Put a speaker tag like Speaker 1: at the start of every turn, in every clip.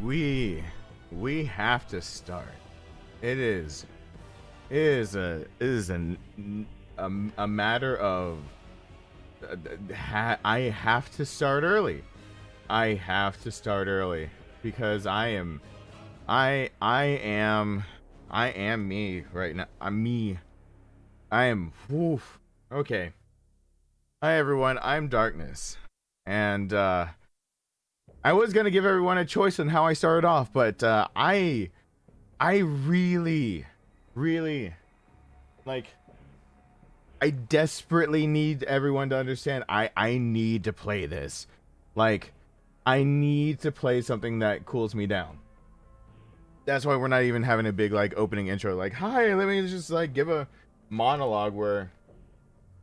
Speaker 1: we have to start. It is a matter of I have to start early. I have to start early because I am me right now. I'm me. I am woof. Okay. Hi everyone, I'm Darkness. And I was gonna give everyone a choice on how I started off, but I really like I desperately need everyone to understand I need to play this. Like I need to play something that cools me down. That's why we're not even having a big like opening intro like, hi, let me just like give a monologue where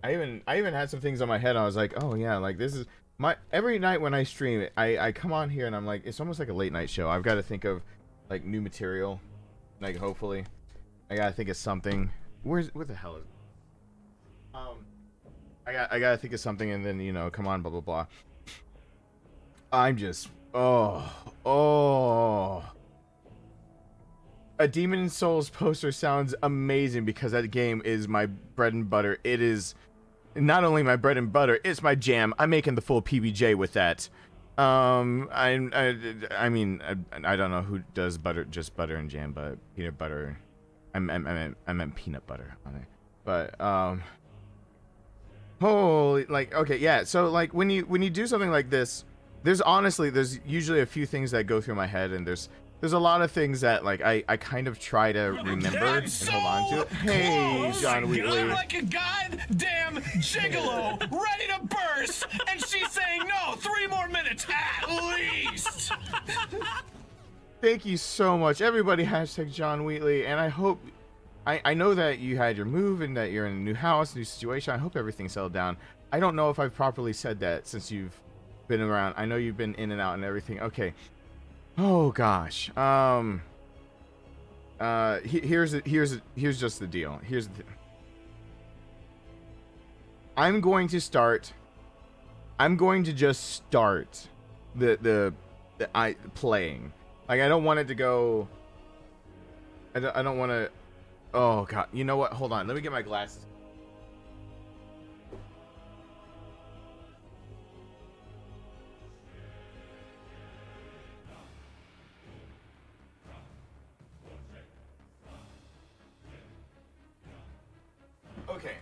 Speaker 1: I even had some things on my head. I was like, oh yeah, like this is my every night when I stream, I come on here and I'm like, it's almost like a late night show. I've got to think of like new material, like hopefully I gotta think of something. What the hell is I gotta think of something and then, you know, come on, blah blah blah. I'm just a Demon Souls poster sounds amazing because that game is my bread and butter. It is not only my bread and butter, it's my jam. I'm making the full PBJ with that. I mean, I don't know who does butter, just butter and jam, but peanut butter. I meant peanut butter on it. But holy, like, okay, yeah. So like when you do something like this, there's usually a few things that go through my head, and there's a lot of things that like I kind of try to remember and hold on to. Hey, John Wheatley.
Speaker 2: I'm like a goddamn gigolo ready to burst, and she's saying no, 3 more minutes at least.
Speaker 1: Thank you so much, everybody. Hashtag John Wheatley, and I hope I know that you had your move and that you're in a new house, new situation. I hope everything settled down. I don't know if I've properly said that since you've been around. I know you've been in and out and everything. Okay. Oh gosh. Here's just the deal. I'm going to just start the playing. Like I don't want it to go. I don't want to. Oh god. You know what? Hold on. Let me get my glasses. Okay,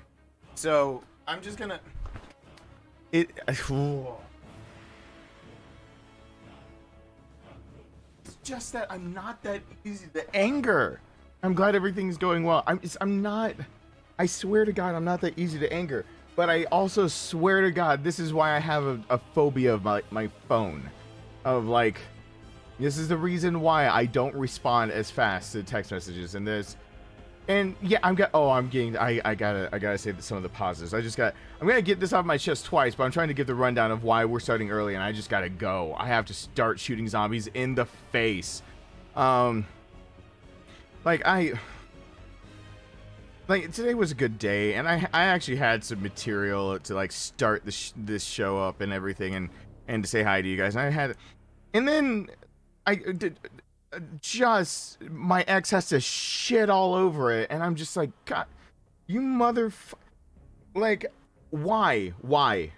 Speaker 1: so I'm just gonna it's just that I'm not that easy to anger. I'm glad everything's going well. I'm not, I swear to God, I'm not that easy to anger, but I also swear to God, this is why I have a phobia of my phone, of like, this is the reason why I don't respond as fast to text messages. And yeah, I gotta say some of the positives. I'm gonna get this off my chest twice, but I'm trying to give the rundown of why we're starting early, and I just gotta go. I have to start shooting zombies in the face. Like today was a good day, and I actually had some material to like start this show up and everything, and to say hi to you guys. And then I did. Just my ex has to shit all over it, and I'm just like, God, you like, why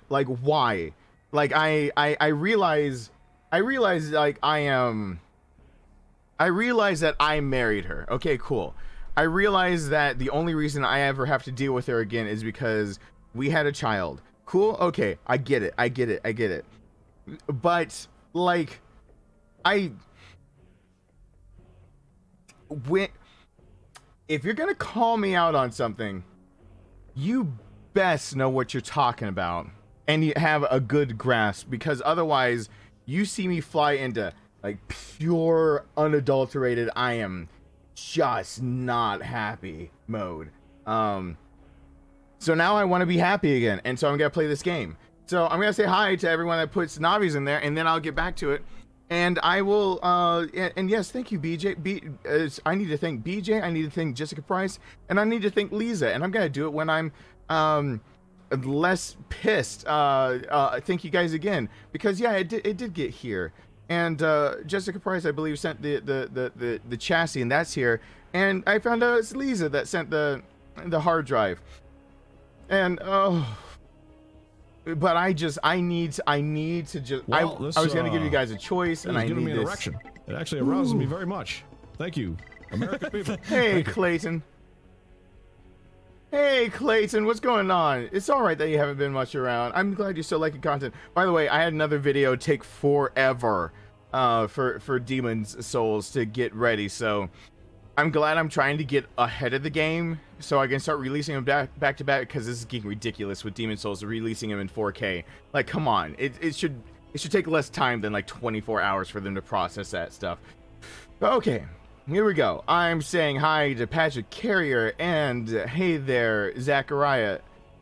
Speaker 1: like why like I realize like I realize that I married her. Okay, cool. I realize that the only reason I ever have to deal with her again is because we had a child. Cool. Okay, I get it. But like if you're gonna call me out on something, you best know what you're talking about and you have a good grasp, because otherwise you see me fly into like pure unadulterated I am just not happy mode. So now I want to be happy again, and so I'm gonna play this game. So I'm gonna say hi to everyone that puts navis in there, and then I'll get back to it. And I will, and yes, thank you, BJ. I need to thank BJ, I need to thank Jessica Price, and I need to thank Lisa, and I'm gonna do it when I'm, less pissed. Thank you guys again, because yeah, it did get here. And Jessica Price, I believe, sent the chassis, and that's here. And I found out it's Lisa that sent the hard drive. And but I need to just.
Speaker 3: Well,
Speaker 1: I was gonna give you guys a choice, and I need
Speaker 3: me an
Speaker 1: this.
Speaker 3: erection. It actually arouses me very much. Thank you, American people.
Speaker 1: Hey, Clayton. Hey, Clayton, what's going on? It's all right that you haven't been much around. I'm glad you're still liking content. By the way, I had another video take forever for Demon's Souls to get ready, so I'm glad I'm trying to get ahead of the game so I can start releasing them back to back, because this is getting ridiculous with Demon's Souls, releasing them in 4K. Like, come on. It should take less time than like 24 hours for them to process that stuff. Okay. Here we go. I'm saying hi to Patrick Carrier and hey there, Zachariah.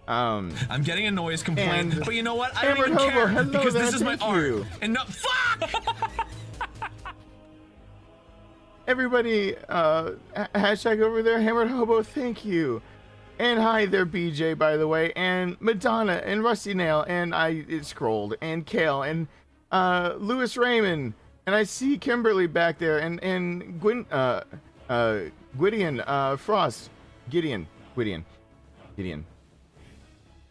Speaker 2: I'm getting a noise complaint, but you know what? I don't
Speaker 1: Hammered
Speaker 2: even
Speaker 1: Hobo,
Speaker 2: care
Speaker 1: hello
Speaker 2: because
Speaker 1: there,
Speaker 2: this is my
Speaker 1: thank
Speaker 2: art.
Speaker 1: you.
Speaker 2: And no, fuck!
Speaker 1: Everybody, hashtag over there, Hammered Hobo, thank you. And hi there, BJ, by the way, and Madonna, and Rusty Nail, and it scrolled, and Kale, and Lewis Raymond. And I see Kimberly back there, and Gwydion, Frost, Gideon.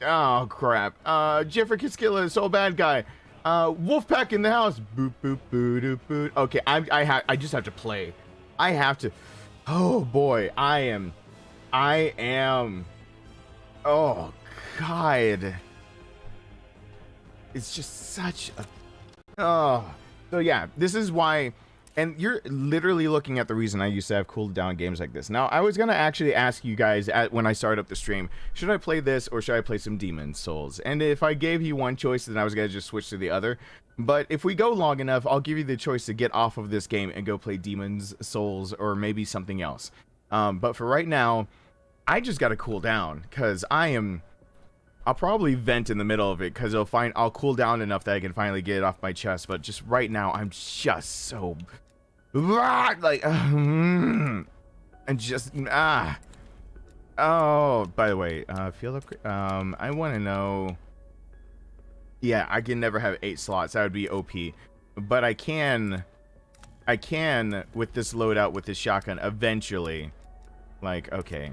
Speaker 1: Oh crap. Jeffrey Kiskilla, Soul Bad Guy, Wolfpack in the house. Boop boop boo doo boot. Okay, I just have to play. I have to. Oh boy, I am. Oh God. It's just such a. Oh. So yeah, this is why, and you're literally looking at the reason I used to have cooldown games like this. Now, I was gonna actually ask you guys when I started up the stream, should I play this or should I play some Demon's Souls? And if I gave you one choice, then I was gonna just switch to the other. But if we go long enough, I'll give you the choice to get off of this game and go play Demon's Souls or maybe something else. But for right now, I just gotta cool down because I'll probably vent in the middle of it because I'll cool down enough that I can finally get it off my chest. But just right now, I'm just so like, and just Oh, by the way, field upgrade. I want to know. Yeah, I can never have 8 slots. That would be OP. But I can with this loadout with this shotgun eventually. Like, okay.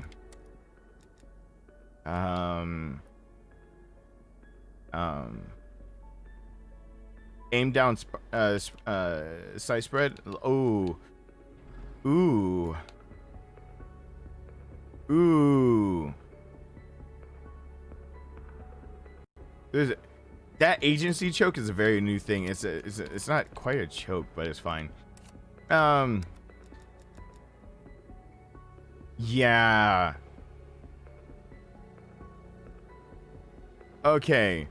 Speaker 1: Aim down size spread. Oh. Ooh. There's that agency choke is a very new thing. It's not quite a choke, but it's fine. Yeah. Okay.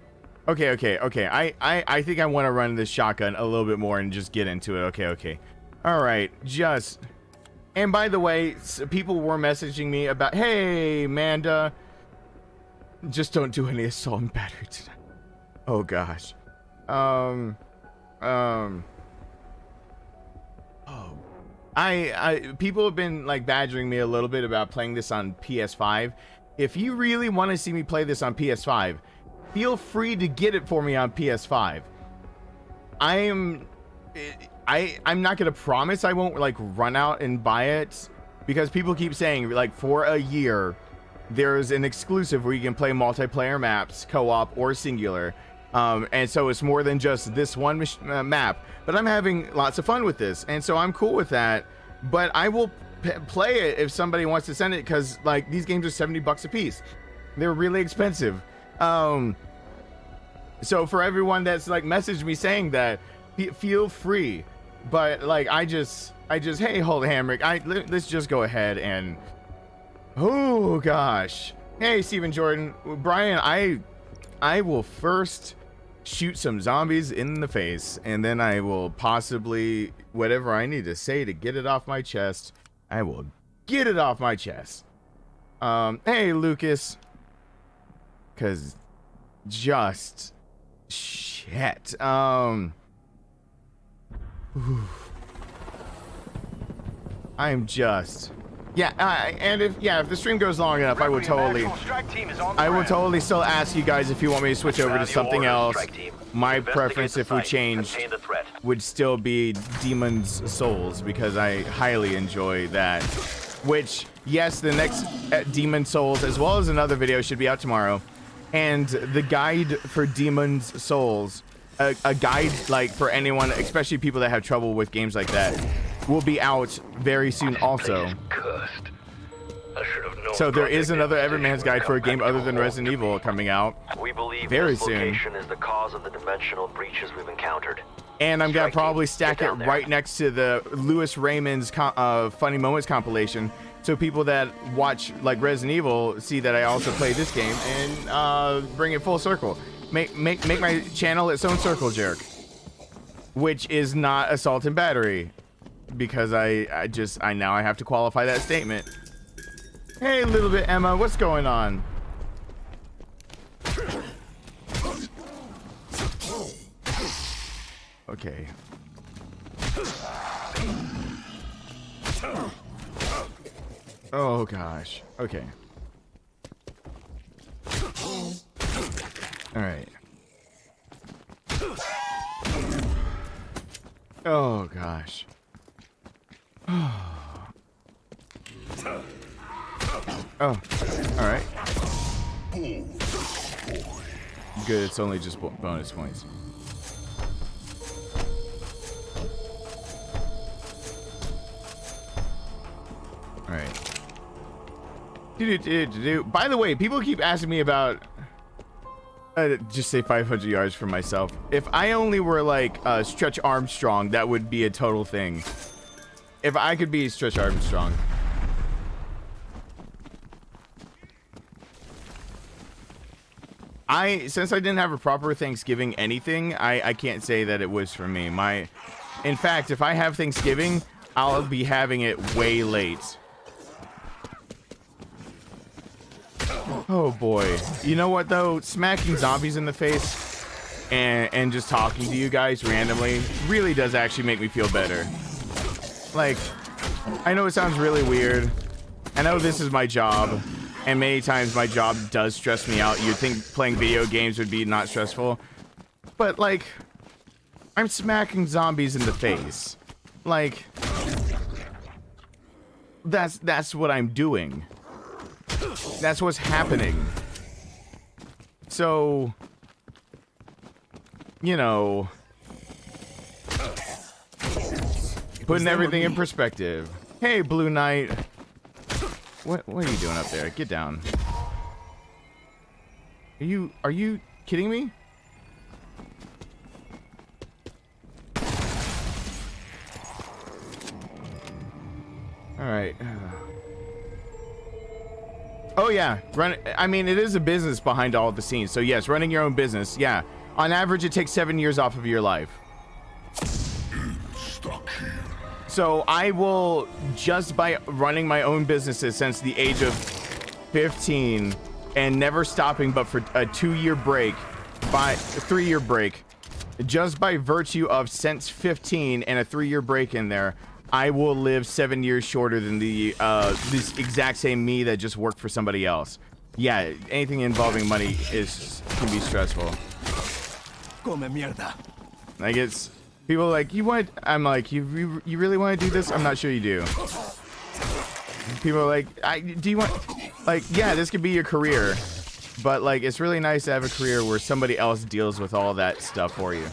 Speaker 1: I think I want to run this shotgun a little bit more and just get into it. Okay. All right. And by the way, people were messaging me about, hey, Manda, just don't do any assault and battery tonight. Oh gosh. People have been like badgering me a little bit about playing this on PS5. If you really want to see me play this on PS5, feel free to get it for me on PS5. I'm not gonna promise I won't like run out and buy it, because people keep saying like for a year there's an exclusive where you can play multiplayer maps, co-op or singular, and so it's more than just this one map. But I'm having lots of fun with this, and so I'm cool with that. But I will play it if somebody wants to send it, because like these games are $70 a piece. They're really expensive. So for everyone that's like messaged me saying that, feel free. But like I just hey, hold Hamrick, let's just go ahead and, oh gosh, hey Stephen Jordan, Brian, I will first shoot some zombies in the face, and then I will possibly, whatever I need to say to get it off my chest, I will get it off my chest. Hey Lucas, cause just shit. I'm just, and if the stream goes long enough, I will totally still ask you guys if you want me to switch over to something else. My preference, if we change would still be Demon's Souls, because I highly enjoy that. Which, yes, the next Demon's Souls, as well as another video, should be out tomorrow. And the guide for Demon's Souls, a guide like for anyone, especially people that have trouble with games like that, will be out very soon also. So there is another Everyman's Guide for a game other than Resident Evil coming out
Speaker 4: We believe
Speaker 1: very
Speaker 4: this
Speaker 1: soon.
Speaker 4: location is the cause of the dimensional breaches we've encountered.
Speaker 1: And I'm gonna probably stack it
Speaker 4: down there.
Speaker 1: right next to the Lewis Raymond's Funny Moments compilation, so people that watch like Resident Evil see that I also play this game, and bring it full circle. Make my channel its own circle jerk, which is not assault and battery, because I now I have to qualify that statement. Hey, little bit Emma, what's going on? Okay. Oh gosh. Okay. All right. Oh gosh. Oh, all right. Good, it's only just bonus points. All right. By the way, people keep asking me about just say 500 yards for myself. If I only were like Stretch Armstrong, that would be a total thing. If I could be Stretch Armstrong. Since I didn't have a proper Thanksgiving anything, I can't say that it was for me. In fact, if I have Thanksgiving, I'll be having it way late. Oh boy. You know what though? Smacking zombies in the face and just talking to you guys randomly really does actually make me feel better. Like, I know it sounds really weird. I know this is my job, and many times my job does stress me out. You'd think playing video games would be not stressful, but like, I'm smacking zombies in the face. Like, that's what I'm doing. That's what's happening. So, you know, putting everything in perspective. Hey, Blue Knight. What are you doing up there? Get down. Are you kidding me? All right. Oh yeah, I mean, it is a business behind all the scenes. So yes, running your own business. Yeah, on average, it takes 7 years off of your life. So I will, just by running my own businesses since the age of 15 and never stopping, but for a 2-year break, by 3-year break, just by virtue of since 15 and a 3-year break in there, I will live 7 years shorter than this exact same me that just worked for somebody else. Yeah, anything involving money can be stressful. Like, it's people are like, I'm like, you really want to do this? I'm not sure you do. People are like, do you want, like, yeah, this could be your career, but like, it's really nice to have a career where somebody else deals with all that stuff for you.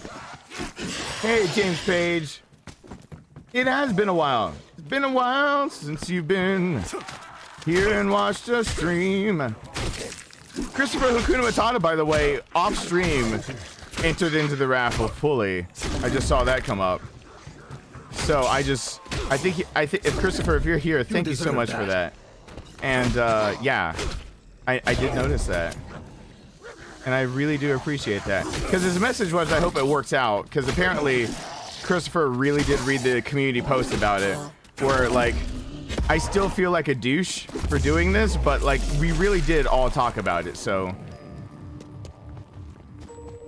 Speaker 1: Hey, James Page. It has been a while. It's been a while since you've been here and watched a stream. Christopher Hakuna Matata, by the way, off stream, entered into the raffle fully. I just saw that come up. So I think if Christopher, if you're here, thank you so much for that. And yeah, I did notice that. And I really do appreciate that. Because his message was, I hope it works out. Because apparently Christopher really did read the community post about it, where like, I still feel like a douche for doing this, but like, we really did all talk about it. So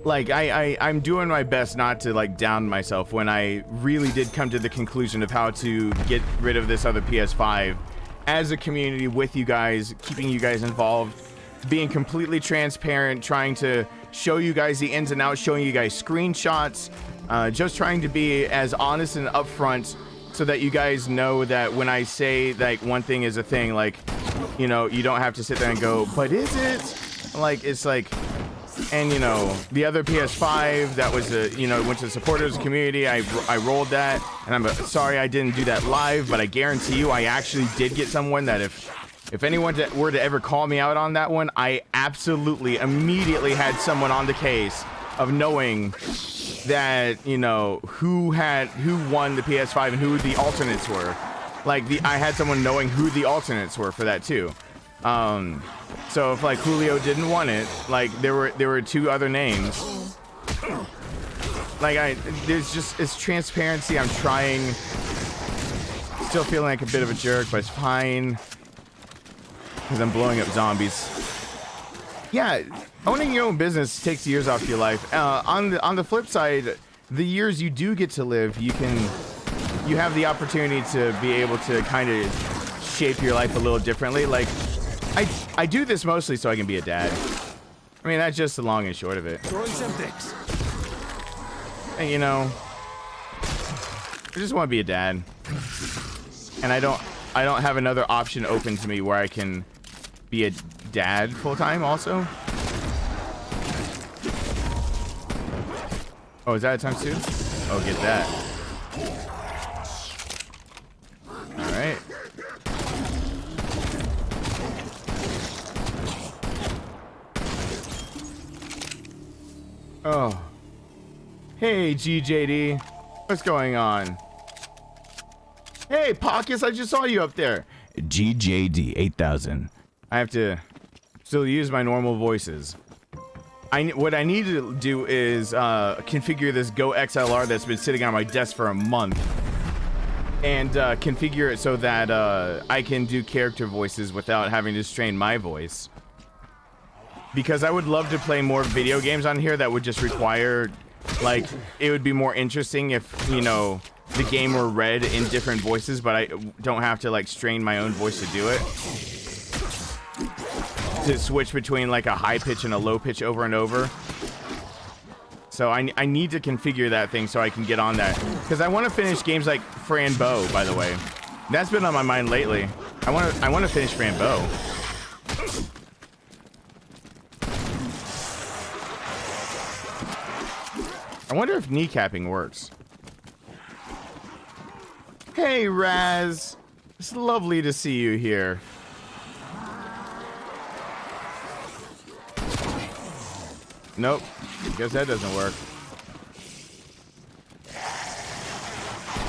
Speaker 1: like, I'm doing my best not to like down myself when I really did come to the conclusion of how to get rid of this other PS5 as a community with you guys, keeping you guys involved, being completely transparent, trying to show you guys the ins and outs, showing you guys screenshots, Just trying to be as honest and upfront so that you guys know that when I say like one thing is a thing, like, you know, you don't have to sit there and go, but is it? Like, it's like, and you know, the other PS5 that was went to the supporters community. I rolled that, and I'm sorry I didn't do that live, but I guarantee you I actually did get someone that if anyone were to ever call me out on that one, I absolutely immediately had someone on the case of knowing that, you know, who won the PS5 and who the alternates were. Like, I had someone knowing who the alternates were for that too. So if like Julio didn't want it, like there were two other names. Like it's transparency. I'm trying. Still feeling like a bit of a jerk, but it's fine because I'm blowing up zombies. Yeah, owning your own business takes years off your life. On the flip side, the years you do get to live, you have the opportunity to be able to kind of shape your life a little differently. Like, I do this mostly so I can be a dad. I mean, that's just the long and short of it.
Speaker 2: Throwing some dicks.
Speaker 1: And, you know, I just want to be a dad, and I don't have another option open to me where I can be a dad full time. Also, oh, is that a times 2? Oh, get that. All right. Oh. Hey, GJD. What's going on? Hey, Pockets, I just saw you up there. GJD 8000. I have to still use my normal voices. What I need to do is configure this Go XLR that's been sitting on my desk for a month. And configure it so that I can do character voices without having to strain my voice. Because I would love to play more video games on here that would just require, like, it would be more interesting if, you know, the game were read in different voices, but I don't have to, like, strain my own voice to do it. To switch between, like, a high pitch and a low pitch over and over. So I need to configure that thing so I can get on that. Because I want to finish games like Frambo, by the way. That's been on my mind lately. I want to finish Frambo. I wonder if kneecapping works. Hey, Raz. It's lovely to see you here. Nope. Guess that doesn't work.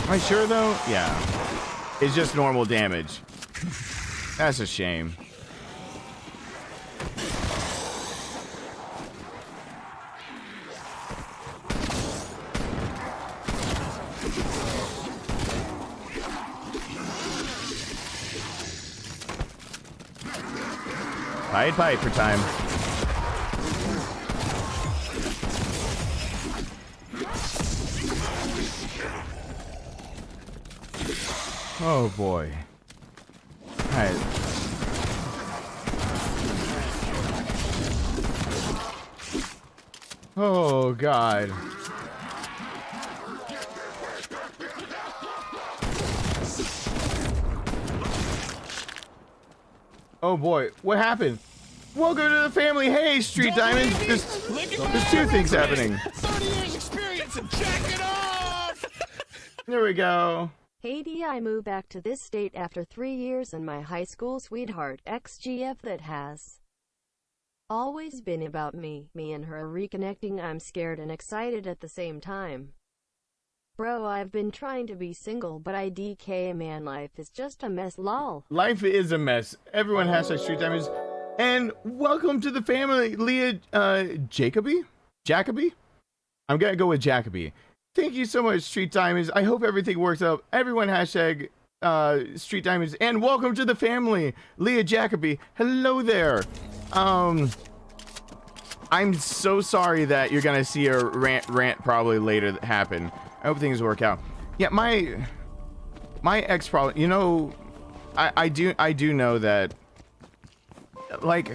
Speaker 1: Am I sure, though? Yeah. It's just normal damage. That's a shame. Pied Piper time. Oh boy. Alright. Oh god. Oh boy, what happened? Welcome to the family. Hey, Street Diamond. There's two things happening.
Speaker 2: 30 years experience and jack it off!
Speaker 1: There we go.
Speaker 5: Haiti, I moved back to this state after 3 years, and my high school sweetheart, XGF, that has always been about me. Me and her are reconnecting. I'm scared and excited at the same time. Bro, I've been trying to be single, but I DK, man, life is just a mess, lol.
Speaker 1: Life is a mess. Everyone has their Street Diamonds. And welcome to the family, Leah, Jacoby? I'm gonna go with Jacoby. Thank you so much, Street Diamonds. I hope everything works out. Everyone hashtag Street Diamonds. And welcome to the family, Leah Jacoby. Hello there. I'm so sorry that you're gonna see a rant probably later happen. I hope things work out. Yeah, my ex probably, you know, I do know that, like,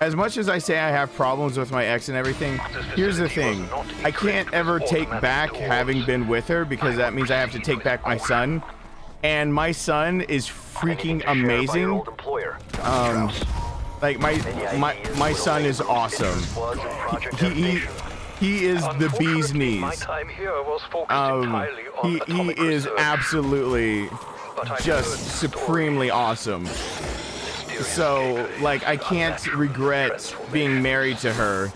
Speaker 1: as much as I say I have problems with my ex and everything, here's the thing. I can't ever take back having been with her because that means I have to take back my son. And my son is freaking amazing. Like my son is awesome. He is the bee's knees. He is absolutely just supremely awesome. So, like, I can't regret being married to her,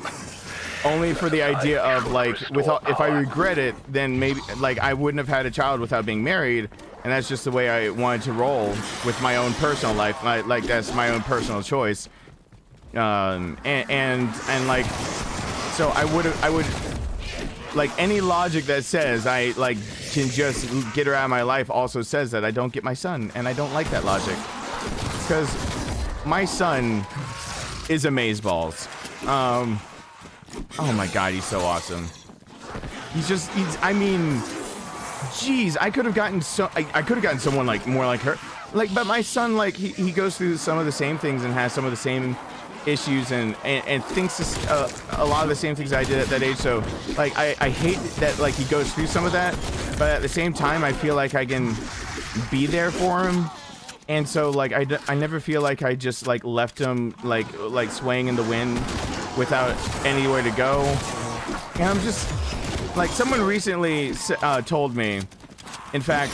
Speaker 1: only for the idea of, like, if I regret it, then maybe, like, I wouldn't have had a child without being married, and that's just the way I wanted to roll with my own personal life. Like, that's my own personal choice. And like, so I would, like, any logic that says I, like, can just get her out of my life also says that I don't get my son, and I don't like that logic. Because my son is amazeballs. Oh my god, he's so awesome. I mean, geez, I could have gotten someone like more like her. Like, but my son, like, he goes through some of the same things and has some of the same issues and thinks a lot of the same things I did at that age. So, like, I hate that, like, he goes through some of that, but at the same time, I feel like I can be there for him. And so, like, I never feel like I just, like, left him, like swaying in the wind without anywhere to go. And I'm just, like, someone recently told me, in fact,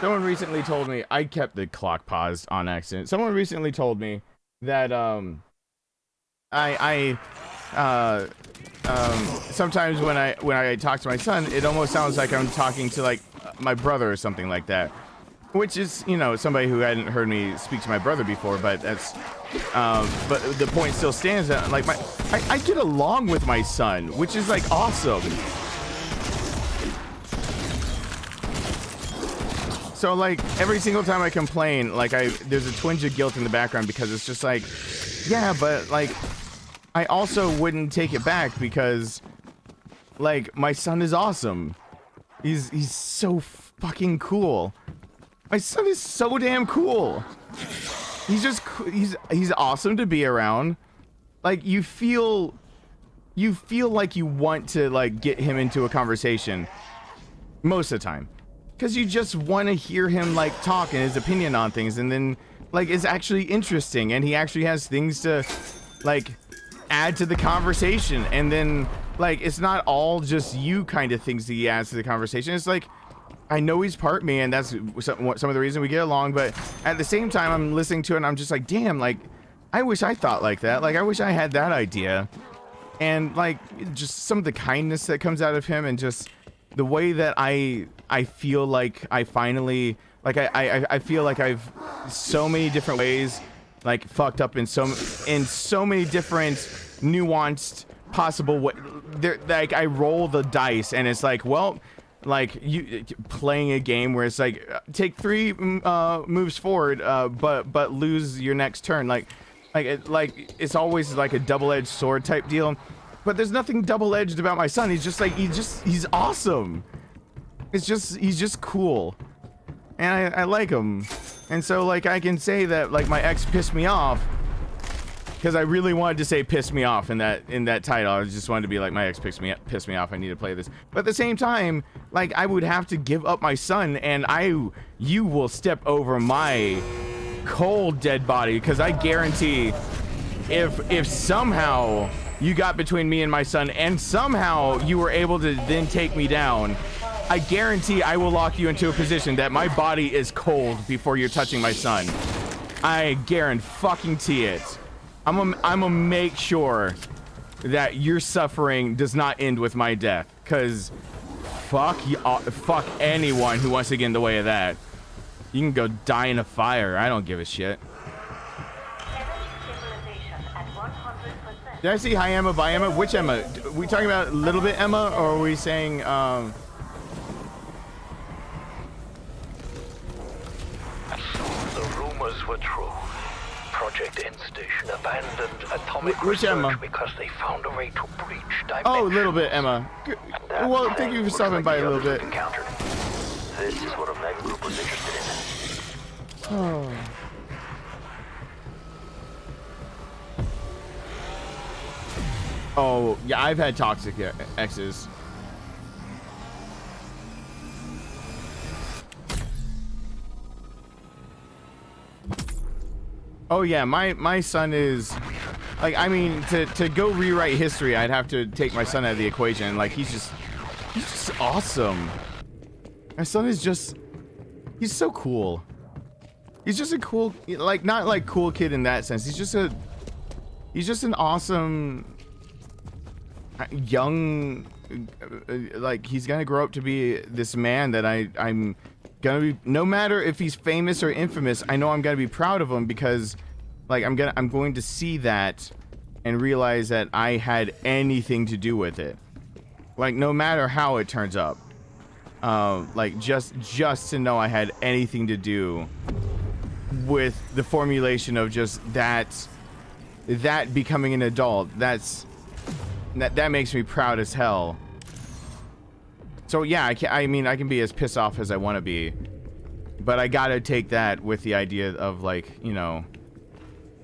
Speaker 1: someone recently told me, I kept the clock paused on accident. Someone recently told me that, sometimes when I talk to my son, it almost sounds like I'm talking to, like, my brother or something like that. Which is, you know, somebody who hadn't heard me speak to my brother before, but that's, but the point still stands that, like, I get along with my son, which is, like, awesome. So, like, every single time I complain, like, there's a twinge of guilt in the background because it's just like, yeah, but, like, I also wouldn't take it back because, like, my son is awesome. He's so fucking cool. My son is so damn cool. He's just, he's awesome to be around. Like, you feel like you want to, like, get him into a conversation most of the time. Because you just want to hear him, like, talk and his opinion on things, and then, like, it's actually interesting, and he actually has things to, like, add to the conversation, and then, like, it's not all just you kind of things that he adds to the conversation. It's like, I know he's part me, and that's some of the reason we get along, but at the same time, I'm listening to it, and I'm just like, damn, like, I wish I thought like that. Like, I wish I had that idea. And, like, just some of the kindness that comes out of him, and just the way that I feel like I finally, like, I feel like I've so many different ways, like, fucked up in so many different nuanced possible way. Like, I roll the dice, and it's like, well, like, you playing a game where it's like, take 3 moves forward, but lose your next turn. Like it's always like a double-edged sword type deal. But there's nothing double-edged about my son. He's just like, he's awesome. He's just cool, and I like him. And so, like, I can say that, like, my ex pissed me off, because I really wanted to say "piss me off" in that title. I just wanted to be like, my ex pissed me off. I need to play this. But at the same time, like, I would have to give up my son, and you will step over my cold dead body, because I guarantee, if somehow you got between me and my son, and somehow you were able to then take me down, I guarantee I will lock you into a position that my body is cold before you're touching my son. I guarantee it. I'm gonna make sure that your suffering does not end with my death, because fuck anyone who wants to get in the way of that. You can go die in a fire. I don't give a shit. Did I see hi Emma by Emma? Which Emma? Are we talking about a little bit Emma, or are we saying
Speaker 4: The rumors were true. Project End Station abandoned atomic
Speaker 1: which Emma?
Speaker 4: research because they found a way to breach dimension.
Speaker 1: Oh, a little bit Emma. Well, thank you for stopping by a little bit.
Speaker 4: Encountered. This is what a mega group was interested in.
Speaker 1: Oh. Oh, yeah, I've had toxic exes. Oh yeah, my son is like, I mean, to go rewrite history, I'd have to take my son out of the equation. Like he's just awesome. My son is just, he's so cool. He's just a cool, like, not like cool kid in that sense. He's just an awesome young, like, he's gonna grow up to be this man that I'm gonna be, no matter if he's famous or infamous, I know I'm gonna be proud of him, because like I'm going to see that and realize that I had anything to do with it. Like, no matter how it turns up, like just to know I had anything to do with the formulation of just that becoming an adult. That makes me proud as hell. So yeah, I mean, I can be as pissed off as I want to be, but I gotta take that with the idea of, like, you know,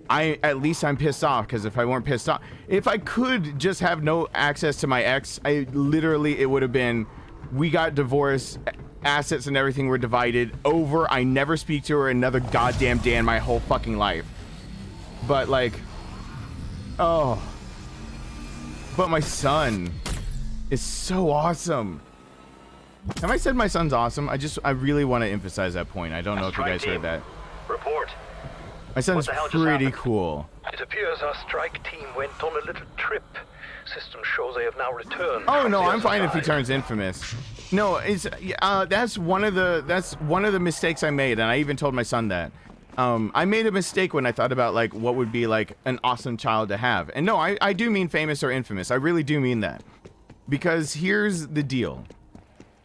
Speaker 1: at least I'm pissed off, because if I weren't pissed off, if I could just have no access to my ex, it would have been, we got divorced, assets and everything were divided, over, I never speak to her another goddamn day in my whole fucking life. But like, oh, but my son is so awesome. Have I said my son's awesome? I really want to emphasize that point. I don't know if you guys heard that.
Speaker 4: Report.
Speaker 1: My son's pretty cool.
Speaker 4: It appears our strike team went on a little trip. System shows they have now returned.
Speaker 1: Oh no, I'm fine if he turns infamous. No, it's that's one of the mistakes I made, and I even told my son that. I made a mistake when I thought about, like, what would be like an awesome child to have. And no, I do mean famous or infamous. I really do mean that. Because here's the deal.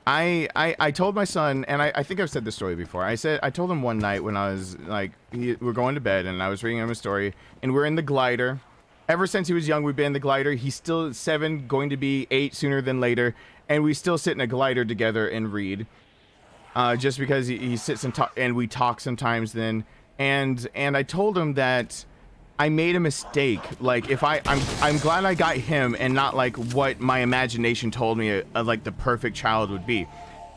Speaker 1: I told my son, and I think I've said this story before. I told him one night when I was like, we're going to bed, and I was reading him a story, and we're in the glider. Ever since he was young, we've been in the glider. He's still 7, going to be 8 sooner than later, and we still sit in a glider together and read. Just because he sits and talk, and we talk sometimes then. And I told him that I made a mistake. Like, if I'm glad I got him and not like what my imagination told me like the perfect child would be.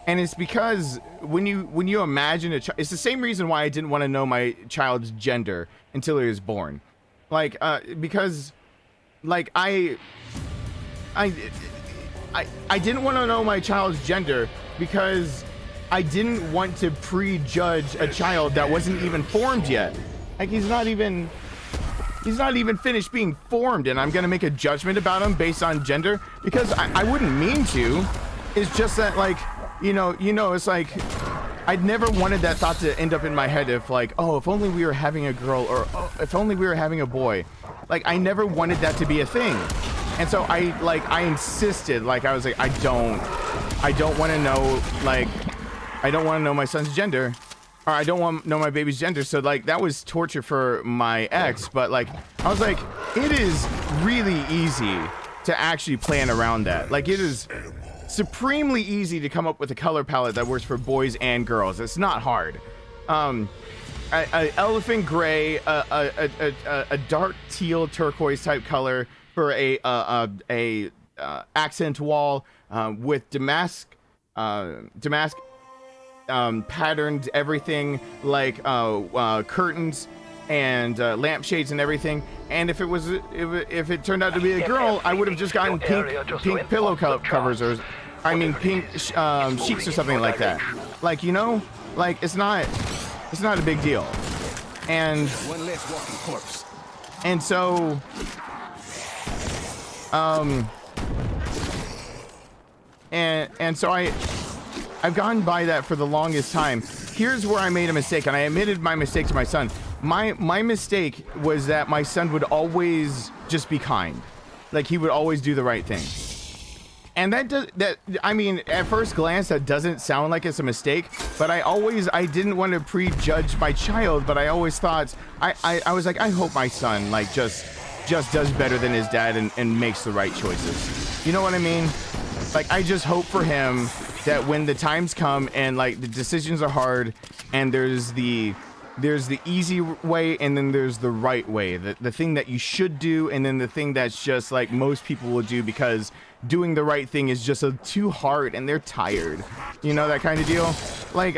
Speaker 1: And it's because when you imagine a child, it's the same reason why I didn't want to know my child's gender until he was born. Like, because like I didn't want to know my child's gender because I didn't want to prejudge a child that wasn't even formed yet. Like, he's not even finished being formed, and I'm gonna make a judgment about him based on gender, because I wouldn't mean to. It's just that, like, you know, it's like, I'd never wanted that thought to end up in my head if, like, oh, if only we were having a girl, or oh, if only we were having a boy. Like, I never wanted that to be a thing. And so I insisted, like, I was like, I don't want to know, like, I don't want to know my son's gender, or I don't want to know my baby's gender. So like, that was torture for my ex. But like, I was like, it is really easy to actually plan around that. Like, it is supremely easy to come up with a color palette that works for boys and girls. It's not hard. Elephant gray, a dark teal turquoise type color for a accent wall with damask patterned everything, like curtains and lampshades and everything. And if it turned out to be a girl, I would have just gotten pink pillow covers, or I mean pink sheets or something like that. Like, you know, like, it's not a big deal. And one less walking corpse. And so and so I've gone by that for the longest time. Here's where I made a mistake, and I admitted my mistake to my son. My mistake was that my son would always just be kind. Like, he would always do the right thing. And I mean, at first glance, that doesn't sound like it's a mistake, but I didn't want to prejudge my child, but I always thought, I was like, I hope my son, like, just does better than his dad and makes the right choices. You know what I mean? Like, I just hope for him that when the times come and, like, the decisions are hard and there's the there's the easy way, and then there's the right way, the thing that you should do, and then the thing that's just like most people will do because doing the right thing is just too hard and they're tired, you know, that kind of deal. Like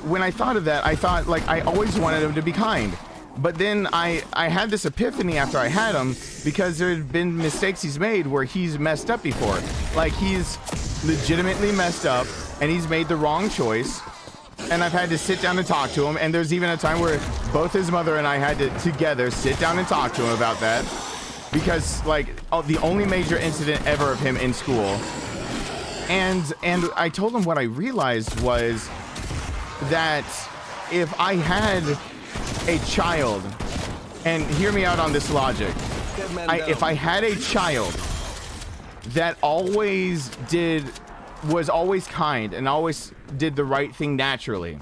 Speaker 1: when I thought of that, I thought like I always wanted him to be kind, but then I had this epiphany after I had him, because there had been mistakes he's made where he's messed up before. Like, he's legitimately messed up and he's made the wrong choice, and I've had to sit down and talk to him. And there's even a time where both his mother and I had to together sit down and talk to him about that, because like the only major incident ever of him in school. And I told him what I realized was that if I had a child, and hear me out on this logic, if I had a child that was always kind and always did the right thing naturally,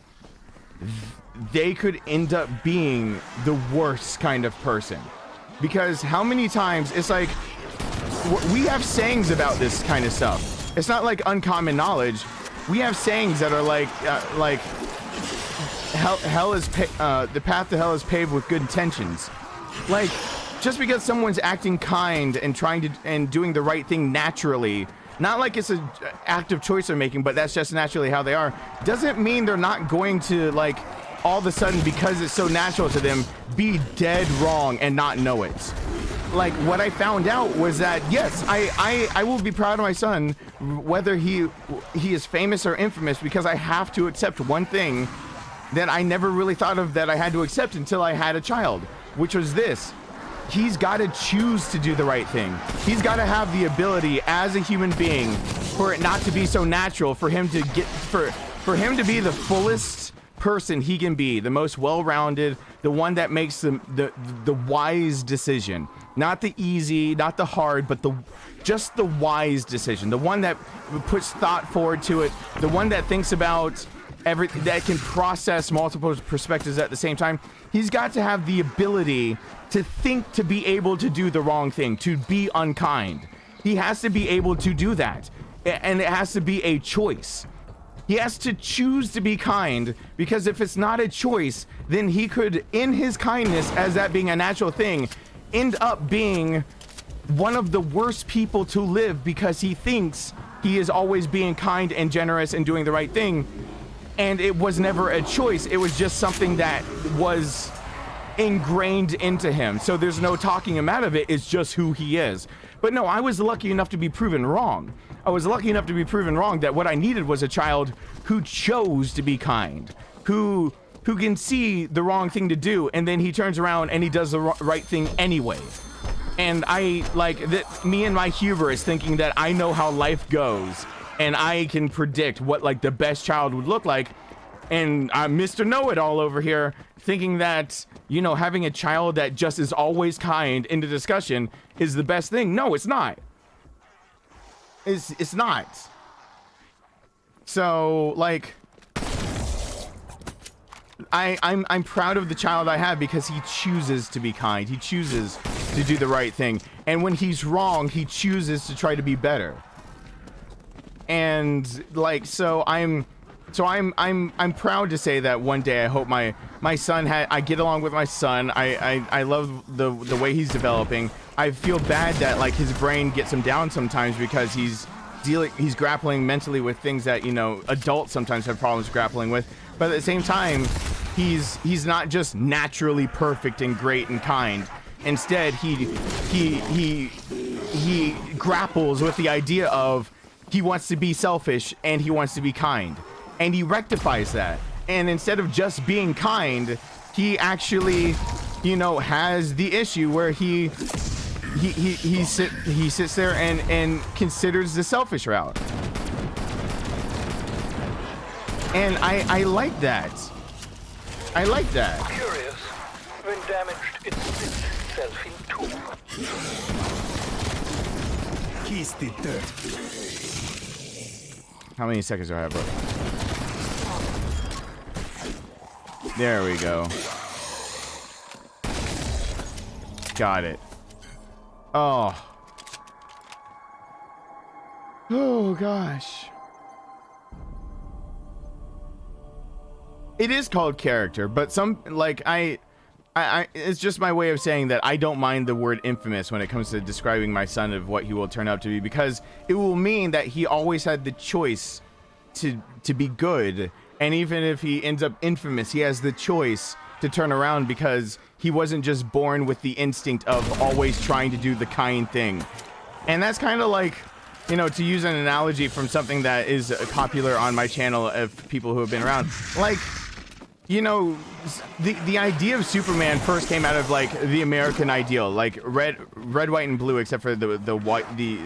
Speaker 1: they could end up being the worst kind of person. Because how many times, it's like, we have sayings about this kind of stuff. It's not like uncommon knowledge. We have sayings that are like the path to hell is paved with good intentions. Like, just because someone's acting kind and trying to and doing the right thing naturally, not like it's an active choice they're making, but that's just naturally how they are, doesn't mean they're not going to, like, all of a sudden, because it's so natural to them, be dead wrong and not know it. Like, what I found out was that, yes, I will be proud of my son, whether he is famous or infamous, because I have to accept one thing that I never really thought of that I had to accept until I had a child, which was this. He's got to choose to do the right thing. He's got to have the ability as a human being for it not to be so natural, for him to for him to be the fullest person he can be, the most well-rounded, the one that makes the wise decision, not the easy, not the hard, but just the wise decision, the one that puts thought forward to it, the one that thinks about everything, that can process multiple perspectives at the same time. He's got to have the ability to think, to be able to do the wrong thing, to be unkind. He has to be able to do that, and it has to be a choice. He has to choose to be kind, because if it's not a choice, then he could, in his kindness, as that being a natural thing, end up being one of the worst people to live, because he thinks he is always being kind and generous and doing the right thing, and it was never a choice. It was just something that was ingrained into him. So there's no talking him out of it. It's just who he is. But no, I was lucky enough to be proven wrong. I was lucky enough to be proven wrong, that what I needed was a child who chose to be kind, who can see the wrong thing to do, and then he turns around and he does the right thing anyway. And I like that, me and my hubris thinking that I know how life goes and I can predict what like the best child would look like. And I'm Mr. Know-It-All over here thinking that, you know, having a child that just is always kind in the discussion is the best thing. No, it's not. It's not. So like, I'm proud of the child I have, because he chooses to be kind. He chooses to do the right thing. And when he's wrong, he chooses to try to be better. And like, so I'm proud to say that one day I hope my son I get along with my son. I love the way he's developing. I feel bad that like his brain gets him down sometimes, because he's grappling mentally with things that, you know, adults sometimes have problems grappling with. But at the same time, he's not just naturally perfect and great and kind. Instead, he grapples with the idea of he wants to be selfish and he wants to be kind. And he rectifies that. And instead of just being kind, he actually, you know, has the issue where he sits there and considers the selfish route. And I like that. I like that.
Speaker 4: Curious. When damaged, it splits itself in two.
Speaker 6: Kiss the dirt.
Speaker 1: How many seconds do I have, bro? There we go. Got it. Oh. Oh, gosh. It is called character, but some like I it's just my way of saying that I don't mind the word infamous when it comes to describing my son of what he will turn out to be, because it will mean that he always had the choice to be good, and even if he ends up infamous, he has the choice to turn around because he wasn't just born with the instinct of always trying to do the kind thing. And that's kind of like, you know, to use an analogy from something that is popular on my channel of people who have been around, like, you know, the idea of Superman first came out of like the American ideal, like red, white, and blue, except for the white. The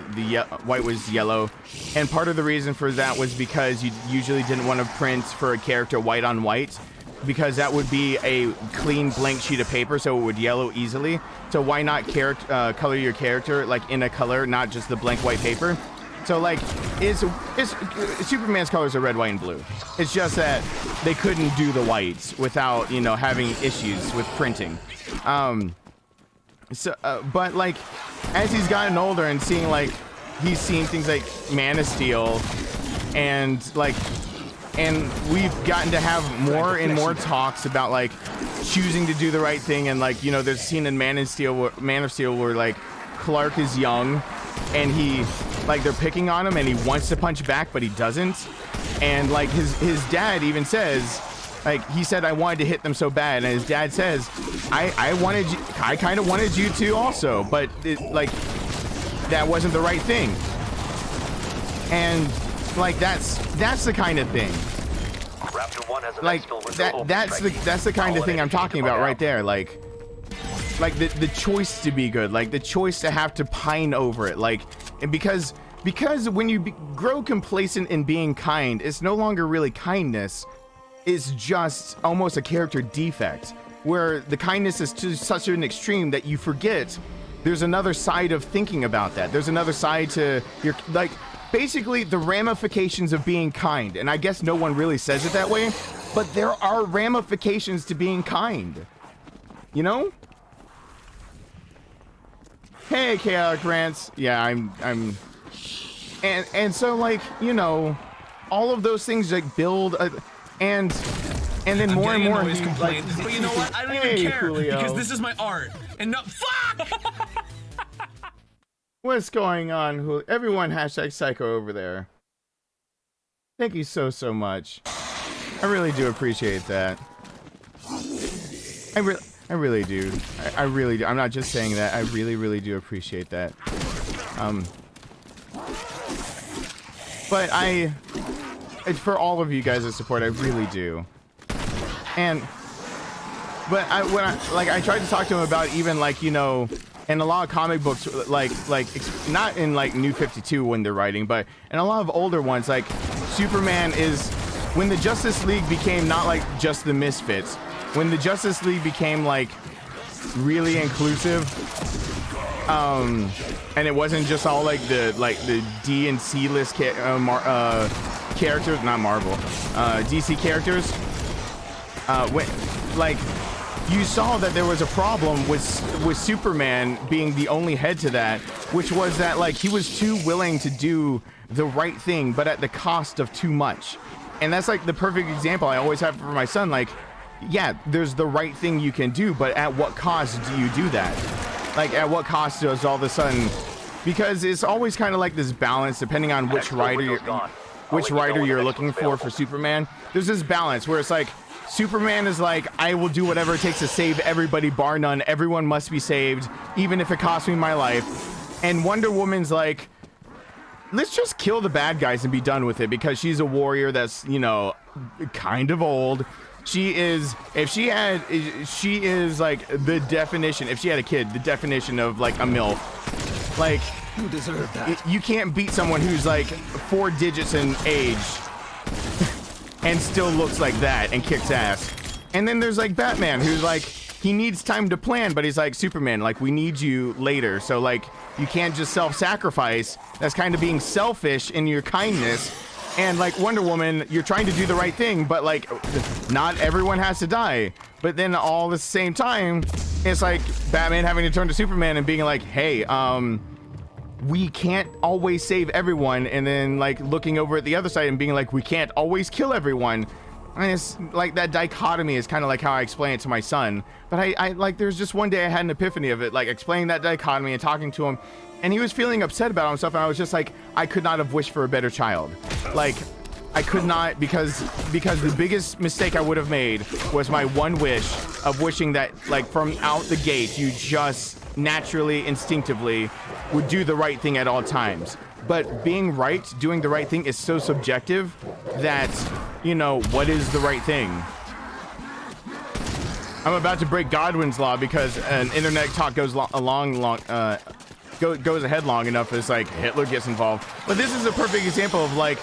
Speaker 1: white was yellow, and part of the reason for that was because you usually didn't want to print for a character white on white, because that would be a clean blank sheet of paper, so it would yellow easily. So why not color your character like in a color, not just the blank white paper? So like, it's Superman's colors are red, white, and blue. It's just that they couldn't do the whites without, you know, having issues with printing. But like, as he's gotten older and seeing like, he's seen things like Man of Steel, and like, and we've gotten to have more and more talks about like choosing to do the right thing, and like, you know, there's a scene in Man of Steel where like Clark is young, and he, like, they're picking on him and he wants to punch back but he doesn't, and like his dad even says, like, he said, I wanted to hit them so bad, and his dad says, I kind of wanted you to also, but like that wasn't the right thing. And like that's the kind of thing, like that's the kind of thing I'm talking about right there, like the choice to be good, like the choice to have to pine over it, like, and because when you grow complacent in being kind, it's no longer really kindness, it's just almost a character defect, where the kindness is to such an extreme that you forget there's another side of thinking about that. There's another side to your, like, basically the ramifications of being kind, and I guess no one really says it that way, but there are ramifications to being kind, you know? Hey, Chaotic Rants. Yeah, I'm and so, like, you know, all of those things like build and then more and more
Speaker 2: like, but you know what? I don't even care, Julio, because this is my art. And no, fuck!
Speaker 1: What's going on, Julio? Everyone hashtag psycho over there. Thank you so much. I really do appreciate that. I really do. I really do. I'm not just saying that. I really do appreciate that. But for all of you guys' support, I really do. But I tried to talk to him about, even like, you know, in a lot of comic books, like not in like New 52 when they're writing, but in a lot of older ones, like Superman is, when the Justice League became not like just the Misfits, when the Justice League became like really inclusive, and it wasn't just all like the D and C list characters, not Marvel, DC characters, when like you saw that there was a problem with Superman being the only head to that, which was that like he was too willing to do the right thing but at the cost of too much. And that's like the perfect example I always have for my son, like, yeah, there's the right thing you can do, but at what cost do you do that? Like, at what cost does all of a sudden, because it's always kind of like this balance depending on which writer you're looking for Superman. There's this balance where it's like Superman is like, I will do whatever it takes to save everybody, bar none. Everyone must be saved, even if it costs me my life. And Wonder Woman's like, let's just kill the bad guys and be done with it, because she's a warrior that's, you know, kind of old. She is, she is like the definition, if she had a kid, the definition of like a MILF. Like,
Speaker 6: you deserve that.
Speaker 1: You can't beat someone who's like 4 digits in age and still looks like that and kicks ass. And then there's like Batman, who's like, he needs time to plan, but he's like, Superman, like, we need you later. So like, you can't just self-sacrifice. That's kind of being selfish in your kindness. And like Wonder Woman, you're trying to do the right thing, but like, not everyone has to die. But then all at the same time, it's like Batman having to turn to Superman and being like, hey, we can't always save everyone. And then like looking over at the other side and being like, we can't always kill everyone. I mean, it's like that dichotomy is kind of like how I explain it to my son. But I like, there's just one day I had an epiphany of it, like explaining that dichotomy and talking to him, and he was feeling upset about himself, and I was just like, I could not have wished for a better child. Like, I could not, because the biggest mistake I would have made was my one wish of wishing that, like, from out the gate, you just naturally, instinctively would do the right thing at all times. But being right, doing the right thing is so subjective that, you know, what is the right thing? I'm about to break Godwin's law because an internet talk goes goes ahead long enough. It's like Hitler gets involved. But this is a perfect example of, like,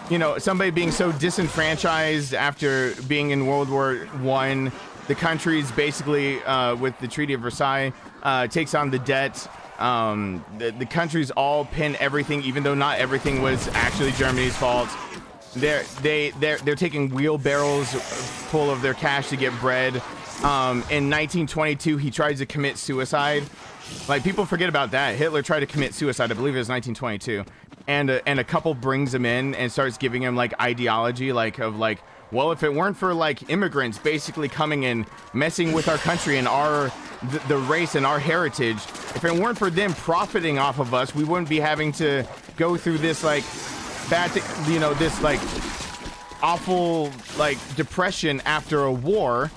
Speaker 1: you know, somebody being so disenfranchised after being in World War I. The country's basically, with the Treaty of Versailles, takes on the debt. The countries all pin everything, even though not everything was actually Germany's fault. They're taking wheelbarrows full of their cash to get bread. In 1922, he tries to commit suicide. Like, people forget about that. Hitler tried to commit suicide. I believe it was 1922. And a couple brings him in and starts giving him, like, ideology, like, of, like, well, if it weren't for, like, immigrants basically coming and messing with our country and the race and our heritage, if it weren't for them profiting off of us, we wouldn't be having to go through this, like, bad, you know, this, like, awful, like, depression after a war.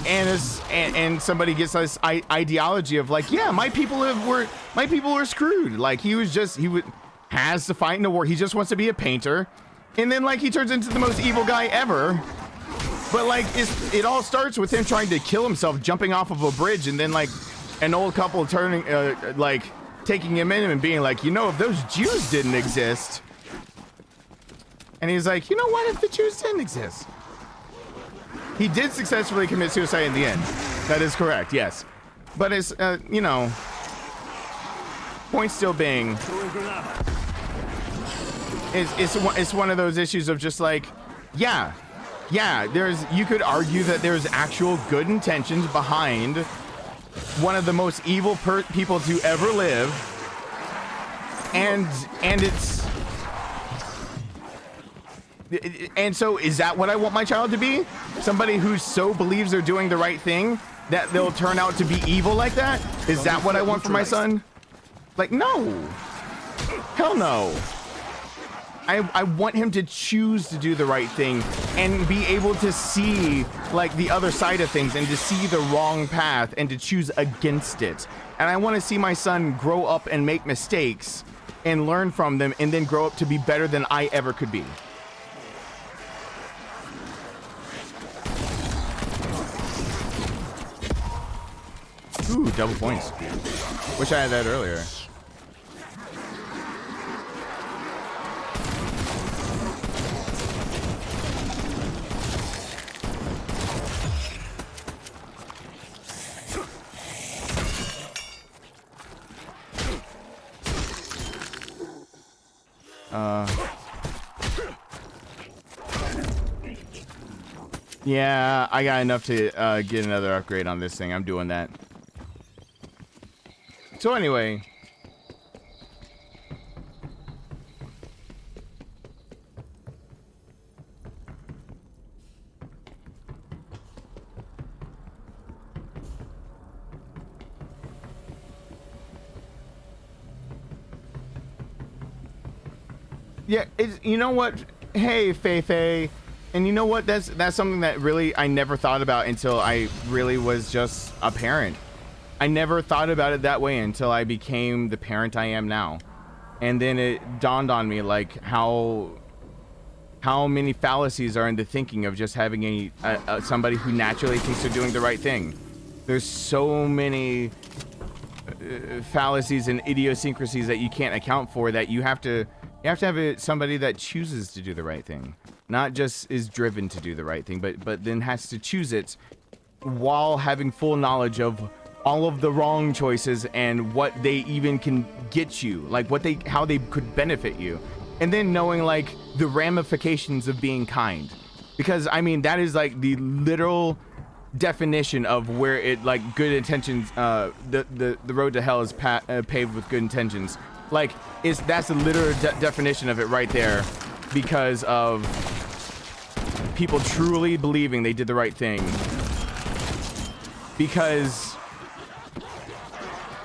Speaker 1: And somebody gets this ideology of, like, yeah, my people were screwed. Like, he has to fight in a war. He just wants to be a painter. And then, like, he turns into the most evil guy ever. But, like, it all starts with him trying to kill himself, jumping off of a bridge, and then, like, an old couple turning, like, taking him in and being like, you know, if those Jews didn't exist. And he's like, you know what, if the Jews didn't exist. He did successfully commit suicide in the end. That is correct, yes. But it's, you know, point still being, it's one of those issues of just like, yeah, you could argue that there's actual good intentions behind one of the most evil people to ever live, and so is that what I want my child to be? Somebody who so believes they're doing the right thing that they'll turn out to be evil like that? Is that what I want for my son? Like, no. Hell no. I want him to choose to do the right thing and be able to see, like, the other side of things and to see the wrong path and to choose against it. And I want to see my son grow up and make mistakes and learn from them and then grow up to be better than I ever could be. Ooh, double points. Wish I had that earlier. Yeah, I got enough to get another upgrade on this thing. I'm doing that. So anyway, yeah, you know what? Hey, Faye. And you know what? That's something that really I never thought about until I really was just a parent. I never thought about it that way until I became the parent I am now. And then it dawned on me, like, how many fallacies are in the thinking of just having somebody who naturally thinks they're doing the right thing. There's so many fallacies and idiosyncrasies that you can't account for, that you have to have somebody that chooses to do the right thing, not just is driven to do the right thing, but then has to choose it while having full knowledge of all of the wrong choices and what they even can get you, like how they could benefit you, and then knowing, like, the ramifications of being kind, because I mean that is like the literal definition of where it, like, good intentions, the road to hell is paved with good intentions. Like, that's the literal definition of it right there, because of people truly believing they did the right thing. Because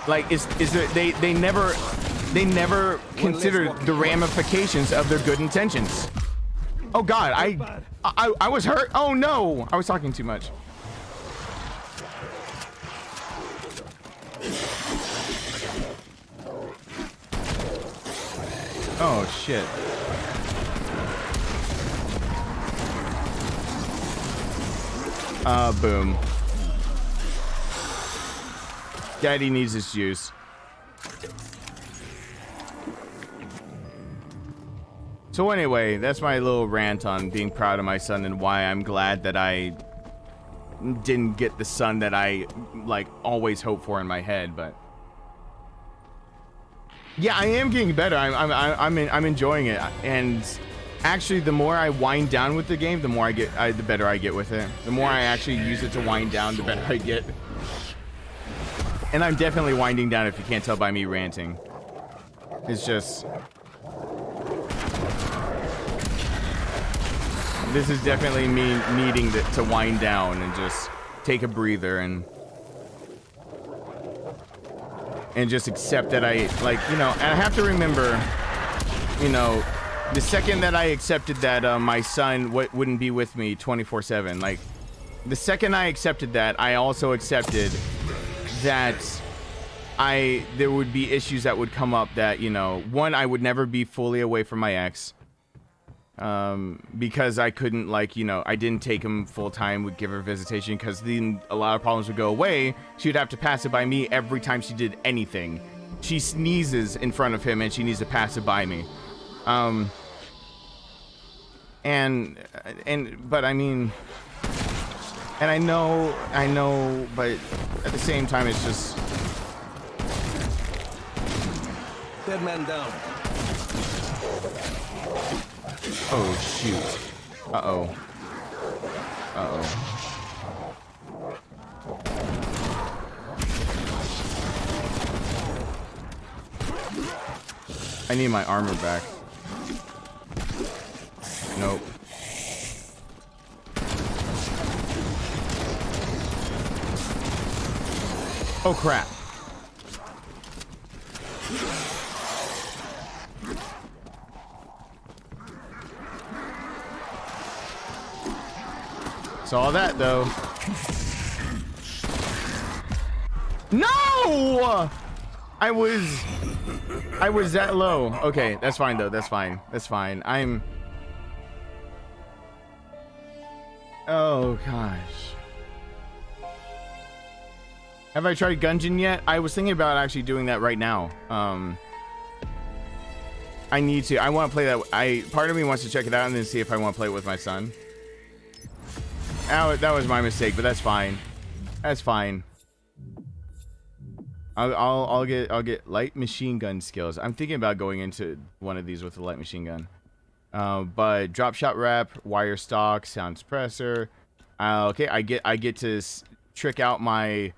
Speaker 1: like they never considered the ramifications of their good intentions. Oh God, I was hurt. Oh no, I was talking too much. Oh shit. Boom. Daddy needs his juice. So anyway, that's my little rant on being proud of my son and why I'm glad that I didn't get the son that I like always hope for in my head. But yeah, I am getting better. I'm enjoying it, and actually, the more I wind down with the game, the more the better I get with it. The more I actually use it to wind down, the better I get. And I'm definitely winding down if you can't tell by me ranting. It's just... This is definitely me needing to wind down and just take a breather and just accept that I, like, you know, and I have to remember, you know, the second that I accepted that my son wouldn't be with me 24/7, like, the second I accepted that, I also accepted that there would be issues that would come up that, you know, one, I would never be fully away from my ex, because I couldn't, like, you know, I didn't take him full time, would give her visitation, because then a lot of problems would go away. She would have to pass it by me every time she did anything. She sneezes in front of him and she needs to pass it by me. But I mean, and I know, but at the same time, it's just...
Speaker 6: Dead man down.
Speaker 1: Oh, shoot. Uh-oh. Uh-oh. I need my armor back. Nope. Oh, crap. Saw that, though. No! I was that low. Okay, that's fine, though. That's fine. That's fine. Oh, gosh. Have I tried Gungeon yet? I was thinking about actually doing that right now. I need to. I want to play that. Part of me wants to check it out and then see if I want to play it with my son. That was my mistake, but that's fine. That's fine. I'll get light machine gun skills. I'm thinking about going into one of these with a light machine gun. But drop shot rep, wire stock, sound suppressor. Okay, I get to trick out my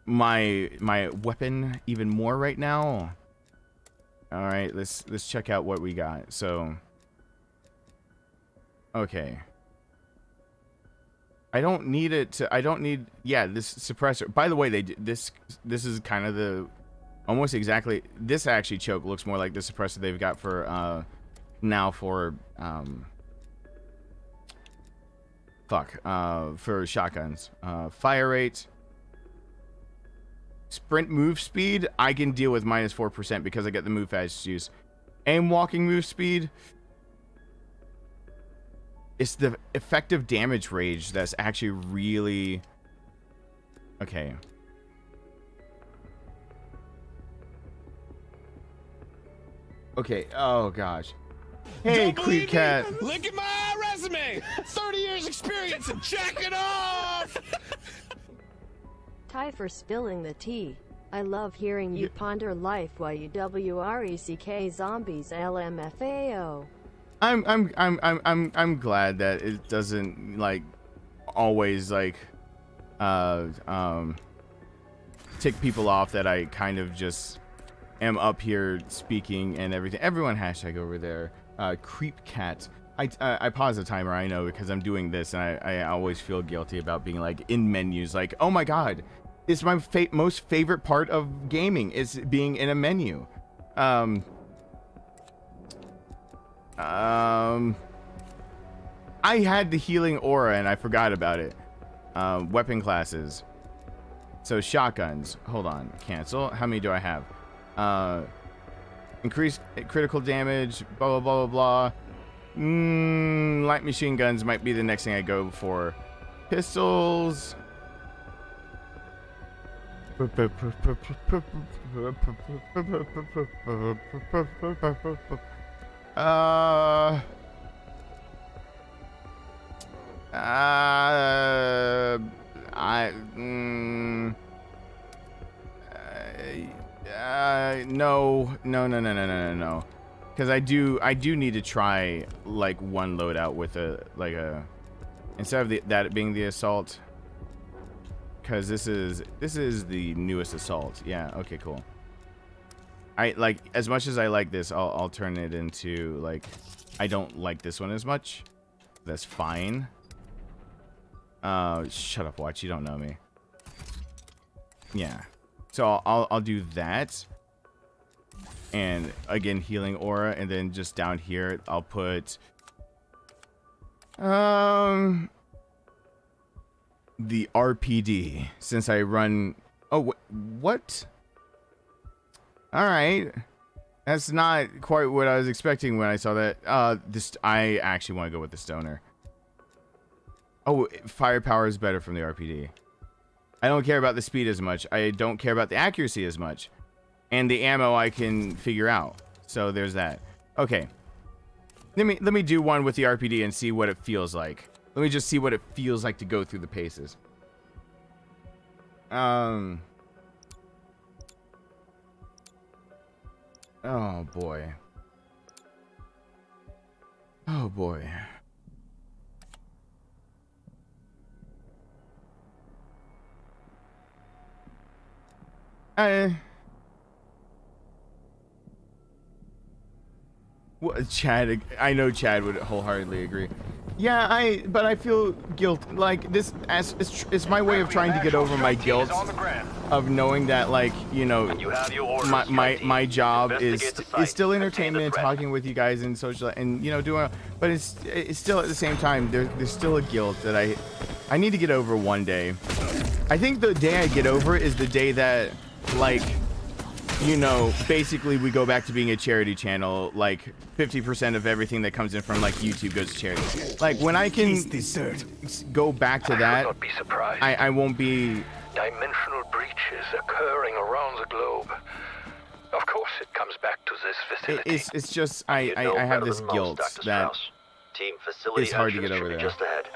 Speaker 1: weapon even more right now. All right, let's check out what we got. So, okay. I don't need it to. I don't need. Yeah, this suppressor. By the way, this is kind of the almost exactly. This actually choke looks more like the suppressor they've got for now for for shotguns. Fire rate. Sprint move speed, I can deal with -4% because I get the move fast use. Aim walking move speed. It's the effective damage range that's actually really... Okay. Okay, oh gosh. Hey, Creep Cat.
Speaker 2: Look at my resume! 30 years experience and check it off!
Speaker 5: Ty for spilling the tea. I love hearing you ponder life while you WRECK zombies LMFAO.
Speaker 1: I'm glad that it doesn't like always like tick people off that I kind of just am up here speaking and everything. Everyone hashtag over there. Creep Cat. I pause the timer, I know, because I'm doing this, and I always feel guilty about being like in menus, like, oh my god, it's my most favorite part of gaming is being in a menu. I had the healing aura and I forgot about it. Weapon classes. So shotguns. Hold on. Cancel. How many do I have? Increased critical damage. Blah, blah, blah, blah, blah. Light machine guns might be the next thing I go for. Pistols. No. Because I do need to try like one loadout with a instead of that being the assault. Because this is the newest assault. Yeah. Okay. Cool. I like, as much as I like this, I'll turn it into like, I don't like this one as much. That's fine. Shut up, Watch. You don't know me. Yeah. So I'll do that. And again, healing aura, and then just down here I'll put the RPD, since I run. Oh, what? All right, that's not quite what I was expecting when I saw that. I actually want to go with the stoner. Oh, firepower is better from the RPD. I don't care about the speed as much. I don't care about the accuracy as much. And the ammo I can figure out. So there's that. Okay. Let me do one with the RPD and see what it feels like. Let me just see what it feels like to go through the paces. Oh boy. Oh boy. What, Chad? I know Chad would wholeheartedly agree. Yeah, but I feel guilt. Like this, it's my way of trying to get over my guilt of knowing that, like, you know, my job is still entertainment and talking with you guys and social and, you know, doing. But it's still at the same time there's still a guilt that I need to get over one day. I think the day I get over is the day that, like, you know, basically we go back to being a charity channel. Like 50% of everything that comes in from like YouTube goes to charity. Like when I can go back to that,
Speaker 4: I would not be surprised.
Speaker 1: I won't be.
Speaker 4: Dimensional breaches occurring around the globe. Of course, it comes back to this facility.
Speaker 1: It's just I have this guilt that
Speaker 7: Team facility
Speaker 1: it's hard to get over
Speaker 7: should be
Speaker 1: there.
Speaker 7: just ahead.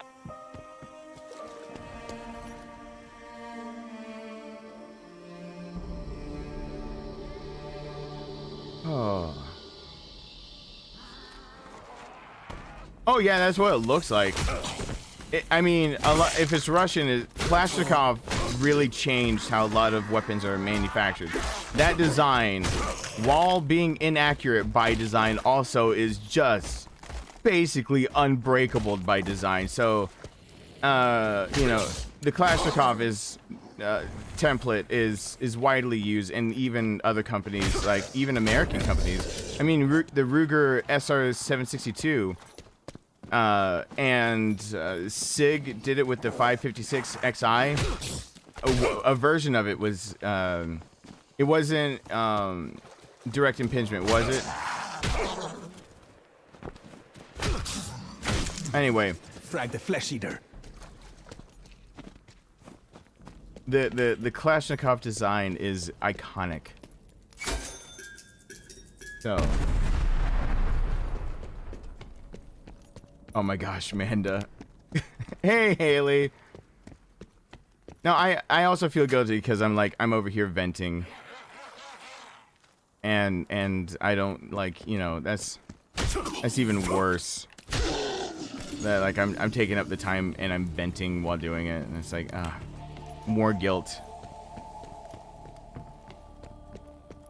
Speaker 1: Oh yeah, that's what it looks like. I mean, if it's Russian, Kalashnikov really changed how a lot of weapons are manufactured. That design, while being inaccurate by design, also is just basically unbreakable by design. So, you know, the Kalashnikov is template is widely used, and even other companies, like even American companies. I mean, the Ruger SR-762 and SIG did it with the 556 XI. A version of it was it wasn't direct impingement, was it? Anyway,
Speaker 6: Frag the flesh eater.
Speaker 1: The Kalashnikov design is iconic. So, oh my gosh, Amanda. Hey, Haley. No, I also feel guilty because I'm over here venting, and I don't, like, you know, that's even worse. That, like, I'm taking up the time and I'm venting while doing it, and it's like, more guilt.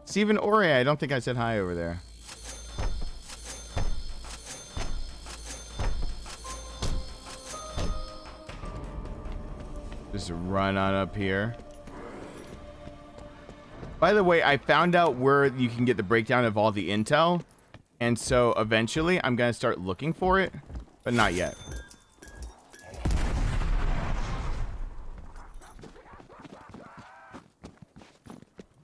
Speaker 1: Stephen Ore, I don't think I said hi over there. Just run on up here. By the way, I found out where you can get the breakdown of all the intel. And so eventually I'm going to start looking for it, but not yet.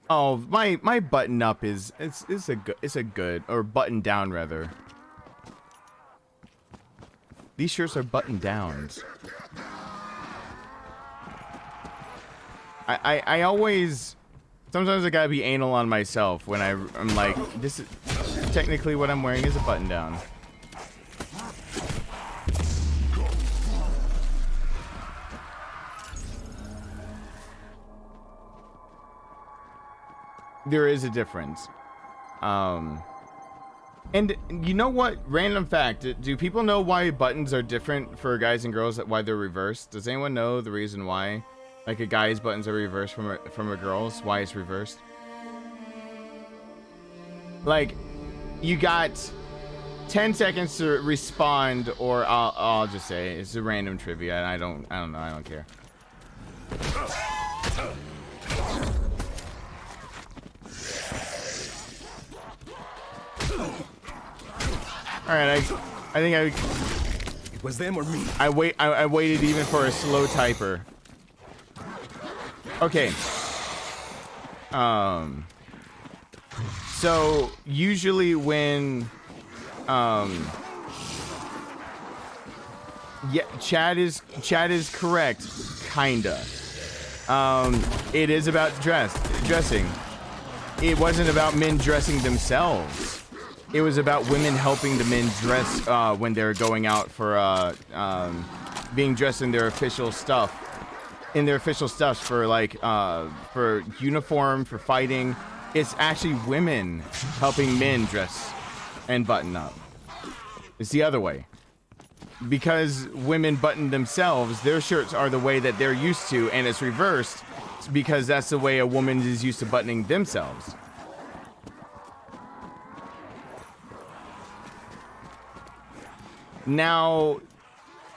Speaker 1: Oh, my button up is a good or button down rather. These shirts are button downs. I always sometimes I gotta be anal on myself when I'm like, this is technically what I'm wearing is a button down. There is a difference. And you know what? Random fact. Do people know why buttons are different for guys and girls? Why they're reversed? Does anyone know the reason why? Like a guy's buttons are reversed from a girl's? Why it's reversed? Like, you got 10 seconds to respond, or I'll just say it's a random trivia. I don't know. I don't care. All right, I think
Speaker 6: It was them or me.
Speaker 1: I waited even for a slow typer. Okay. So usually when yeah, Chad is correct, kinda. It is about dressing. It wasn't about men dressing themselves. It was about women helping the men dress when they're going out for being dressed in their official stuff. In their official stuffs for like for uniform, for fighting. It's actually women helping men dress and button up. It's the other way. Because women button themselves, their shirts are the way that they're used to, and it's reversed because that's the way a woman is used to buttoning themselves. Now,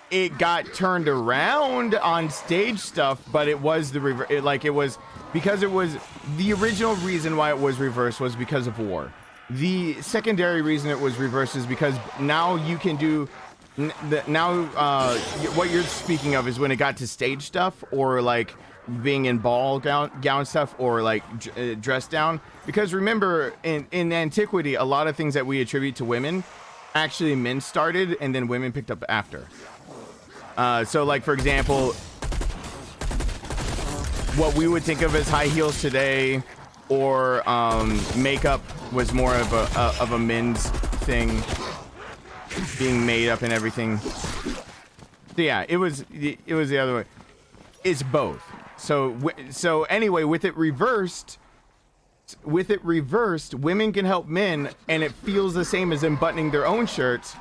Speaker 1: it got turned around on stage stuff, but it was the because it was the original reason why it was reversed was because of war. The secondary reason it was reversed is because now you can do what you're speaking of is when it got to stage stuff or like being in ball gown stuff or like dress down. Because remember, in antiquity, a lot of things that we attribute to women, actually men started and then women picked up after. So like, for example, what we would think of as high heels today or makeup was more of a men's thing, being made up and everything. So yeah, it was the other way. It's both. So anyway, with it reversed, women can help men, and it feels the same as them buttoning their own shirts,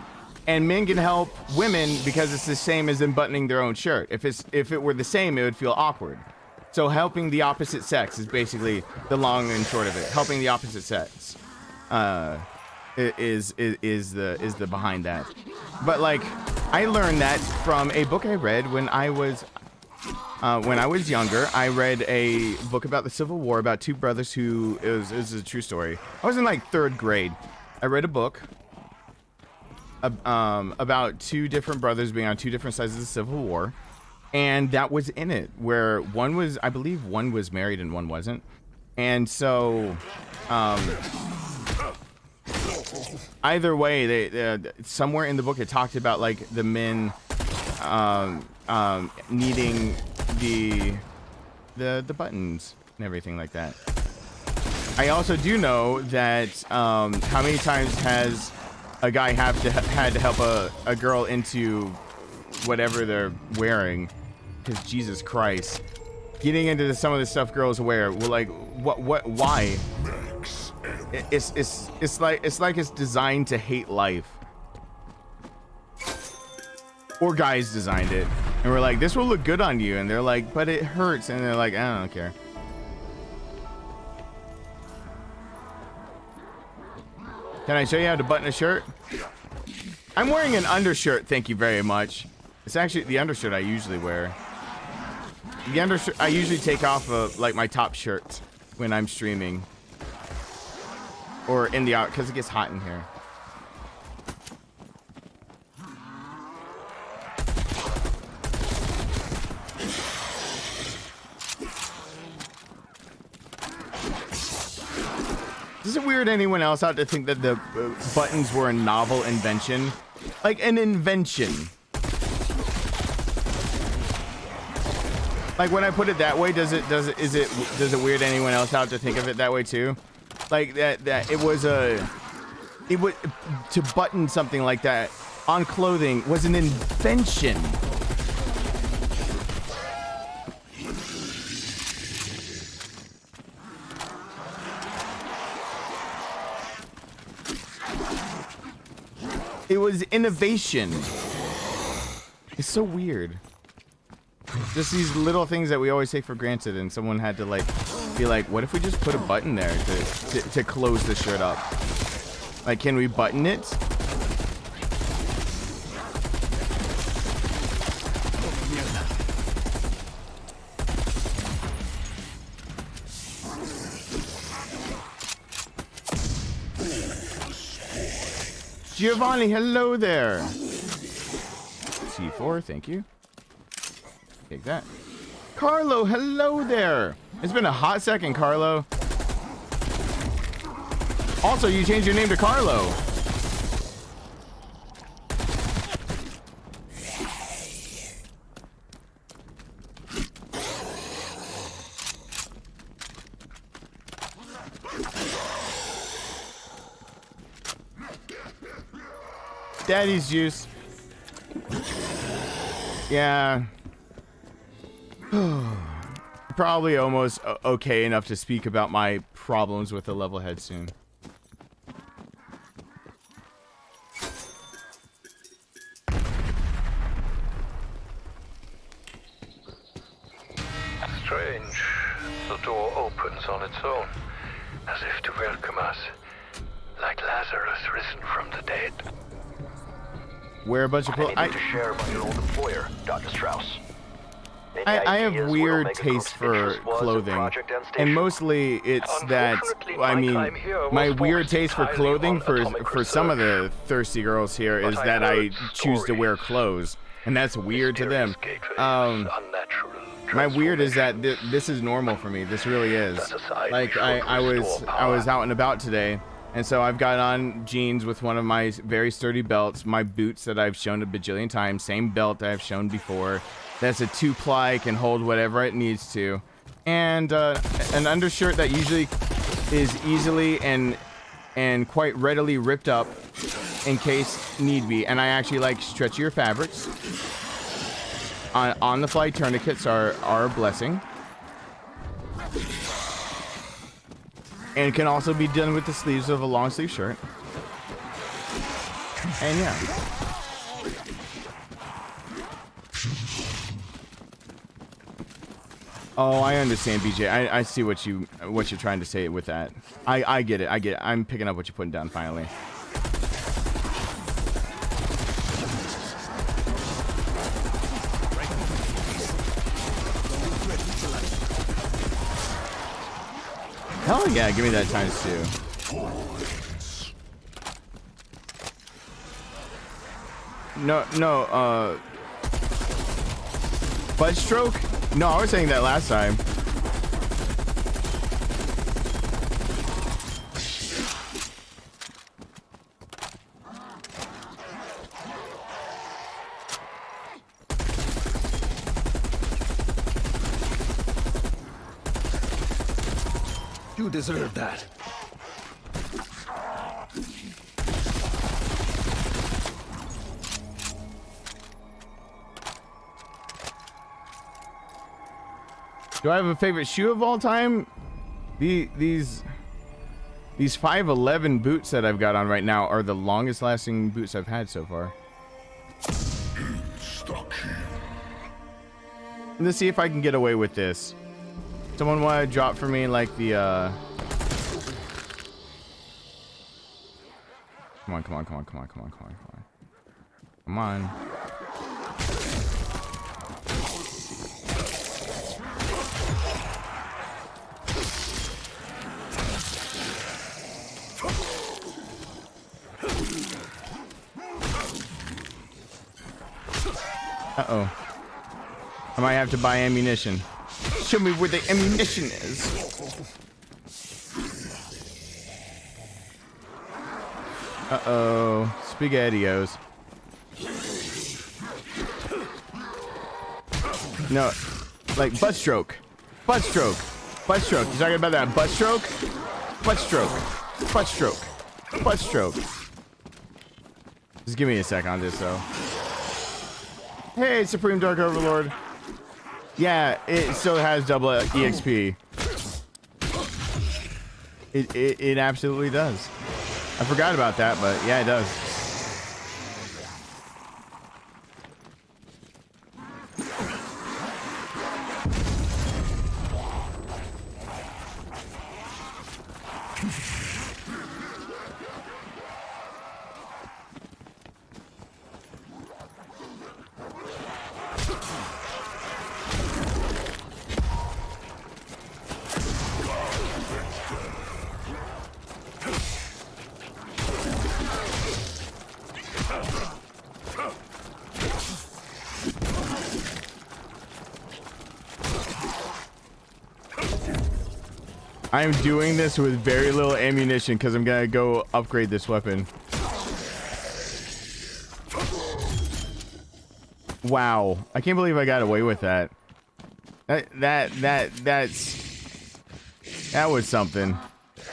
Speaker 1: and men can help women because it's the same as them buttoning their own shirt. If it were the same, it would feel awkward. So helping the opposite sex is basically the long and short of it. Helping the opposite sex is the behind that. But like, I learned that from a book I read when I was younger. I read a book about the Civil War about two brothers who it was a true story. I was in like 3rd grade. I read a book about two different brothers being on two different sides of the Civil War, and that was in it. Where one was, I believe, one was married and one wasn't, and so either way, they somewhere in the book it talked about like the men needing the buttons and everything like that. I also do know that how many times has a guy had to help a girl into whatever they're wearing? Because Jesus Christ, getting into some of the stuff girls wear, we're like, why? It's like it's designed to hate life. Or guys designed it, and we're like, this will look good on you, and they're like, but it hurts, and they're like, I don't care. Can I show you how to button a shirt? I'm wearing an undershirt, thank you very much. It's actually the undershirt I usually wear. the undershirt, I usually take off like my top shirt when I'm streaming. Or in the out, because it gets hot in here. Does it weird anyone else out to think that the buttons were a novel invention? Like an invention. Like when I put it that way, does it weird anyone else out to think of it that way too? Like that it was to button something like that on clothing was an invention. It was innovation. It's so weird. Just these little things that we always take for granted, and someone had to like be like, what if we just put a button there to close the shirt up? Like, can we button it? Giovanni, hello there. C4, thank you. Take that. Carlo, hello there. It's been a hot second, Carlo. Also, you changed your name to Carlo. Daddy's juice. Yeah. Probably almost okay enough to speak about my problems with the level head soon.
Speaker 4: Strange. The door opens on its own, as if to welcome us, like Lazarus risen from the dead.
Speaker 1: Wear a bunch of clothes.
Speaker 7: I need to share my old employer, Dr. Strauss.
Speaker 1: I have weird taste for clothing, and mostly it's that, I mean, my weird taste for clothing for some of the thirsty girls here is that I choose to wear clothes, and that's weird to them. My weird is that this is normal for me. This really is. Like I was out and about today, and so I've got on jeans with one of my very sturdy belts, my boots that I've shown a bajillion times, same belt that I've shown before. That's a 2-ply, can hold whatever it needs to, and an undershirt that usually is easily and quite readily ripped up in case need be. And I actually like stretchier fabrics. On the fly tourniquets are a blessing, and can also be done with the sleeves of a long sleeve shirt. And yeah. Oh, I understand, BJ. I see what you're trying to say with that. I get it. I get it. I'm picking up what you're putting down finally. Hell yeah, give me that times 2. No, butt stroke? No, I was saying that last time.
Speaker 6: You deserve that.
Speaker 1: Do I have a favorite shoe of all time? These 511 boots that I've got on right now are the longest lasting boots I've had so far. Let's see if I can get away with this. Someone want to drop for me like the Come on. Come on. Uh-oh. I might have to buy ammunition. Show me where the ammunition is. Uh-oh. SpaghettiOs. No. Like, butt stroke. Butt stroke. Butt stroke. You talking about that butt stroke? Butt stroke. Butt stroke. Butt stroke. Just give me a sec on this, though. Hey, Supreme Dark Overlord. Yeah, it still has double EXP. It absolutely does. I forgot about that, but yeah, it does. I'm doing this with very little ammunition because I'm gonna go upgrade this weapon. Wow, I can't believe I got away with that. That was something.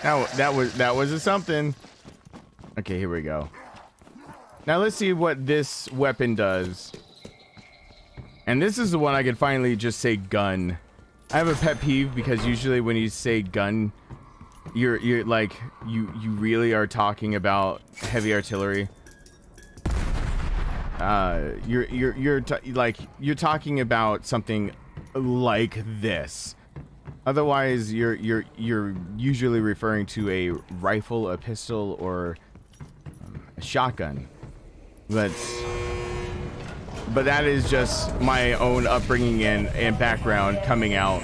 Speaker 1: That was a something. Okay, here we go. Now let's see what this weapon does. And this is the one I could finally just say gun. I have a pet peeve because usually when you say gun, you're like you really are talking about heavy artillery. You're talking about something like this. Otherwise, you're usually referring to a rifle, a pistol, or a shotgun. But that is just my own upbringing and background coming out,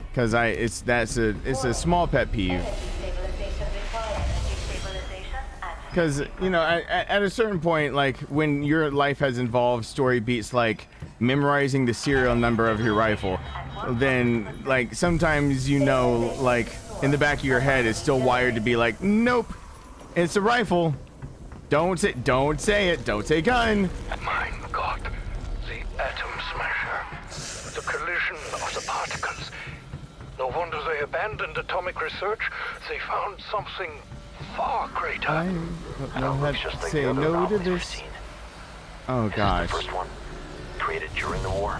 Speaker 1: because it's a small pet peeve. Because, you know, at a certain point, like when your life has involved story beats like memorizing the serial number of your rifle, then like sometimes, you know, like in the back of your head it's still wired to be like, nope, it's a rifle. Don't say it. Don't say gun.
Speaker 4: My God, the atom smasher, the collision of the particles. No wonder they abandoned atomic research. They found something far greater.
Speaker 1: I don't know how to say no to this. Oh gosh.
Speaker 7: This is the first one, created during the war.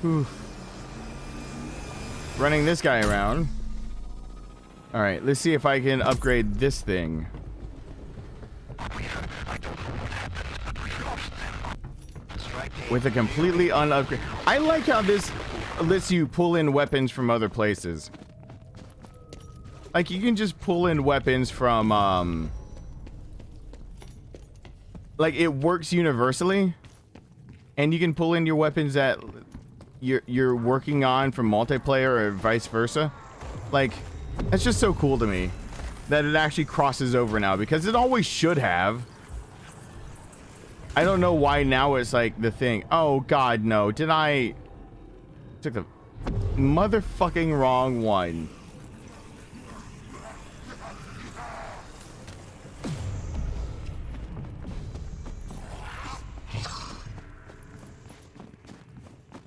Speaker 1: Oof. Running this guy around. All right, let's see if I can upgrade this thing. With a completely unupgrade. I like how this lets you pull in weapons from other places. Like you can just pull in weapons from like it works universally, and you can pull in your weapons that you're working on from multiplayer or vice versa. Like that's just so cool to me that it actually crosses over now, because it always should have. I don't know why now it's like the thing. Oh God, no. Did I took the motherfucking wrong one?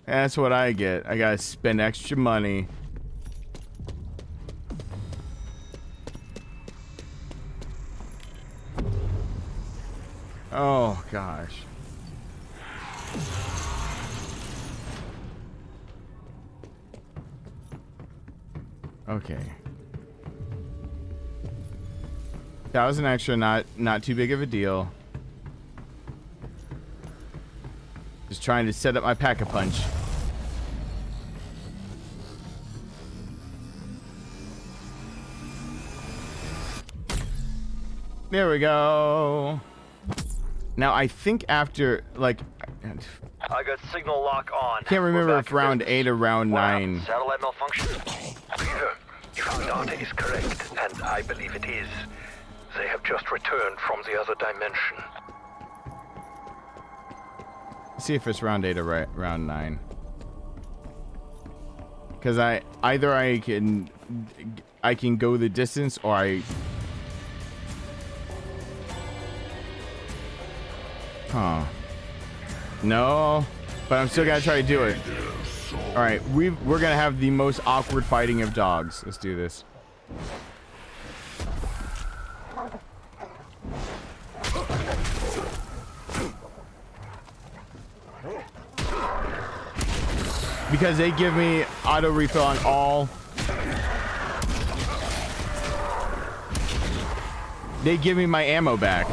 Speaker 1: That's what I get. I gotta spend extra money. Oh gosh. Okay. That was an extra, not too big of a deal. Just trying to set up my pack-a-punch. There we go. Now I think after like
Speaker 7: I got signal lock on.
Speaker 1: Can't remember if round 8 or round 9.
Speaker 7: Satellite malfunction.
Speaker 4: Peter, if our data is correct, and I believe it is, they have just returned from the other dimension.
Speaker 1: See if it's round 8 or round 9. Because I can go the distance, or I. Huh. No, but I'm still gonna try to do it. All right, we're gonna have the most awkward fighting of dogs. Let's do this. Because they give me auto refill on all. They give me my ammo back.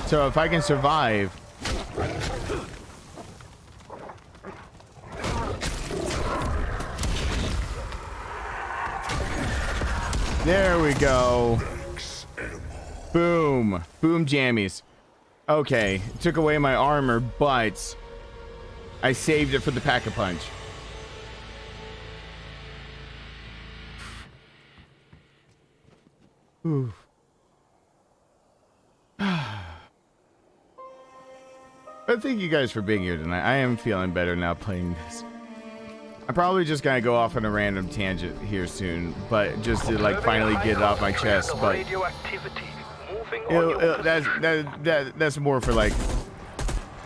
Speaker 1: So if I can survive. There we go. Boom. Boom jammies. Okay, took away my armor, but I saved it for the pack-a-punch. Ooh. But thank you guys for being here tonight. I am feeling better now playing this. I'm probably just gonna go off on a random tangent here soon, but just to like finally get it off my chest. But that's more for like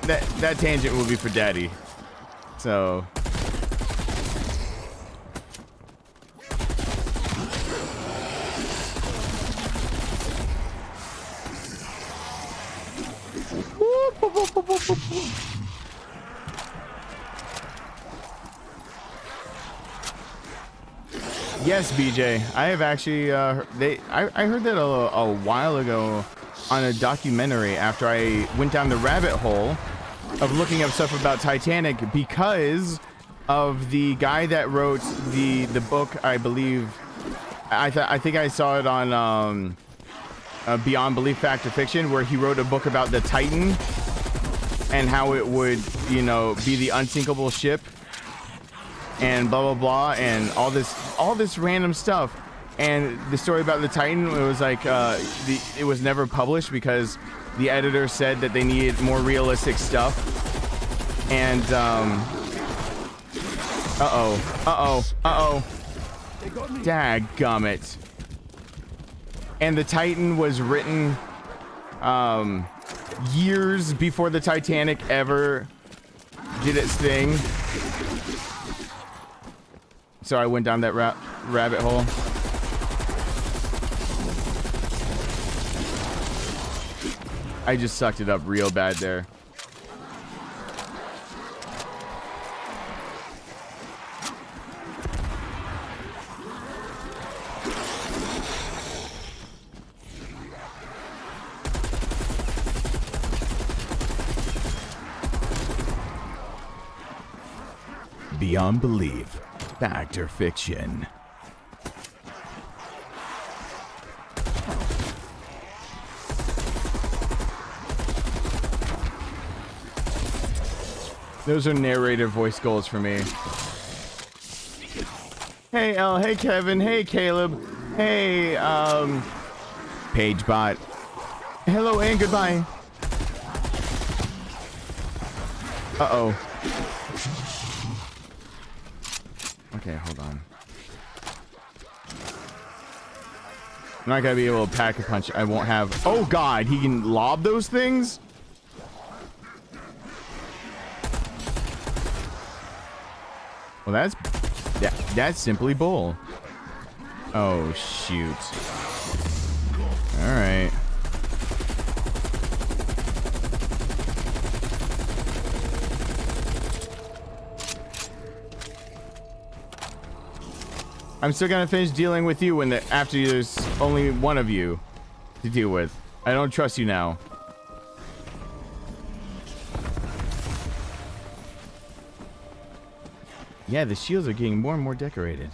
Speaker 1: that tangent will be for Daddy. So yes, BJ. I have actually I heard that a while ago on a documentary after I went down the rabbit hole of looking up stuff about Titanic because of the guy that wrote the book. I believe I think I saw it on Beyond Belief Fact or Fiction, where he wrote a book about the Titan and how it would, you know, be the unsinkable ship and blah blah blah and all this random stuff. And the story about the Titan, it was like it was never published because the editor said that they needed more realistic stuff. And Dadgummit. And the Titan was written years before the Titanic ever did its thing. So I went down that rabbit hole. I just sucked it up real bad there. Beyond Belief, Fact or Fiction. Those are narrator voice goals for me. Hey Elle, hey Kevin, hey Caleb, hey PageBot. Hello and goodbye. Uh-oh. Okay, hold on. I'm not gonna be able to pack a punch. I won't have. Oh God, he can lob those things. Well, that's simply bull. Oh shoot. All right. I'm still gonna finish dealing with you after there's only one of you to deal with. I don't trust you now. Yeah, the shields are getting more and more decorated.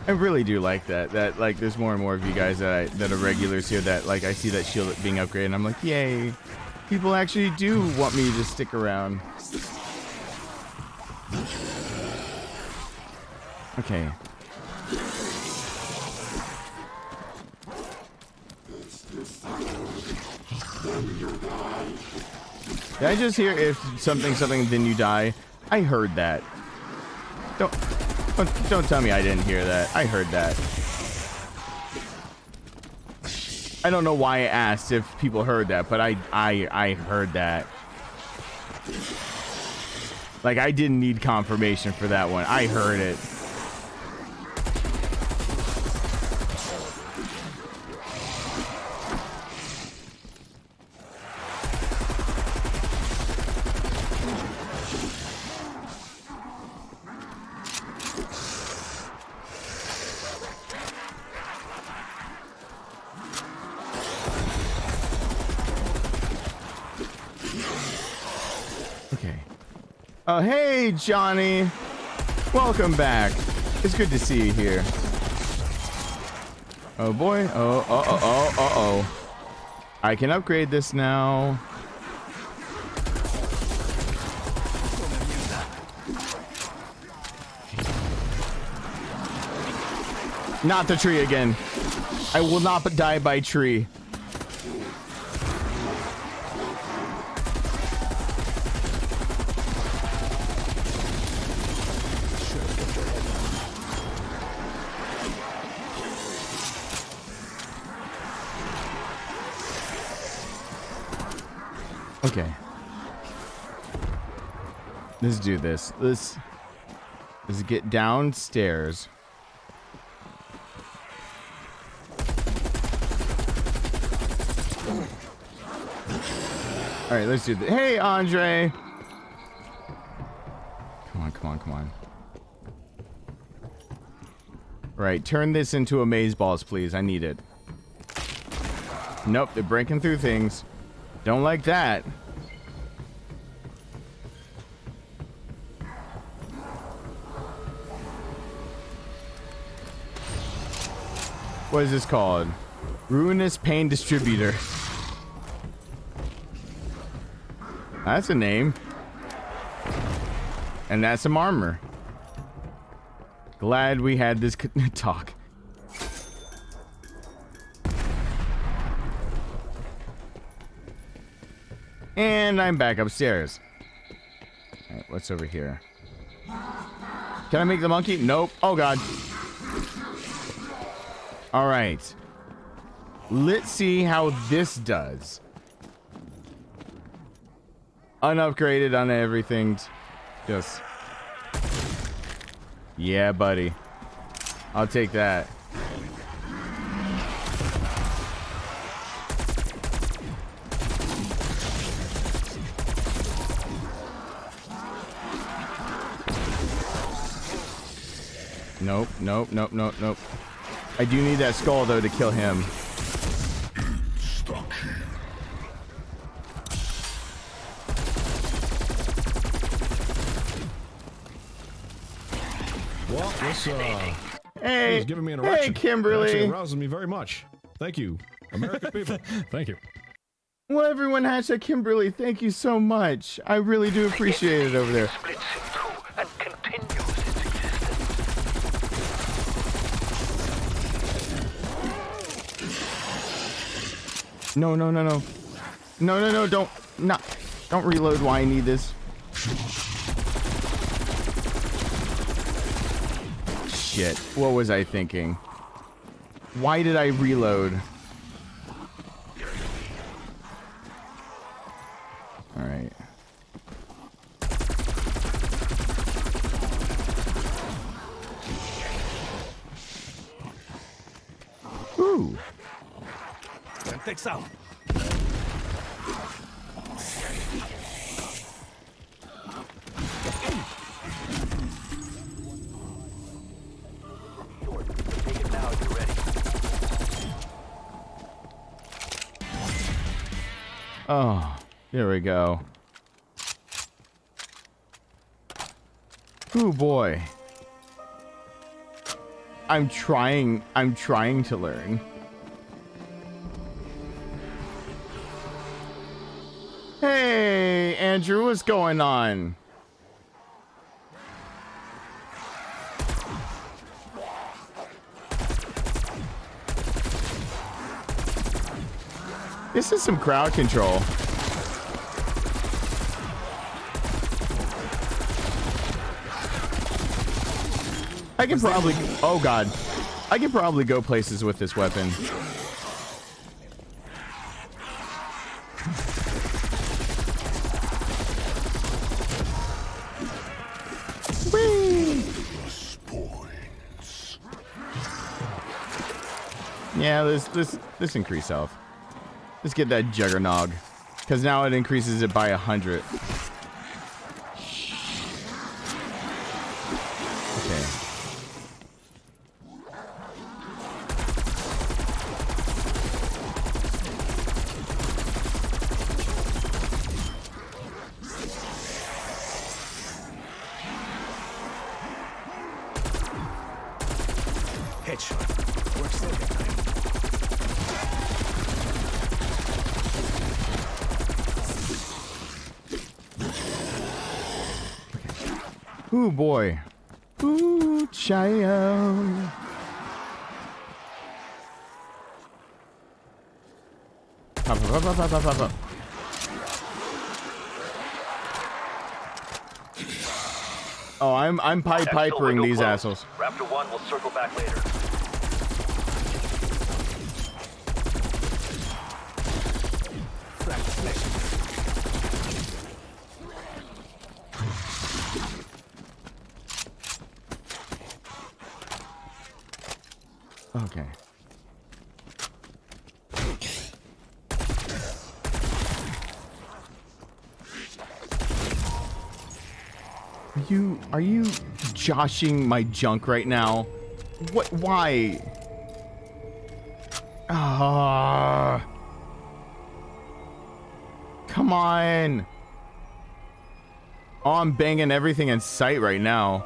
Speaker 1: I really do like that. That like there's more and more of you guys that are regulars here that like I see that shield being upgraded and I'm like, yay. People actually do want me to stick around. Okay. Did I just hear if something, then you die? I heard that. Don't tell me I didn't hear that. I heard that. I don't know why I asked if people heard that, but I heard that. Like, I didn't need confirmation for that one. I heard it. Oh, hey, Johnny. Welcome back. It's good to see you here. Oh, boy. Oh. I can upgrade this now. Not the tree again. I will not die by tree. Okay. Let's do this. Let's get downstairs. All right, let's do this. Hey, Andre. Come on. Right, turn this into amaze balls, please. I need it. Nope, they're breaking through things. Don't like that. What is this called? Ruinous Pain Distributor. That's a name. And that's some armor. Glad we had this talk. And I'm back upstairs. All right, what's over here? Can I make the monkey? Nope. Oh, God. All right. Let's see how this does. Unupgraded on everything. Just. Yeah, buddy. I'll take that. Nope. I do need that skull, though, to kill him.
Speaker 3: Well, this
Speaker 1: Hey,
Speaker 3: is giving me an erection.
Speaker 1: Hey, Kimberly.
Speaker 3: It actually arouses me very much. Thank you, American people. Thank you.
Speaker 1: Well, everyone, hashtag Kimberly, thank you so much. I really do appreciate it over there.
Speaker 4: Splits in two and continues its existence.
Speaker 1: No, don't reload while I need this. Shit, what was I thinking? Why did I reload? All right. Ooh.
Speaker 6: Takes out.
Speaker 7: Take it now, you're ready.
Speaker 1: Oh, there we go. Ooh, boy. I'm trying to learn. Hey, Andrew, what's going on? This is some crowd control. I can probably... Oh, God. I can probably go places with this weapon. Whee! Yeah, this increase health. Let's get that Juggernog, because now it increases it by 100. Okay.
Speaker 6: Headshot. Works every time.
Speaker 1: Ooh, boy. Ooh, child. Up. Oh, I'm Pied Pipering these assholes.
Speaker 7: Raptor 1 will circle back later.
Speaker 1: Okay. Are you joshing my junk right now? What? Why? Ah. Come on. Oh, I'm banging everything in sight right now.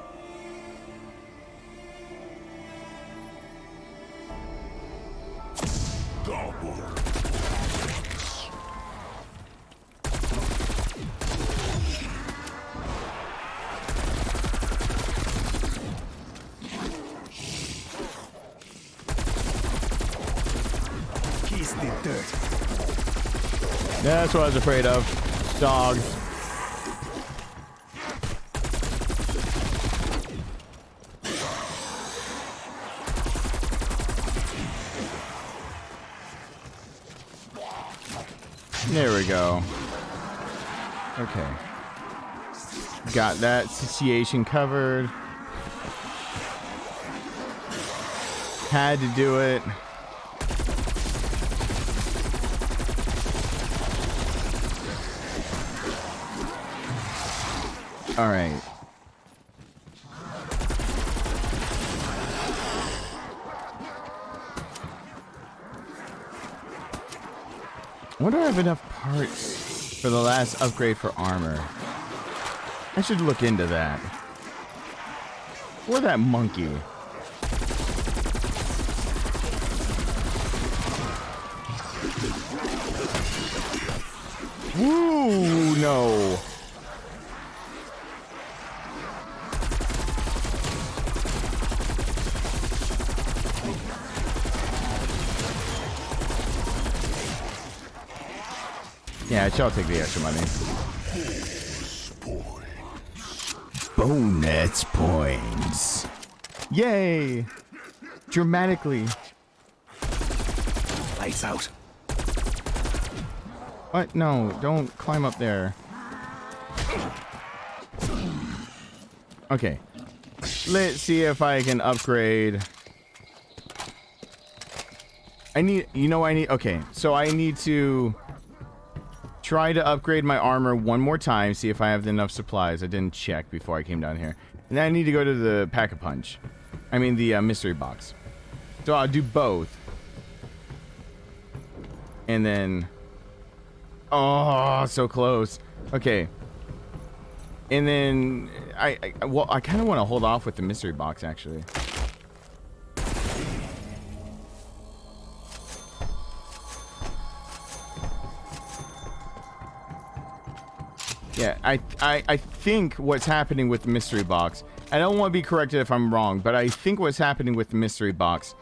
Speaker 1: That's what I was afraid of. Dog. There we go. Okay. Got that situation covered. Had to do it. All right. I wonder if I have enough parts for the last upgrade for armor. I should look into that. Or that monkey. Woo, no. Yeah, I'll take the extra money. Bonus points. Yay! Dramatically.
Speaker 6: Lights out.
Speaker 1: What? No, don't climb up there. Okay. Let's see if I can upgrade. Okay, so I need to try to upgrade my armor one more time, see if I have enough supplies. I didn't check before I came down here. And then I need to go to the Pack-a-Punch. I mean the mystery box. So I'll do both. And then... Oh, so close. Okay. And then... I kind of want to hold off with the mystery box, actually. Yeah, I think what's happening with the mystery box, I don't want to be corrected if I'm wrong, but I think what's happening with the mystery box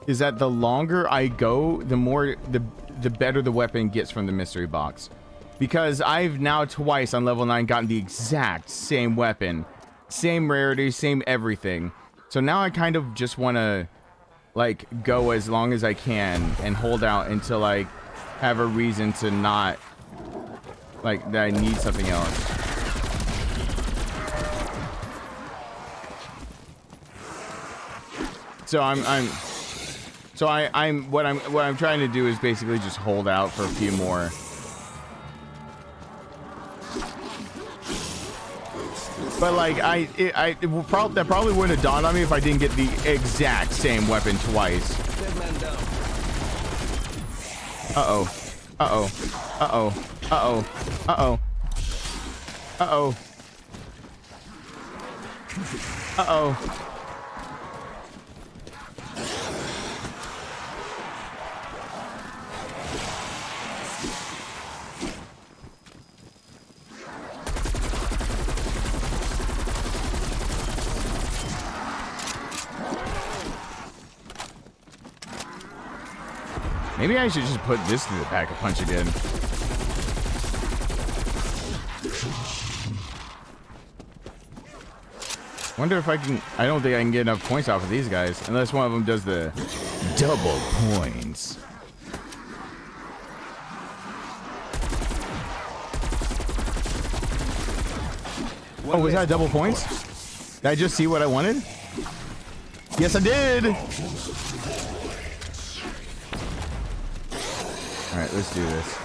Speaker 1: is that the longer I go, the more the better the weapon gets from the mystery box. Because I've now twice on level 9 gotten the exact same weapon. Same rarity, same everything. So now I kind of just want to, like, go as long as I can and hold out until I have a reason to not, like, that I need something else. So what I'm trying to do is basically just hold out for a few more. But like that probably wouldn't have dawned on me if I didn't get the exact same weapon twice. Uh-oh. Uh-oh. Uh-oh. Uh-oh. Uh-oh. Uh-oh. Uh-oh. Maybe I should just put this through the pack-a-punch again. Wonder if I can... I don't think I can get enough points off of these guys. Unless one of them does the double points. Oh, was that double points? Did I just see what I wanted? Yes, I did! Alright, let's do this.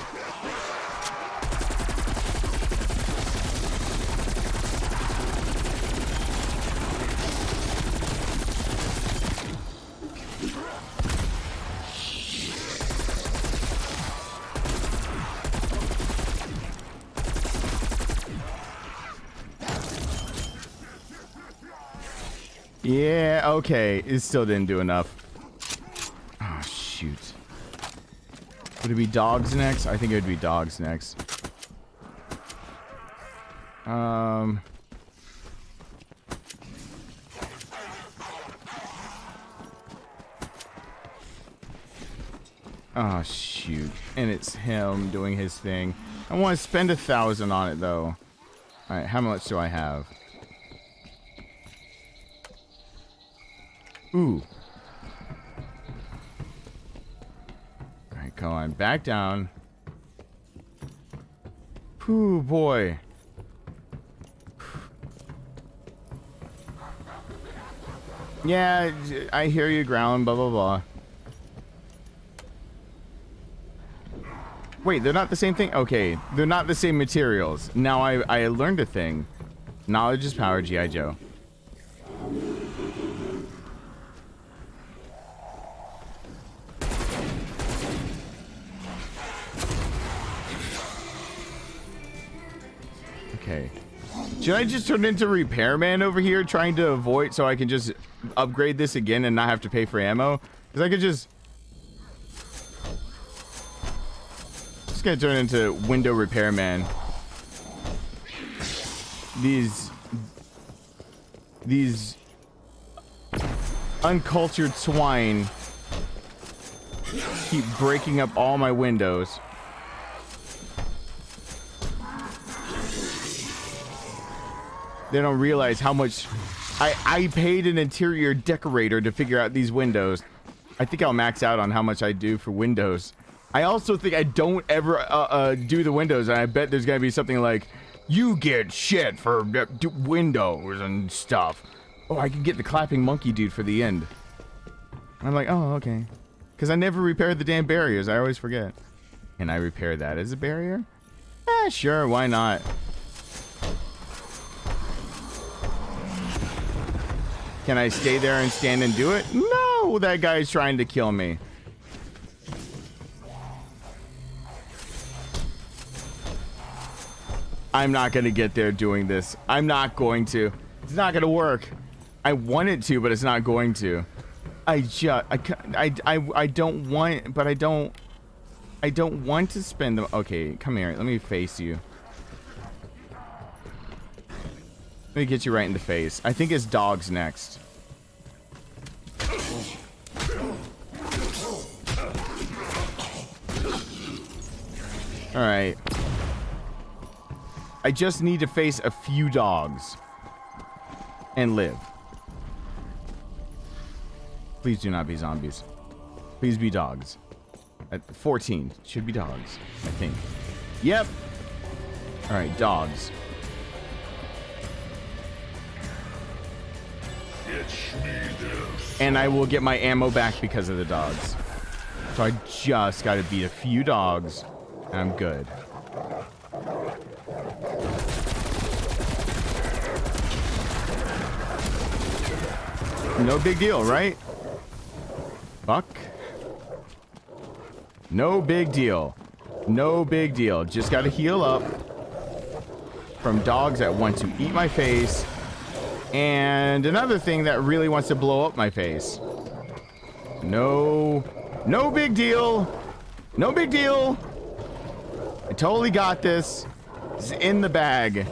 Speaker 1: Yeah, okay. It still didn't do enough. Oh, shoot. Would it be dogs next? I think it would be dogs next. Oh, shoot. And it's him doing his thing. I want to spend 1,000 on it, though. Alright, how much do I have? Ooh. Alright, come on. Back down. Ooh, boy. Yeah, I hear you growling, blah, blah, blah. Wait, they're not the same thing? Okay, they're not the same materials. Now I learned a thing. Knowledge is power, G.I. Joe. Okay. Should I just turn into repairman over here trying to avoid so I can just upgrade this again and not have to pay for ammo? Because I could just gonna turn into window repairman. These uncultured swine keep breaking up all my windows. They don't realize how much I paid an interior decorator to figure out these windows. I think I'll max out on how much I do for windows. I also think I don't ever do the windows, and I bet there's gonna be something like, you get shit for windows and stuff. Oh, I can get the clapping monkey dude for the end. I'm like, oh, okay. Because I never repaired the damn barriers. I always forget. Can I repair that as a barrier? Eh, sure, why not? Can I stay there and stand and do it? No, that guy's trying to kill me. I'm not going to get there doing this. I'm not going to. It's not going to work. I want it to, but it's not going to. I don't want, but I don't want to spend them. Okay, come here. Let me face you. Let me get you right in the face. I think it's dogs next. Alright. I just need to face a few dogs. And live. Please do not be zombies. Please be dogs. At 14. Should be dogs, I think. Yep. Alright, dogs. And I will get my ammo back because of the dogs. So I just gotta beat a few dogs. And I'm good. No big deal, right? Fuck. No big deal. No big deal. Just gotta heal up from dogs that want to eat my face. And another thing that really wants to blow up my face. No big deal. No big deal. I totally got this. It's in the bag.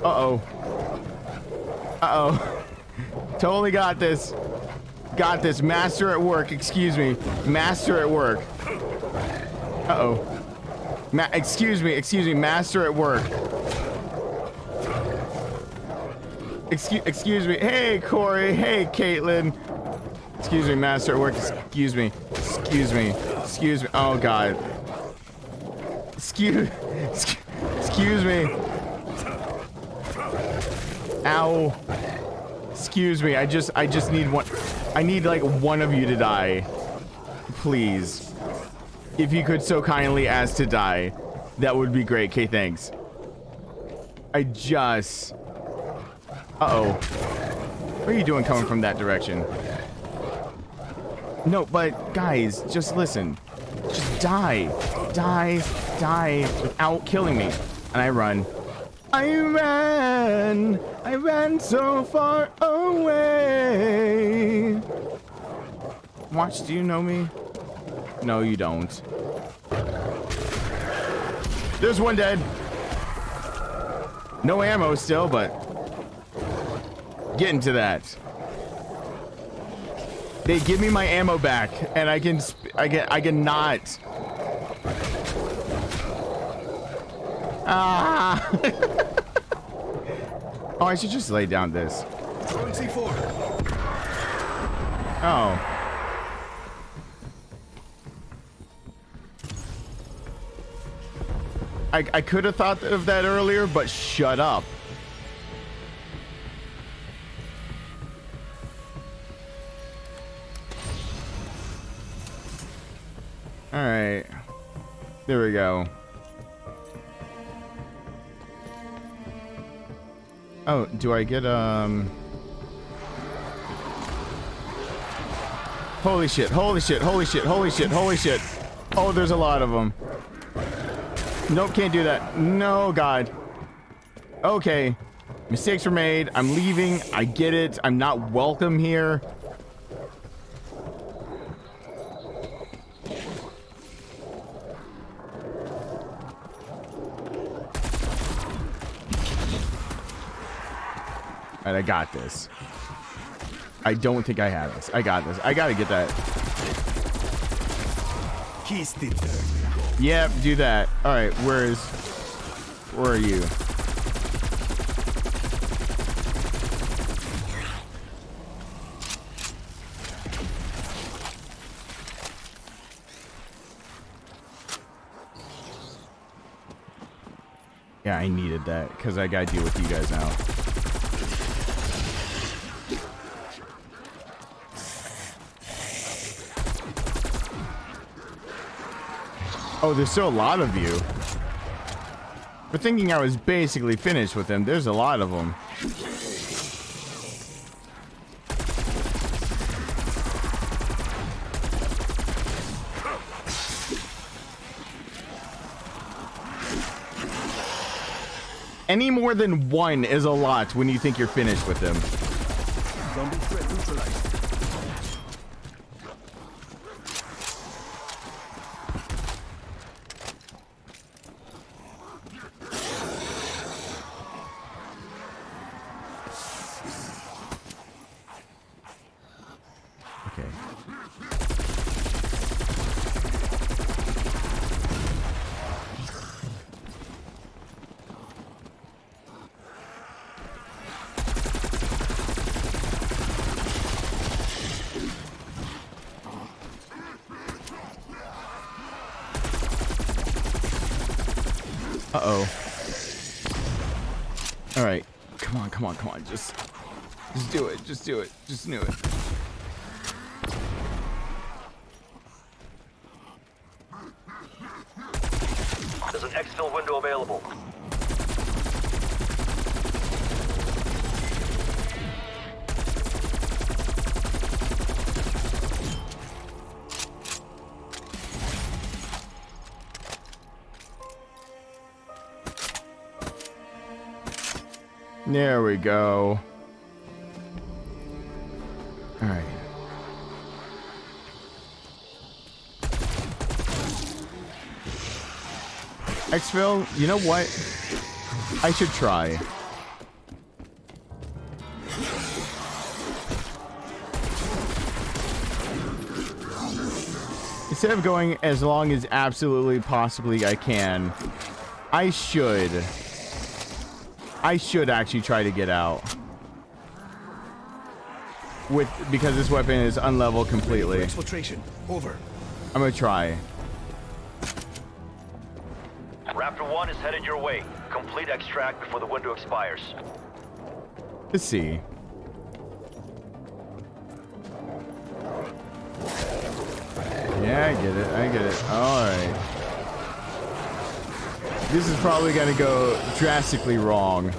Speaker 1: Uh-oh. Uh-oh. Totally got this. Got this. Master at work. Excuse me. Master at work. Uh-oh. Excuse me. Master at work. Excuse me. Hey, Corey. Hey, Caitlin. Excuse me, Master at work. Excuse me. Oh, God. Excuse me. Ow. Excuse me. I just need one. I need like one of you to die. Please. If you could so kindly ask to die, that would be great. Okay, thanks. Uh-oh. What are you doing coming from that direction? No, but guys, just listen. Just die. Die without killing me. And I run. I ran so far away. Watch, do you know me? No, you don't. There's one dead. No ammo still, but getting to that. They give me my ammo back, and I can not. Ah! Oh, I should just lay down this.
Speaker 6: Throwing C4.
Speaker 1: Oh. I could have thought of that earlier, but shut up. All right. There we go. Oh, do I get Holy shit. Oh, there's a lot of them. Nope, can't do that. No, God. Okay. Mistakes were made. I'm leaving. I get it. I'm not welcome here. Alright, I got this. I don't think I have this. I got this. I gotta get that. Yep, do that. Alright, where are you? Yeah, I needed that because I gotta deal with you guys now. Oh, there's still a lot of you. For thinking I was basically finished with them, there's a lot of them. Any more than one is a lot when you think you're finished with them.
Speaker 6: Zombie threat neutralized.
Speaker 1: Uh-oh. All right. Come on, come on, come on. Just do it. Just do it. Just do it.
Speaker 7: There's an exfil window available.
Speaker 1: There we go. All right. Exfil, you know what? I should try. Instead of going as long as absolutely possibly I can, I should actually try to get out. Because this weapon is unleveled completely.
Speaker 6: Exfiltration. Over.
Speaker 1: I'm gonna try.
Speaker 7: Raptor 1 is headed your way. Complete extract before the window expires.
Speaker 1: Let's see. Yeah, I get it. I get it. All right. This is probably gonna go drastically wrong.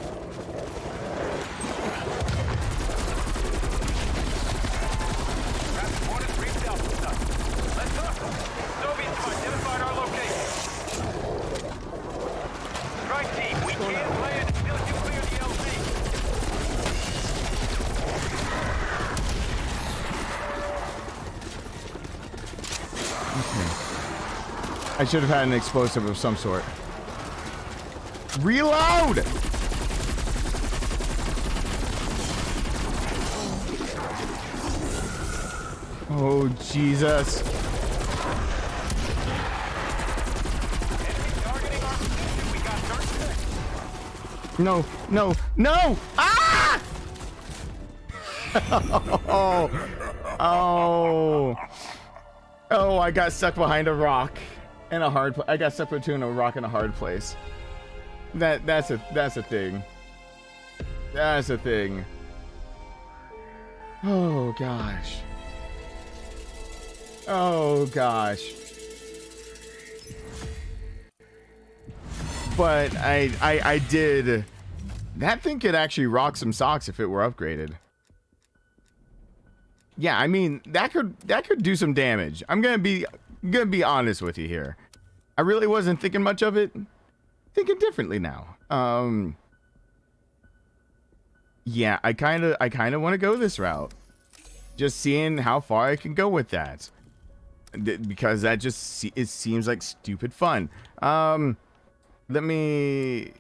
Speaker 1: I should have had an explosive of some sort. Reload! Oh, Jesus. No, no, no! Ah! Oh, oh. Oh, I got stuck behind a rock in a hard place. I got stuck between a rock and a hard place. That's a thing. That's a thing. Oh gosh. Oh gosh. But I did. That thing could actually rock some socks if it were upgraded. Yeah, I mean that could do some damage. I'm gonna be honest with you here. I really wasn't thinking much of it. Thinking differently now. Yeah, I kind of want to go this route. Just seeing how far I can go with that. Because that just it seems like stupid fun. Let me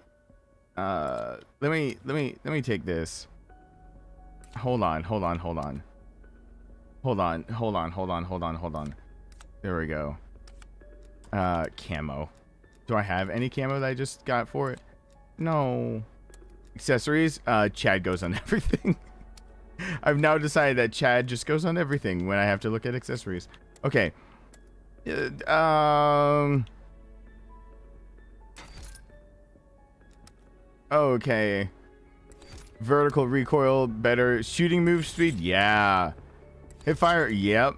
Speaker 1: take this. Hold on. There we go. Camo. Do I have any camo that I just got for it? No. Accessories? Chad goes on everything. I've now decided that Chad just goes on everything when I have to look at accessories. Okay. Okay. Vertical recoil, better shooting move speed? Yeah. Hip fire? Yep.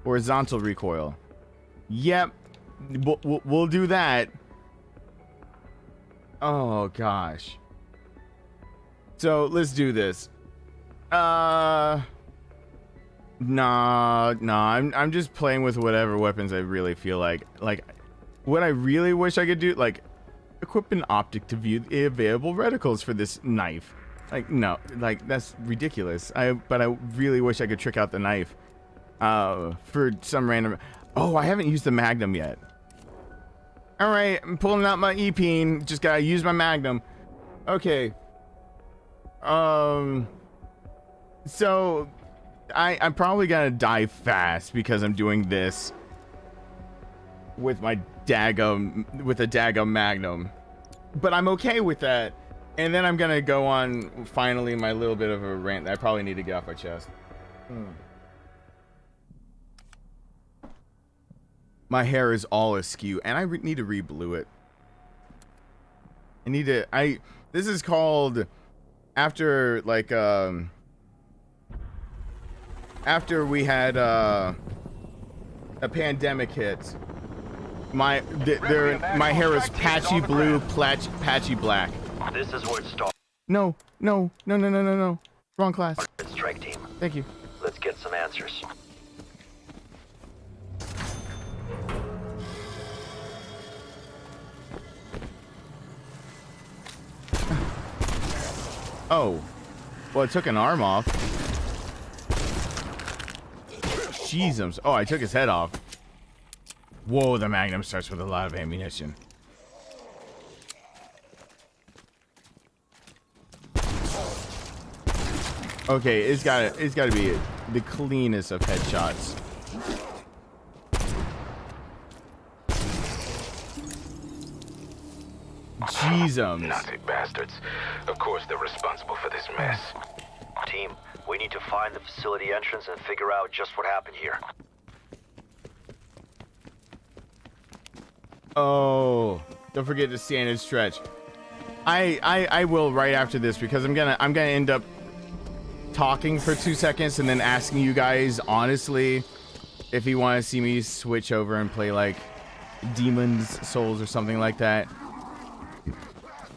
Speaker 1: Horizontal recoil? Yep. We'll do that. Oh gosh. So let's do this. Nah. I'm just playing with whatever weapons I really feel like. Like, what I really wish I could do, like, equip an optic to view the available reticles for this knife. Like, no, like that's ridiculous. But I really wish I could trick out the knife. For some random. Oh, I haven't used the Magnum yet. All right, I'm pulling out my E-peen. Just gotta use my Magnum. Okay. So I'm probably gonna die fast because I'm doing this with my daggum Magnum. But I'm okay with that. And then I'm gonna go on finally my little bit of a rant that I probably need to get off my chest. My hair is all askew, and I need to re-blue it. I need to. This is called after like after we had a pandemic hit. My hair was patchy blue, patchy black.
Speaker 7: This is where it starts.
Speaker 1: No. Wrong class.
Speaker 7: Strike team.
Speaker 1: Thank you.
Speaker 7: Let's get some answers.
Speaker 1: Oh. Well, it took an arm off. Jesus. Oh, I took his head off. Whoa, the Magnum starts with a lot of ammunition. Okay, it's gotta be the cleanest of headshots. Jesus.
Speaker 4: Nazi bastards. Of course they're responsible for this mess.
Speaker 7: Team, we need to find the facility entrance and figure out just what happened here.
Speaker 1: Oh, don't forget to stand and stretch. I will right after this because I'm gonna end up talking for 2 seconds and then asking you guys honestly if you want to see me switch over and play like Demon's Souls or something like that.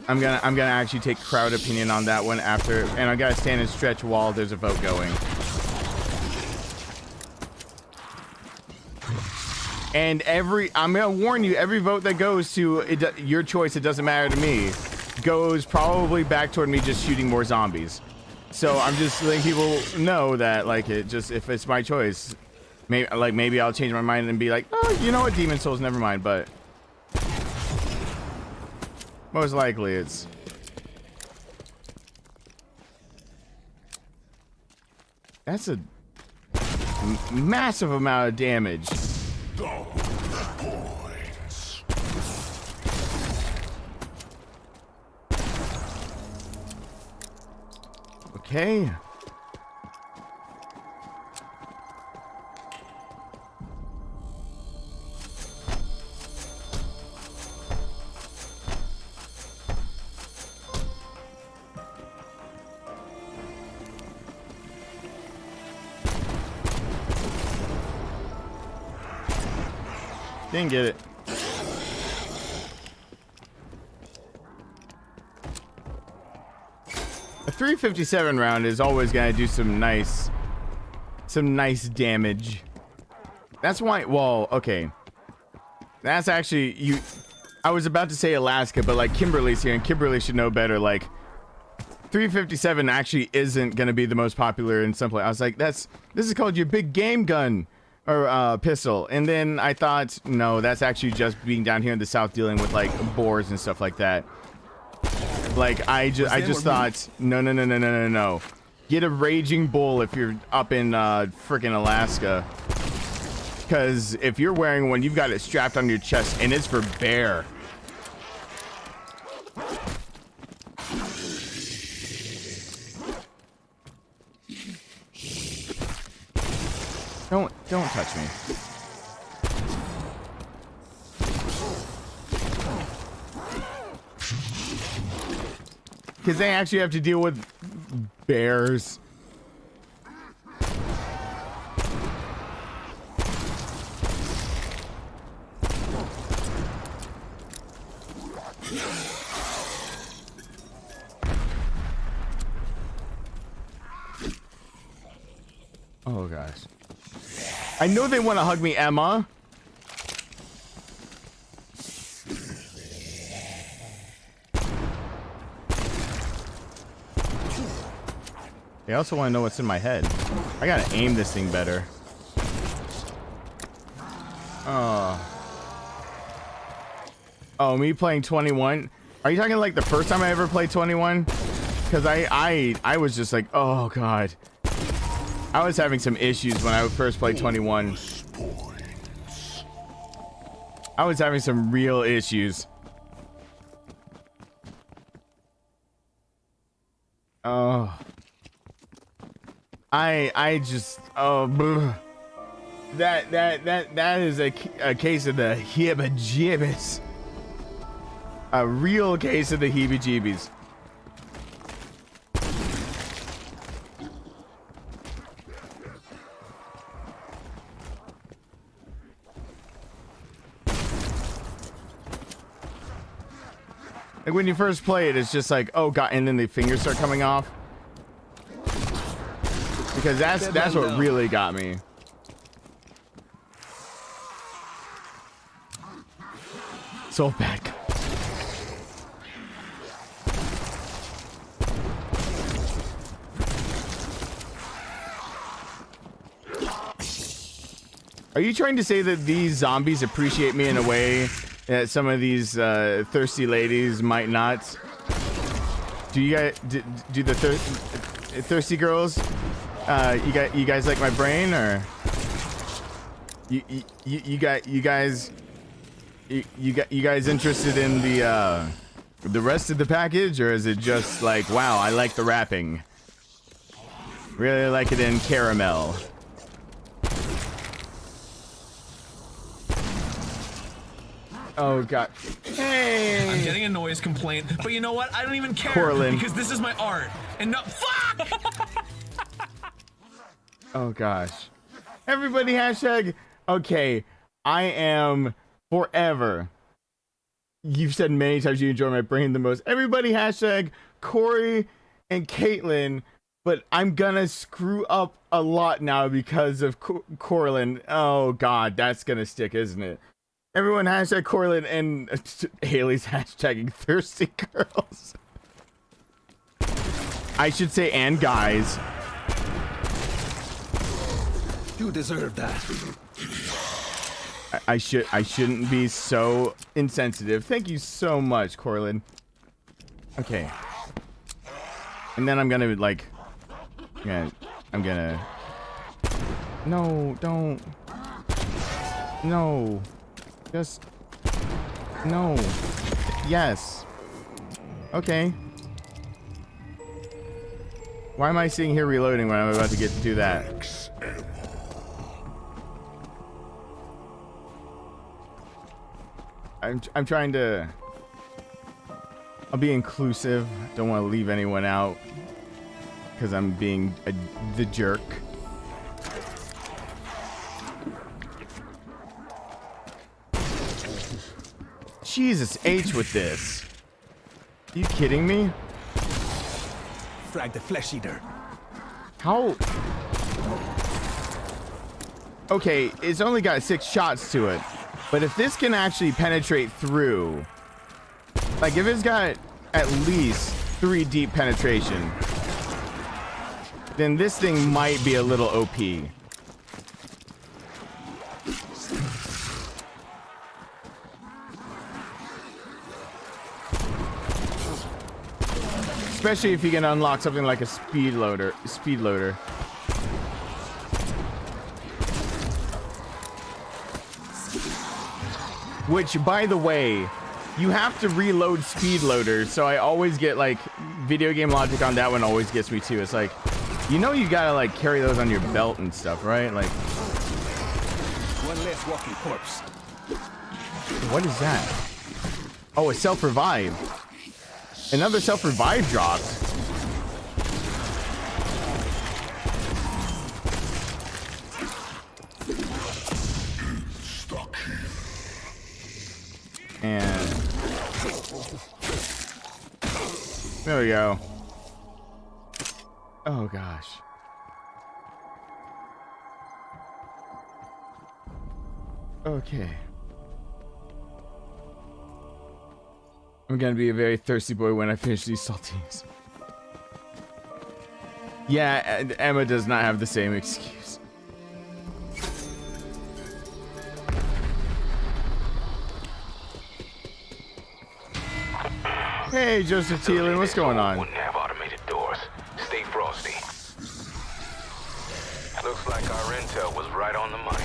Speaker 1: I'm gonna actually take crowd opinion on that one after, and I gotta stand and stretch while there's a vote going. And I'm gonna warn you, every vote that goes to your choice, it doesn't matter to me, goes probably back toward me just shooting more zombies. So I'm just letting people know that, like, if it's my choice, maybe I'll change my mind and be like, oh, you know what, Demon Souls, never mind. But most likely it's. That's a massive amount of damage. Okay. Didn't get it. A 357 round is always gonna do some nice damage. That's why. Well, okay. That's actually I was about to say Alaska, but like Kimberly's here, and Kimberly should know better. Like 357 actually isn't gonna be the most popular in some place. I was like, this is called your big game gun. Or pistol. And then I thought, no, that's actually just being down here in the south dealing with like boars and stuff like that. Like I just thought, no. Get a raging bull if you're up in freaking Alaska. Because if you're wearing one, you've got it strapped on your chest and it's for bear. Don't touch me. Because they actually have to deal with bears. Oh gosh. I know they want to hug me, Emma. They also want to know what's in my head. I gotta aim this thing better. Oh, me playing 21? Are you talking like the first time I ever played 21? Because I was just like, oh god. I was having some issues when I first played 21. I was having some real issues. Oh. I just, oh, bleh. That is a case of the hibba jibbis. A real case of the heebie-jeebies. Like when you first play it, it's just like, oh god, and then the fingers start coming off. Because that's what really got me. So bad. Are you trying to say that these zombies appreciate me in a way that some of these thirsty ladies might not? Do you guys do the thirsty girls? You guys like my brain, or you guys interested in the rest of the package, or is it just like, wow, I like the wrapping, really like it in caramel? Oh god. Hey!
Speaker 2: I'm getting a noise complaint, but you know what? I don't even care
Speaker 1: Corlin.
Speaker 2: because this is my art. And no, fuck!
Speaker 1: Oh gosh. Everybody hashtag, okay, I am forever. You've said many times you enjoy my brain the most. Everybody hashtag Corey and Caitlin, but I'm gonna screw up a lot now because of Corlin. Oh god, that's gonna stick, isn't it? Everyone hashtag Corlin, and Haley's hashtagging thirsty girls. I should say, and guys.
Speaker 6: You deserve that.
Speaker 1: I shouldn't be so insensitive. Thank you so much, Corlin. Okay. And then I'm gonna like, yeah, I'm gonna. No, don't. No. Just no. Yes. Okay. Why am I sitting here reloading when I'm about to get to do that? I'm trying to. I'll be inclusive. Don't want to leave anyone out because I'm being the jerk. Jesus H with this. Are you kidding me?
Speaker 6: Frag the flesh eater.
Speaker 1: How? Okay, it's only got 6 shots to it. But if this can actually penetrate through, like if it's got at least 3 deep penetration, then this thing might be a little OP. Especially if you can unlock something like a speed loader. Which, by the way, you have to reload speed loaders, so I always get like video game logic on that one always gets me too. It's like, you know, you gotta like carry those on your belt and stuff, right? Like,
Speaker 6: One less walking corpse.
Speaker 1: what is that? Oh, a self-revive. Another self-revive dropped. And there we go. Oh gosh. Okay. I'm gonna be a very thirsty boy when I finish these saltines. Yeah, and Emma does not have the same excuse. Hey, Joseph Thielen, what's going on?
Speaker 4: Wouldn't have automated doors. Stay frosty. Looks like our intel was right on the money.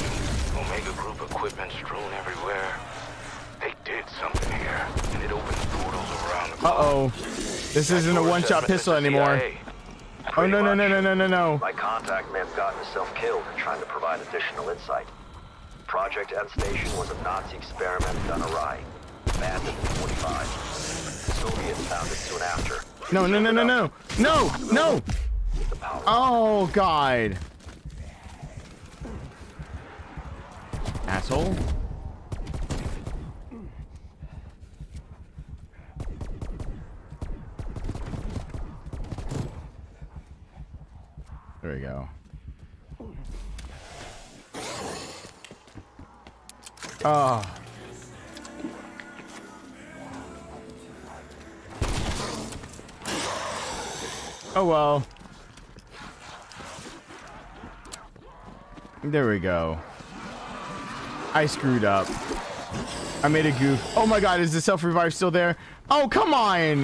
Speaker 4: Omega Group equipment strewn everywhere. They did something here, and it opens portals around the globe.
Speaker 1: Uh-oh. This isn't a one-shot pistol anymore. Oh, no, no, no, no, no, no, no.
Speaker 7: My contact may have gotten himself killed in trying to provide additional insight. Project End Station was a Nazi experiment done awry. abandoned in 45. Soviets found it soon after.
Speaker 1: No, no, no, no, no, no, no. Oh, God. Asshole. There we go. Oh. Oh well. There we go. I screwed up. I made a goof. Oh my God, is the self-revive still there? Oh, come on.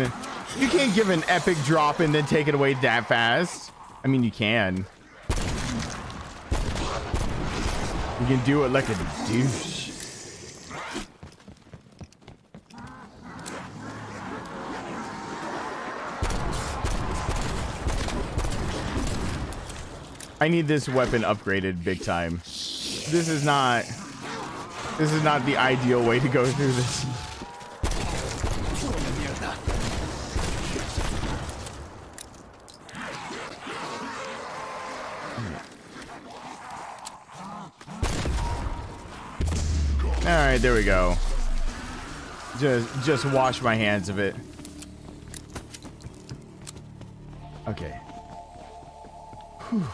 Speaker 1: You can't give an epic drop and then take it away that fast. I mean, you can. You can do it like a douche. I need this weapon upgraded big time. This is not the ideal way to go through this. All right, there we go. Just wash my hands of it. Okay. Whew.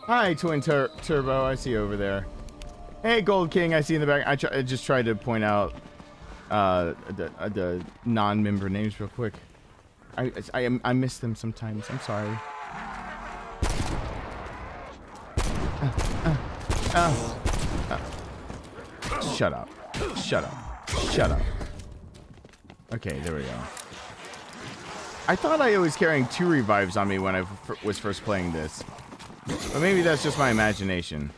Speaker 1: Hi, Twin Turbo. I see you over there. Hey, Gold King. I see you in the back. I just tried to point out the non-member names real quick. I miss them sometimes. I'm sorry. Shut up. Shut up. Shut up. Okay, there we go. I thought I was carrying 2 revives on me when I was first playing this. But maybe that's just my imagination.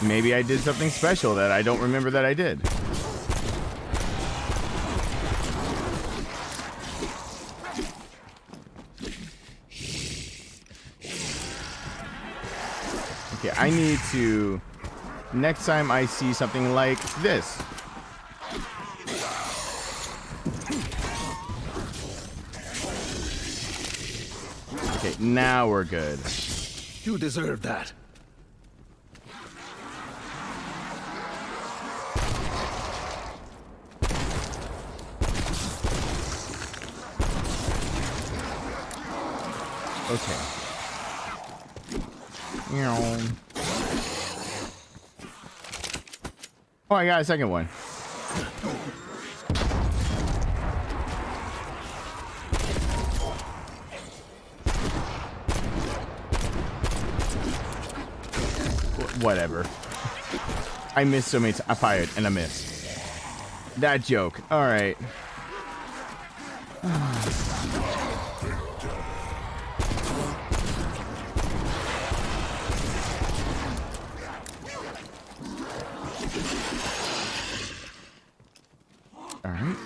Speaker 1: Maybe I did something special that I don't remember that I did. Okay, I need to... Next time I see something like this. Okay, now we're good.
Speaker 6: You deserve that.
Speaker 1: Okay. Oh, I got a second one. Whatever. I missed so many times. I fired and I missed. That joke. All right. All right.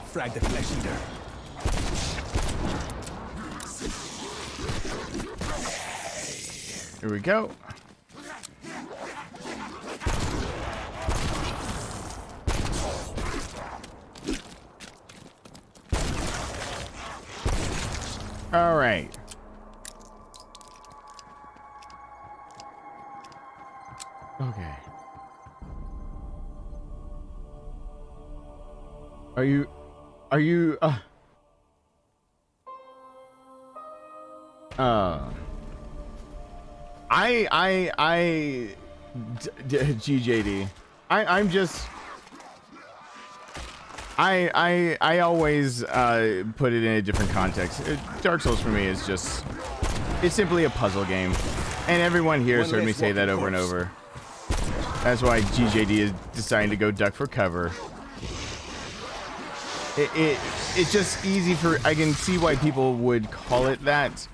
Speaker 6: Frag the flesh eater.
Speaker 1: Here we go. All right. Okay. Are you GJD. I'm just I always put it in a different context. Dark Souls for me is just, it's simply a puzzle game, and everyone here has heard me say that over and over. That's why GJD is deciding to go duck for cover. It's just easy for, I can see why people would call it that.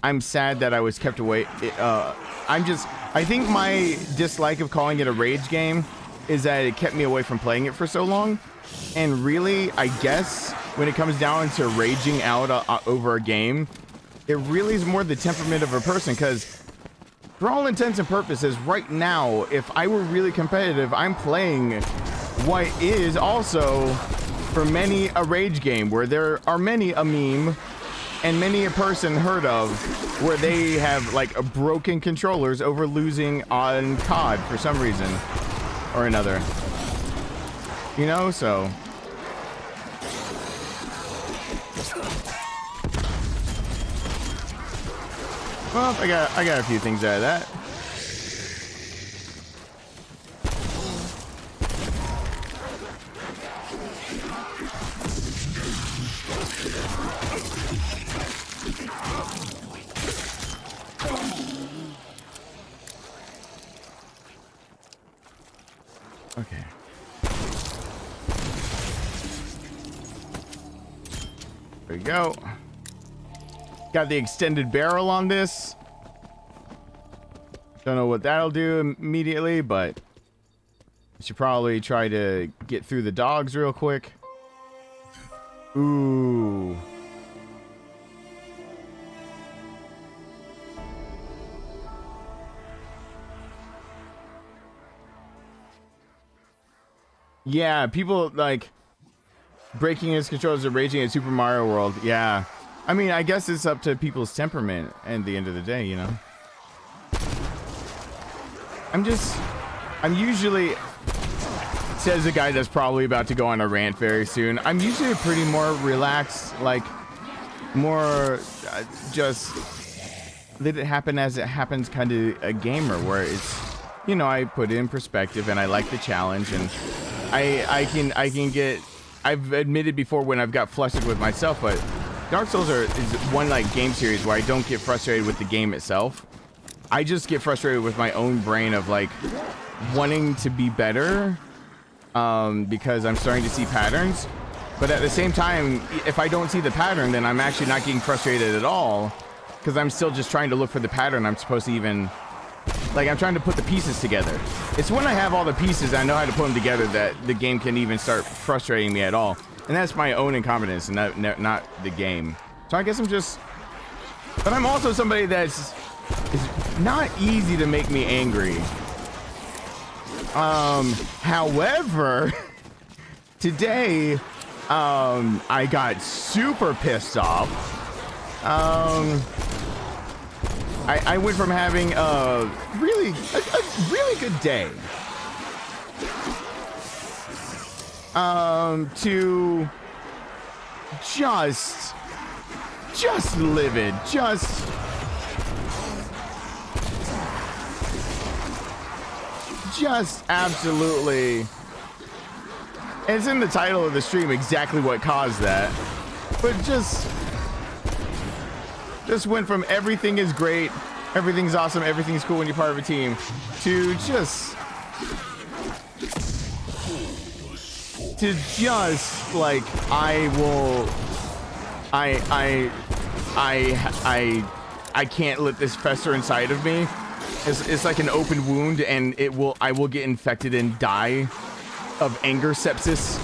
Speaker 1: I'm sad that I was kept away. I think my dislike of calling it a rage game is that it kept me away from playing it for so long. And really, I guess when it comes down to raging out over a game, it really is more the temperament of a person, because for all intents and purposes, right now, if I were really competitive, I'm playing what is also, for many, a rage game, where there are many a meme and many a person heard of where they have like broken controllers over losing on COD for some reason or another. You know, so... Well, I got a few things out of that. Okay. There we go. Got the extended barrel on this. Don't know what that'll do immediately, but I should probably try to get through the dogs real quick. Ooh. Yeah, people like breaking his controllers or raging at Super Mario World. Yeah. I mean, I guess it's up to people's temperament at the end of the day, you know? I'm usually, says a guy that's probably about to go on a rant very soon. I'm usually a pretty more relaxed, like, more just let it happen as it happens kind of a gamer, where it's, you know, I put it in perspective and I like the challenge, and I can get, I've admitted before when I've got flustered with myself, but Dark Souls is one like game series where I don't get frustrated with the game itself. I just get frustrated with my own brain of like wanting to be better because I'm starting to see patterns. But at the same time, if I don't see the pattern, then I'm actually not getting frustrated at all, because I'm still just trying to look for the pattern I'm supposed to even, like, I'm trying to put the pieces together. It's when I have all the pieces, I know how to put them together, that the game can even start frustrating me at all. And that's my own incompetence and not the game. So I guess I'm just, but I'm also somebody that's not easy to make me angry. However, today, I got super pissed off. I went from having a really good day to just livid, just absolutely. And it's in the title of the stream exactly what caused that, but just went from everything is great, everything's awesome, everything's cool when you're part of a team, to just like I can't let this fester inside of me. It's like an open wound, and I will get infected and die of anger sepsis.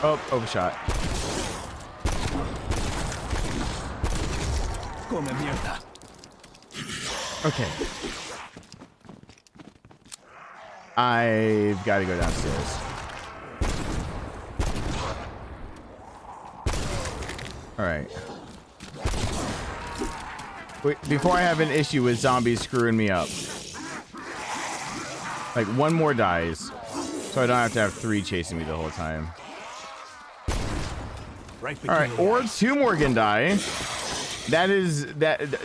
Speaker 1: Oh, overshot.
Speaker 6: Come mierda.
Speaker 1: Okay. I've got to go downstairs. All right. Wait, before I have an issue with zombies screwing me up. Like, one more dies, so I don't have to have 3 chasing me the whole time. All right, or 2 more can die. That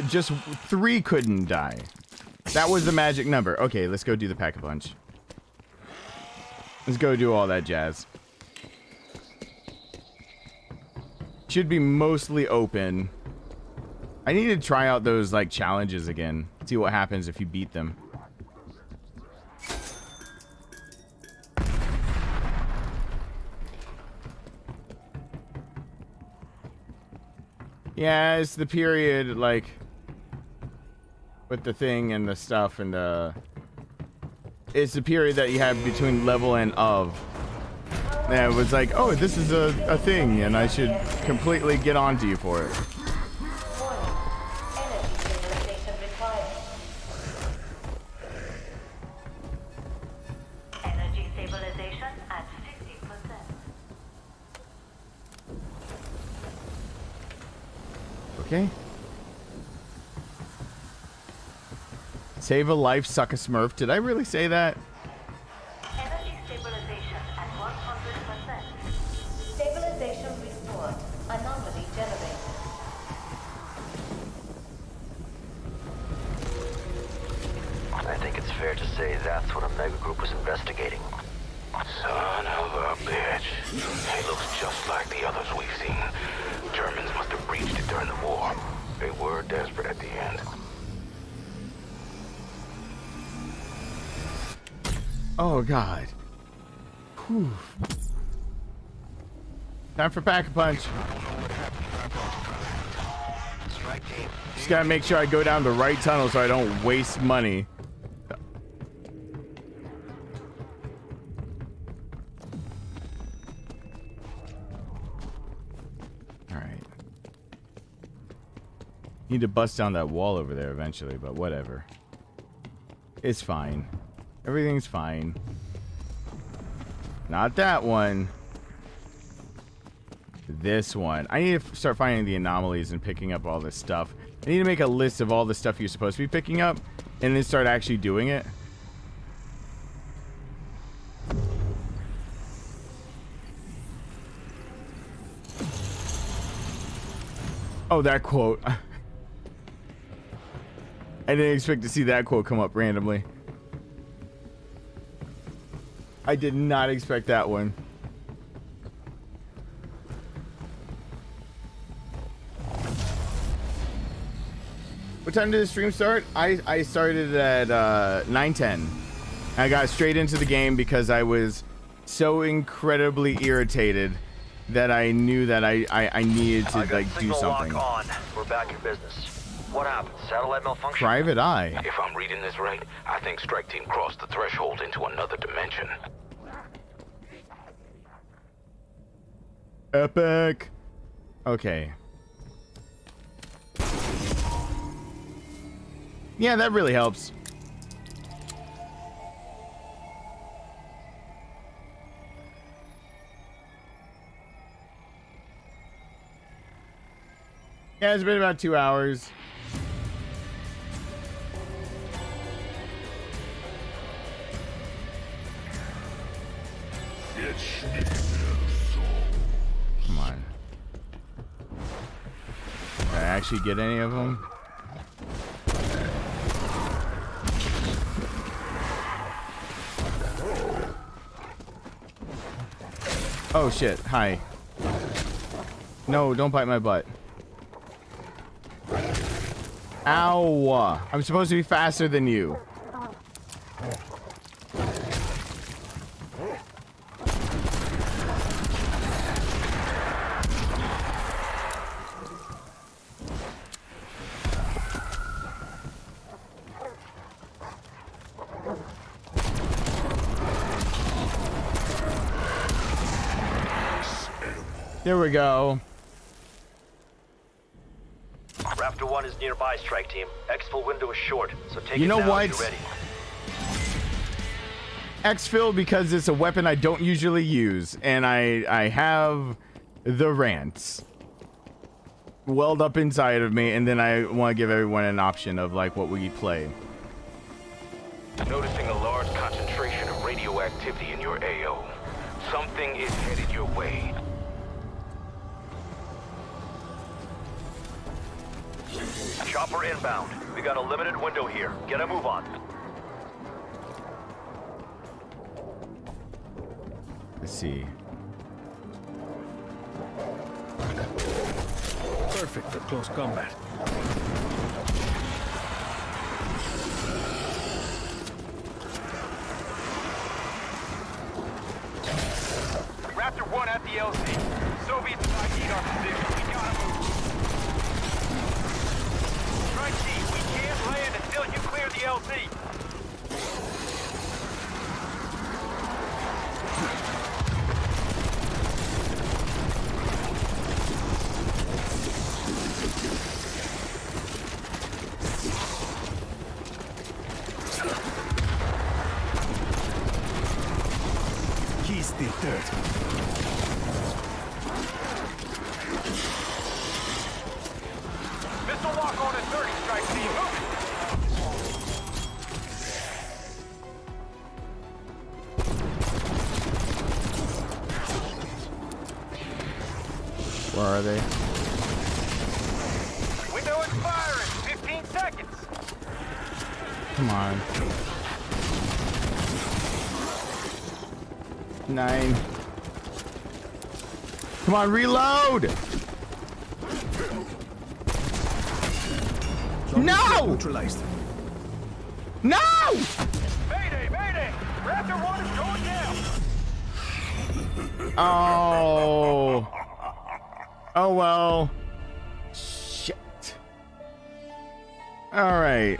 Speaker 1: just 3 couldn't die. That was the magic number. Okay, let's go do the Pack-a-Punch. Let's go do all that jazz. Should be mostly open. I need to try out those like challenges again. See what happens if you beat them. Yeah, it's the period like with the thing and the stuff and the... It's the period that you have between level and of. And it was like, oh, this is a thing, and I should completely get onto you for it.
Speaker 8: Energy stabilization at 50%.
Speaker 1: Okay. Save a life, suck a smurf. Did I really say that?
Speaker 8: Energy stabilization at 100%. Stabilization restored. Anomaly generated.
Speaker 7: I think it's fair to say that's what a mega group was investigating.
Speaker 4: Son of a bitch. He looks just like the others we've seen. Germans must have breached it during the war. They were desperate at the end.
Speaker 1: Oh, God. Whew. Time for Pack-a-Punch. Just gotta make sure I go down the right tunnel so I don't waste money. Alright. Need to bust down that wall over there eventually, but whatever. It's fine. Everything's fine. Not that one. This one. I need to start finding the anomalies and picking up all this stuff. I need to make a list of all the stuff you're supposed to be picking up and then start actually doing it. Oh, that quote. I didn't expect to see that quote come up randomly. I did not expect that one. What time did the stream start? I started at 9:10. I got straight into the game because I was so incredibly irritated that I knew that I needed to like do something.
Speaker 7: Lock on. We're back in business. What happened? Satellite malfunction?
Speaker 1: Private Eye.
Speaker 4: If I'm reading this right, I think Strike Team crossed the threshold into another dimension.
Speaker 1: Epic. Okay. Yeah, that really helps. Yeah, it's been about 2 hours. Come on. Did I actually get any of them? Oh shit, hi. No, don't bite my butt. Ow! I'm supposed to be faster than you. There we go.
Speaker 7: Raptor 1 is nearby, Strike Team. Exfil window is short, so take it
Speaker 1: know
Speaker 7: down
Speaker 1: what?
Speaker 7: when you're ready.
Speaker 1: Exfil because it's a weapon I don't usually use, and I have the rants welled up inside of me, and then I want to give everyone an option of like what we play.
Speaker 4: Noticing a large concentration of radioactivity in your AO. Something is headed your way.
Speaker 7: Chopper inbound. We got a limited window here. Get a move on.
Speaker 1: Let's see.
Speaker 6: Perfect for close combat.
Speaker 7: Raptor 1 at the LZ. Soviets backseat our position. We gotta move. Strike team, we can't land until you clear the LZ.
Speaker 6: He's still dirty.
Speaker 7: Missile lock on at 30, strike team. Move
Speaker 1: Where are they?
Speaker 7: it. Window expiring. 15 seconds.
Speaker 1: Come on. 9. Come on, reload! No!
Speaker 6: Neutralized.
Speaker 1: No!
Speaker 7: Mayday, mayday! Raptor 1 is going down.
Speaker 1: Oh. Oh well. Shit. Alright.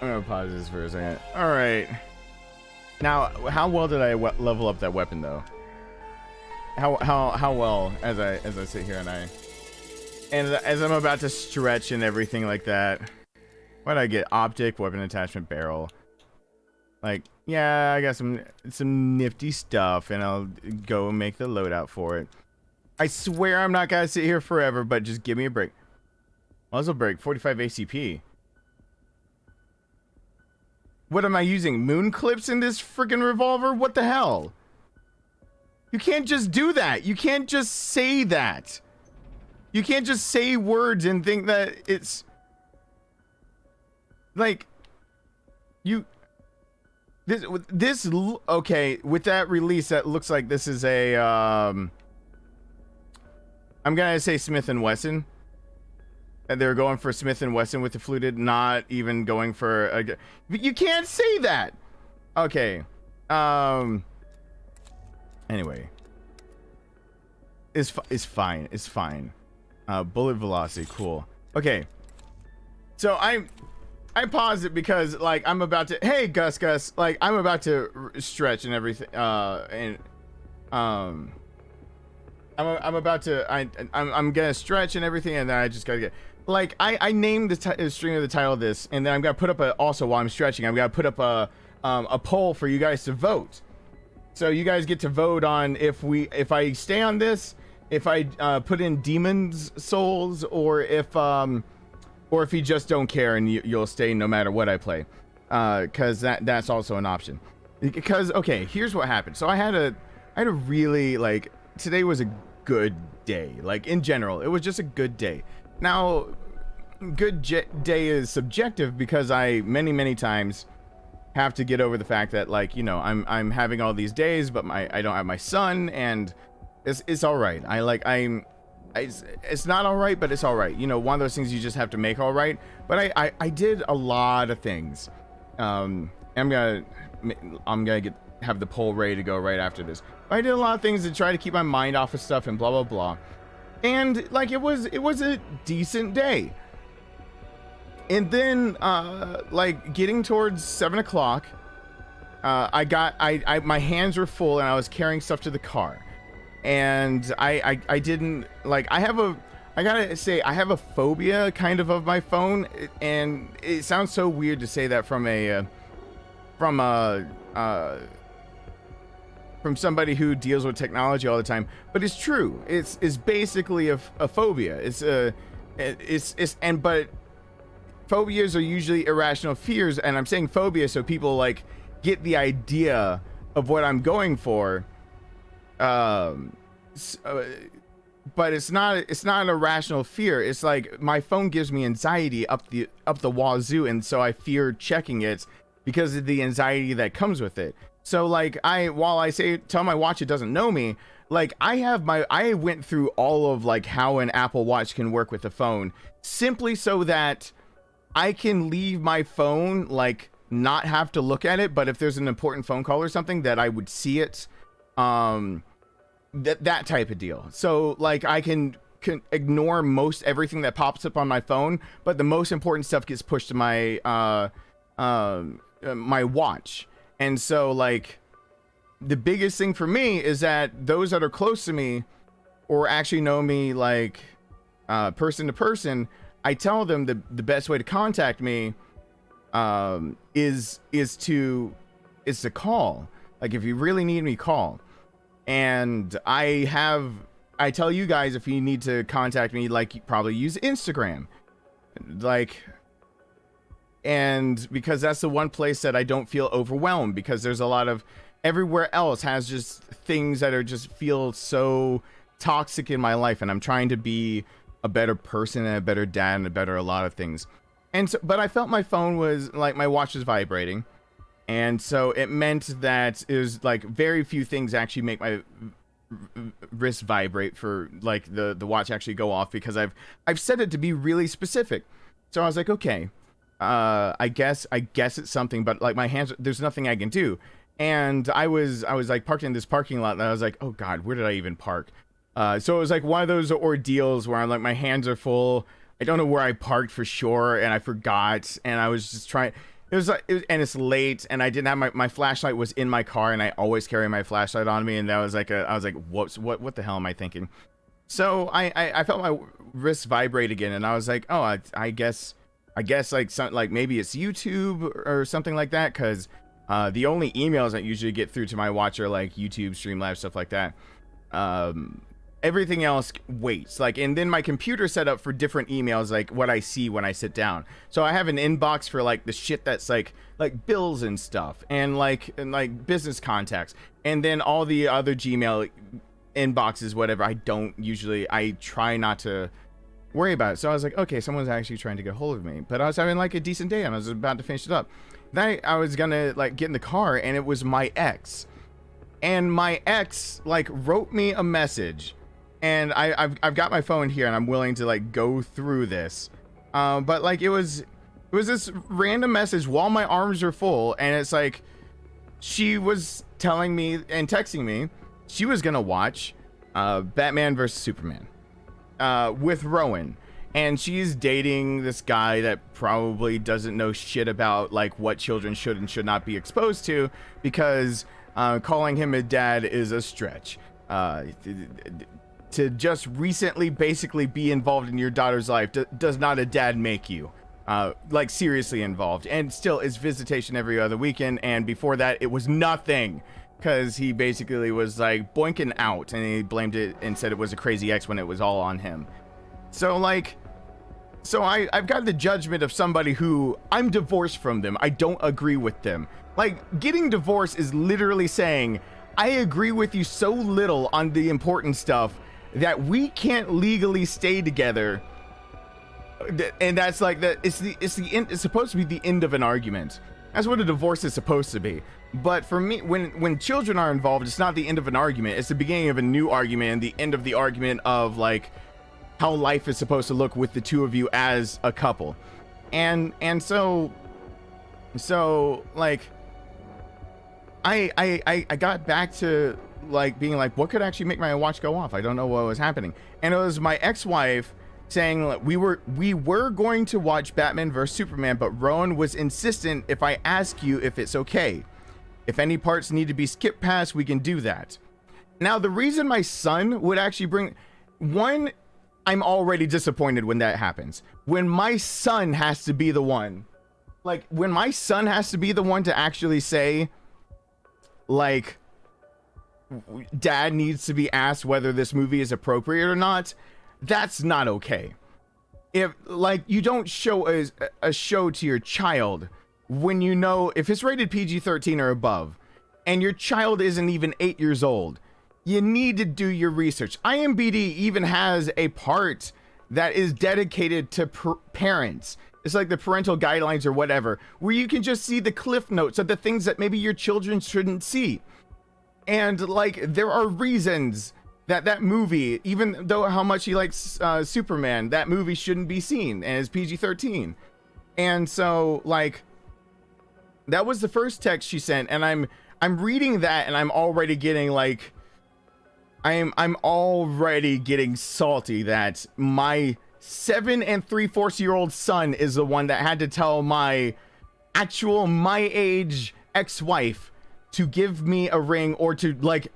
Speaker 1: I'm gonna pause this for a second. Alright. Now, how well did I level up that weapon though? How well as I sit here and as I'm about to stretch and everything like that. What did I get? Optic, weapon attachment, barrel. Like, yeah, I got some nifty stuff, and I'll go and make the loadout for it. I swear I'm not gonna sit here forever, but just give me a break. Muzzle brake, 45 ACP. What am I using? Moon clips in this freaking revolver? What the hell? You can't just do that. You can't just say that. You can't just say words and think that it's like this okay, with that release that looks like this is a I'm gonna say Smith & Wesson. And they're going for Smith & Wesson with the fluted, not even going for a... But you can't say that! Okay. Anyway. It's fine. It's fine. Bullet velocity, cool. Okay. So I paused it because, like, I'm about to... Hey, Gus. Like, I'm about to stretch and everything. I'm about to... I'm gonna stretch and everything, and then I just gotta get... Like, I named the string of the title of this, and then I'm gonna put up also while I'm stretching, I'm gonna put up a poll for you guys to vote. So you guys get to vote on if I stay on this, if I put in Demon's Souls, or if you just don't care and you'll stay no matter what I play, because that's also an option. Because okay, here's what happened. So I had a really, like, today was a good day. Like, in general, it was just a good day. Now, good day is subjective because I many times have to get over the fact that, like, you know, I'm having all these days, but I don't have my son, and it's all right. It's not all right, but it's all right. You know, one of those things you just have to make all right. But I did a lot of things. I'm gonna have the poll ready to go right after this. I did a lot of things to try to keep my mind off of stuff and blah blah blah. And, like, it was a decent day. And then, like, getting towards 7 o'clock, my hands were full and I was carrying stuff to the car. And I didn't, like, I gotta say, I have a phobia kind of my phone. And it sounds so weird to say that from somebody who deals with technology all the time, but it's true. It's basically a phobia. But phobias are usually irrational fears, and I'm saying phobia so people, like, get the idea of what I'm going for. but it's not an irrational fear. It's like my phone gives me anxiety up the wazoo, and so I fear checking it because of the anxiety that comes with it. So like while I tell my watch it doesn't know me, like I went through all of like how an Apple Watch can work with the phone, simply so that I can leave my phone, like not have to look at it, but if there's an important phone call or something, that I would see it. That type of deal. So like I can ignore most everything that pops up on my phone, but the most important stuff gets pushed to my my watch. And so like the biggest thing for me is that those that are close to me or actually know me like person to person, I tell them the best way to contact me is to call. Like if you really need me, call. And I tell you guys, if you need to contact me, like you probably use Instagram, like, and because that's the one place that I don't feel overwhelmed, because there's a lot of, everywhere else has just things that are just feel so toxic in my life. And I'm trying to be a better person and a better dad and a better a lot of things. And so, but I felt my phone was like, my watch was vibrating. And so it meant that it was like very few things actually make my wrist vibrate for like the watch actually go off, because I've set it to be really specific. So I was like, okay, I guess it's something, but like my hands, there's nothing I can do. And I was like parked in this parking lot, and I was like, oh God, where did I even park? So it was like one of those ordeals where I'm like, my hands are full. I don't know where I parked for sure, and I forgot, and I was just trying. It was like, and it's late, and I didn't have my flashlight was in my car, and I always carry my flashlight on me, and that was like I was like, whoops, what the hell am I thinking? So I felt my wrist vibrate again, and I was like, oh, I guess like maybe it's YouTube or something like that, because the only emails that usually get through to my watch are like YouTube, Streamlabs, stuff like that. Everything else waits, like, and then my computer set up for different emails, like what I see when I sit down. So I have an inbox for like the shit that's like bills and stuff, and like business contacts, and then all the other Gmail inboxes, whatever. I try not to worry about it. So I was like, okay, someone's actually trying to get hold of me. But I was having like a decent day, and I was about to finish it up. Then I was gonna like get in the car, and it was my ex, and my ex like wrote me a message. And I've got my phone here, and I'm willing to like go through this, but like it was this random message while my arms are full, and it's like she was telling me and texting me she was gonna watch Batman vs Superman with Rowan, and she's dating this guy that probably doesn't know shit about like what children should and should not be exposed to, because calling him a dad is a stretch. To just recently basically be involved in your daughter's life does not a dad make you. Like seriously involved. And still, it's visitation every other weekend, and before that it was nothing, because he basically was like boinking out, and he blamed it and said it was a crazy ex when it was all on him. So like, I've got the judgment of somebody who I'm divorced from them. I don't agree with them. Like, getting divorced is literally saying I agree with you so little on the important stuff that we can't legally stay together, and that's like that. It's supposed to be the end of an argument. That's what a divorce is supposed to be. But for me, when children are involved, it's not the end of an argument. It's the beginning of a new argument, and the end of the argument of like how life is supposed to look with the two of you as a couple. And so like I got back to like being like, what could actually make my watch go off? I don't know what was happening. And it was my ex-wife saying like, we were going to watch Batman vs Superman, but Rowan was insistent if I ask you if it's okay. If any parts need to be skipped past, we can do that. Now, the reason my son would actually bring one, I'm already disappointed when that happens. When my son has to be the one, like when my son has to be the one to actually say like, dad needs to be asked whether this movie is appropriate or not, that's not okay. If like you don't show a show to your child when you know if it's rated PG-13 or above, and your child isn't even 8 years old, you need to do your research. IMBD even has a part that is dedicated to parents. It's like the parental guidelines or whatever, where you can just see the cliff notes of the things that maybe your children shouldn't see. And like, there are reasons that movie, even though how much he likes Superman, that movie shouldn't be seen and is PG-13. And so like, that was the first text she sent, and I'm reading that and I'm already getting like, I'm already getting salty that my 7 3/4-year-old son is the one that had to tell my age ex-wife to give me a ring or to like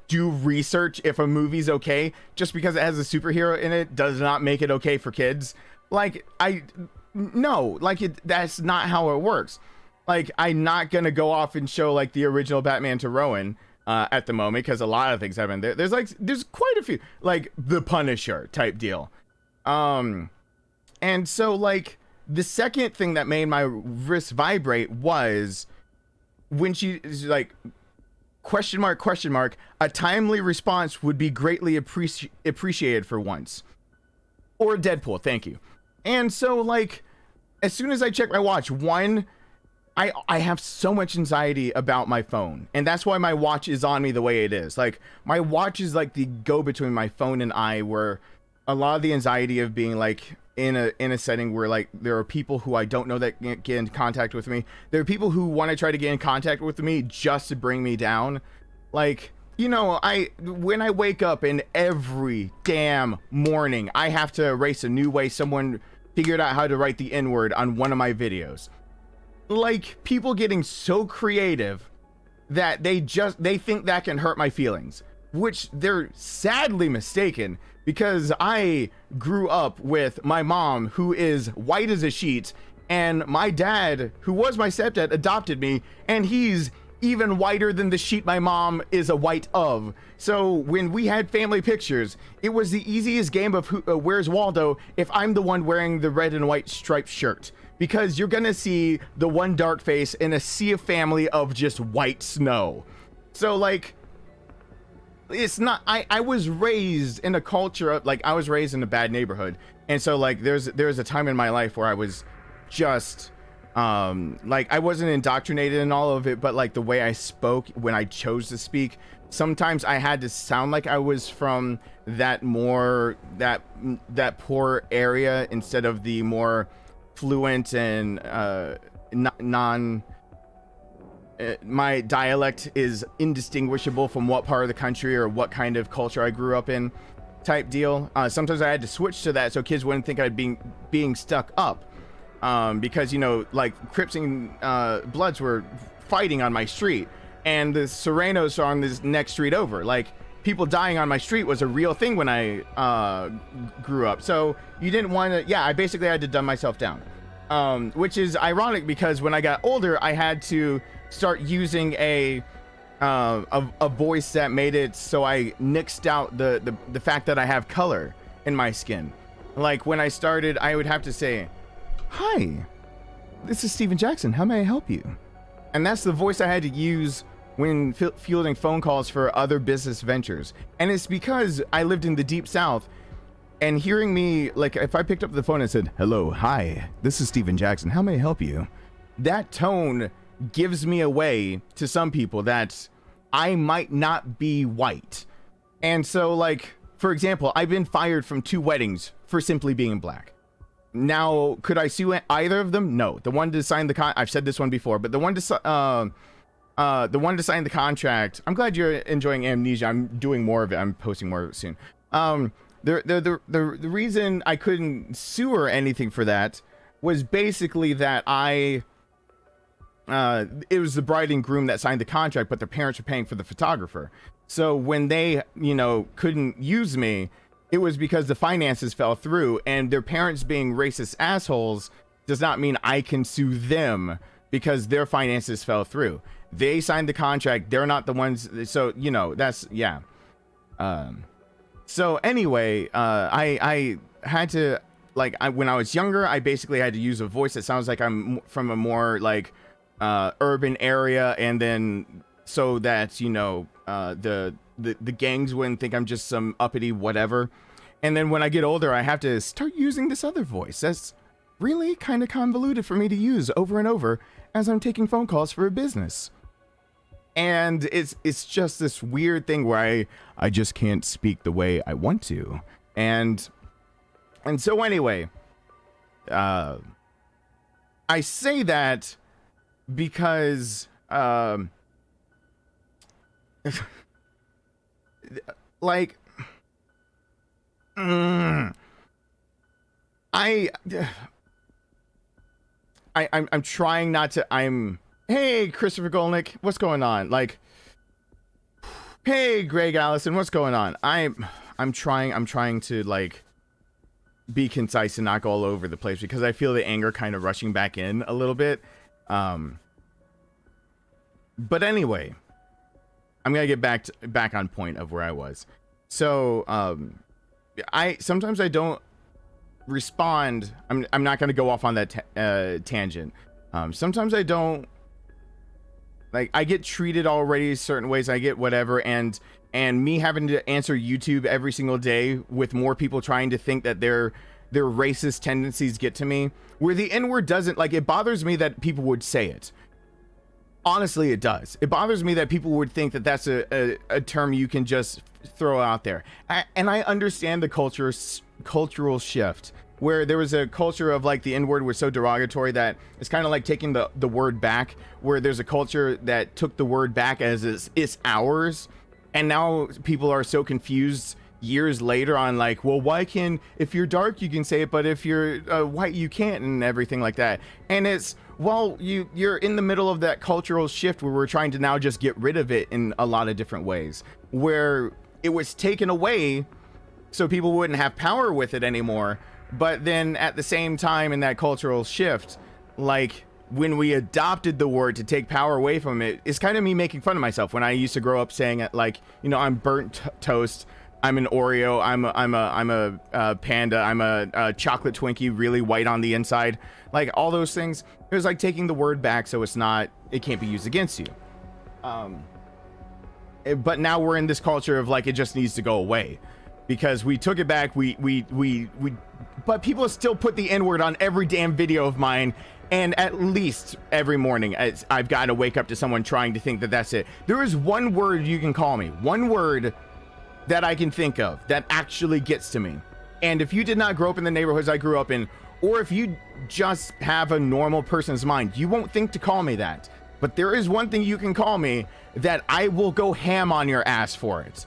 Speaker 1: do research if a movie's okay. Just because it has a superhero in it does not make it okay for kids. Like, no, like that's not how it works. Like, I'm not gonna go off and show like the original Batman to Rowan at the moment, because a lot of things happen. There's quite a few, like the Punisher type deal. And so like the second thing that made my wrist vibrate was when she's like, question mark, a timely response would be greatly appreciated for once. Or Deadpool, thank you. And so like, as soon as I check my watch, I have so much anxiety about my phone, and that's why my watch is on me the way it is. Like, my watch is like the go between my phone and I, where a lot of the anxiety of being like in a setting where like there are people who I don't know that get in contact with me. There are people who want to try to get in contact with me just to bring me down. Like, you know, when I wake up and every damn morning I have to erase a new way someone figured out how to write the N-word on one of my videos. Like, people getting so creative that they think that can hurt my feelings, which they're sadly mistaken, because I grew up with my mom, who is white as a sheet, and my dad, who was my stepdad, adopted me, and he's even whiter than the sheet my mom is a white of. So when we had family pictures, it was the easiest game of Where's Waldo if I'm the one wearing the red and white striped shirt, because you're gonna see the one dark face in a sea of family of just white snow. So like, it's not, I was raised in a culture of, like, I was raised in a bad neighborhood, and so like there's a time in my life where I was just like, I wasn't indoctrinated in all of it, but like the way I spoke when I chose to speak, sometimes I had to sound like I was from that poor area instead of the more fluent and my dialect is indistinguishable from what part of the country or what kind of culture I grew up in type deal. Sometimes I had to switch to that so kids wouldn't think I'd being stuck up, because, you know, like Crips and Bloods were fighting on my street, and the Serenos are on this next street over. Like, people dying on my street was a real thing when I grew up. So you didn't want to, I basically had to dumb myself down, which is ironic because when I got older, I had to start using a voice that made it so I nixed out the fact that I have color in my skin. Like, when I started, I would have to say, "Hi, this is Steven Jackson. How may I help you?" And that's the voice I had to use when fielding phone calls for other business ventures. And it's because I lived in the deep South, and hearing me, like, if I picked up the phone and said, "Hello, hi, this is Steven Jackson. How may I help you?" That tone gives me away to some people that I might not be white. And so, like, for example, I've been fired from 2 weddings for simply being black. Now, could I sue either of them? No. The one to sign the I've said this one before, but the one to sign the contract. I'm glad you're enjoying Amnesia. I'm doing more of it. I'm posting more of it soon. The reason I couldn't sue or anything for that was basically that it was the bride and groom that signed the contract, but their parents were paying for the photographer. So when they, you know, couldn't use me, it was because the finances fell through, and their parents being racist assholes does not mean I can sue them because their finances fell through. They signed the contract. They're not the ones. So, you know, that's, yeah. So anyway, I had to, like, when I was younger, I basically had to use a voice that sounds like I'm from a more like urban area, and then so that, you know, the the gangs wouldn't think I'm just some uppity whatever. And then when I get older, I have to start using this other voice. That's really kind of convoluted for me to use over and over as I'm taking phone calls for a business. And it's just this weird thing where I just can't speak the way I want to. And so anyway, I say that because like I'm trying not to. Hey, Christopher Golnick, what's going on? Like, hey, Greg Allison, what's going on? I'm trying to like be concise and not go all over the place because I feel the anger kind of rushing back in a little bit. But anyway, I'm gonna get back on point of where I was. So sometimes I don't respond. I'm not gonna go off on that tangent. Sometimes I don't. Like, I get treated already certain ways, I get whatever, and me having to answer YouTube every single day with more people trying to think that their racist tendencies get to me, where the N-word doesn't, like, it bothers me that people would say it. Honestly, it does. It bothers me that people would think that that's a term you can just throw out there. And I understand the cultural shift, where there was a culture of like the N-word was so derogatory that it's kind of like taking the word back, where there's a culture that took the word back as it's ours. And now people are so confused years later on like, well, why can, if you're dark, you can say it, but if you're white, you can't, and everything like that. And it's, well, you're in the middle of that cultural shift where we're trying to now just get rid of it in a lot of different ways, where it was taken away so people wouldn't have power with it anymore. But then at the same time in that cultural shift, like when we adopted the word to take power away from it, it's kind of me making fun of myself when I used to grow up saying it, like, you know, I'm burnt toast, I'm an Oreo, I'm a panda, I'm a chocolate Twinkie, really white on the inside, like all those things. It was like taking the word back so it can't be used against you. But now we're in this culture of like it just needs to go away. Because we took it back, but people still put the N-word on every damn video of mine, and at least every morning I've got to wake up to someone trying to think that that's it. There is one word you can call me, one word that I can think of that actually gets to me. And if you did not grow up in the neighborhoods I grew up in, or if you just have a normal person's mind, you won't think to call me that. But there is one thing you can call me that I will go ham on your ass for it.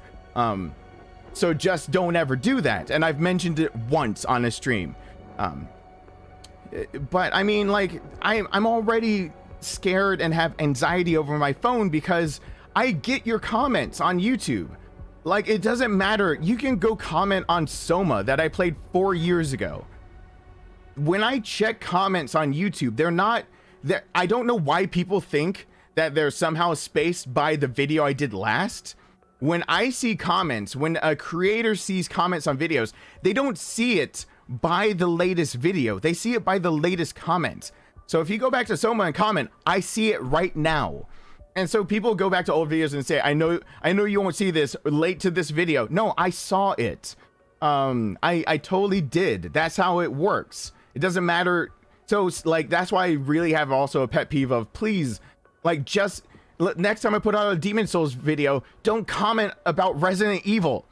Speaker 1: So just don't ever do that. And I've mentioned it once on a stream. But I mean, like, I'm already scared and have anxiety over my phone because I get your comments on YouTube. Like, it doesn't matter. You can go comment on Soma that I played 4 years ago. When I check comments on YouTube, they're not there. I don't know why people think that they're somehow spaced by the video I did last. When I see comments, when a creator sees comments on videos, they don't see it by the latest video. They see it by the latest comment. So if you go back to Soma and comment, I see it right now. And so people go back to old videos and say, I know you won't see this late to this video. No, I saw it. I totally did. That's how it works. It doesn't matter. So like, that's why I really have also a pet peeve of, please, like, just next time I put out a Demon Souls video, don't comment about Resident Evil.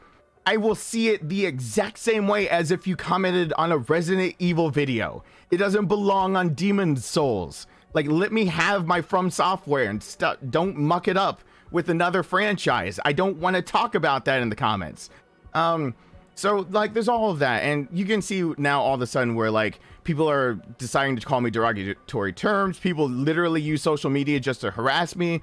Speaker 1: I will see it the exact same way as if you commented on a Resident Evil video. It doesn't belong on Demon Souls. Like, let me have my From Software and stuff. Don't muck it up with another franchise. I don't want to talk about that in the comments. So like, there's all of that, and you can see now all of a sudden where like people are deciding to call me derogatory terms. People literally use social media just to harass me.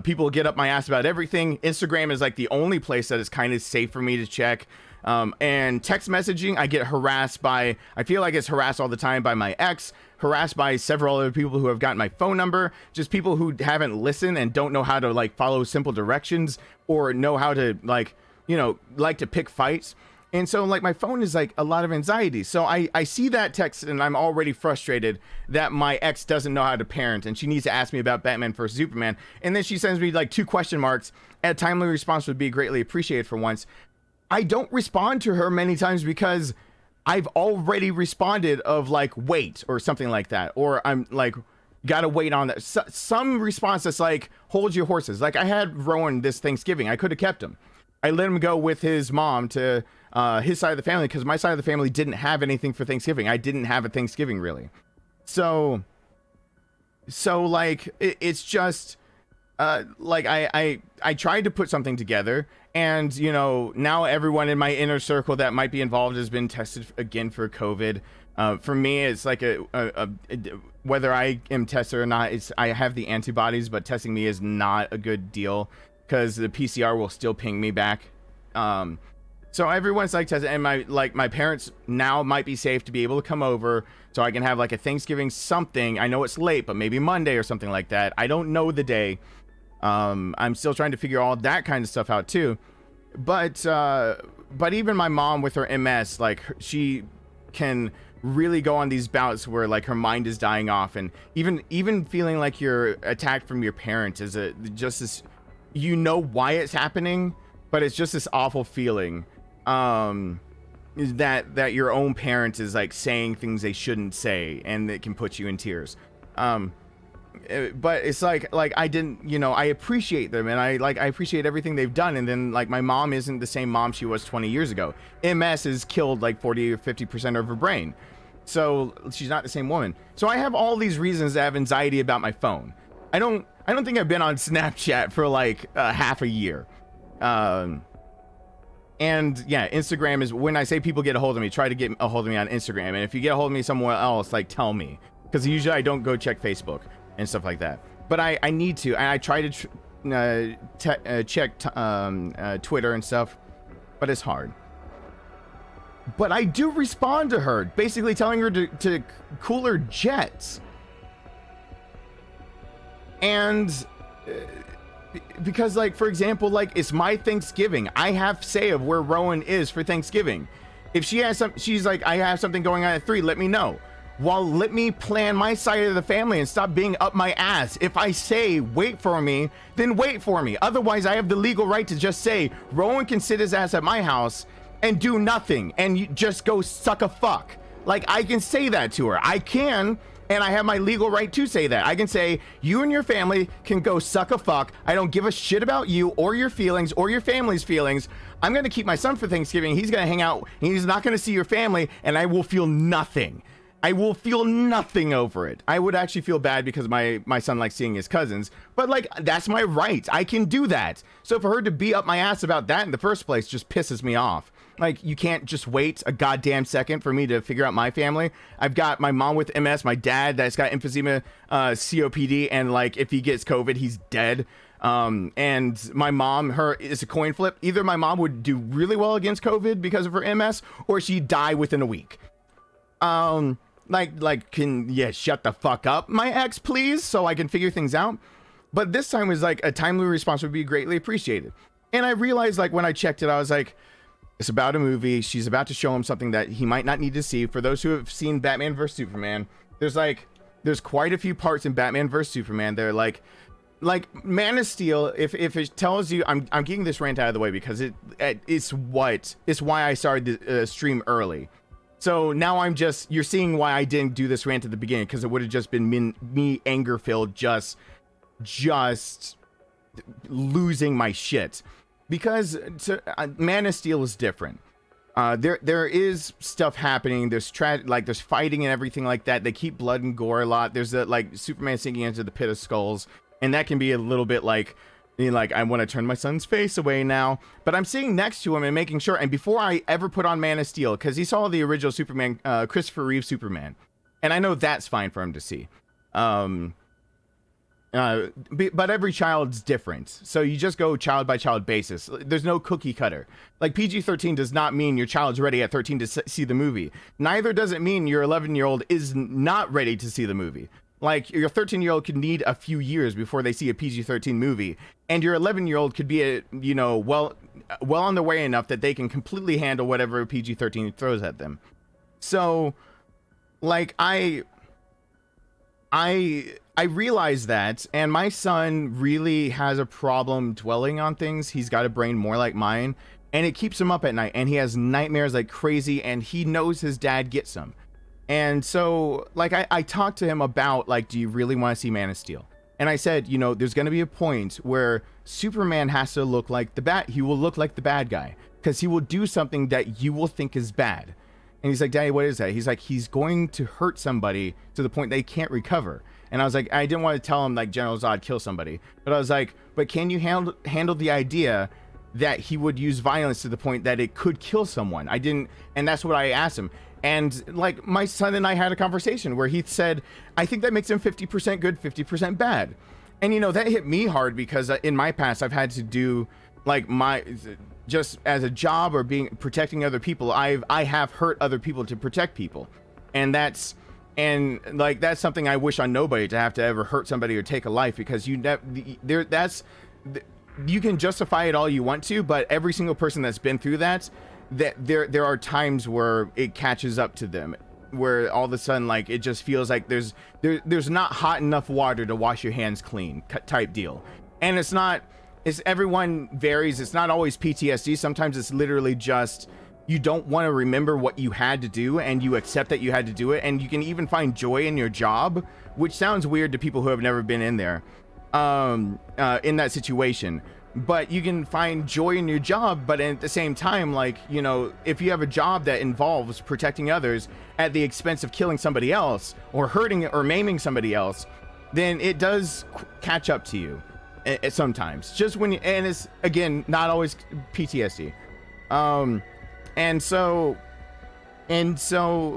Speaker 1: People get up my ass about everything. Instagram is like the only place that is kind of safe for me to check. And text messaging, I get harassed by, I feel like it's harassed all the time by my ex, harassed by several other people who have gotten my phone number, just people who haven't listened and don't know how to like follow simple directions or know how to like, you know, like to pick fights. And so like my phone is like a lot of anxiety. So I see that text and I'm already frustrated that my ex doesn't know how to parent and she needs to ask me about Batman vs Superman. And then she sends me like 2 question marks. A timely response would be greatly appreciated for once. I don't respond to her many times because I've already responded of like, wait, or something like that. Or I'm like, gotta wait on that. Some response that's like, hold your horses. Like I had Rowan this Thanksgiving. I could have kept him. I let him go with his mom to his side of the family because my side of the family didn't have anything for Thanksgiving. I didn't have a Thanksgiving really. So like it's just like I tried to put something together, and you know, now everyone in my inner circle that might be involved has been tested again for COVID. For me, it's like whether I am tested or not, I have the antibodies, but testing me is not a good deal because the PCR will still ping me back. So everyone's like tested, and my parents now might be safe to be able to come over so I can have like a Thanksgiving something. I know it's late, but maybe Monday or something like that. I don't know the day. I'm still trying to figure all that kind of stuff out too. But even my mom with her MS, like she can really go on these bouts where like her mind is dying off, and even feeling like you're attacked from your parents is just this, you know why it's happening, but it's just this awful feeling that your own parent is like saying things they shouldn't say, and it can put you in tears. But it's like I didn't, you know, I appreciate them, and I appreciate everything they've done, and then like my mom isn't the same mom she was 20 years ago. MS has killed like 40 or 50% of her brain, so she's not the same woman. So I have all these reasons to have anxiety about my phone. I don't think I've been on Snapchat for like half a year. And yeah, Instagram is when I say people get a hold of me, try to get a hold of me on Instagram. And if you get a hold of me somewhere else, like tell me, because usually I don't go check Facebook and stuff like that. But I need to, and I try to check Twitter and stuff, but it's hard. But I do respond to her, basically telling her to cool her jets. And because like, for example, like it's my Thanksgiving. I have say of where Rowan is for Thanksgiving. If she has she's like, I have something going on at 3, let me know. Well, let me plan my side of the family and stop being up my ass. If I say wait for me, then wait for me. Otherwise, I have the legal right to just say Rowan can sit his ass at my house and do nothing and you just go suck a fuck. Like I can say that to her. I can, and I have my legal right to say that. I can say you and your family can go suck a fuck. I don't give a shit about you or your feelings or your family's feelings. I'm going to keep my son for Thanksgiving. He's going to hang out. He's not going to see your family, and I will feel nothing. I will feel nothing over it. I would actually feel bad because my son likes seeing his cousins, but like, that's my right. I can do that. So for her to be up my ass about that in the first place just pisses me off. Like, you can't just wait a goddamn second for me to figure out my family. I've got my mom with MS, my dad that's got emphysema, COPD, and like, if he gets COVID, he's dead. And my mom, it's a coin flip. Either my mom would do really well against COVID because of her MS, or she'd die within a week. Can you shut the fuck up, my ex, please, so I can figure things out? But this time was like a timely response would be greatly appreciated. And I realized, like, when I checked it, I was like, it's about a movie. She's about to show him something that he might not need to see. For those who have seen Batman vs Superman, there's quite a few parts in Batman vs Superman. They're like Man of Steel. If it tells you, I'm getting this rant out of the way because it's why I started the stream early. So now you're seeing why I didn't do this rant at the beginning, because it would have just been me anger filled, just losing my shit. Because Man of Steel is different. There is stuff happening. There's there's fighting and everything like that. They keep blood and gore a lot. There's Superman sinking into the pit of skulls, and that can be a little bit like I want to turn my son's face away now. But I'm sitting next to him and making sure. And before I ever put on Man of Steel, because he saw the original Superman, Christopher Reeve Superman, and I know that's fine for him to see. But every child's different, so you just go child by child basis. There's no cookie cutter. Like PG-13 does not mean your child's ready at 13 to see the movie. Neither does it mean your 11-year-old is not ready to see the movie. Like, your 13-year-old could need a few years before they see a PG-13 movie, and your 11-year-old could be well on their way enough that they can completely handle whatever PG-13 throws at them. So, like, I realize that, and my son really has a problem dwelling on things. He's got a brain more like mine, and it keeps him up at night, and he has nightmares like crazy, and he knows his dad gets them. And so, like, I talked to him about, like, do you really want to see Man of Steel? And I said, you know, there's going to be a point where Superman has to look like he will look like the bad guy, because he will do something that you will think is bad. And he's like, Daddy, what is that? He's like, he's going to hurt somebody to the point they can't recover. And I was like, I didn't want to tell him, like, General Zod kill somebody. But I was like, but can you handle the idea that he would use violence to the point that it could kill someone? I didn't, and that's what I asked him. And, like, my son and I had a conversation where he said, I think that makes him 50% good, 50% bad. And, you know, that hit me hard because in my past, I've had to do, like, just as a job or protecting other people, I have hurt other people to protect people. And that's something I wish on nobody, to have to ever hurt somebody or take a life, because you can justify it all you want to, but every single person that's been through that there are times where it catches up to them, where all of a sudden, like, it just feels like there's not hot enough water to wash your hands clean type deal. And everyone varies. It's not always PTSD. Sometimes it's literally just you don't want to remember what you had to do, and you accept that you had to do it. And you can even find joy in your job, which sounds weird to people who have never been in there, in that situation. But you can find joy in your job, but at the same time, like, you know, if you have a job that involves protecting others at the expense of killing somebody else or hurting or maiming somebody else, then it does catch up to you sometimes. Just when and it's, again, not always PTSD. And so,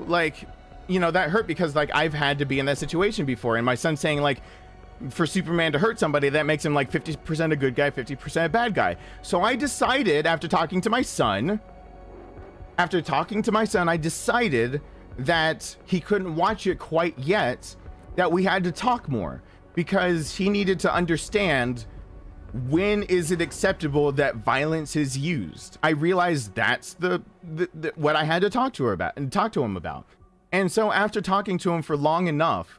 Speaker 1: like, you know, that hurt because, like, I've had to be in that situation before, and my son's saying, like, for Superman to hurt somebody, that makes him like 50% a good guy, 50% a bad guy. So I decided, after talking to my son, I decided that he couldn't watch it quite yet, that we had to talk more, because he needed to understand, when is it acceptable that violence is used? I realized that's the what I had to talk to him about. And so after talking to him for long enough,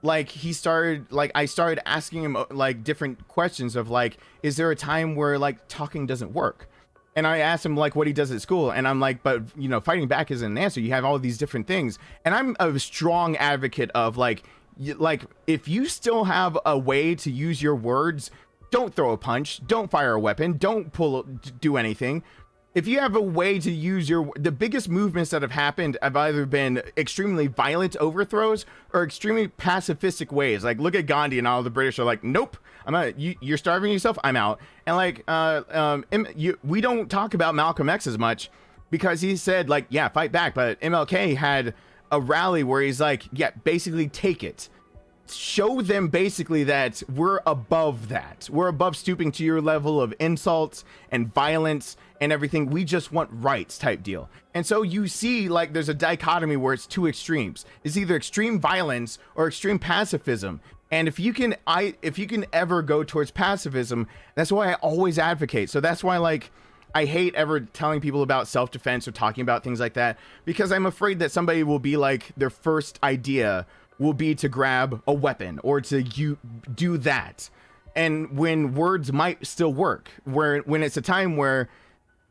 Speaker 1: like, I started asking him, like, different questions of, like, is there a time where, like, talking doesn't work? And I asked him, like, what he does at school. And I'm like, but, you know, fighting back isn't an answer. You have all these different things. And I'm a strong advocate of, like, if you still have a way to use your words, don't throw a punch, don't fire a weapon, don't do anything. If you have a way to use the biggest movements that have happened have either been extremely violent overthrows or extremely pacifistic ways. Like, look at Gandhi, and all the British are like, nope, you're starving yourself, I'm out. And, like, we don't talk about Malcolm X as much, because he said, like, yeah, fight back. But MLK had a rally where he's like, yeah, basically take it. Show them basically that we're above that. We're above stooping to your level of insults and violence and everything. We just want rights type deal. And so you see, like, there's a dichotomy where it's two extremes. It's either extreme violence or extreme pacifism. And if you can ever go towards pacifism, that's why I always advocate. So that's why, like, I hate ever telling people about self-defense or talking about things like that, because I'm afraid that somebody will be like, their first idea will be to grab a weapon or to do that. And when words might still work, when it's a time where,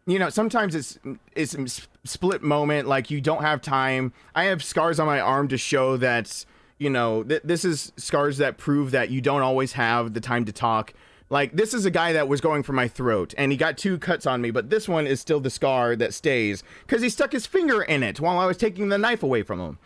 Speaker 1: you know, sometimes it's a split moment, like, you don't have time. I have scars on my arm to show that, you know, this is scars that prove that you don't always have the time to talk. Like, this is a guy that was going for my throat, and he got 2 cuts on me, but this one is still the scar that stays because he stuck his finger in it while I was taking the knife away from him.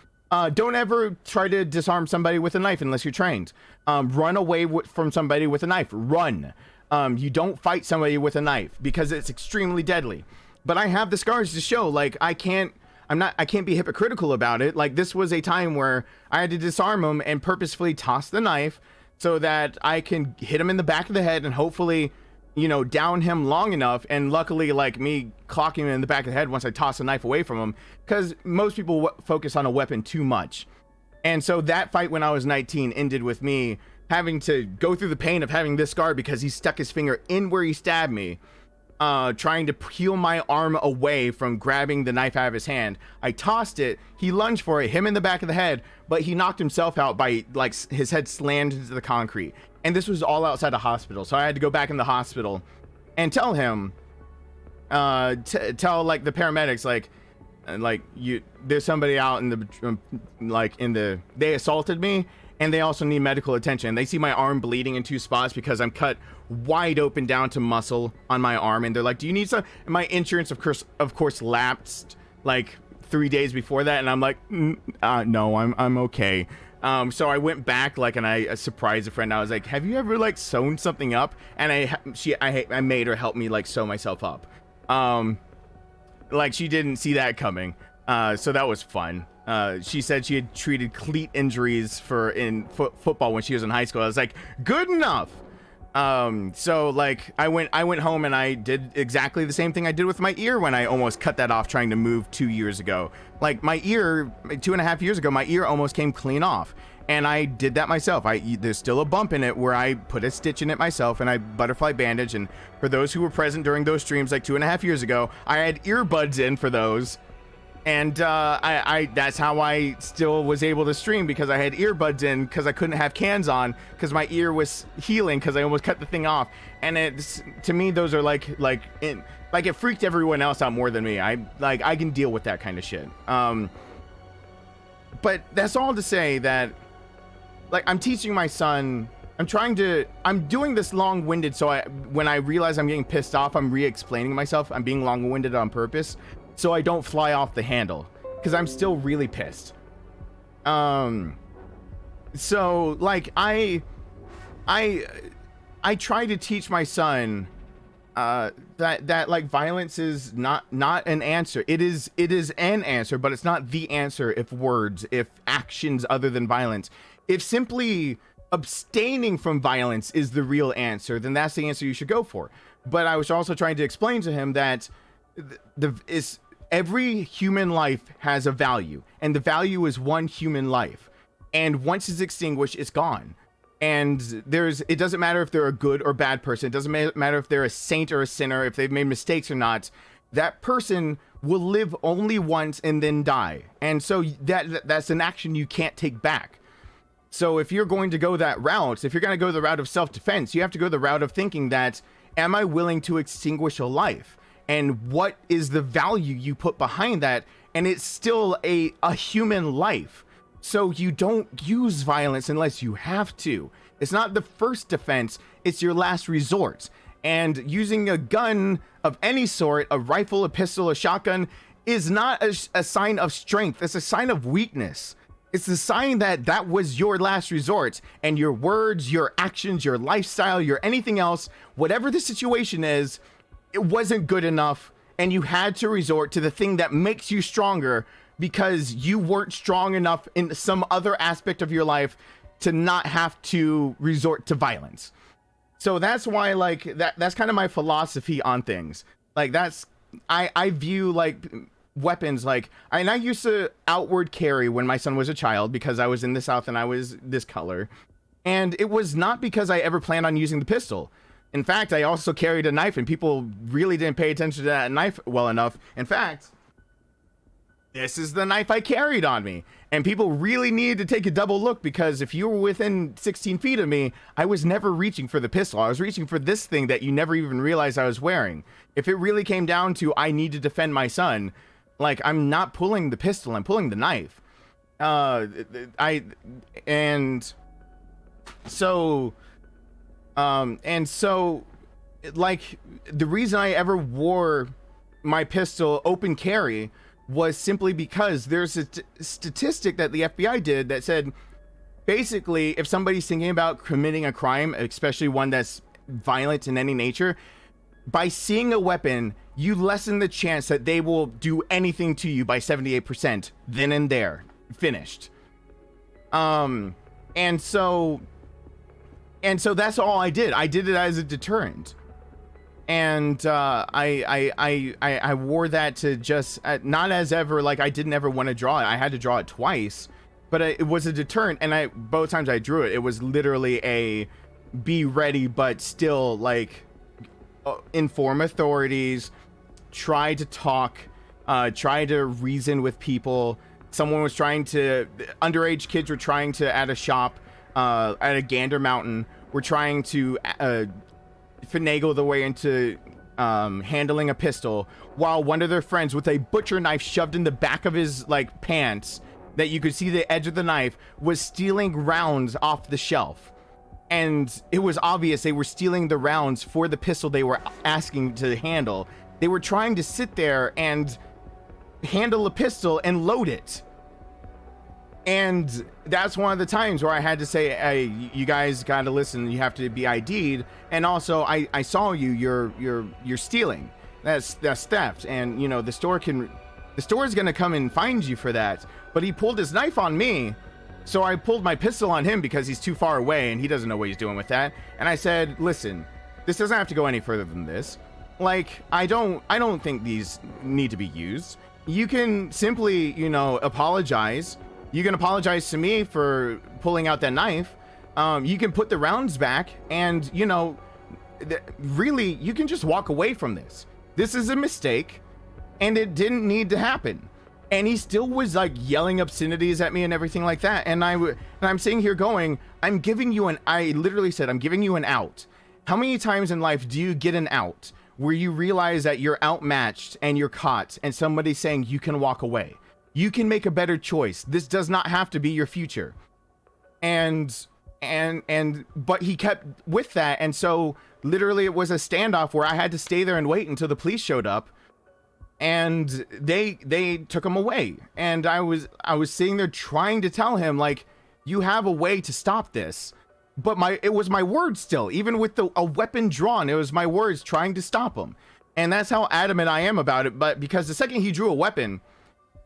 Speaker 1: Don't ever try to disarm somebody with a knife unless you're trained. Run away from somebody with a knife. Run. You don't fight somebody with a knife because it's extremely deadly. But I have the scars to show, like, I can't be hypocritical about it. Like, this was a time where I had to disarm him and purposefully toss the knife so that I can hit him in the back of the head and hopefully, you know, down him long enough. And luckily, like, me clocking him in the back of the head once I toss the knife away from him, because most people focus on a weapon too much. And so that fight when I was 19 ended with me having to go through the pain of having this scar because he stuck his finger in where he stabbed me. trying to peel my arm away from grabbing the knife out of his hand. I tossed it. He lunged for it, him in the back of the head, but he knocked himself out by like his head slammed into the concrete. And this was all outside a hospital, so I had to go back in the hospital and tell him, tell like the paramedics, there's somebody out in the they assaulted me, and they also need medical attention. They see my arm bleeding in 2 spots because I'm cut wide open down to muscle on my arm, and they're like, do you need some? And my insurance of course lapsed like 3 days before that, and I'm like, no, I'm okay. So I went back and I surprised a friend. I was like, have you ever like sewn something up? And I made her help me like sew myself up. Like she didn't see that coming. So that was fun. She said she had treated cleat injuries in football when she was in high school. I was like, good enough. So like I went home and I did exactly the same thing I did with my ear when I almost cut that off trying to move 2 years ago. Like my ear 2.5 years ago, my ear almost came clean off, and I did that myself. There's still a bump in it where I put a stitch in it myself and I butterfly bandage. And for those who were present during those streams like 2.5 years ago, I had earbuds in for those. And that's how I still was able to stream, because I had earbuds in, because I couldn't have cans on because my ear was healing because I almost cut the thing off. And it's, to me, those are like it freaked everyone else out more than me. I can deal with that kind of shit. But that's all to say that like I'm teaching my son. I'm doing this long-winded, so when I realize I'm getting pissed off, I'm re-explaining myself. I'm being long-winded on purpose, so I don't fly off the handle, because I'm still really pissed. So like I try to teach my son that like violence is not an answer. It is an answer, but it's not the answer. If actions other than violence, if simply abstaining from violence is the real answer, then that's the answer you should go for. But I was also trying to explain to him that every human life has a value, and the value is one human life. And once it's extinguished, it's gone. And it doesn't matter if they're a good or bad person. It doesn't matter if they're a saint or a sinner, if they've made mistakes or not. That person will live only once and then die. And so that's an action you can't take back. So if you're going to go that route, if you're going to go the route of self-defense, you have to go the route of thinking that, am I willing to extinguish a life? And what is the value you put behind that? And it's still a human life. So you don't use violence unless you have to. It's not the first defense, it's your last resort. And using a gun of any sort, a rifle, a pistol, a shotgun, is not a sign of strength. It's a sign of weakness. It's the sign that was your last resort, and your words, your actions, your lifestyle, your anything else, whatever the situation is, it wasn't good enough, and you had to resort to the thing that makes you stronger, because you weren't strong enough in some other aspect of your life to not have to resort to violence. So that's why, like, that's kind of my philosophy on things. Like, I view like weapons like, and I used to outward carry when my son was a child, because I was in the South and I was this color, and it was not because I ever planned on using the pistol. In fact, I also carried a knife, and people really didn't pay attention to that knife well enough. In fact, this is the knife I carried on me, and people really needed to take a double look, because if you were within 16 feet of me, I was never reaching for the pistol. I was reaching for this thing that you never even realized I was wearing. If it really came down to I need to defend my son, like, I'm not pulling the pistol, I'm pulling the knife. So like, the reason I ever wore my pistol open carry was simply because there's a statistic that the FBI did that said, basically, if somebody's thinking about committing a crime, especially one that's violent in any nature, by seeing a weapon, you lessen the chance that they will do anything to you by 78%, then and there, finished. And so that's all I did. I did it as a deterrent. And I wore that to just, not as ever, like, I didn't ever want to draw it. I had to draw it twice, but it was a deterrent. And both times I drew it, it was literally a be ready, but still, like, inform authorities, try to talk, try to reason with people. Underage kids were trying to, at a shop, at a Gander Mountain, were trying to finagle their way into handling a pistol, while one of their friends with a butcher knife shoved in the back of his like pants that you could see the edge of the knife was stealing rounds off the shelf. And it was obvious they were stealing the rounds for the pistol they were asking to handle. They were trying to sit there and handle a pistol and load it. And that's one of the times where I had to say, hey, you guys got to listen. You have to be ID'd. And also, I saw you. You're stealing. That's theft. And you know the store is gonna come and find you for that. But he pulled his knife on me, so I pulled my pistol on him because he's too far away and he doesn't know what he's doing with that. And I said, listen, this doesn't have to go any further than this. Like, I don't think these need to be used. You can simply, apologize. You can apologize to me for pulling out that knife. You can put the rounds back, and really, you can just walk away from this. This is a mistake, and it didn't need to happen. And he still was like yelling obscenities at me and everything like that. And I'm sitting here going, I literally said, I'm giving you an out. How many times in life do you get an out where you realize that you're outmatched and you're caught, and somebody's saying you can walk away? You can make a better choice. This does not have to be your future. But he kept with that. And so literally it was a standoff where I had to stay there and wait until the police showed up, and they took him away. And I was sitting there trying to tell him, like, you have a way to stop this. But it was my words still, even with a weapon drawn, it was my words trying to stop him. And that's how adamant I am about it. But because the second he drew a weapon,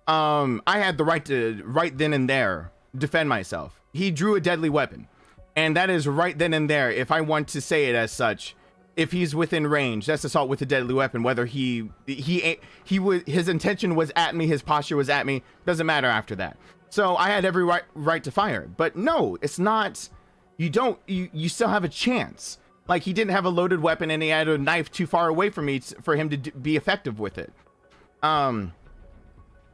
Speaker 1: I had the right to, right then and there, defend myself. He drew a deadly weapon, and that is right then and there. If I want to say it as such, if he's within range, that's assault with a deadly weapon. Whether his intention was at me, his posture was at me, doesn't matter after that. So I had every right to fire. But no, it's not. You still have a chance. Like, he didn't have a loaded weapon, and he had a knife too far away from me for him to be effective with it.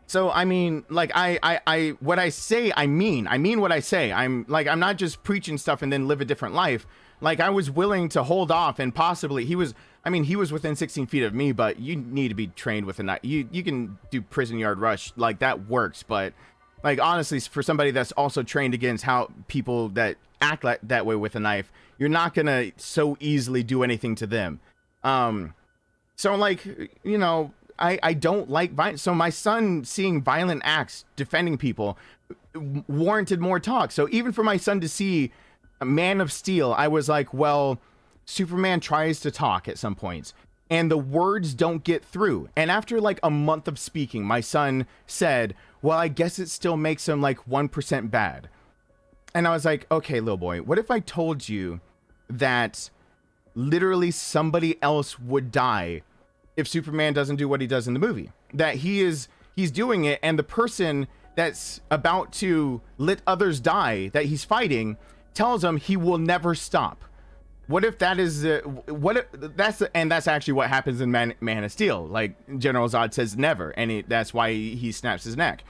Speaker 1: So I mean, like, I what I say, I mean what I say. I'm not just preaching stuff and then live a different life. Like, I was willing to hold off, and possibly he was within 16 feet of me, but you need to be trained with a knife. You can do prison yard rush, like, that works. But like, honestly, for somebody that's also trained against how people that act like that way with a knife, you're not gonna so easily do anything to them. So like, I don't like violence. So my son seeing violent acts, defending people, warranted more talk. So even for my son to see a Man of Steel, I was like, well, Superman tries to talk at some points, and the words don't get through. And after like a month of speaking, my son said, well, I guess it still makes him like 1% bad. And I was like, okay, little boy, what if I told you that literally somebody else would die if Superman doesn't do what he does in the movie? That he's doing it, and the person that's about to let others die that he's fighting tells him he will never stop. What if that is that's actually what happens in Man of Steel? Like, General Zod says never, and that's why he snaps his neck.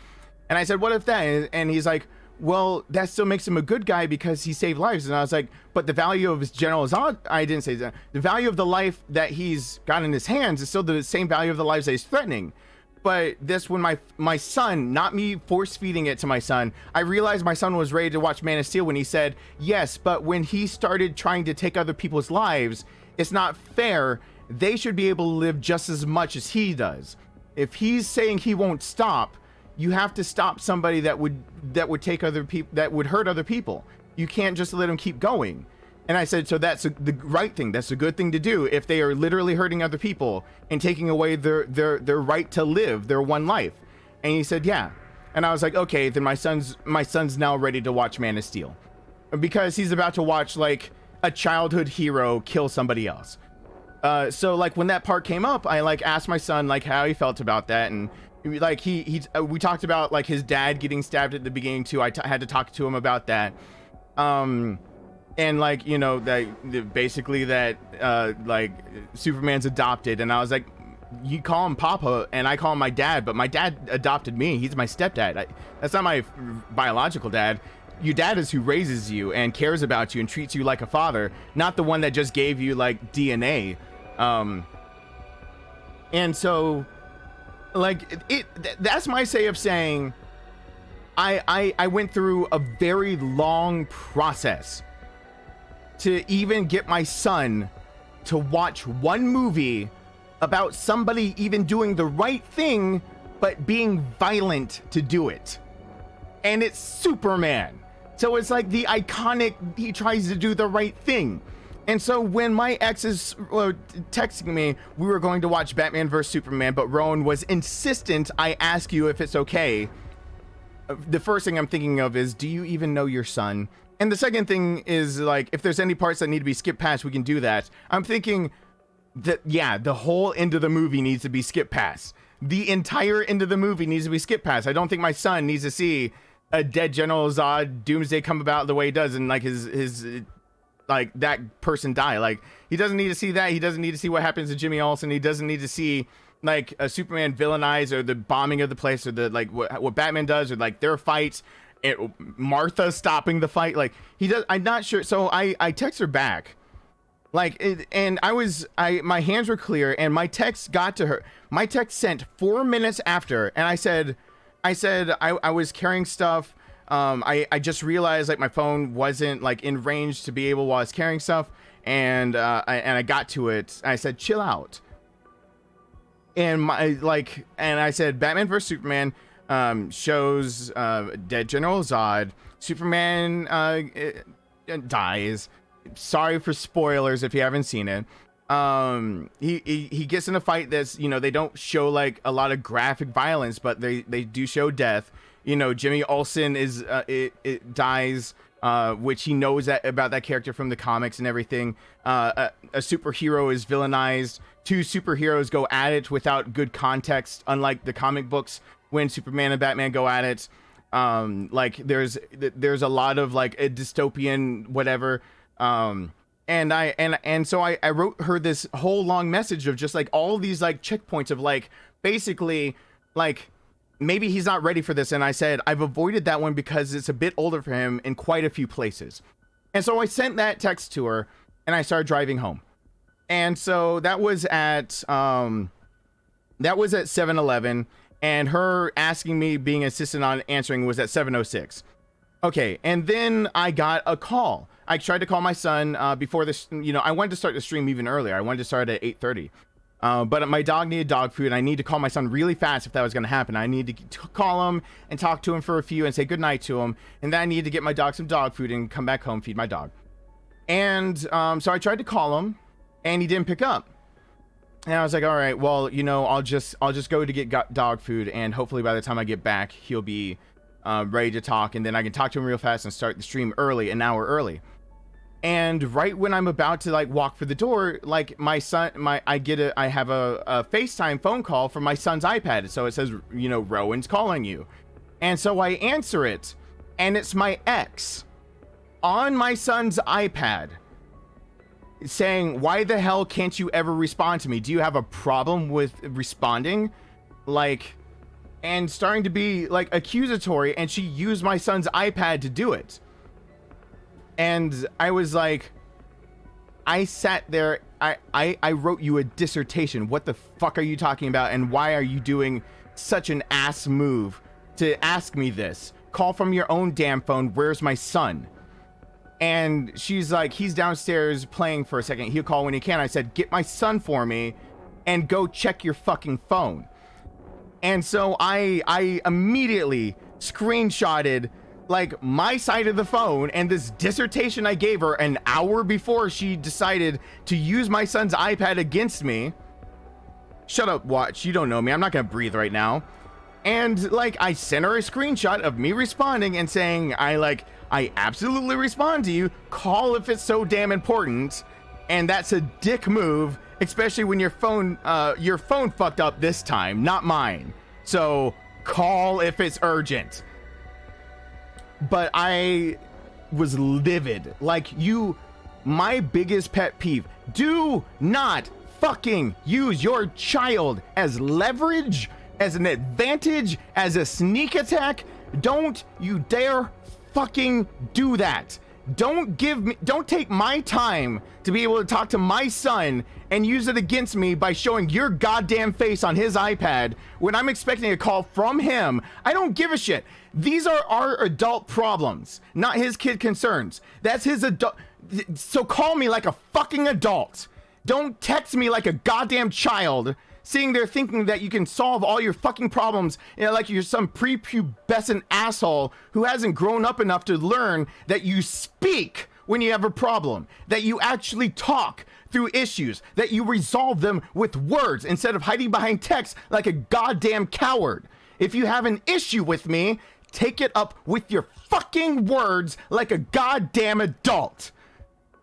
Speaker 1: And I said, what if that? And he's like, well, that still makes him a good guy because he saved lives. And I was like, but the value of his General Zod, I didn't say that. The value of the life that he's got in his hands is still the same value of the lives that he's threatening. But this, when my son, not me force feeding it to my son, I realized my son was ready to watch Man of Steel when he said, yes, but when he started trying to take other people's lives, it's not fair. They should be able to live just as much as he does. If he's saying he won't stop, you have to stop somebody that would take other people, that would hurt other people. You can't just let him keep going. And I said, so that's the right thing. That's a good thing to do if they are literally hurting other people and taking away their right to live their one life. And he said, yeah. And I was like, okay, then my son's now ready to watch Man of Steel, because he's about to watch like a childhood hero kill somebody else. So like when that part came up, I like asked my son like how he felt about that, and like we talked about like his dad getting stabbed at the beginning too. I had to talk to him about that. and like, you know, that basically that like Superman's adopted, and I was like, you call him Papa and I call him my dad, but my dad adopted me. He's my stepdad. That's not my biological dad. Your dad is who raises you and cares about you and treats you like a father, not the one that just gave you like DNA. And so like that's my say of saying I went through a very long process to even get my son to watch one movie about somebody even doing the right thing, but being violent to do it. And it's Superman. So it's like the iconic, he tries to do the right thing. And so when my ex is texting me, we were going to watch Batman vs. Superman, but Rowan was insistent I ask you if it's okay. The first thing I'm thinking of is, do you even know your son? And the second thing is, like, if there's any parts that need to be skipped past, we can do that. I'm thinking that, yeah, the whole end of the movie needs to be skipped past. The entire end of the movie needs to be skipped past. I don't think my son needs to see a dead General Zod Doomsday come about the way he does, and like his like that person die. Like, he doesn't need to see that. He doesn't need to see what happens to Jimmy Olsen. He doesn't need to see like a Superman villainized, or the bombing of the place, or the like what Batman does, or like their fights. Martha stopping the fight. Like, he does. I'm not sure. So I text her back, like, and my hands were clear, and my text got to her. My text sent 4 minutes after, and I said I was carrying stuff. I just realized like my phone wasn't like in range to be able while I was carrying stuff, and I got to it. I said, chill out. And I said, Batman vs. Superman shows dead General Zod. Superman dies. Sorry for spoilers if you haven't seen it. He gets in a fight that's, you know, they don't show like a lot of graphic violence, but they do show death. You know, Jimmy Olsen is it dies, which he knows that about that character from the comics and everything. A superhero is villainized. Two superheroes go at it without good context, unlike the comic books when Superman and Batman go at it. Like there's a lot of like a dystopian whatever. And so I wrote her this whole long message of just like all these like checkpoints of like basically like maybe he's not ready for this. And I said I've avoided that one because it's a bit older for him in quite a few places. And so I sent that text to her, and I started driving home. And so that was at 7-Eleven, and her asking me, being insistent on answering, was at 7:06. Okay, and then I got a call. I tried to call my son before this. You know, I wanted to start the stream even earlier. I wanted to start at 8:30. But my dog needed dog food, and I need to call my son really fast if that was going to happen. I need to call him and talk to him for a few and say goodnight to him. And then I need to get my dog some dog food and come back home, feed my dog. And so I tried to call him, and he didn't pick up. And I was like, all right, well, you know, I'll just go to get dog food, and hopefully by the time I get back, he'll be ready to talk, and then I can talk to him real fast and start the stream early, an hour early. And right when I'm about to like walk for the door, like my son, I have a FaceTime phone call from my son's iPad. So it says, you know, Rowan's calling you. And so I answer it, and it's my ex on my son's iPad saying, why the hell can't you ever respond to me? Do you have a problem with responding? Like, and starting to be like accusatory, and she used my son's iPad to do it. And I was like, I sat there, I wrote you a dissertation. What the fuck are you talking about? And why are you doing such an ass move to ask me this? Call from your own damn phone. Where's my son? And she's like, he's downstairs playing for a second. He'll call when he can. I said, get my son for me and go check your fucking phone. And so I immediately screenshotted like my side of the phone and this dissertation I gave her an hour before she decided to use my son's iPad against me. Shut up, watch. You don't know me. I'm not gonna breathe right now. And like, I sent her a screenshot of me responding and saying, I absolutely respond to you. Call if it's so damn important. And that's a dick move, especially when your phone fucked up this time, not mine. So call if it's urgent. But I was livid. Like, my biggest pet peeve, do not fucking use your child as leverage, as an advantage, as a sneak attack. Don't you dare fucking do that. Don't take my time to be able to talk to my son and use it against me by showing your goddamn face on his iPad when I'm expecting a call from him. I don't give a shit. These are our adult problems, not his kid concerns. That's his adult. So call me like a fucking adult. Don't text me like a goddamn child, sitting there thinking that you can solve all your fucking problems, like you're some prepubescent asshole who hasn't grown up enough to learn that you speak when you have a problem, that you actually talk through issues, that you resolve them with words instead of hiding behind text like a goddamn coward. If you have an issue with me, take it up with your fucking words like a goddamn adult.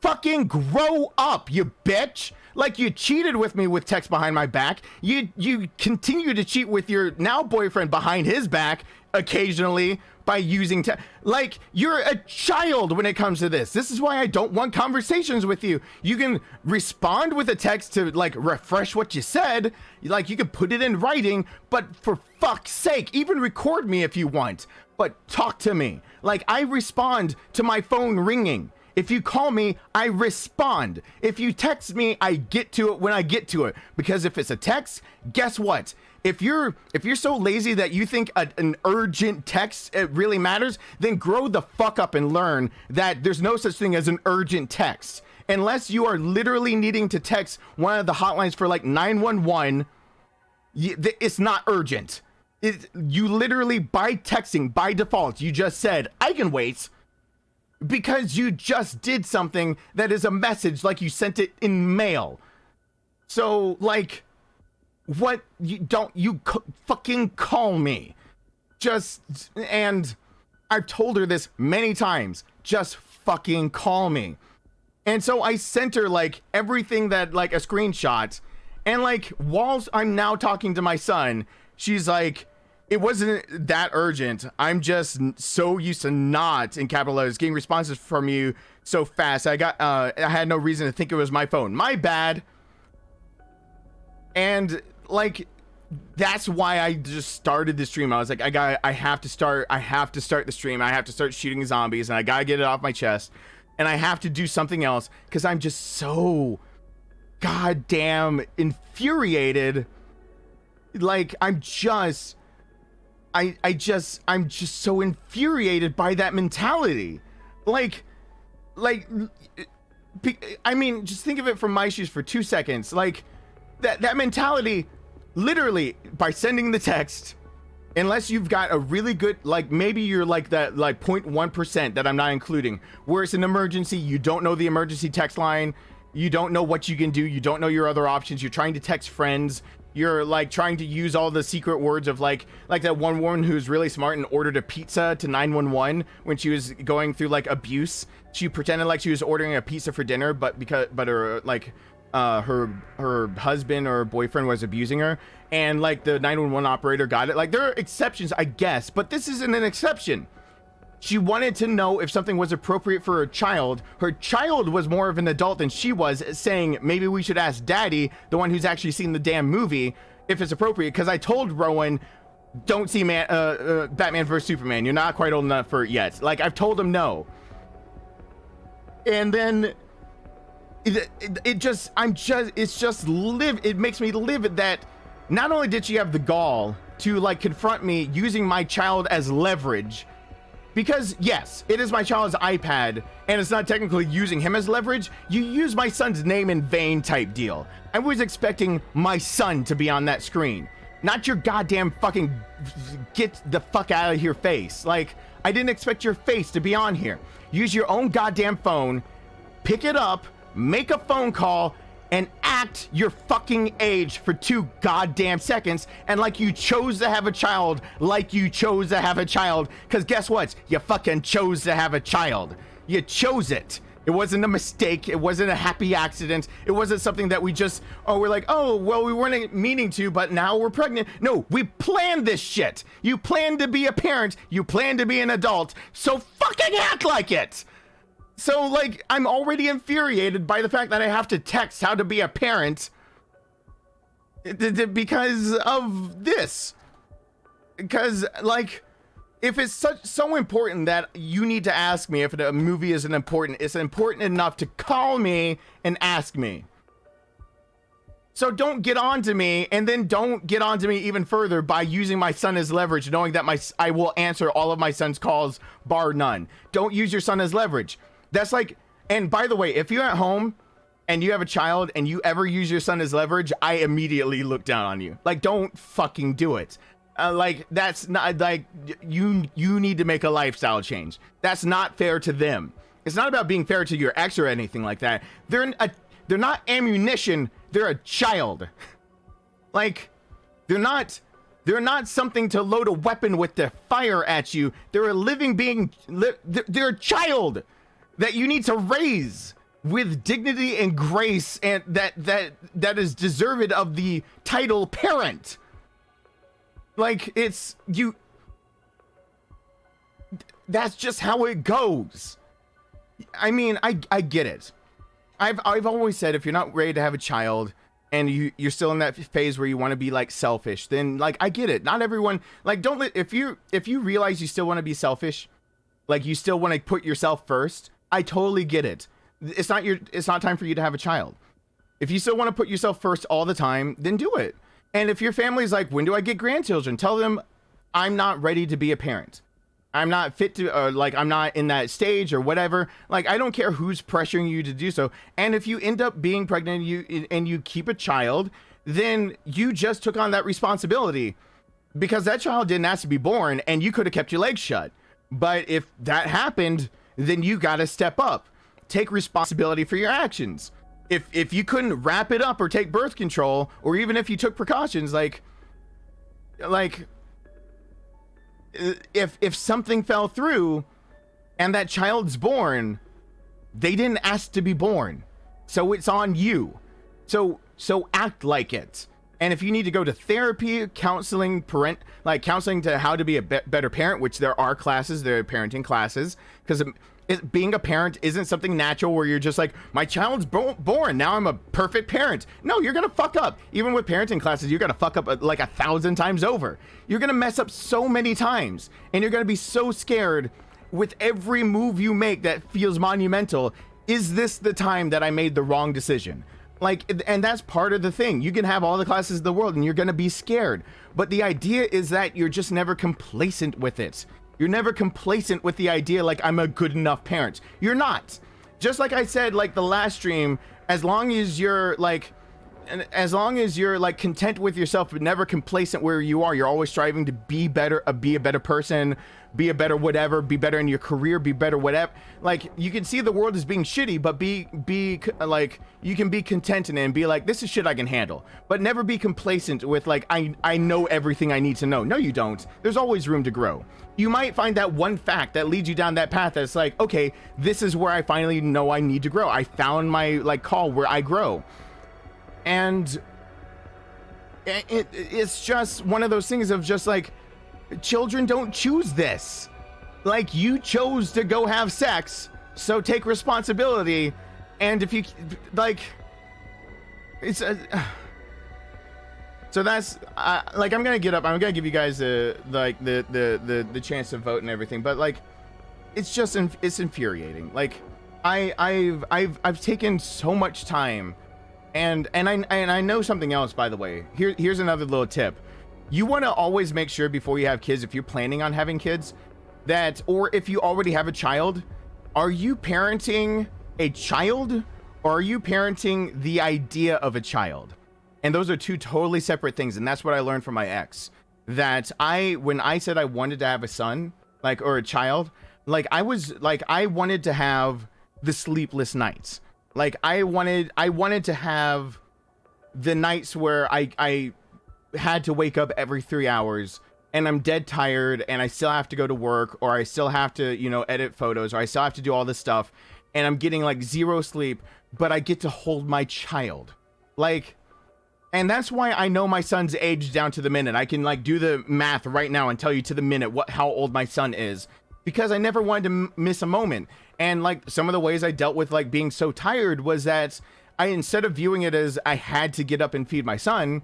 Speaker 1: Fucking grow up, you bitch. Like, you cheated with me with text behind my back. You continue to cheat with your now boyfriend behind his back occasionally by using text. Like, you're a child when it comes to this. This is why I don't want conversations with you. You can respond with a text to, like, refresh what you said. Like, you can put it in writing, but for fuck's sake, even record me if you want, but talk to me. Like, I respond to my phone ringing. If you call me, I respond. If you text me, I get to it when I get to it. Because if it's a text, guess what? If you're so lazy that you think an urgent text it really matters, then grow the fuck up and learn that there's no such thing as an urgent text. Unless you are literally needing to text one of the hotlines for like 911, it's not urgent. You literally, by texting, by default, you just said, I can wait. Because you just did something that is a message, like you sent it in mail. So, like, what? Fucking call me. And I've told her this many times, just fucking call me. And so I sent her, like, everything that, like, a screenshot. And, like, whilst I'm now talking to my son, she's like, it wasn't that urgent. I'm just so used to not, in capital letters, getting responses from you so fast. I had no reason to think it was my phone. My bad. And like, that's why I just started the stream. I was like, I have to start the stream. I have to start shooting zombies, and I gotta get it off my chest. And I have to do something else because I'm just so goddamn infuriated. Like, I'm just so infuriated by that mentality. Like, I mean, just think of it from my shoes for 2 seconds. Like, that mentality, literally, by sending the text, unless you've got a really good, like, maybe you're like that, like 0.1% that I'm not including, where it's an emergency, you don't know the emergency text line, you don't know what you can do, you don't know your other options, you're trying to text friends, you're like trying to use all the secret words of like that one woman who's really smart and ordered a pizza to 911 when she was going through like abuse. She pretended like she was ordering a pizza for dinner, but her like her husband or boyfriend was abusing her, and like the 911 operator got it. Like, there are exceptions, I guess, but this isn't an exception. She wanted to know if something was appropriate for her child. Her child was more of an adult than she was, saying maybe we should ask Daddy, the one who's actually seen the damn movie, if it's appropriate. Because I told Rowan, don't see Batman vs Superman. You're not quite old enough for it yet. Like, I've told him no. And then it makes me livid that not only did she have the gall to like confront me using my child as leverage. Because, yes, it is my child's iPad, and it's not technically using him as leverage. You use my son's name in vain type deal. I was expecting my son to be on that screen, not your goddamn fucking get the fuck out of here face. Like, I didn't expect your face to be on here. Use your own goddamn phone, pick it up, make a phone call, and act your fucking age for 2 goddamn seconds, and like you chose to have a child, because guess what? You fucking chose to have a child. You chose it. It wasn't a mistake. It wasn't a happy accident. It wasn't something that we just, we're like, oh, well, we weren't meaning to, but now we're pregnant. No, we planned this shit. You planned to be a parent. You planned to be an adult. So fucking act like it. So, like, I'm already infuriated by the fact that I have to text how to be a parent because of this. Because, like, if it's so important that you need to ask me if a movie isn't important, it's important enough to call me and ask me. So don't get on to me, and then don't get on to me even further by using my son as leverage, knowing that I will answer all of my son's calls, bar none. Don't use your son as leverage. That's like, and by the way, if you're at home and you have a child and you ever use your son as leverage, I immediately look down on you. Like, don't fucking do it. Like, that's not, like, you need to make a lifestyle change. That's not fair to them. It's not about being fair to your ex or anything like that. They're not ammunition. They're a child. Like, they're not something to load a weapon with to fire at you. They're a living being. They're a child that you need to raise with dignity and grace, and that is deserved of the title parent. Like, it's you. That's just how it goes. I mean, I get it. I've always said, if you're not ready to have a child and you're still in that phase where you want to be like selfish, then like, I get it. Not everyone, like, if you realize you still want to be selfish, like you still want to put yourself first, I totally get it. It's not time for you to have a child. If you still want to put yourself first all the time, then do it. And if your family's like, when do I get grandchildren? Tell them, I'm not ready to be a parent. I'm not fit to, like, I'm not in that stage or whatever. Like, I don't care who's pressuring you to do so. And if you end up being pregnant and you keep a child, then you just took on that responsibility, because that child didn't ask to be born and you could have kept your legs shut. But if that happened, then you got to step up, take responsibility for your actions. If you couldn't wrap it up or take birth control, or even if you took precautions, like if something fell through and that child's born, they didn't ask to be born, so it's on you. So act like it. And if you need to go to therapy, counseling, counseling to how to be a better parent, which there are classes, there are parenting classes, because being a parent isn't something natural where you're just like, my child's born, now I'm a perfect parent. No, you're gonna fuck up. Even with parenting classes, you're gonna fuck up like 1,000 times over. You're gonna mess up so many times, and you're gonna be so scared with every move you make that feels monumental. Is this the time that I made the wrong decision? Like, and that's part of the thing. You can have all the classes in the world and you're gonna be scared, but the idea is that you're just never complacent with it. You're never complacent with the idea like, I'm a good enough parent. You're not. Just like I said, like the last stream, as long as you're like content with yourself, but never complacent where you are, you're always striving to be better, be a better person, be a better whatever, be better in your career, be better whatever. Like, you can see the world as being shitty, but be like, you can be content in it and be like, this is shit I can handle. But never be complacent with like, I know everything I need to know. No, you don't. There's always room to grow. You might find that one fact that leads you down that path that's like, okay, this is where I finally know I need to grow. I found my like call where I grow. And it's just one of those things of just like, children don't choose this. Like, you chose to go have sex, so take responsibility. And if you like, it's so that's like, I'm gonna get up, I'm gonna give you guys the chance to vote and everything, but like, it's just it's infuriating. Like, I've taken so much time, and I know something else, by the way. Here's another little tip. You want to always make sure before you have kids, if you're planning on having kids, that, or if you already have a child, are you parenting a child or are you parenting the idea of a child? And those are two totally separate things. And that's what I learned from my ex, that when I said I wanted to have a son, like, or a child, like, I wanted to have the sleepless nights. Like, I wanted to have the nights where I had to wake up every 3 hours and I'm dead tired and I still have to go to work, or I still have to, edit photos, or I still have to do all this stuff, and I'm getting like zero sleep, but I get to hold my child. Like, and that's why I know my son's age down to the minute. I can like do the math right now and tell you to the minute how old my son is. because I never wanted to miss a moment. And like some of the ways I dealt with like being so tired was that I, instead of viewing it as I had to get up and feed my son,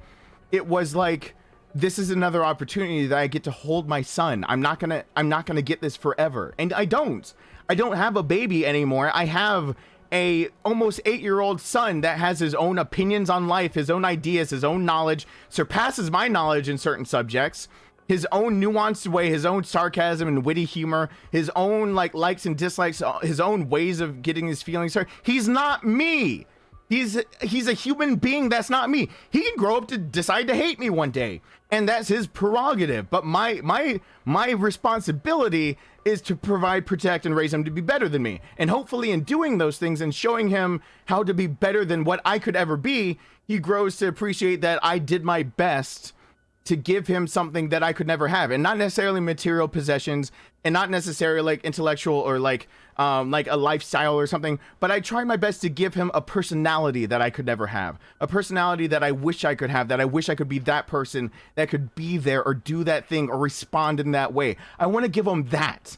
Speaker 1: it was like, this is another opportunity that I get to hold my son. I'm not gonna get this forever. And I don't have a baby anymore. I have a almost 8-year-old son that has his own opinions on life, his own ideas, his own knowledge, surpasses my knowledge in certain subjects, his own nuanced way, his own sarcasm and witty humor, his own like likes and dislikes, his own ways of getting his feelings hurt. He's not me. He's a human being that's not me. He can grow up to decide to hate me one day, and that's his prerogative. But my responsibility is to provide, protect, and raise him to be better than me. And hopefully in doing those things and showing him how to be better than what I could ever be, he grows to appreciate that I did my best to give him something that I could never have, and not necessarily material possessions, and not necessarily like intellectual or like a lifestyle or something, but I try my best to give him a personality that I could never have, a personality that I wish I could have, that I wish I could be that person that could be there or do that thing or respond in that way. I want to give him that.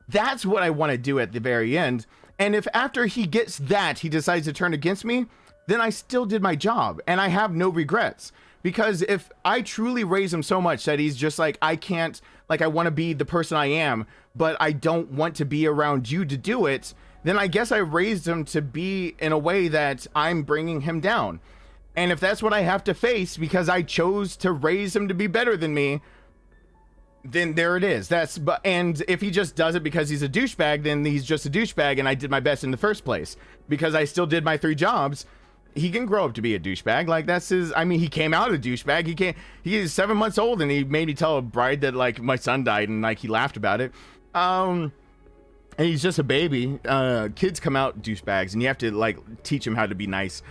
Speaker 1: That's what I want to do at the very end. And if after he gets that, he decides to turn against me, then I still did my job and I have no regrets. Because if I truly raise him so much that he's just like, I can't, like, I want to be the person I am, but I don't want to be around you to do it, then I guess I raised him to be in a way that I'm bringing him down. And if that's what I have to face because I chose to raise him to be better than me, then there it is. And if he just does it because he's a douchebag, then he's just a douchebag and I did my best in the first place because I still did my 3 jobs. He can grow up to be a douchebag. Like that's his, I mean, he came out a douchebag. He is 7 months old and he made me tell a bride that like my son died and like he laughed about it. And he's just a baby. Kids come out douchebags and you have to like teach them how to be nice.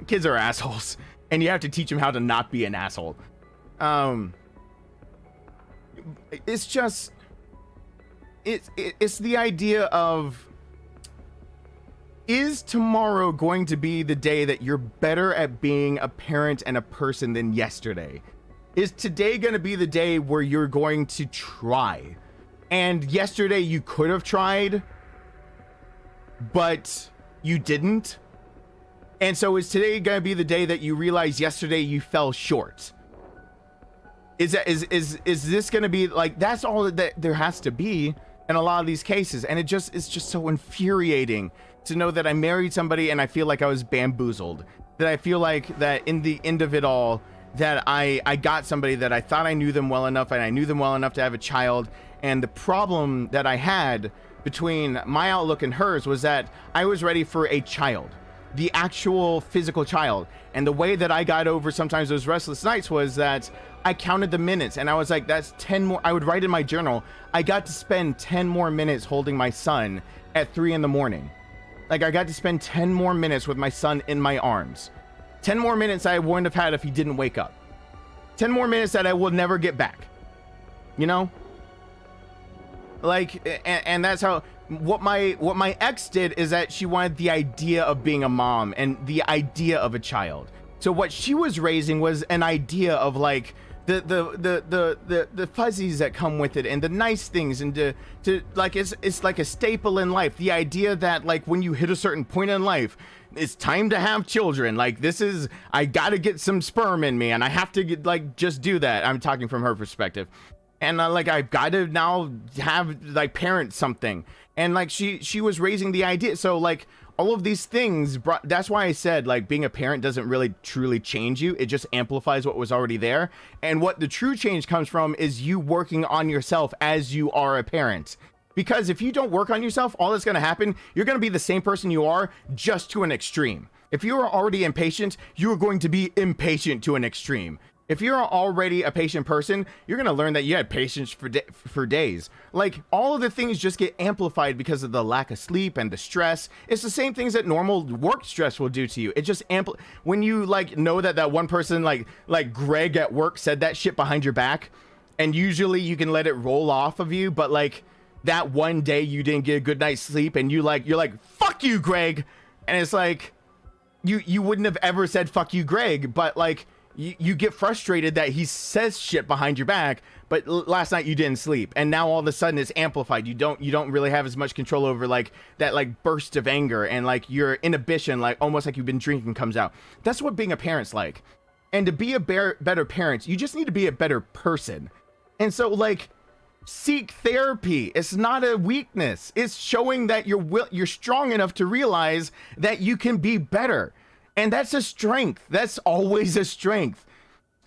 Speaker 1: Kids are assholes and you have to teach them how to not be an asshole. It's just, it's the idea of, is tomorrow going to be the day that you're better at being a parent and a person than yesterday? Is today going to be the day where you're going to try? And yesterday you could have tried, but you didn't. And so is today going to be the day that you realize yesterday you fell short? Is this going to be like, that's all that there has to be in a lot of these cases. And it's just so infuriating to know that I married somebody and I feel like I was bamboozled, that I feel like that in the end of it all, that I got somebody that I thought I knew them well enough and I knew them well enough to have a child. And the problem that I had between my outlook and hers was that I was ready for a child, the actual physical child. And the way that I got over sometimes those restless nights was that I counted the minutes and I was like, that's 10 more. I would write in my journal, I got to spend 10 more minutes holding my son at 3 a.m. Like I got to spend 10 more minutes with my son in my arms. 10 more minutes I wouldn't have had if he didn't wake up. 10 more minutes that I will never get back. You know? Like, and that's how, what my ex did is that she wanted the idea of being a mom and the idea of a child. So what she was raising was an idea of like, the fuzzies that come with it and the nice things and to like it's like a staple in life, the idea that like when you hit a certain point in life it's time to have children, like this is, I gotta get some sperm in me and I have to get, like just do that. I'm talking from her perspective, and like I've got to now have like parent something, and like she was raising the idea. So like all of these things brought, that's why I said like being a parent doesn't really truly change you, it just amplifies what was already there. And what the true change comes from is you working on yourself as you are a parent. Because if you don't work on yourself, all that's going to happen, you're going to be the same person you are, just to an extreme. If you are already impatient, you are going to be impatient to an extreme. If you're already a patient person, you're going to learn that you had patience for days. Like, all of the things just get amplified because of the lack of sleep and the stress. It's the same things that normal work stress will do to you. It just when you, like, know that one person, like Greg at work said that shit behind your back, and usually you can let it roll off of you, but, like, that one day you didn't get a good night's sleep, and you're like, fuck you, Greg! And it's like, you wouldn't have ever said fuck you, Greg, but, like, you get frustrated that he says shit behind your back, but last night you didn't sleep, and now all of a sudden it's amplified. You don't really have as much control over like that like burst of anger, and like your inhibition, like almost like you've been drinking, comes out. That's what being a parent's like. And to be a better parent, you just need to be a better person. And so like, seek therapy. It's not a weakness. It's showing that you're strong enough to realize that you can be better. And that's a strength. That's always a strength.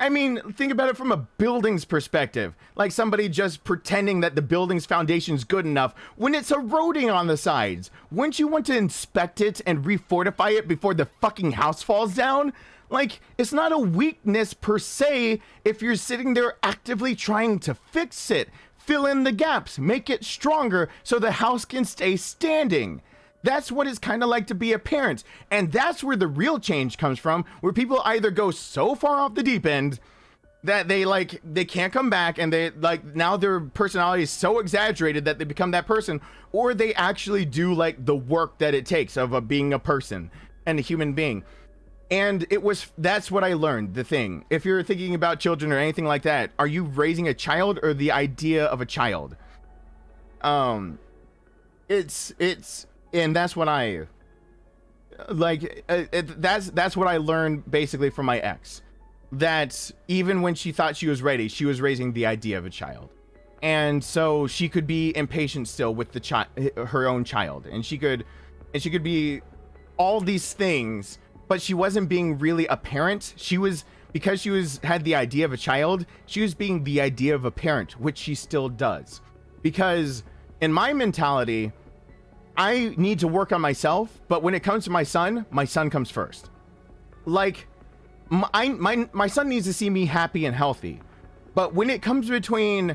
Speaker 1: I mean, think about it from a building's perspective. Like somebody just pretending that the building's foundation is good enough when it's eroding on the sides. Wouldn't you want to inspect it and refortify it before the fucking house falls down? Like, it's not a weakness per se if you're sitting there actively trying to fix it, fill in the gaps, make it stronger so the house can stay standing. That's what it's kind of like to be a parent. And that's where the real change comes from, where people either go so far off the deep end that they can't come back, and they like now their personality is so exaggerated that they become that person, or they actually do like the work that it takes of being a person and a human being. And that's what I learned. The thing, if you're thinking about children or anything like that, are you raising a child or the idea of a child? And that's what I like. That's what I learned basically from my ex. That even when she thought she was ready, she was raising the idea of a child, and so she could be impatient still with her own child, and she could be all these things, but she wasn't being really a parent. Because she had the idea of a child, she was being the idea of a parent, which she still does. Because in my mentality, I need to work on myself, but when it comes to my son comes first. Like, my son needs to see me happy and healthy. But when it comes between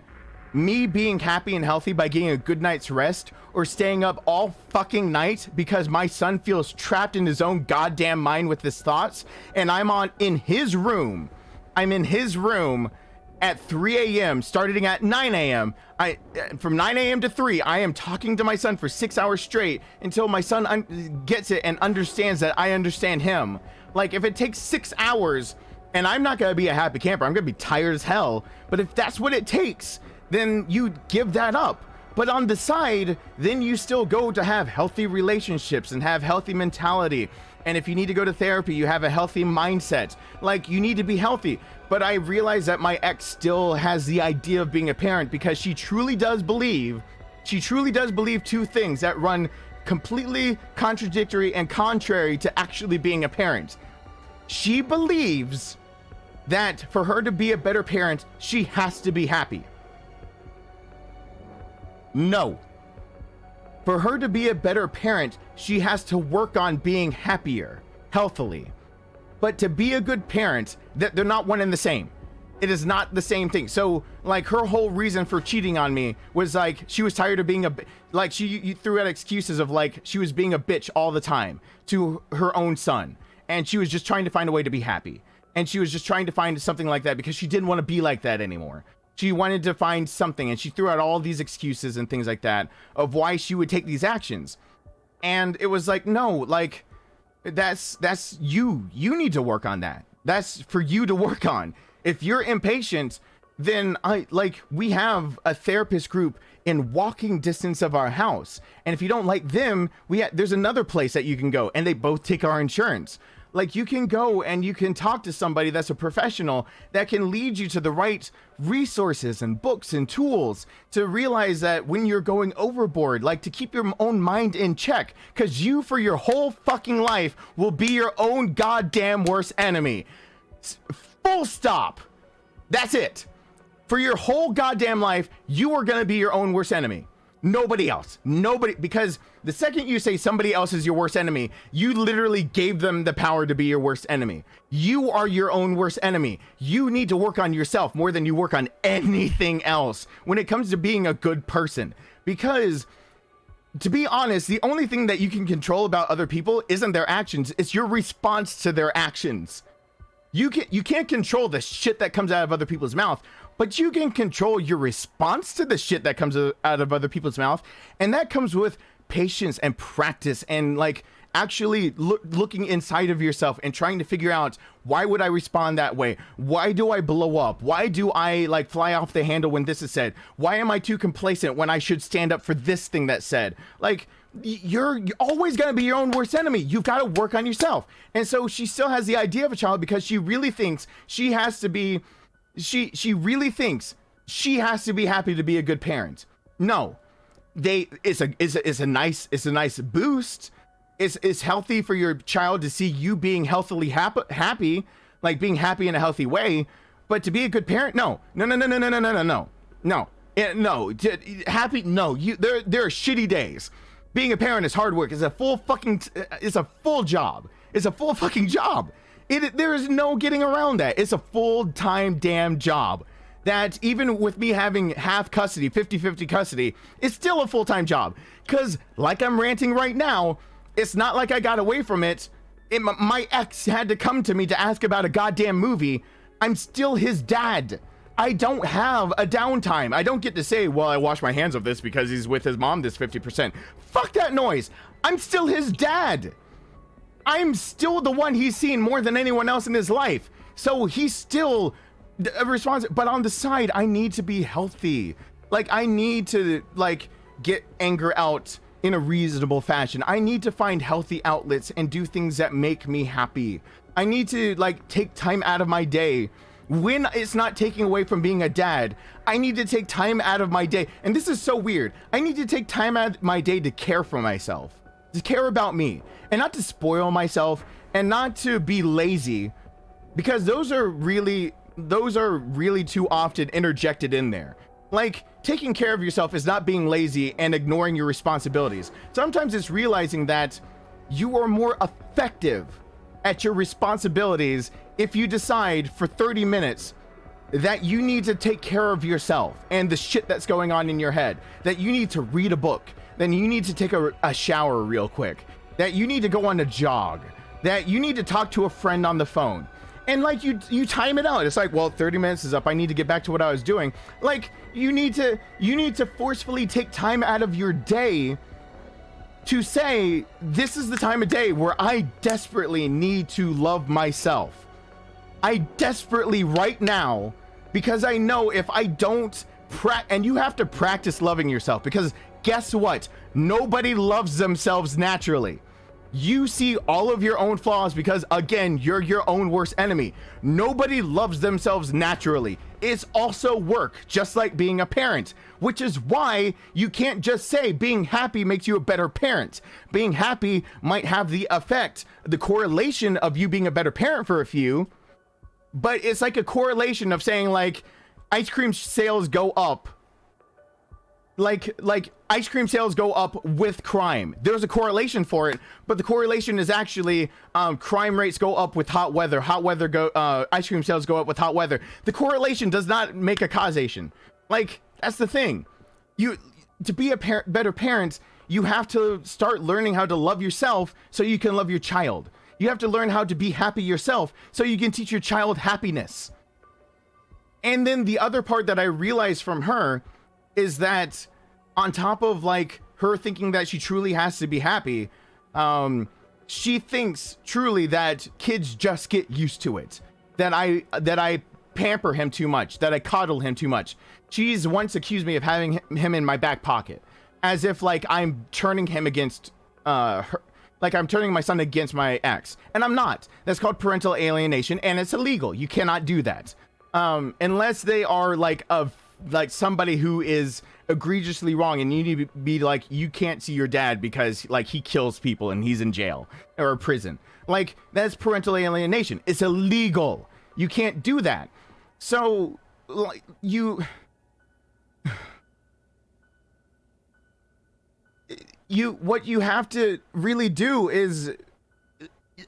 Speaker 1: me being happy and healthy by getting a good night's rest, or staying up all fucking night because my son feels trapped in his own goddamn mind with his thoughts, and I'm in his room at 3 a.m. starting at 9 a.m. From 9 a.m. to 3, I am talking to my son for 6 hours straight until my son gets it and understands that I understand him. Like, if it takes 6 hours, and I'm not gonna be a happy camper, I'm gonna be tired as hell, but if that's what it takes, then you give that up. But on the side, then you still go to have healthy relationships and have healthy mentality. And if you need to go to therapy, you have a healthy mindset. Like, you need to be healthy. But I realize that my ex still has the idea of being a parent, because she truly does believe two things that run completely contradictory and contrary to actually being a parent. She believes that for her to be a better parent, she has to be happy. No. For her to be a better parent, she has to work on being happier, healthily. But to be a good parent, they're not one and the same. It is not the same thing. So, like, her whole reason for cheating on me was like she was tired of being you threw out excuses of like she was being a bitch all the time to her own son, and she was just trying to find a way to be happy, and she was just trying to find something like that because she didn't want to be like that anymore. She wanted to find something, and she threw out all these excuses and things like that of why she would take these actions. And it was like, no, like, that's you. You need to work on that. That's for you to work on. If you're impatient, then we have a therapist group in walking distance of our house. And if you don't like them, there's another place that you can go, and they both take our insurance. Like, you can go and you can talk to somebody that's a professional that can lead you to the right resources and books and tools to realize that when you're going overboard, like, to keep your own mind in check, because you for your whole fucking life will be your own goddamn worst enemy. Full stop. That's it. For your whole goddamn life, you are going to be your own worst enemy. Nobody else. Nobody. Because the second you say somebody else is your worst enemy, you literally gave them the power to be your worst enemy. You are your own worst enemy. You need to work on yourself more than you work on anything else when it comes to being a good person. Because, to be honest, the only thing that you can control about other people isn't their actions. It's your response to their actions. You can't control the shit that comes out of other people's mouth, but you can control your response to the shit that comes out of other people's mouth. And that comes with patience and practice and like actually looking inside of yourself and trying to figure out, why would I respond that way? Why do I blow up? Why do I like fly off the handle when this is said? Why am I too complacent when I should stand up for this thing that's said? Like, you're always going to be your own worst enemy. You've got to work on yourself. And so she still has the idea of a child because she really thinks she has to be, she really thinks she has to be happy to be a good parent. No, it's a nice boost. It's healthy for your child to see you being healthily happy, like being happy in a healthy way. But to be a good parent, no. Happy, no. There are shitty days. Being a parent is hard work. It's a full job. It's a full fucking job. There is no getting around that. It's a full-time damn job. That even with me having half custody, 50-50 custody, it's still a full-time job. Because, like I'm ranting right now, it's not like I got away from it. My ex had to come to me to ask about a goddamn movie. I'm still his dad. I don't have a downtime. I don't get to say, well, I wash my hands of this because he's with his mom this 50%. Fuck that noise. I'm still his dad. I'm still the one he's seen more than anyone else in his life. So he's still responsible. But on the side, I need to be healthy. Like, I need to, like, get anger out in a reasonable fashion. I need to find healthy outlets and do things that make me happy. I need to, like, take time out of my day. When it's not taking away from being a dad, I need to take time out of my day. And this is so weird. I need to take time out of my day to care for myself, to care about me, and not to spoil myself, and not to be lazy, because those are really too often interjected in there. Like, taking care of yourself is not being lazy and ignoring your responsibilities. Sometimes it's realizing that you are more effective at your responsibilities if you decide for 30 minutes that you need to take care of yourself and the shit that's going on in your head, that you need to read a book, then you need to take a shower real quick, that you need to go on a jog, that you need to talk to a friend on the phone. And like you time it out. It's like, well, 30 minutes is up. I need to get back to what I was doing. Like, you need to forcefully take time out of your day to say, this is the time of day where I desperately need to love myself. I desperately right now, because I know if I don't and you have to practice loving yourself, because guess what? Nobody loves themselves naturally. You see all of your own flaws because, again, you're your own worst enemy. Nobody loves themselves naturally. It's also work, just like being a parent, which is why you can't just say being happy makes you a better parent. Being happy might have the effect, the correlation of you being a better parent for a few, but it's like a correlation of saying, like, ice cream sales go up. Like ice cream sales go up with crime. There's a correlation for it, but the correlation is actually crime rates go up with hot weather. Ice cream sales go up with hot weather. The correlation does not make a causation. Like, that's the thing. To be a better parent, you have to start learning how to love yourself so you can love your child. You have to learn how to be happy yourself so you can teach your child happiness. And then the other part that I realized from her is that on top of like her thinking that she truly has to be happy, she thinks truly that kids just get used to it. That I pamper him too much, that I coddle him too much. She's once accused me of having him in my back pocket, as if like I'm turning him against her, like I'm turning my son against my ex, and I'm not. That's called parental alienation, and it's illegal. You cannot do that unless they are like somebody who is egregiously wrong, and you need to be like, you can't see your dad because like he kills people and he's in jail or prison. Like, that's parental alienation. It's illegal. You can't do that. So like what you have to really do is,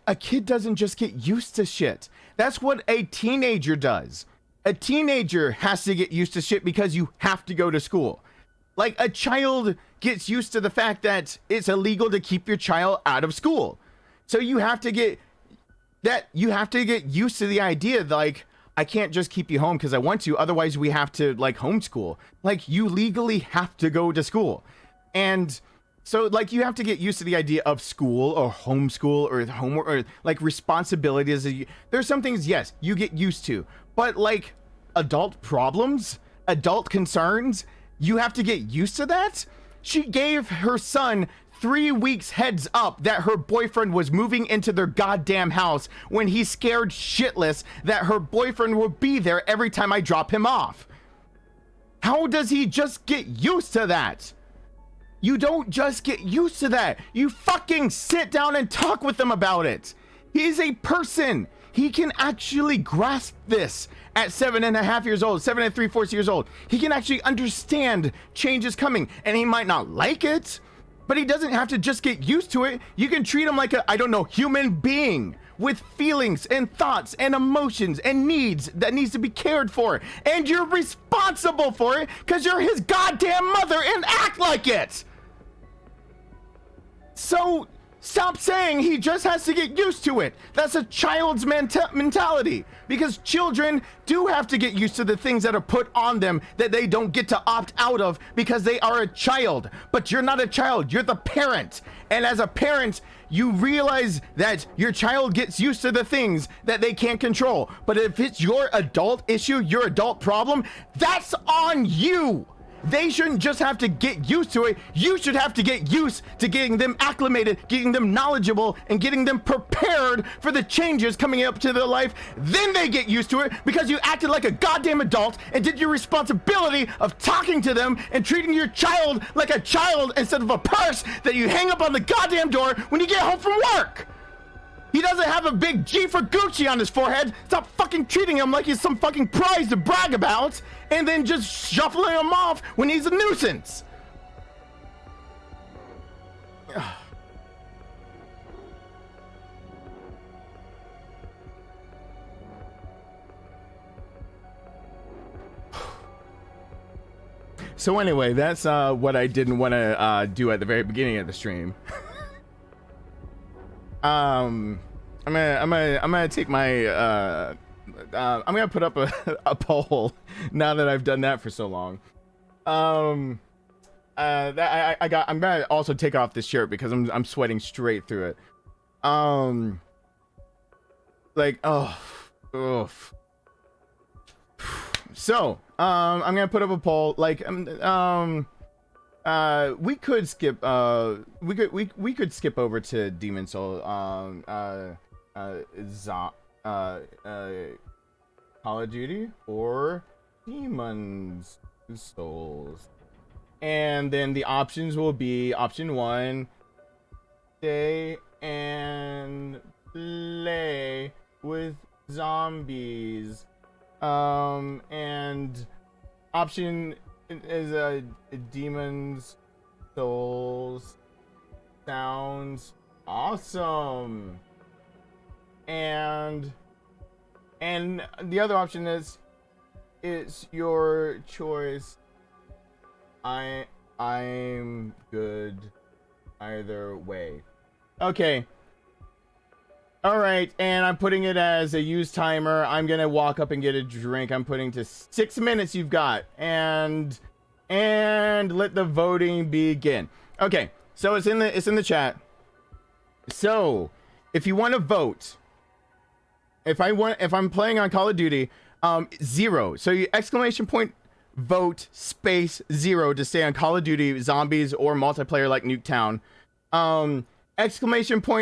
Speaker 1: a kid doesn't just get used to shit. That's what a teenager does. A teenager has to get used to shit because you have to go to school. Like, a child gets used to the fact that it's illegal to keep your child out of school. So you have to get used to the idea that, like, I can't just keep you home because I want to. Otherwise, we have to, like, homeschool. Like, you legally have to go to school. And So like you have to get used to the idea of school or homeschool or homework or like responsibilities. There's some things, yes, you get used to, but like adult problems, adult concerns, you have to get used to that. She gave her son 3 weeks heads up that her boyfriend was moving into their goddamn house when he's scared shitless that her boyfriend will be there every time I drop him off. How does he just get used to that? You don't just get used to that. You fucking sit down and talk with him about it. He's a person. He can actually grasp this at 7.5 years old, 7 3/4 years old. He can actually understand change is coming, and he might not like it, but he doesn't have to just get used to it. You can treat him like a, I don't know, human being with feelings and thoughts and emotions and needs that needs to be cared for. And you're responsible for it because you're his goddamn mother and act like it. So stop saying he just has to get used to it. That's a child's mentality, because children do have to get used to the things that are put on them that they don't get to opt out of because they are a child. But you're not a child, you're the parent. And as a parent, you realize that your child gets used to the things that they can't control. But if it's your adult issue, your adult problem, that's on you. They shouldn't just have to get used to it. You should have to get used to getting them acclimated, getting them knowledgeable, and getting them prepared for the changes coming up to their life. Then they get used to it because you acted like a goddamn adult and did your responsibility of talking to them and treating your child like a child instead of a purse that you hang up on the goddamn door when you get home from work. He doesn't have a big G for Gucci on his forehead. Stop fucking treating him like he's some fucking prize to brag about, and then just shuffling him off when he's a nuisance. So anyway, that's what I didn't want to do at the very beginning of the stream. I'm gonna take my I'm gonna put up a poll now that I've done that for so long. I'm gonna also take off this shirt because I'm sweating straight through it. Like, oof. So I'm gonna put up a poll. Like, we could skip we could skip over to Demon Soul, Call of Duty or Demon's Souls, and then the options will be option 1, stay and play with zombies, and option is a Demon's Souls. Sounds awesome. And the other option is, it's your choice. I'm good either way. Okay. All right, and I'm putting it as a use timer. I'm gonna walk up and get a drink. I'm putting to 6 minutes you've got, and let the voting begin. Okay, so it's in the chat. So if you want to vote, if I'm playing on Call of Duty, 0. So you !vote space 0 to stay on Call of Duty, zombies, or multiplayer like Nuketown. !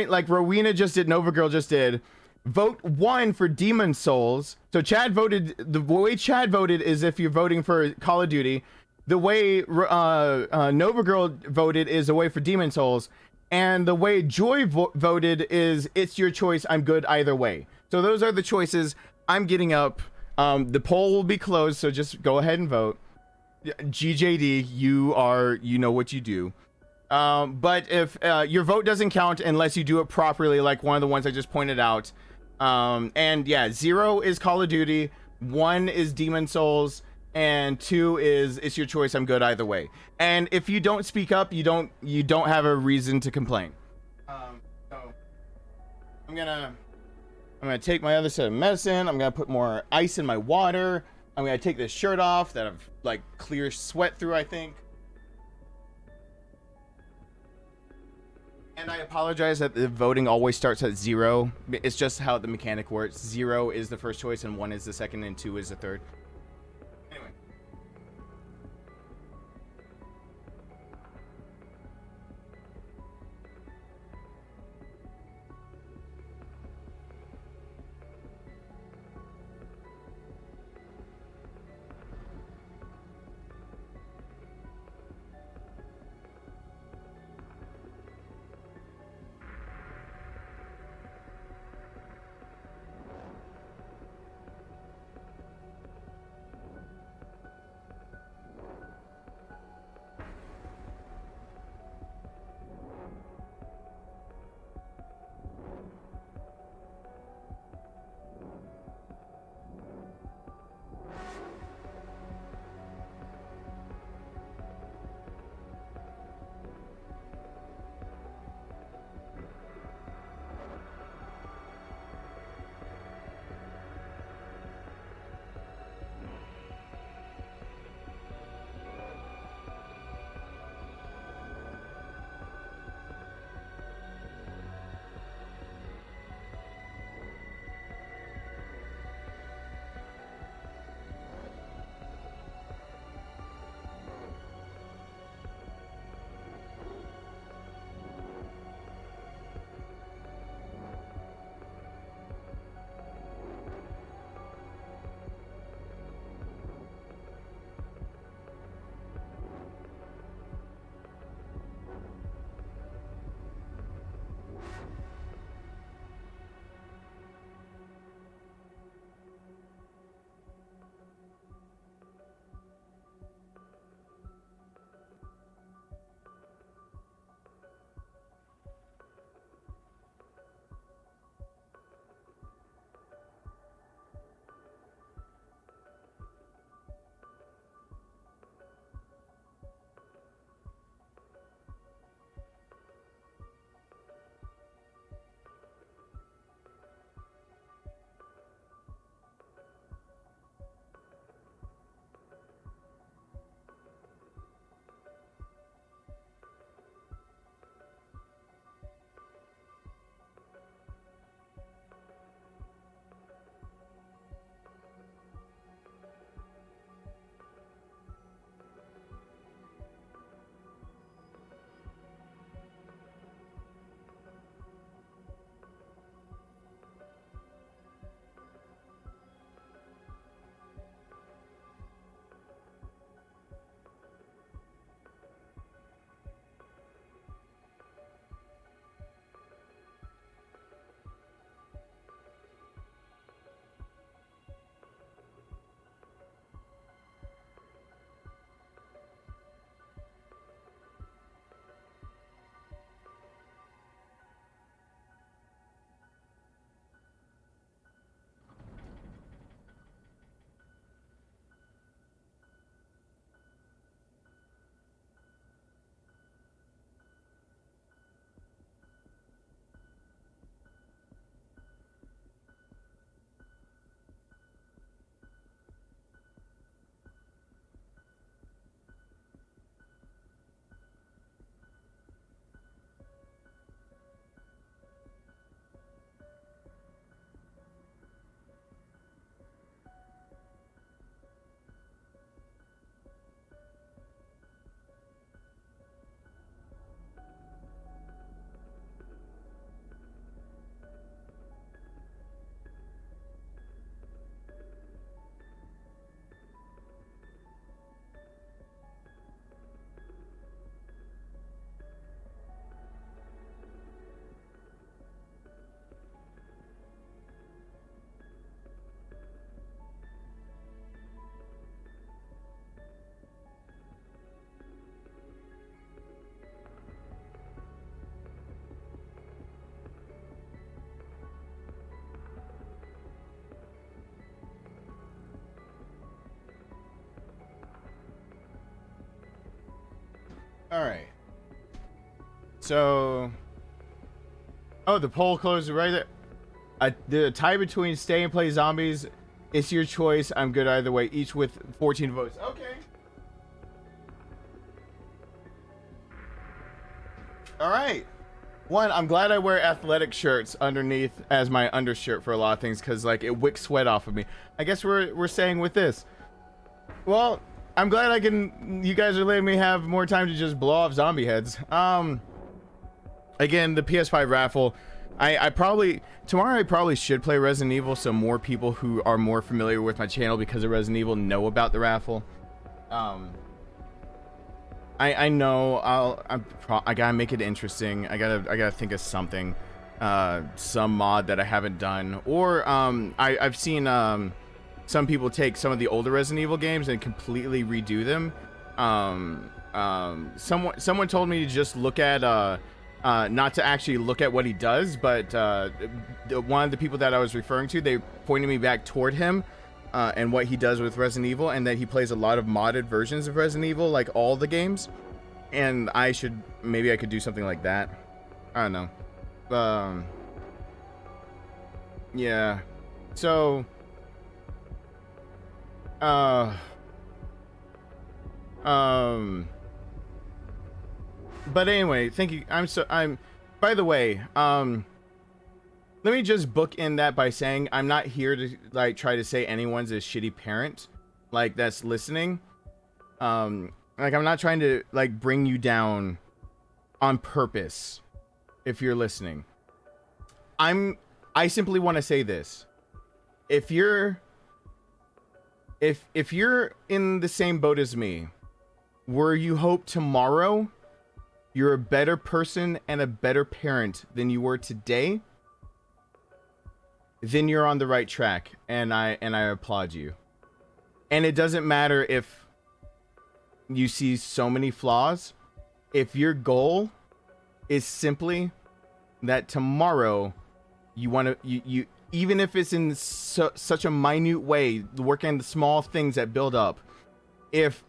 Speaker 1: Like Rowena just did, Nova Girl just did. Vote 1 for Demon Souls. So Chad voted, the way Chad voted is if you're voting for Call of Duty. The way Nova Girl voted is the way for Demon Souls. And the way Joy voted is, it's your choice, I'm good either way. So those are the choices. I'm getting up. The poll will be closed, so just go ahead and vote. GJD, you know what you do. But if your vote doesn't count unless you do it properly, like one of the ones I just pointed out. And yeah, 0 is Call of Duty, 1 is Demon Souls, and 2 is it's your choice, I'm good either way. And if you don't speak up, you don't have a reason to complain. So I'm gonna take my other set of medicine. I'm gonna put more ice in my water. I'm gonna take this shirt off that I've like clear sweat through, I think. And I apologize that the voting always starts at 0. It's just how the mechanic works. 0 is the first choice, and 1 is the second, and 2 is the third. Anyway. All right. So, oh, the poll closed right there. The tie between stay and play zombies. It's your choice. I'm good either way. Each with 14 votes. Okay. All right. One, I'm glad I wear athletic shirts underneath as my undershirt for a lot of things, because like it wicks sweat off of me. I guess we're saying with this. Well, I'm glad you guys are letting me have more time to just blow off zombie heads. Again, the PS5 raffle. I probably should play Resident Evil so more people who are more familiar with my channel because of Resident Evil know about the raffle. I know I gotta make it interesting. I gotta think of something, some mod that I haven't done, or I've seen some people take some of the older Resident Evil games and completely redo them. Someone told me to just look at not to actually look at what he does, but one of the people that I was referring to, they pointed me back toward him. And what he does with Resident Evil, and that he plays a lot of modded versions of Resident Evil, like all the games. And maybe I could do something like that. I don't know. Yeah. So, but anyway, thank you. By the way, let me just book in that by saying I'm not here to like try to say anyone's a shitty parent, like that's listening. Like I'm not trying to like bring you down on purpose if you're listening. I simply want to say this. If you're in the same boat as me, where you hope tomorrow you're a better person and a better parent than you were today, then you're on the right track, and I applaud you. And it doesn't matter if you see so many flaws. If your goal is simply that tomorrow you want to, you even if it's in such a minute way, working on the small things that build up. If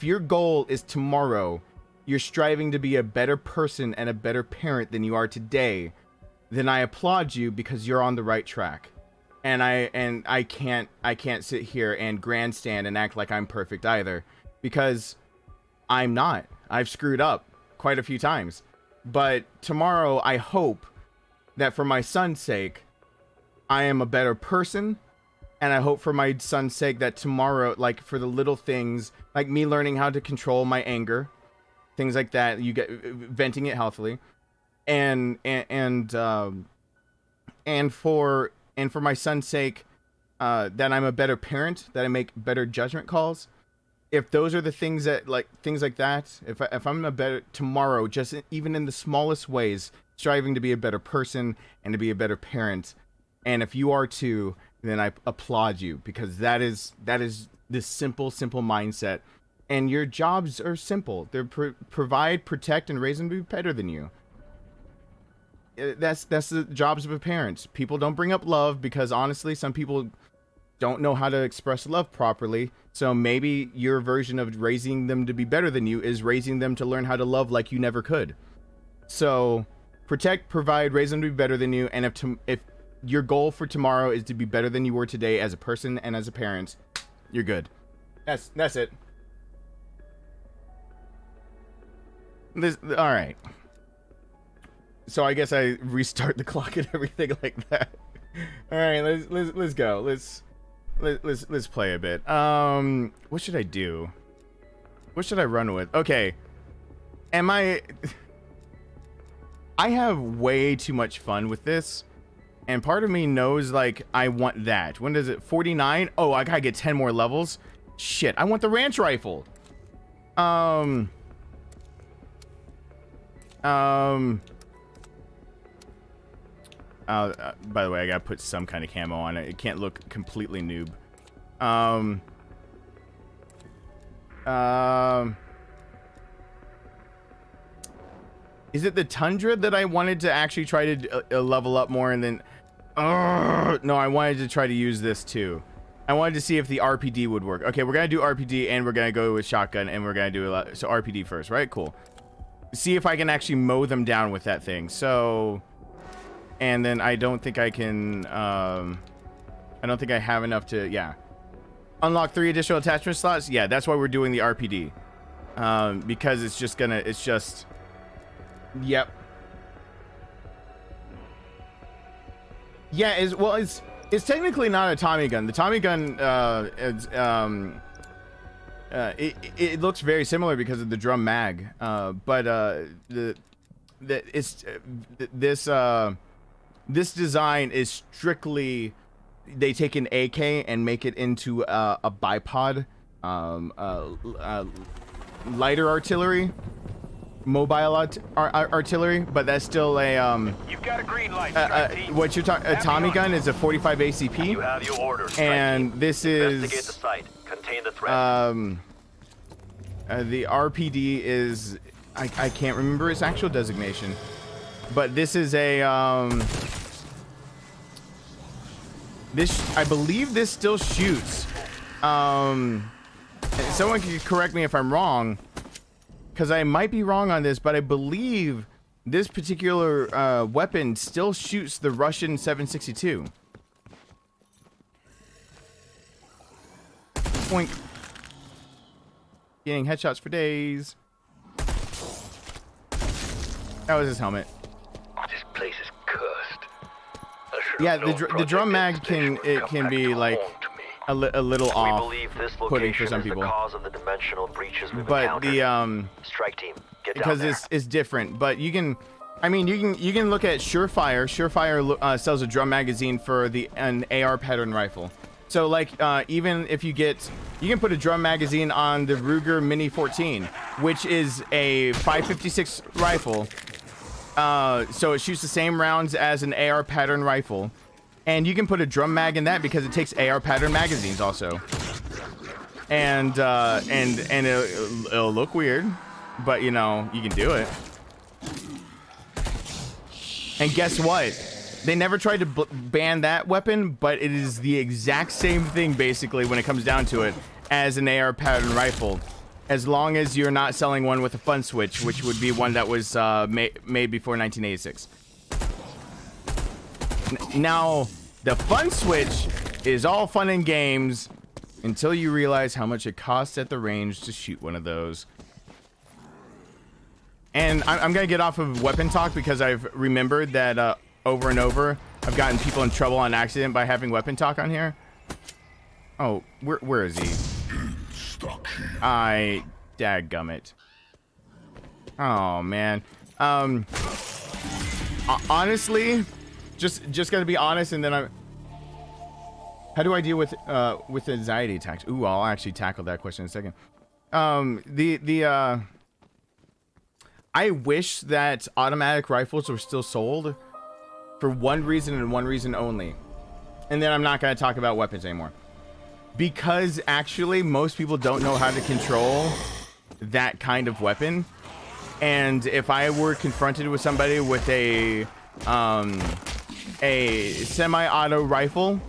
Speaker 1: your goal is tomorrow, you're striving to be a better person and a better parent than you are today, then I applaud you because you're on the right track. And I can't sit here and grandstand and act like I'm perfect either, because I'm not. I've screwed up quite a few times. But tomorrow, I hope that for my son's sake, I am a better person. And I hope for my son's sake that tomorrow, like for the little things, like me learning how to control my anger, things like that, you get venting it healthily. And for my son's sake, that I'm a better parent, that I make better judgment calls. If those are the things that things like that, if I'm a better tomorrow, just even in the smallest ways, striving to be a better person and to be a better parent, and if you are too, then I applaud you, because that is this simple mindset. And your jobs are simple. They're provide, protect, and raise them to be better than you. That's the jobs of a parent. People don't bring up love because honestly, some people don't know how to express love properly. So maybe your version of raising them to be better than you is raising them to learn how to love like you never could. So protect, provide, raise them to be better than you. And if your goal for tomorrow is to be better than you were today as a person and as a parent, you're good. That's it. All right. So I guess I restart the clock and everything like that. All right, let's go. Let's play a bit. What should I do? What should I run with? Okay. I have way too much fun with this, and part of me knows like I want that. When does it? 49? Oh, I gotta get 10 more levels. Shit, I want the ranch rifle. By the way, I gotta put some kind of camo on it. It can't look completely noob. Is it the Tundra that I wanted to actually try to level up more, and then no, I wanted to try to use this too. I wanted to see if the RPD would work. Okay, we're gonna do RPD, and we're gonna go with shotgun, and we're gonna do a lot. So RPD first, right? Cool. See if I can actually mow them down with that thing. So, and then I don't think I can, I don't think I have enough to, yeah. Unlock 3 additional attachment slots. Yeah, that's why we're doing the RPD. Because it's just, yep. Yeah, it's technically not a Tommy gun. The Tommy gun it looks very similar because of the drum mag. This design is strictly, they take an AK and make it into a bipod, lighter artillery, mobile artillery, but that's still a
Speaker 7: You've got a green light, strike team.
Speaker 1: what you're talking, a Tommy gun is a 45 ACP,
Speaker 9: You have your orders, strike
Speaker 1: and
Speaker 9: team.
Speaker 1: this
Speaker 9: Investigate the
Speaker 1: is
Speaker 9: site. Contain the threat.
Speaker 1: the RPD is, I can't remember its actual designation, but this is a I believe this still shoots. Someone can correct me if I'm wrong, because I might be wrong on this, but I believe this particular weapon still shoots the Russian 7.62. Boink. Getting headshots for days. That was his helmet.
Speaker 4: This place is cursed.
Speaker 1: Yeah, the drum mag can be like a little
Speaker 9: We
Speaker 1: off
Speaker 9: believe this
Speaker 1: putting for
Speaker 9: location
Speaker 1: some
Speaker 9: is
Speaker 1: people,
Speaker 9: the cause of the dimensional breaches we've
Speaker 1: but
Speaker 9: encountered. Strike team, get down
Speaker 1: because
Speaker 9: there.
Speaker 1: it's different. But you can, I mean, you can look at Surefire. Surefire sells a drum magazine for an AR pattern rifle. So like even if you can put a drum magazine on the Ruger Mini 14, which is a 5.56 rifle. So it shoots the same rounds as an AR pattern rifle, and you can put a drum mag in that because it takes AR pattern magazines also. And it'll look weird, but you know, you can do it. And guess what? They never tried to ban that weapon, but it is the exact same thing basically when it comes down to it as an AR pattern rifle, as long as you're not selling one with a fun switch, which would be one that was made before 1986. Now, the fun switch is all fun and games until you realize how much it costs at the range to shoot one of those. And I'm gonna get off of weapon talk because I've remembered that over and over I've gotten people in trouble on accident by having weapon talk on here. Oh, where is he? Dadgummit. Oh man. Honestly, just gotta be honest, and then how do I deal with anxiety attacks? Ooh, I'll actually tackle that question in a second. I wish that automatic rifles were still sold for one reason and one reason only. And then I'm not gonna talk about weapons anymore. Because actually most people don't know how to control that kind of weapon. And if I were confronted with somebody with a semi-auto rifle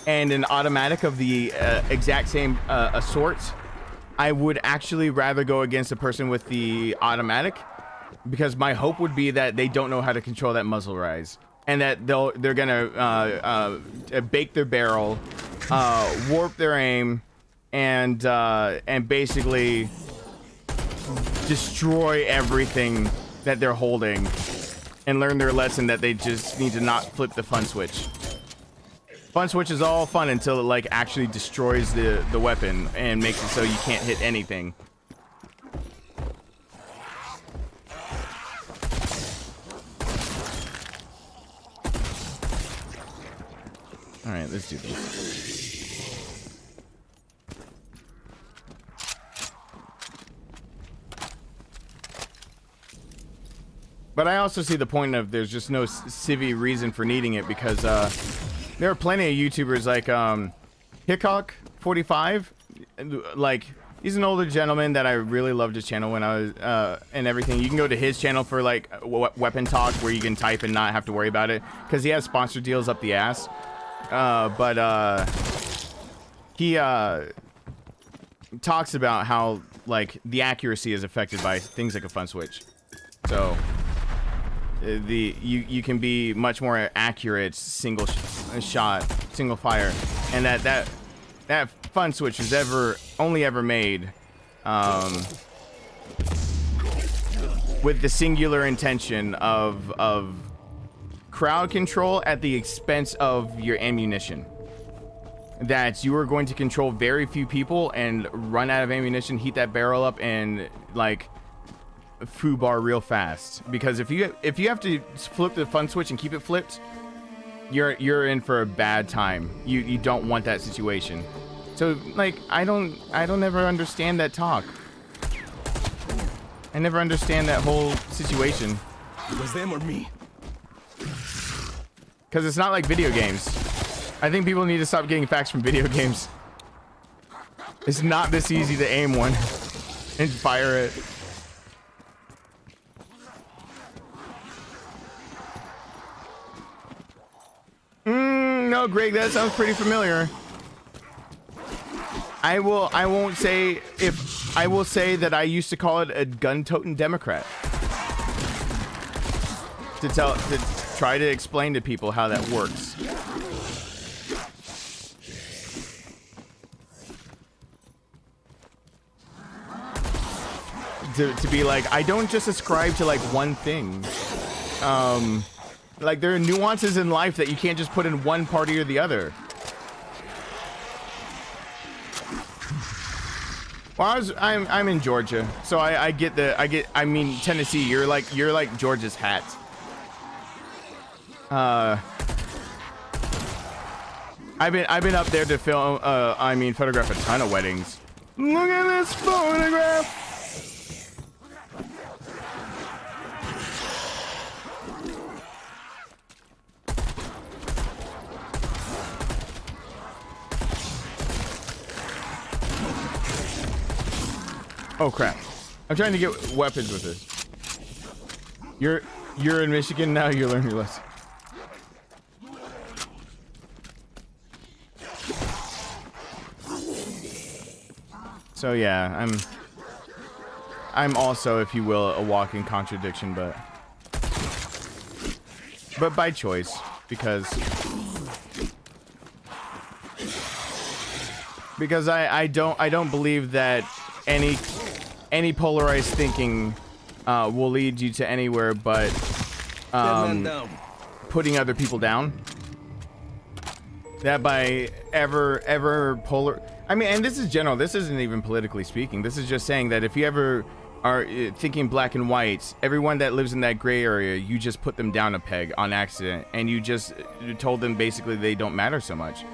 Speaker 1: and an automatic of the exact same sort, I would actually rather go against a person with the automatic, because my hope would be that they don't know how to control that muzzle rise, and that they're gonna bake their barrel, warp their aim, and basically destroy everything that they're holding, and learn their lesson that they just need to not flip the fun switch. Fun switch is all fun until it like actually destroys the weapon and makes it so you can't hit anything. All right, let's do this. But I also see the point of there's just no civvy reason for needing it, because there are plenty of YouTubers like Hickok 45, like he's an older gentleman that I really loved his channel when I was and everything. You can go to his channel for like weapon talk, where you can type and not have to worry about it, because he has sponsor deals up the ass. But he talks about how like the accuracy is affected by things like a fun switch. So you can be much more accurate single shot, single fire, and that fun switch is only ever made with the singular intention of crowd control at the expense of your ammunition. That you are going to control very few people and run out of ammunition, heat that barrel up, and like foobar real fast. Because if you have to flip the fun switch and keep it flipped, you're in for a bad time. You don't want that situation. So like I don't ever understand that talk. I never understand that whole situation.
Speaker 6: It was them or me.
Speaker 1: Because it's not like video games. I think people need to stop getting facts from video games. It's not this easy to aim one and fire it. No, Greg, that sounds pretty familiar. I will say that I used to call it a gun-toting Democrat. To try to explain to people how that works. To be like, I don't just ascribe to like one thing. Like there are nuances in life that you can't just put in one party or the other. Well, I'm in Georgia, so I mean Tennessee. You're like Georgia's hat. I've been up there to film. Photograph a ton of weddings. Look at this photograph. Oh crap! I'm trying to get weapons with this. You're in Michigan now. You learn your lesson. So yeah, I'm also, if you will, a walking contradiction, but by choice, because I don't believe that any polarized thinking will lead you to anywhere but putting other people down. That by ever polar. I mean, and this is general. This isn't even politically speaking. This is just saying that if you ever are thinking black and white, everyone that lives in that gray area, you just put them down a peg on accident, and you just told them basically they don't matter so much.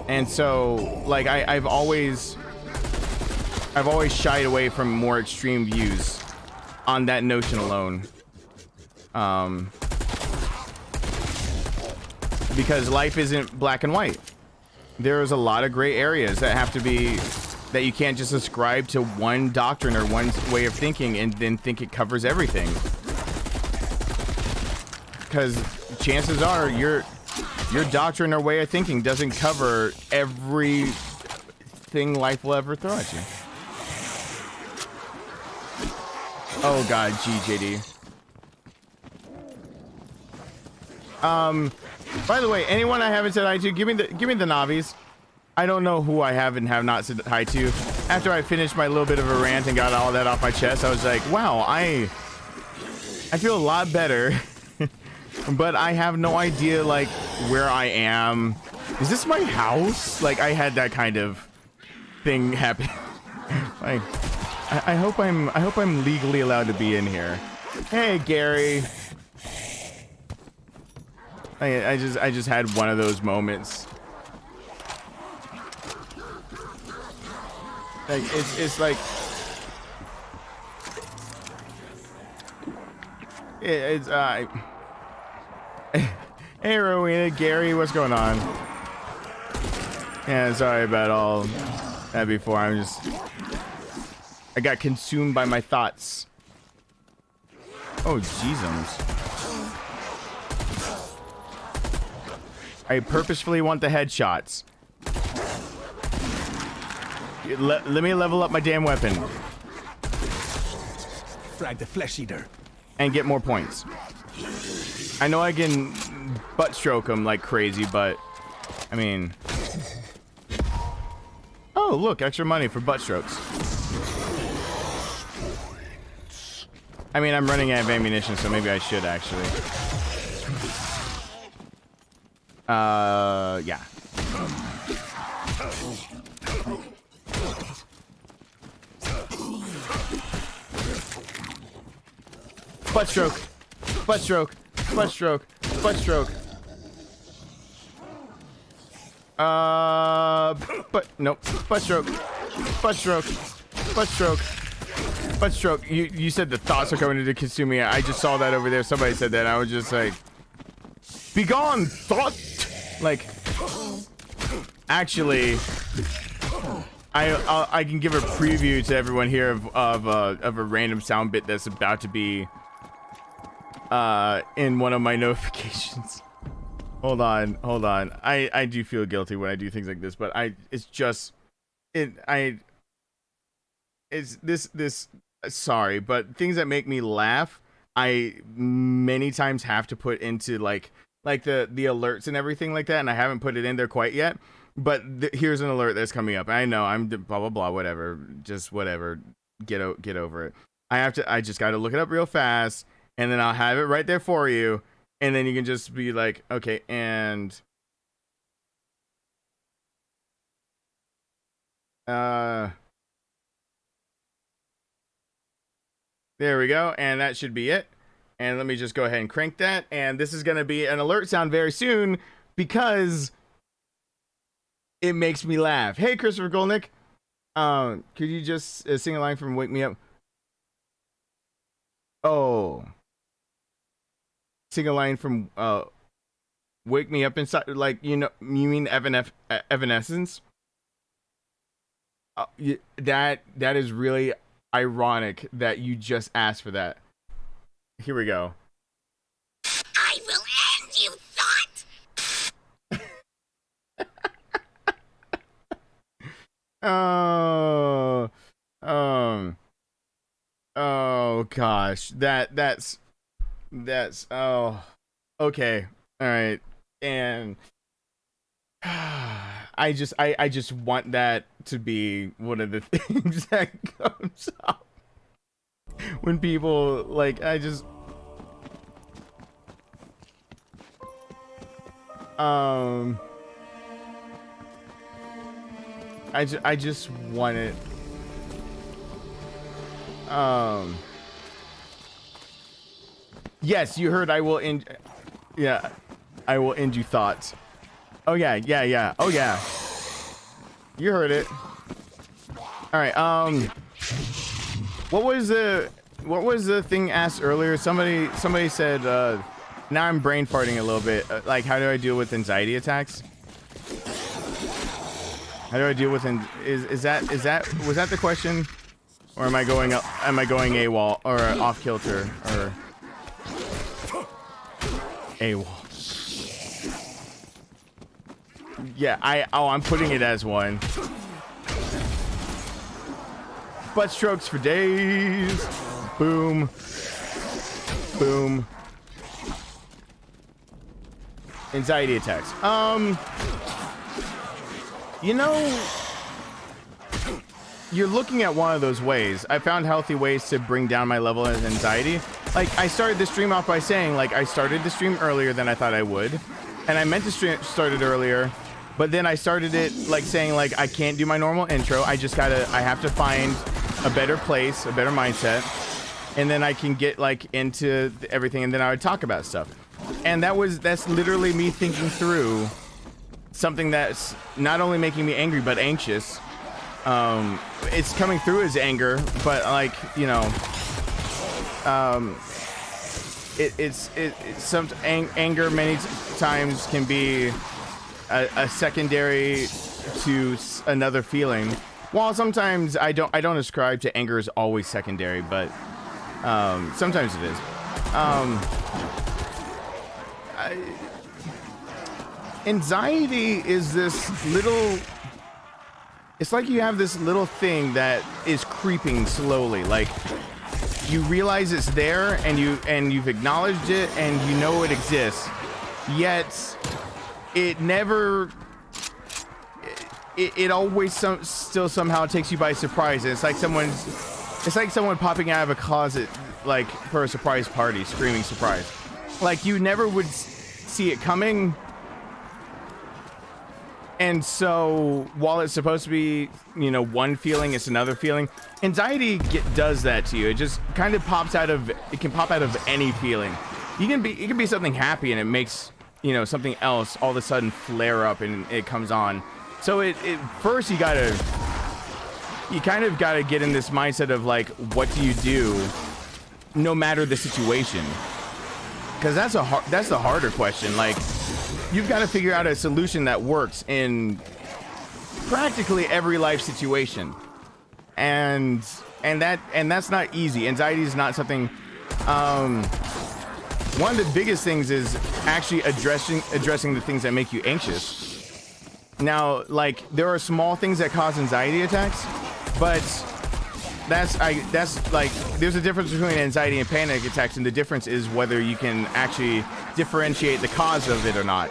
Speaker 1: And so, like, I've always shied away from more extreme views on that notion alone. Because life isn't black and white. There's a lot of gray areas that have to be, that you can't just ascribe to one doctrine or one way of thinking and then think it covers everything. Because chances are your doctrine or way of thinking doesn't cover everything life will ever throw at you. Oh god, GJD. By the way, anyone I haven't said hi to, give me the navies. I don't know who I have and have not said hi to. After I finished my little bit of a rant and got all that off my chest, I was like, wow, I feel a lot better. But I have no idea like where I am. Is this my house? Like I had that kind of thing happen. Like I hope I'm legally allowed to be in here. Hey Gary. I just had one of those moments. Like it's like it's Hey Rowena, Gary, what's going on? Yeah, sorry about all that before. I got consumed by my thoughts. Oh jeezums. I purposefully want the headshots. Let me level up my damn weapon.
Speaker 6: Frag the flesh eater.
Speaker 1: And get more points. I know I can butt stroke them like crazy, but I mean, oh look, extra money for butt strokes. I mean, I'm running out of ammunition, so maybe I should actually. Yeah. Butt stroke. Butt stroke. Butt stroke. Butt stroke. But nope. Butt stroke. Butt stroke. Butt stroke. Butt stroke. You said the thoughts are coming to consume me. I just saw that over there. Somebody said that. I was just like, be gone, thought. Like, actually, I can give a preview to everyone here of a random sound bit that's about to be in one of my notifications. Hold on. I do feel guilty when I do things like this, but sorry, but things that make me laugh, I many times have to put into like the alerts and everything like that, and I haven't put it in there quite yet. But here's an alert that's coming up. I know I'm blah blah blah, whatever, just whatever. Get over it. I just got to look it up real fast, and then I'll have it right there for you, and then you can just be like, okay, and there we go, and that should be it. And let me just go ahead and crank that, and this is going to be an alert sound very soon because it makes me laugh. Hey, Christopher Golnick, could you just sing a line from Wake Me Up? Oh, sing a line from Wake Me Up Inside, like, you mean Evanescence? That is really ironic that you just asked for that. Here we go.
Speaker 10: I will end you, thought.
Speaker 1: Oh gosh, that's oh, okay, all right, and I just want that to be one of the things that comes up when people like, I just want it. Yes, you heard. I will end. Yeah, I will end you thoughts. Oh yeah. Oh yeah. You heard it. All right. What was the thing asked earlier? Somebody said. Now I'm brain farting a little bit. Like, how do I deal with anxiety attacks? How do I deal with was that the question? Or am I going AWOL or off kilter or AWOL? Yeah, I'm putting it as one. Butt strokes for days. Boom. Boom. Anxiety attacks. You know, you're looking at one of those ways. I found healthy ways to bring down my level of anxiety. Like, I started the stream off by saying, like, I started the stream earlier than I thought I would. And I meant to start it earlier, but then I started it, like, saying, like, I can't do my normal intro. I have to find a better place, a better mindset. And then I can get, like, into everything, and then I would talk about stuff. And that's literally me thinking through something that's not only making me angry, but anxious. It's coming through as anger, but like, you know, anger many times can be a secondary to another feeling. While sometimes I don't ascribe to anger as always secondary, but sometimes it is. Anxiety is this little. It's like you have this little thing that is creeping slowly. Like, you realize it's there, and you've acknowledged it, and you know it exists. Yet, it never. It always still somehow takes you by surprise. And it's like someone popping out of a closet, like, for a surprise party, screaming surprise. Like, you never would see it coming, And so while it's supposed to be, you know, one feeling, it's another feeling. Anxiety does that to you. It just kind of pops out of, it can pop out of any feeling. It can be something happy and it makes, you know, something else all of a sudden flare up and it comes on. So first you kind of gotta get in this mindset of like, what do you do no matter the situation? Because that's the harder question. Like, you've got to figure out a solution that works in practically every life situation, and that's not easy. Anxiety is not something. One of the biggest things is actually addressing the things that make you anxious. Now, like, there are small things that cause anxiety attacks, but that's like, there's a difference between anxiety and panic attacks, and the difference is whether you can actually differentiate the cause of it or not.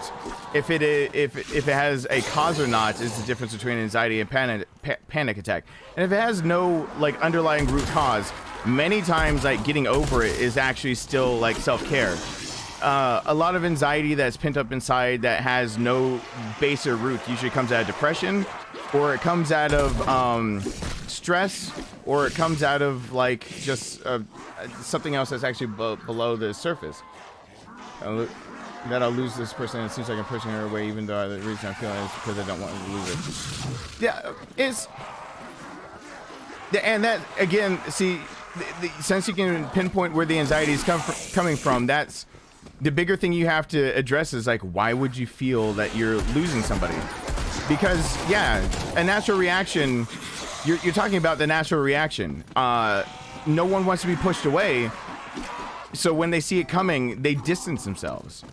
Speaker 1: If it has a cause or not is the difference between anxiety and panic attack. And if it has no like underlying root cause, many times like getting over it is actually still like self-care. A lot of anxiety that's pent up inside that has no base or root usually comes out of depression, or it comes out of stress, or it comes out of like just something else that's actually below the surface. That I'll lose this person, and it seems like I'm pushing her away, even though the reason I'm feeling it is because I don't want to lose it. Yeah, and that again, see, since you can pinpoint where the anxiety is coming from, that's the bigger thing you have to address is like, why would you feel that you're losing somebody? Because yeah, a natural reaction. You're talking about the natural reaction. No one wants to be pushed away, so when they see it coming, they distance themselves.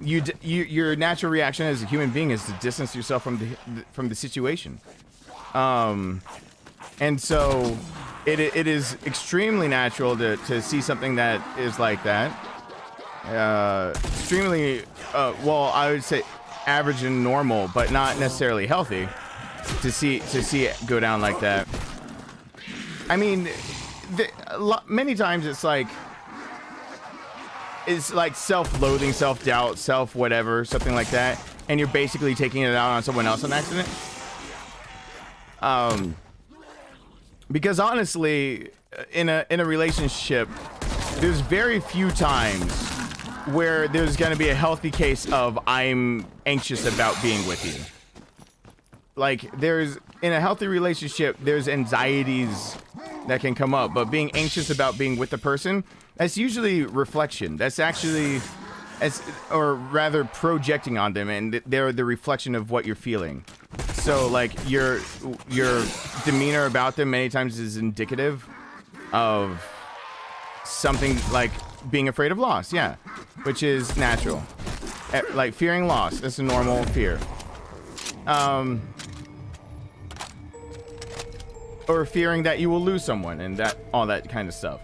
Speaker 1: Your natural reaction as a human being is to distance yourself from the situation. And so it is extremely natural to see something that is like that. Extremely, well, I would say average and normal, but not necessarily healthy. To see it go down like that. I mean, many times it's like self-loathing, self-doubt, self-whatever, something like that, and you're basically taking it out on someone else on accident. Because honestly, in a relationship, there's very few times where there's going to be a healthy case of I'm anxious about being with you. Like, in a healthy relationship, there's anxieties that can come up, but being anxious about being with the person, that's usually reflection. That's actually, or rather projecting on them, and they're the reflection of what you're feeling. So like your demeanor about them many times is indicative of something like being afraid of loss. Yeah, which is natural. Like fearing loss, that's a normal fear. Or fearing that you will lose someone and that all that kind of stuff.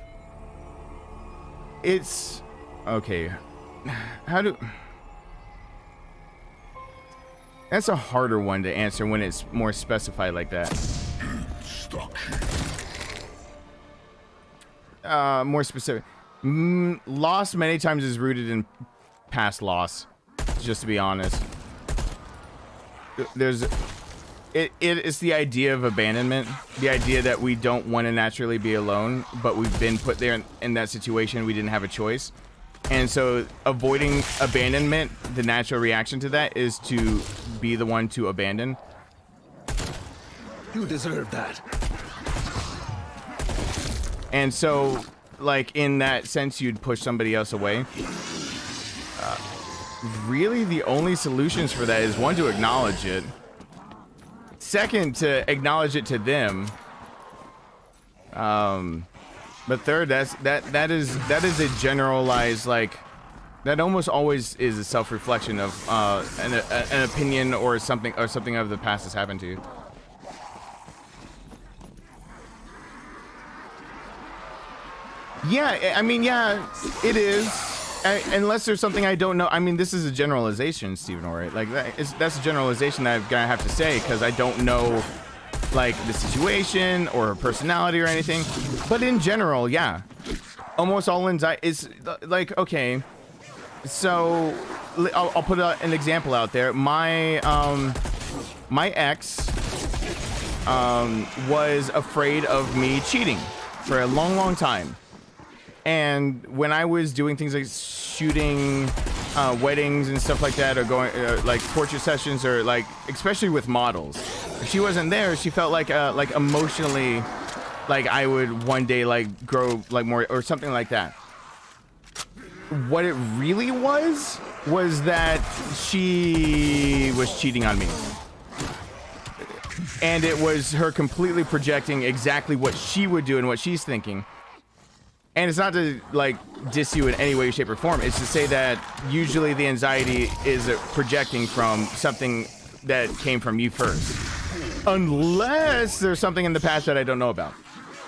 Speaker 1: It's okay. That's a harder one to answer when it's more specified like that. More specific. Loss many times is rooted in past loss. Just to be honest, it's the idea of abandonment, the idea that we don't want to naturally be alone, but we've been put there in that situation. We didn't have a choice, and so avoiding abandonment, the natural reaction to that is to be the one to abandon.
Speaker 6: You deserve that.
Speaker 1: And so, like, in that sense, you'd push somebody else away. Really, the only solutions for that is one, to acknowledge it. Second, to acknowledge it to them. But third, that is a generalized, like, that almost always is a self-reflection of an opinion or something of the past has happened to you. Yeah, I mean, yeah, it is. Unless there's something I don't know. I mean, this is a generalization, Stephen, all right? Like, that's a generalization that I'm gonna have to say because I don't know, like, the situation or her personality or anything. But in general, yeah, almost all anxiety is like, okay. So I'll put an example out there. My my ex was afraid of me cheating for a long time. And when I was doing things like shooting weddings and stuff like that, or going like portrait sessions, or like especially with models, if she wasn't there, she felt like emotionally like I would one day like grow like more or something like that. What it really was that she was cheating on me. And it was her completely projecting exactly what she would do and what she's thinking. And it's not to like diss you in any way, shape, or form. It's to say that usually the anxiety is projecting from something that came from you first. Unless there's something in the past that I don't know about.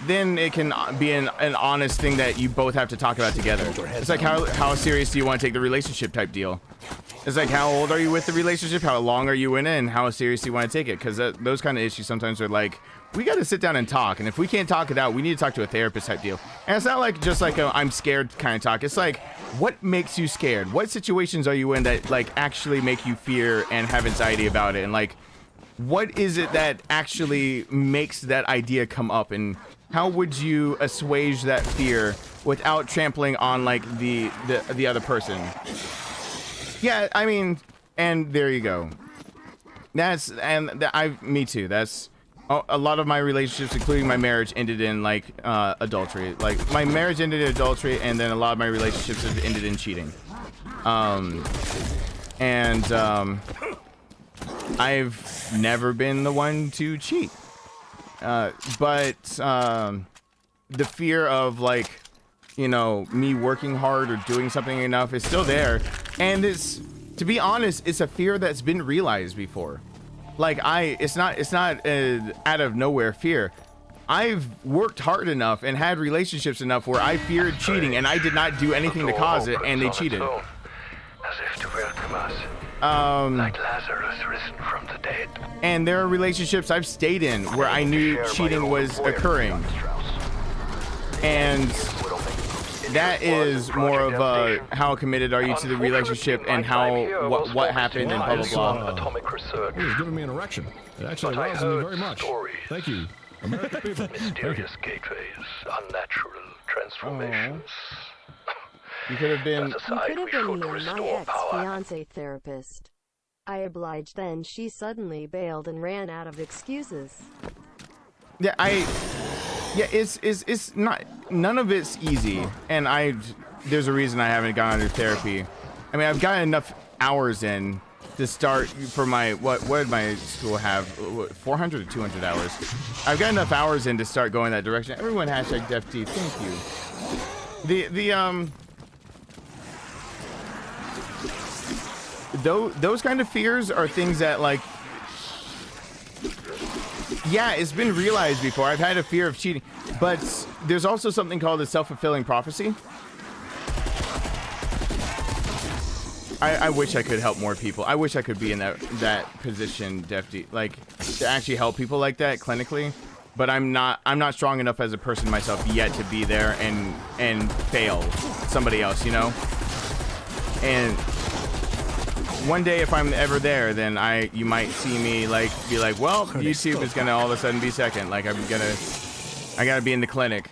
Speaker 1: Then it can be an honest thing that you both have to talk about together. It's like how serious do you want to take the relationship type deal? It's like how old are you with the relationship? How long are you in it? And how serious do you want to take it? Because those kind of issues sometimes are like, we got to sit down and talk. And if we can't talk it out, we need to talk to a therapist type deal. And it's not like just like a I'm scared kind of talk. It's like, what makes you scared? What situations are you in that like actually make you fear and have anxiety about it? And like, what is it that actually makes that idea come up? And how would you assuage that fear without trampling on like the other person? Yeah, I mean, and there you go. Me too. That's a lot of my relationships, including my marriage, ended in like adultery. Like my marriage ended in adultery, and then a lot of my relationships have ended in cheating. I've never been the one to cheat. But the fear of like, you know, me working hard or doing something enough is still there. And it's, to be honest, it's a fear that's been realized before. Like it's not out of nowhere fear. I've worked hard enough and had relationships enough where I feared cheating and I did not do anything to cause it, and they cheated.
Speaker 4: As if to welcome us. Like Lazarus risen from the dead.
Speaker 1: And there are relationships I've stayed in where I knew cheating was occurring. And that is more of a how committed are you to the relationship and how what happened and blah blah blah.
Speaker 4: Atomic research.
Speaker 3: It was giving me an erection. It actually aroused me very much. Thank you, American people.
Speaker 4: Mysterious gateways, unnatural transformations.
Speaker 1: You could have been
Speaker 5: me and my ex-fiance therapist. I obliged, then she suddenly bailed and ran out of excuses.
Speaker 1: It's not, none of it's easy, and there's a reason I haven't gone under therapy. I mean, I've gotten enough hours in to start for my, what did my school have, 400 or 200 hours? I've got enough hours in to start going that direction. Everyone hashtag DefT, thank you. Those kind of fears are things that like, yeah, it's been realized before. I've had a fear of cheating, but there's also something called a self-fulfilling prophecy. I wish I could help more people. I wish I could be in that position, DefT, like to actually help people like that clinically. But I'm not strong enough as a person myself yet to be there and fail somebody else, you know. And one day, if I'm ever there, then you might see me like be like, well, YouTube is gonna all of a sudden be second. Like I gotta be in the clinic.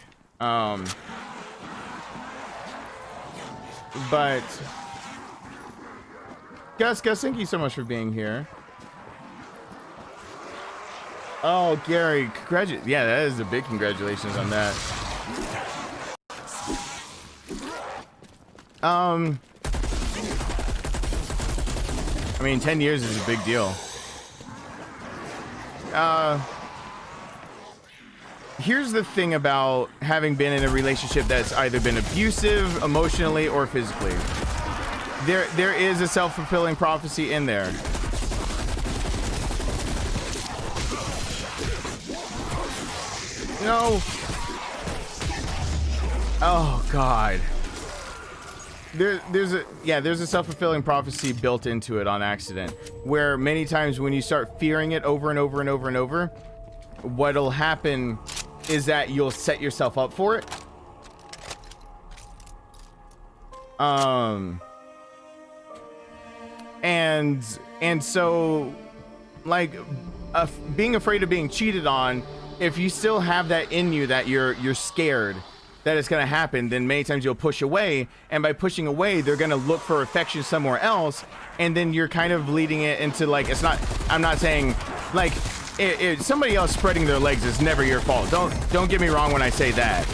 Speaker 1: But Gus, thank you so much for being here. Oh, Gary, yeah, that is a big congratulations on that. I mean, 10 years is a big deal. Here's the thing about having been in a relationship that's either been abusive emotionally or physically. There is a self-fulfilling prophecy in there. No. Oh God. There's a self-fulfilling prophecy built into it on accident, where many times when you start fearing it over and over and over and over, what'll happen is that you'll set yourself up for it. And so like being afraid of being cheated on, if you still have that in you that you're scared that it's gonna happen, then many times you'll push away, and by pushing away, they're gonna look for affection somewhere else, and then you're kind of leading it into like, it's not. I'm not saying like somebody else spreading their legs is never your fault. Don't get me wrong when I say that.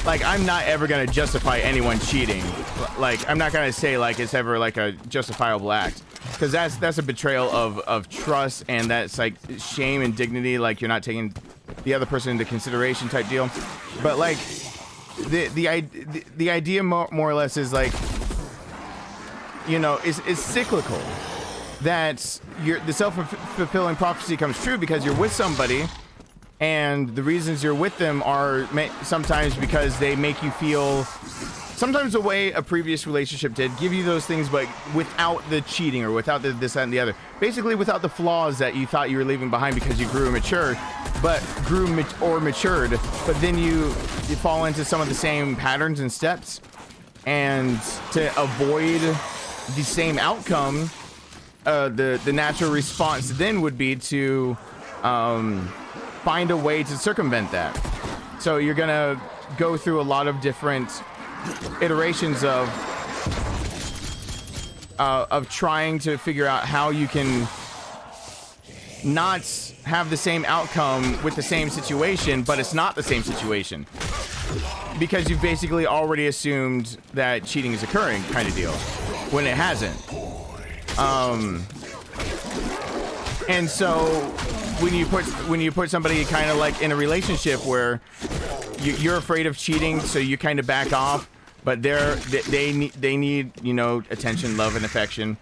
Speaker 1: Like, I'm not ever gonna justify anyone cheating. Like, I'm not gonna say like it's ever like a justifiable act, because that's a betrayal of trust, and that's like shame and dignity. Like, you're not taking the other person into consideration type deal. But like the idea more or less is like, you know, is cyclical. That the self-fulfilling prophecy comes true because you're with somebody, and the reasons you're with them are sometimes because they make you feel, sometimes the way a previous relationship did, give you those things, but without the cheating or without the this, that, and the other. Basically, without the flaws that you thought you were leaving behind because you grew matured, but then you fall into some of the same patterns and steps, and to avoid the same outcome, the natural response then would be to find a way to circumvent that. So you're gonna go through a lot of different iterations of trying to figure out how you can not have the same outcome with the same situation, but it's not the same situation, because you've basically already assumed that cheating is occurring, kind of deal, when it hasn't. And so when you put somebody kind of like in a relationship where you're afraid of cheating, so you kind of back off, but they need, you know, attention, love, and affection,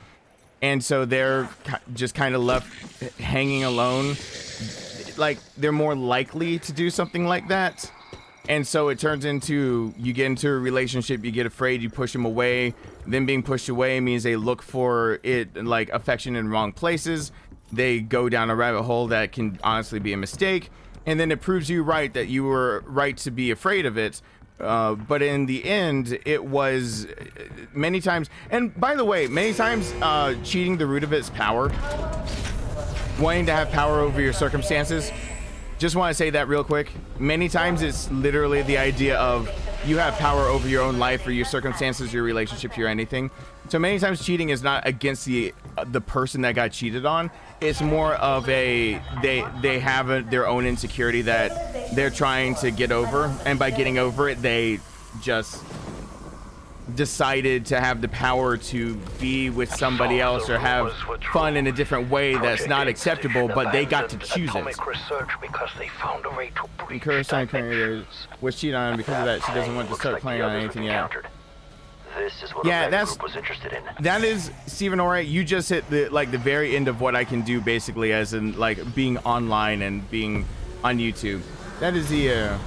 Speaker 1: and so they're just kind of left hanging alone. Like, they're more likely to do something like that, and so it turns into, you get into a relationship, you get afraid, you push them away. Then being pushed away means they look for it, like, affection in wrong places. They go down a rabbit hole that can honestly be a mistake, and then it proves you right that you were right to be afraid of it. But in the end, it was many times, and by the way, many times cheating, the root of it is power. Wanting to have power over your circumstances. Just want to say that real quick. Many times it's literally the idea of you have power over your own life or your circumstances, your relationships, your anything. So many times cheating is not against the person that got cheated on. It's more of a they have their own insecurity that they're trying to get over, and by getting over it, they just decided to have the power to be with somebody else or have fun in a different way that's not acceptable, but they got to choose it. Was cheated on because of that. She doesn't want to start playing on anything yet. Yeah, that is Stephen Ore. You just hit the very end of what I can do, basically, as in like being online and being on YouTube. That is the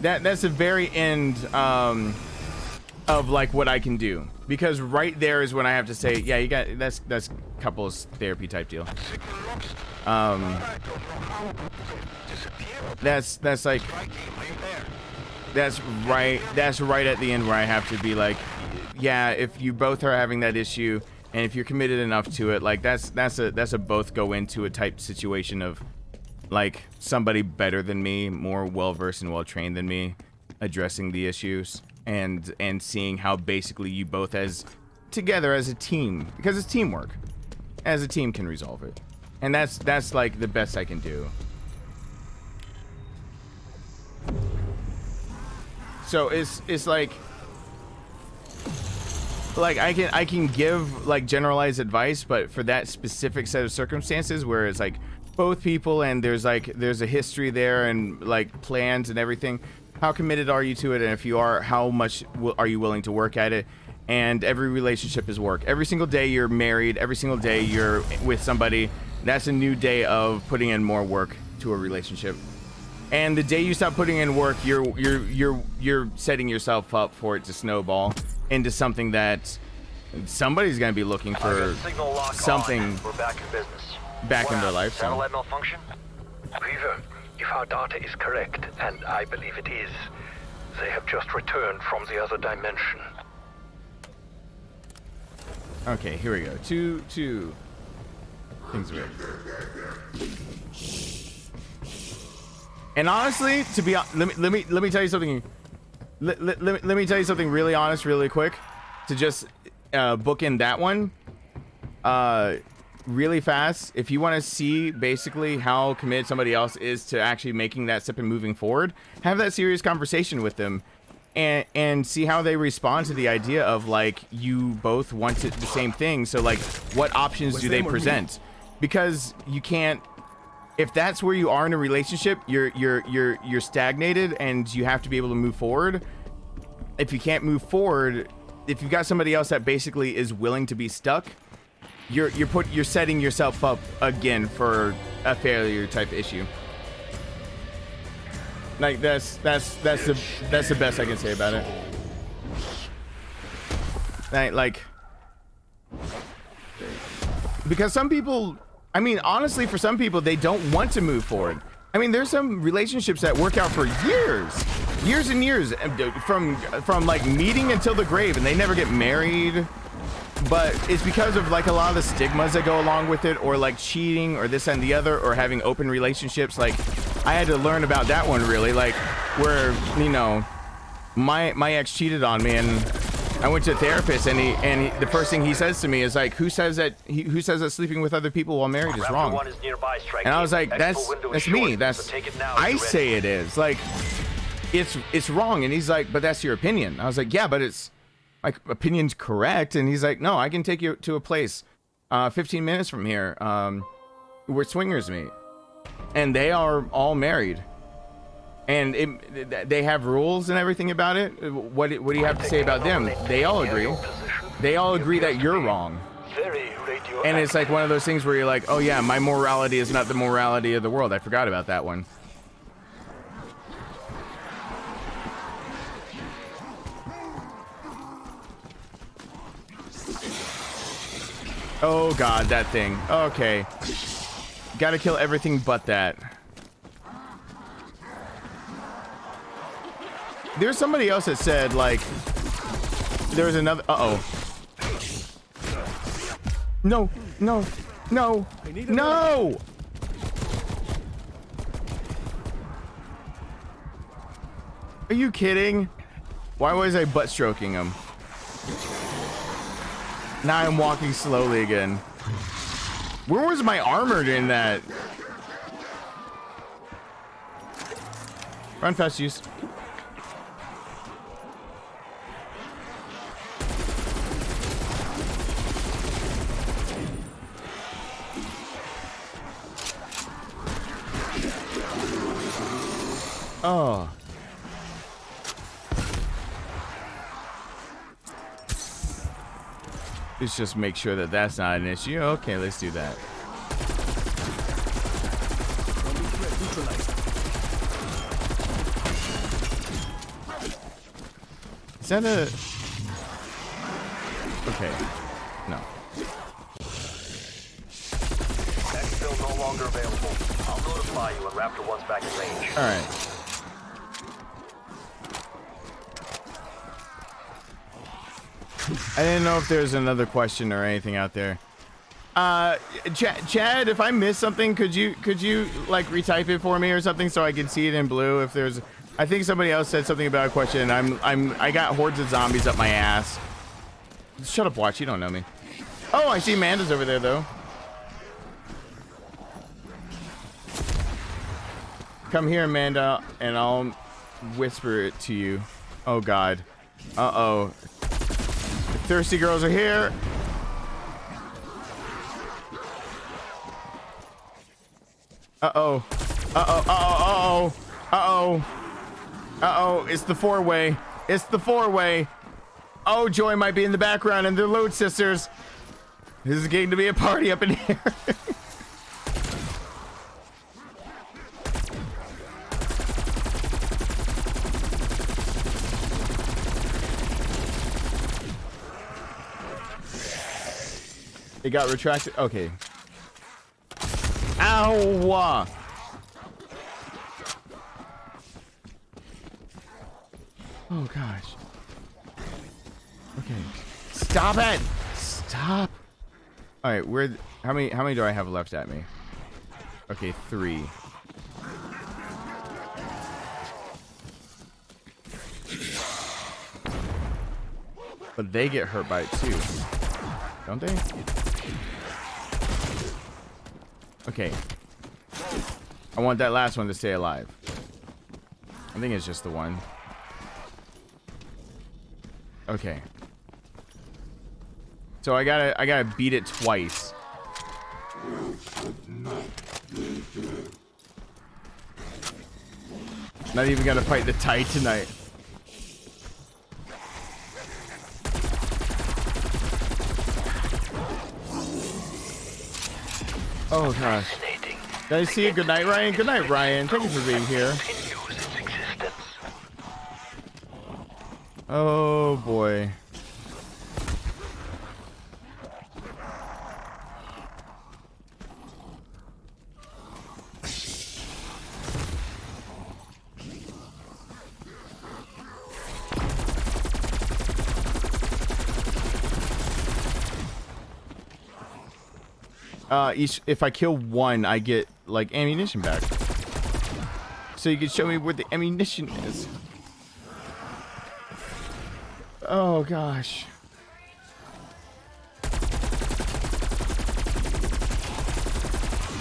Speaker 1: that's the very end of like what I can do, because right there is when I have to say, yeah, you got that's couples therapy type deal. That's like that's right at the end where I have to be like, yeah, if you both are having that issue and if you're committed enough to it, like that's a both go into a type situation of like somebody better than me, more well-versed and well-trained than me, addressing the issues and seeing how basically you both as together as a team, because it's teamwork, as a team can resolve it. And that's like the best I can do. So it's like I can give like generalized advice, but for that specific set of circumstances where it's like both people and there's a history there and like plans and everything, how committed are you to it? And if you are, how much are you willing to work at it? And every relationship is work. Every single day you're married, every single day you're with somebody, that's a new day of putting in more work to a relationship. And the day you stop putting in work, you're setting yourself up for it to snowball into something that somebody's going to be looking for something back in their life. So.
Speaker 4: Malfunction? Weaver, if our data is correct, and I believe it is, they have just returned from the other dimension.
Speaker 1: Okay, here we go. Two things weird. And honestly, to be let me tell you something. Let me tell you something really honest, really quick, to just bookend that one. Really fast. If you want to see basically how committed somebody else is to actually making that step and moving forward, have that serious conversation with them, and see how they respond to the idea of like you both want the same thing. So like, what options do they present? Because you can't. If that's where you are in a relationship, you're stagnated, and you have to be able to move forward. If you can't move forward, if you've got somebody else that basically is willing to be stuck, you're setting yourself up again for a failure type issue. Like that's the best I can say about it. Like because some people, I mean, honestly, for some people, they don't want to move forward. I mean, there's some relationships that work out for years and years, from like meeting until the grave, and they never get married. But it's because of like a lot of the stigmas that go along with it, or like cheating, or this and the other, or having open relationships. Like, I had to learn about that one really, like where, you know, my ex cheated on me, and I went to a therapist, and he the first thing he says to me is like, who says that sleeping with other people while married is wrong? And I was like, that's me. I say it is. Like, it's wrong. And he's like, but that's your opinion. I was like, yeah, but it's like, opinion's correct. And he's like, no, I can take you to a place 15 minutes from here where swingers meet, and they are all married. And they have rules and everything about it. What do you have to say about them? They all agree. They all agree that you're wrong. And it's like one of those things where you're like, oh yeah, my morality is not the morality of the world. I forgot about that one. Oh god, that thing. Okay. Gotta kill everything but that. There's somebody else that said, like, there was another. Uh-oh. No, no, no, no! Are you kidding? Why was I butt stroking him? Now I'm walking slowly again. Where was my armor in that? Run fast, use. Oh. Let's just make sure that that's not an issue. Okay, let's do that. Is that a... Okay. No.
Speaker 9: Exfil no longer available. I'll notify you when Raptor 1's back in range.
Speaker 1: Alright. I didn't know if there's another question or anything out there. Chad, if I missed something, could you like retype it for me or something so I can see it in blue? If there's, I think somebody else said something about a question. I got hordes of zombies up my ass. Shut up, Watch. You don't know me. Oh, I see Amanda's over there though. Come here, Amanda, and I'll whisper it to you. Oh God. Uh-oh. The thirsty girls are here. Uh-oh. Uh-oh. Uh-oh. Uh-oh. Uh-oh. It's the four-way. It's the four-way. Oh, Joy might be in the background, and they're Load Sisters. This is getting to be a party up in here. It got retracted. Okay. Ow! Oh gosh. Okay. Stop it! stop. All right, how many do I have left at me? Okay, 3. But they get hurt by it too, don't they? Okay. I want that last one to stay alive. I think it's just the one. Okay. So I gotta beat it twice. Not even gonna fight the Tide tonight. Oh gosh. Did I see you? Good night, Ryan. Good night, Ryan. Thank you for being here. Oh boy. If I kill one, I get like ammunition back. So you can show me where the ammunition is. Oh gosh.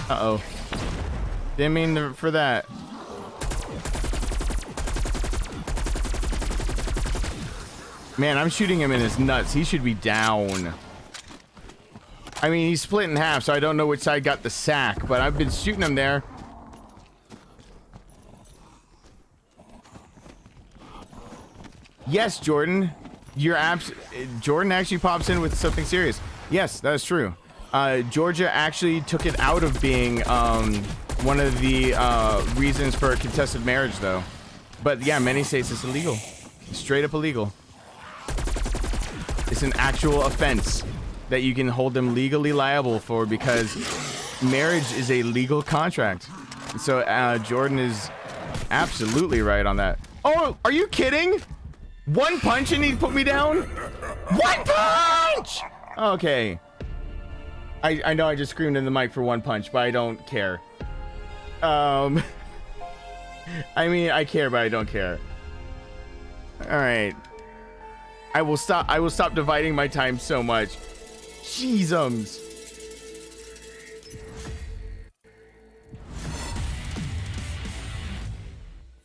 Speaker 1: Uh-oh. Didn't mean for that. Man, I'm shooting him in his nuts. He should be down. I mean, he's split in half, so I don't know which side got the sack, but I've been shooting him there. Yes, Jordan. Jordan actually pops in with something serious. Yes, that is true. Georgia actually took it out of being one of the reasons for a contested marriage, though. But yeah, many states it's illegal. It's straight up illegal. It's an actual offense that you can hold them legally liable for, because marriage is a legal contract. So Jordan is absolutely right on that. Oh, are you kidding? One punch and he put me down? One punch! Okay. I know I just screamed in the mic for one punch, but I don't care. I mean, I care, but I don't care. All right. I will stop dividing my time so much. Jeezums.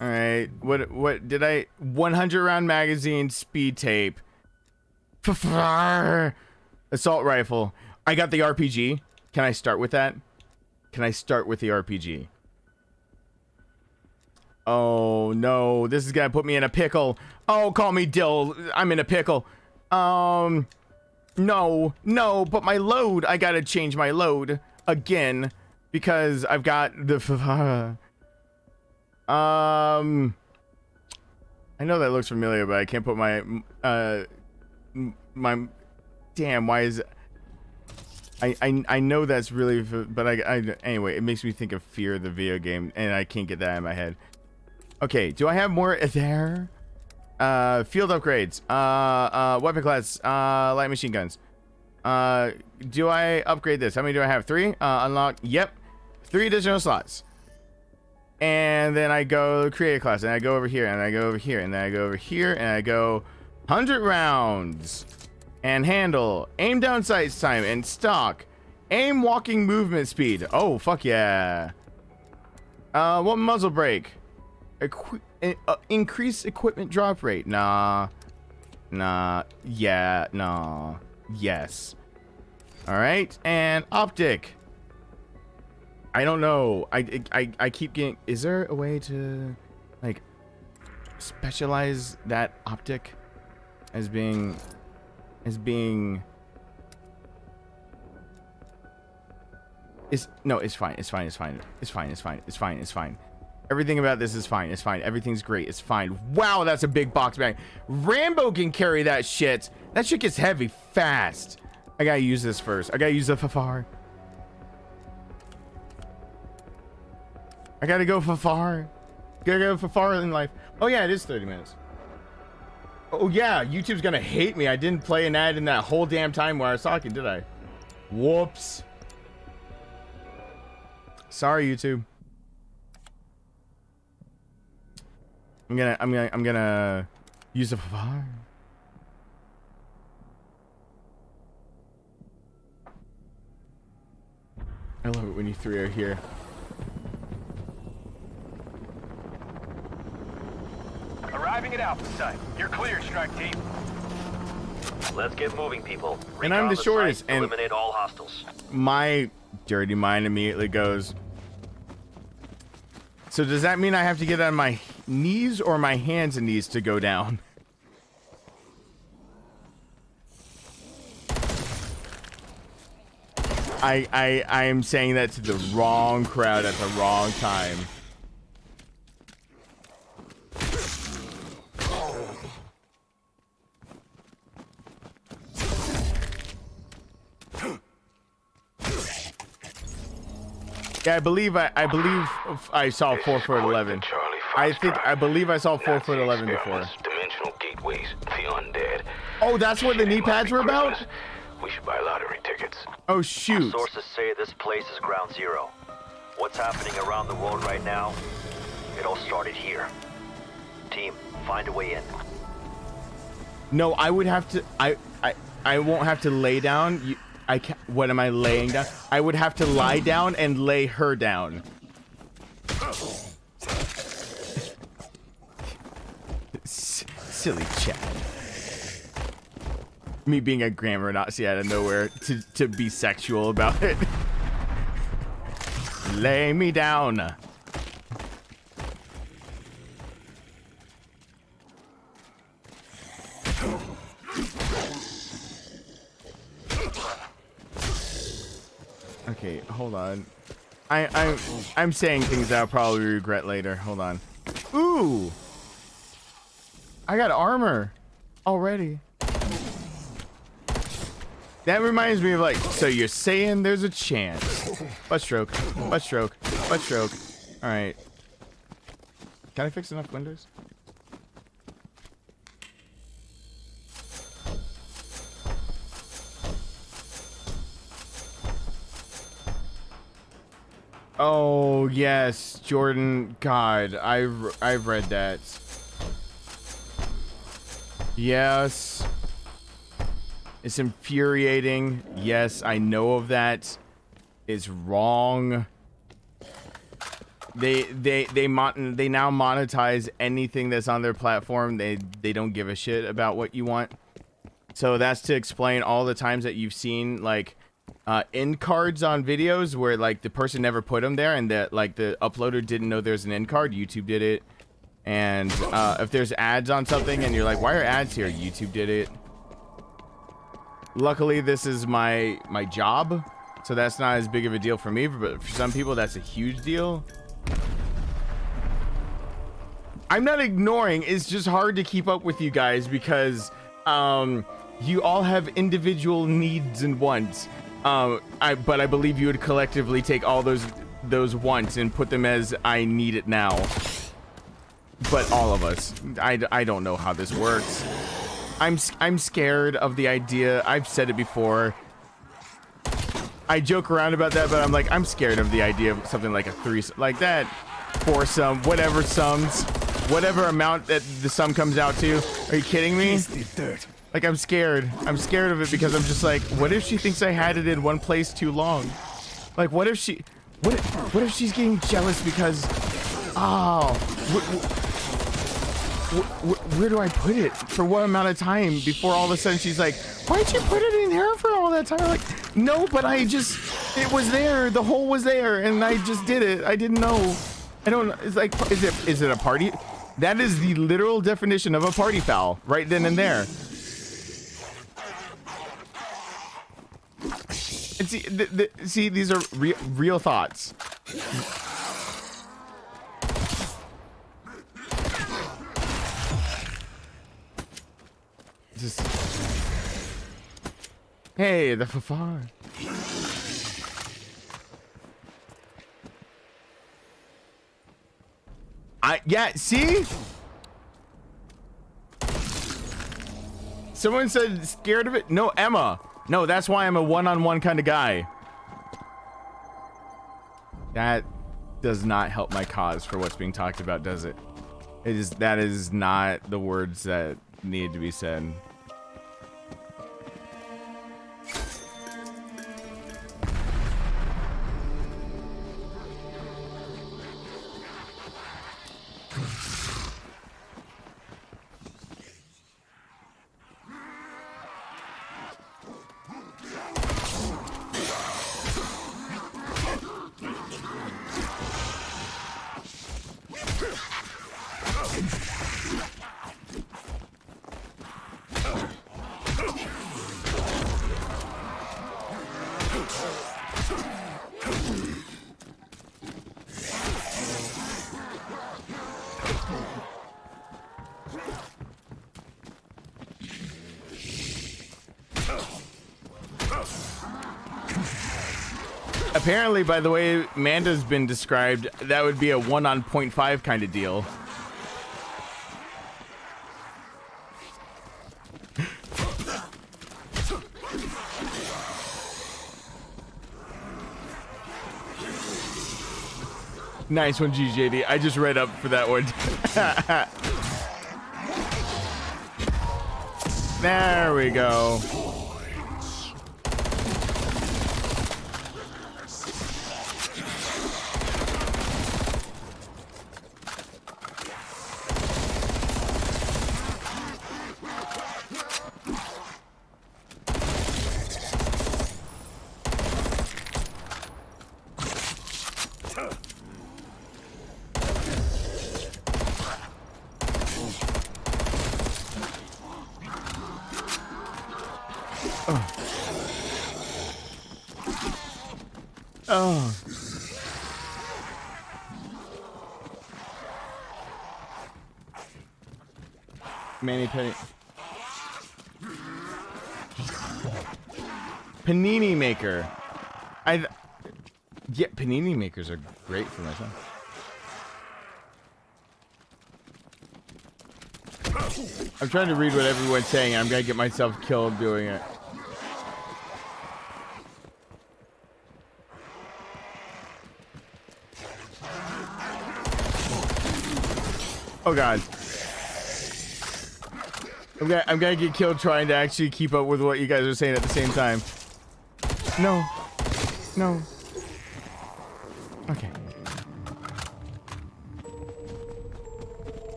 Speaker 1: All right. What did I 100 round magazine, speed tape. Assault rifle. I got the RPG. Can I start with that? Can I start with the RPG? Oh no, this is gonna put me in a pickle. Oh, call me Dill. I'm in a pickle. No, but my load, I gotta change my load again because I've got the I know that looks familiar, but I can't put my damn, why is it? I know that's really, but anyway, it makes me think of Fear, the video game, and I can't get that in my head. Okay, do I have more there? Field upgrades, weapon class, light machine guns. Do I upgrade this? How many do I have? 3? Unlock. Yep, 3 additional slots. And then I go create a class, and I go over here, and I go over here, and then I go over here, and I go 100 rounds. And handle, aim down sights time, and stock, aim walking movement speed. Oh fuck yeah. What muzzle brake? Increase equipment drop rate. Nah. Yeah. Nah. Yes. All right. And optic. I don't know. I keep getting. Is there a way to like specialize that optic as being? No, it's fine. Everything about this is fine. It's fine. Everything's great. It's fine. Wow, that's a big box bag. Rambo can carry that shit. That shit gets heavy fast. I gotta use this first. I gotta use the Fafar. I gotta go Fafar. Gotta go Fafar in life. Oh yeah, it is 30 minutes. Oh yeah, YouTube's gonna hate me. I didn't play an ad in that whole damn time where I was talking, did I? Whoops. Sorry, YouTube. I'm gonna use the fire. I love it when you three are here.
Speaker 7: Arriving at Alpha Site. You're clear, strike team.
Speaker 9: Let's get moving, people.
Speaker 1: And I'm the shortest, and
Speaker 9: eliminate all hostiles.
Speaker 1: My dirty mind immediately goes, so does that mean I have to get on my knees or my hands and knees to go down? I am saying that to the wrong crowd at the wrong time. Yeah, I believe I saw 4'11". I believe I saw 4'11" before.
Speaker 4: Dimensional gateways, the undead.
Speaker 1: Oh, that's what the knee pads were about?
Speaker 4: We should buy lottery tickets.
Speaker 1: Oh shoot.
Speaker 9: Sources say this place is ground zero. What's happening around the world right now? It all started here. Team, find a way in.
Speaker 1: No, I would have to. I won't have to lay down. I can't. What am I laying down? I would have to lie down and lay her down. Silly chat. Me being a grammar Nazi out of nowhere to be sexual about it. Lay me down. Okay, hold on. I'm saying things that I'll probably regret later. Hold on. Ooh! I got armor already. That reminds me of like, so you're saying there's a chance. Butt stroke, butt stroke, butt stroke. All right. Can I fix enough windows? Oh yes, Jordan. God, I've read that. Yes. It's infuriating. Yes, I know of that. It's wrong. They now monetize anything that's on their platform. They don't give a shit about what you want. So that's to explain all the times that you've seen like end cards on videos where like the person never put them there and that like the uploader didn't know there's an end card. YouTube did it. And if there's ads on something and you're like, why are ads here? YouTube did it. Luckily, this is my job, so that's not as big of a deal for me, but for some people, that's a huge deal. I'm not ignoring, it's just hard to keep up with you guys because you all have individual needs and wants. But I believe you would collectively take all those wants and put them as I need it now. But all of us, I don't know how this works. I'm scared of the idea. I've said it before. I joke around about that, but I'm like, I'm scared of the idea of something like a threesome, like that, foursome, whatever sums, whatever amount that the sum comes out to. Are you kidding me? Like, I'm scared. I'm scared of it because I'm just like, what if she thinks I had it in one place too long? Like, what if she, what if she's getting jealous because, oh, where do I put it? For what amount of time before all of a sudden she's like, why'd you put it in here for all that time? I'm like, no, but it was there. The hole was there and I just did it. I didn't know. I don't know. It's like, is it a party? That is the literal definition of a party foul right then and there. And see, these are real thoughts. Just, hey, the fafar. Yeah, see? Someone said scared of it. No, Emma. No, that's why I'm a one-on-one kind of guy. That does not help my cause for what's being talked about, does it? That is not the words that need to be said. Apparently, by the way Manda's been described, that would be a 1-on-0.5 kind of deal. Nice one, GJD. I just read up for that one. There we go. Oh. Manny Penny. Panini maker. Yeah, panini makers are great for my son. I'm trying to read what everyone's saying. I'm gonna get myself killed doing it. Oh god. I'm gonna get killed trying to actually keep up with what you guys are saying at the same time. No. No. Okay.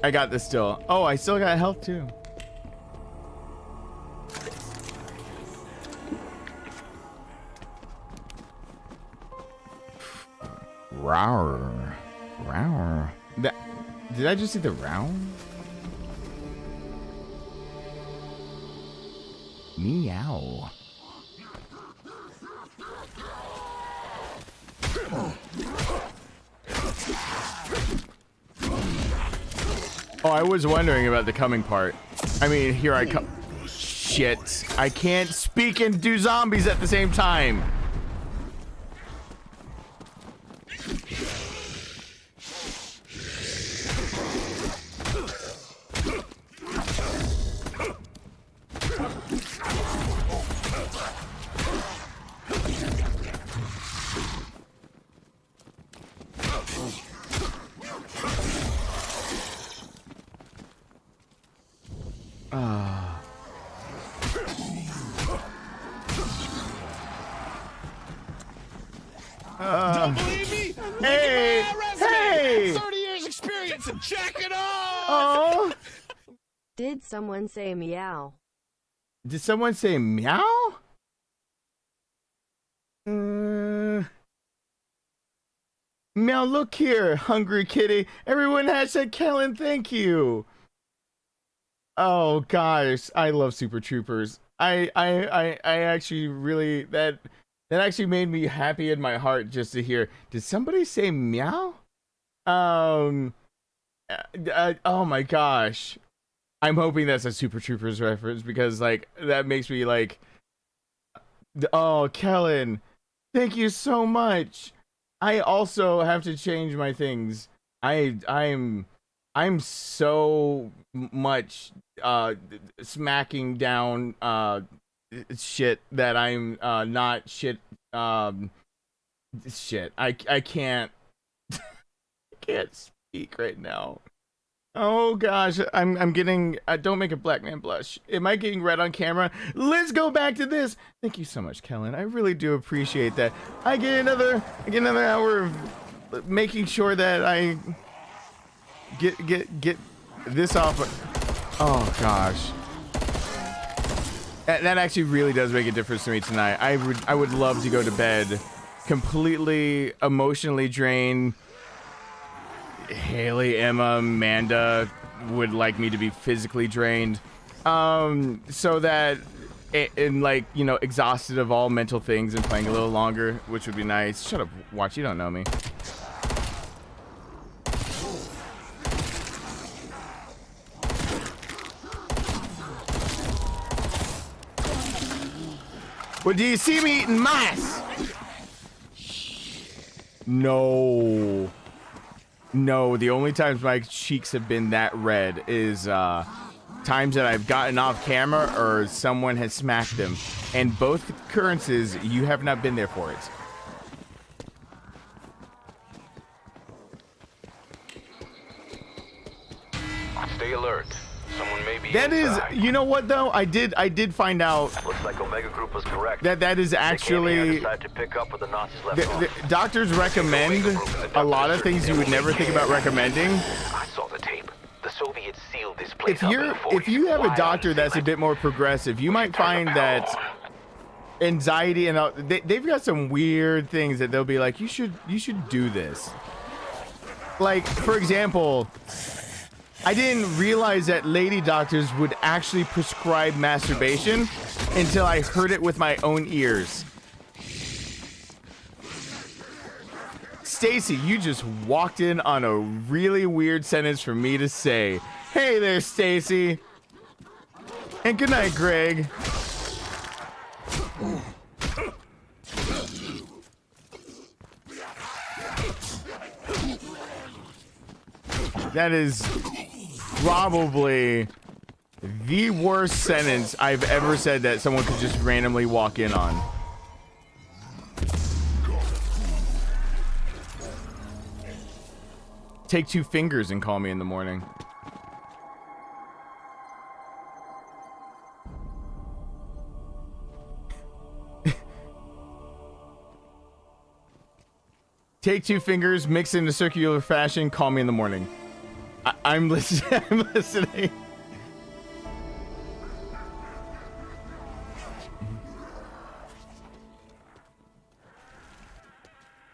Speaker 1: I got this still. Oh, I still got health too. Rawr. Rawr. Did I just see the round? Meow. Oh, I was wondering about the coming part. I mean, here I come. Shit. I can't speak and do zombies at the same time.
Speaker 2: Don't believe me?
Speaker 1: Hey,
Speaker 2: look at my resume.
Speaker 1: hey.
Speaker 2: 30 years experience and check it off.
Speaker 1: Oh.
Speaker 5: Did someone say meow?
Speaker 1: Did someone say meow? Meow, look here, hungry kitty. Everyone has said Kellen, thank you. Oh gosh, I love Super Troopers. I actually really that actually made me happy in my heart just to hear. Did somebody say meow? Oh my gosh. I'm hoping that's a Super Troopers reference because like that makes me like, oh Kellen, thank you so much. I also have to change my things. I I'm so much smacking down shit that I'm not shit shit. I can't I can't speak right now. Oh gosh, I'm getting don't make a black man blush. Am I getting red on camera? Let's go back to this. Thank you so much, Kellen. I really do appreciate that. I get another hour of making sure that I get this off. Oh gosh. That actually really does make a difference to me tonight. I would love to go to bed completely emotionally drained. Haley, Emma, Amanda would like me to be physically drained, so that and like, you know, exhausted of all mental things and playing a little longer, which would be nice. Shut up, Watch. You don't know me. Well, do you see me eating mice? No. No, the only times my cheeks have been that red is times that I've gotten off camera or someone has smacked them. And both occurrences, you have not been there for it.
Speaker 4: Stay alert. Someone may be
Speaker 1: That
Speaker 4: inside.
Speaker 1: is, you know what though? I did find out.
Speaker 9: Looks like Omega Group was correct.
Speaker 1: That is actually.
Speaker 9: To pick up where the Nazis left off.
Speaker 1: The doctors recommend a lot of things you would never think about recommending.
Speaker 4: I saw the tape. The Soviets sealed this place
Speaker 1: If you have a doctor that's a bit more progressive, you might find that anxiety and all, they've got some weird things that they'll be like, you should do this. Like, for example, I didn't realize that lady doctors would actually prescribe masturbation until I heard it with my own ears. Stacy, you just walked in on a really weird sentence for me to say. Hey there, Stacy. And good night, Greg. That is probably the worst sentence I've ever said that someone could just randomly walk in on. Take 2 fingers and call me in the morning. Take 2 fingers, mix in a circular fashion, call me in the morning. I'm listening. I'm listening.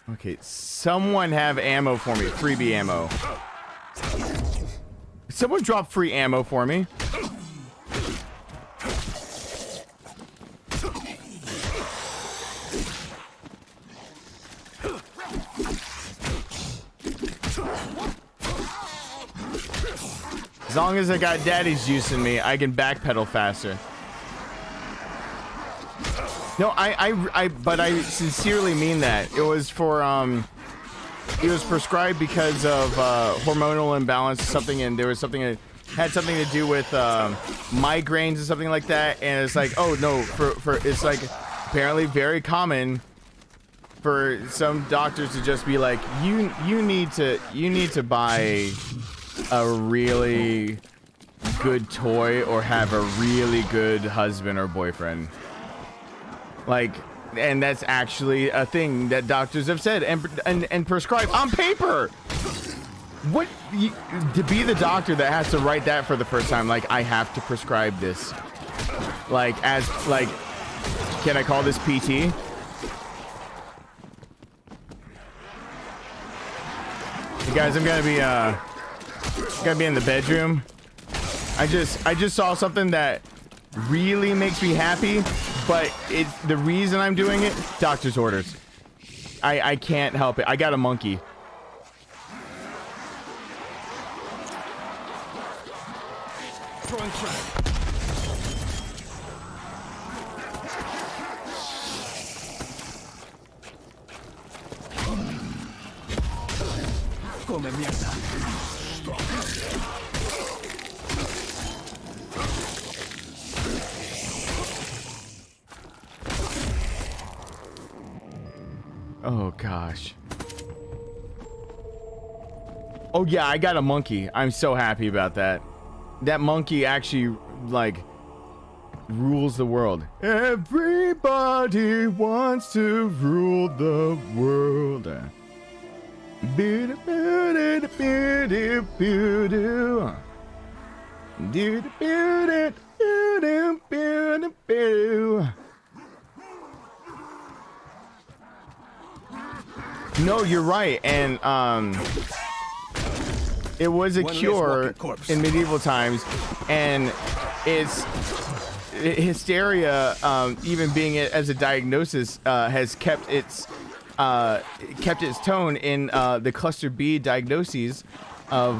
Speaker 1: Okay, someone have ammo for me. Freebie ammo. Someone drop free ammo for me. As long as I got daddy's juice in me, I can backpedal faster. No, but I sincerely mean that. It was for, it was prescribed because of hormonal imbalance or something, and there was something that had something to do with migraines or something like that. And it's like, oh no, for it's like apparently very common for some doctors to just be like, you need to buy a really good toy or have a really good husband or boyfriend. Like, and that's actually a thing that doctors have said and prescribed on paper. What, to be the doctor that has to write that for the first time, like, I have to prescribe this. Like, as, like, can I call this PT? You guys, I'm gonna be in the bedroom. I just saw something that really makes me happy, but the reason I'm doing it, doctor's orders. I can't help it. I got a monkey.
Speaker 6: Throwing track. Come mierda.
Speaker 1: Oh gosh. Oh yeah, I got a monkey. I'm so happy about that. That monkey actually like rules the world. Everybody wants to rule the world. No, you're right, and it was a cure in medieval times, and it's hysteria, even being it as a diagnosis, has kept its tone in the cluster B diagnoses of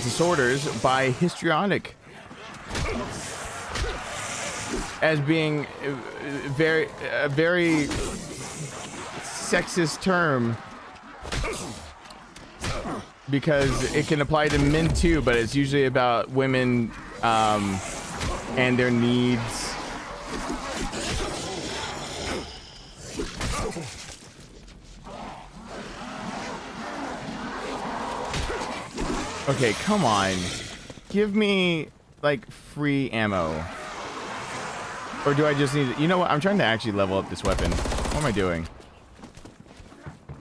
Speaker 1: disorders by histrionic as being a very sexist term, because it can apply to men too, but it's usually about women and their needs. Okay, come on. Give me like free ammo. Or do I just need to, you know what? I'm trying to actually level up this weapon. What am I doing?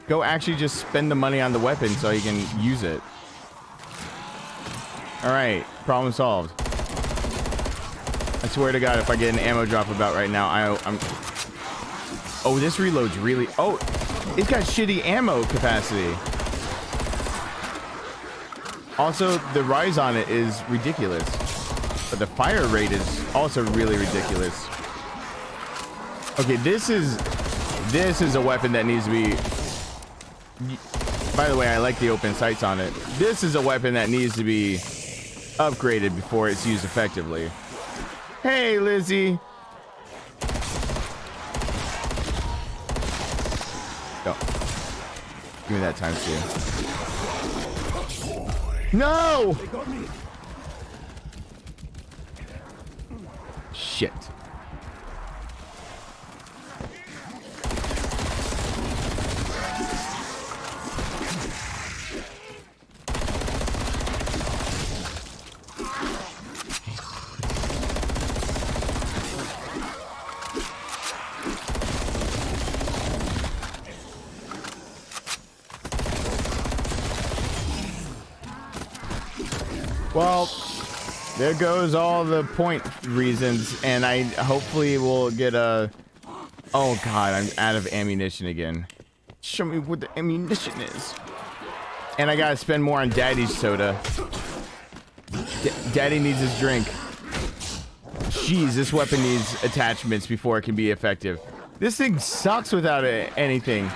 Speaker 1: Go actually just spend the money on the weapon so you can use it. Alright, problem solved. I swear to God, if I get an ammo drop about right now, I'm... Oh, this reload's really... Oh, it's got shitty ammo capacity. Also, the rise on it is ridiculous. But the fire rate is also really ridiculous. Okay, this is a weapon that needs to be... By the way, I like the open sights on it. This is a weapon that needs to be upgraded before it's used effectively. Hey, Lizzie. Go. Give me that time too. No! Shit. Well, there goes all the point reasons, and I hopefully will get a... Oh god, I'm out of ammunition again. Show me what the ammunition is. And I gotta spend more on Daddy's soda. Daddy needs his drink. Jeez, this weapon needs attachments before it can be effective. This thing sucks without anything.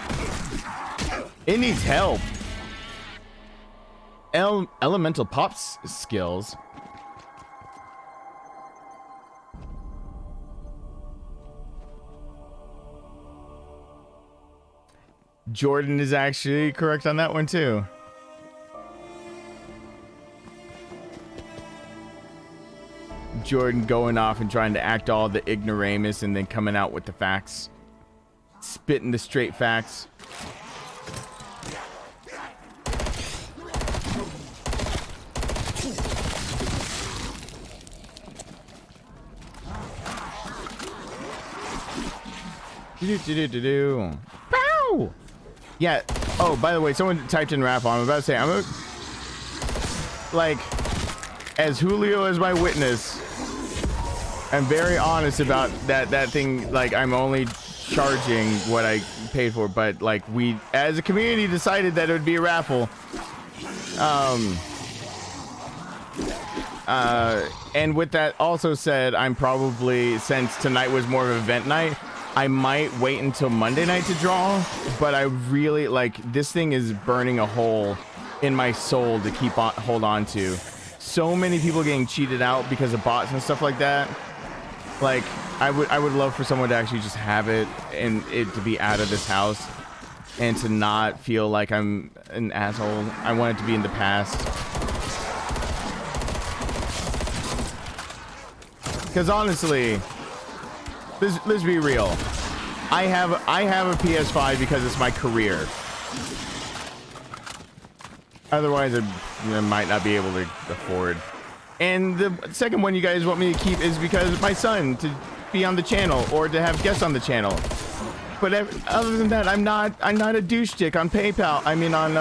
Speaker 1: It needs help. Elemental pops skills. Jordan is actually correct on that one too. Jordan going off and trying to act all the ignoramus and then coming out with the facts. Spitting the straight facts. Bow! Yeah. Oh, by the way, someone typed in raffle. I'm about to say, like, as Julio as my witness, I'm very honest about that thing. Like, I'm only charging what I paid for, but like, we as a community decided that it would be a raffle. And with that also said, I'm probably, since tonight was more of an event night, I might wait until Monday night to draw, but I really, like, this thing is burning a hole in my soul to keep on, hold on to. So many people getting cheated out because of bots and stuff like that. Like, I would love for someone to actually just have it and it to be out of this house. and to not feel like I'm an asshole. I want it to be in the past. Because honestly, let's be real. I have a PS5 because it's my career. Otherwise, I might not be able to afford. And the second one you guys want me to keep is because my son to be on the channel or to have guests on the channel. But other than that, I'm not a douche stick on PayPal. I mean on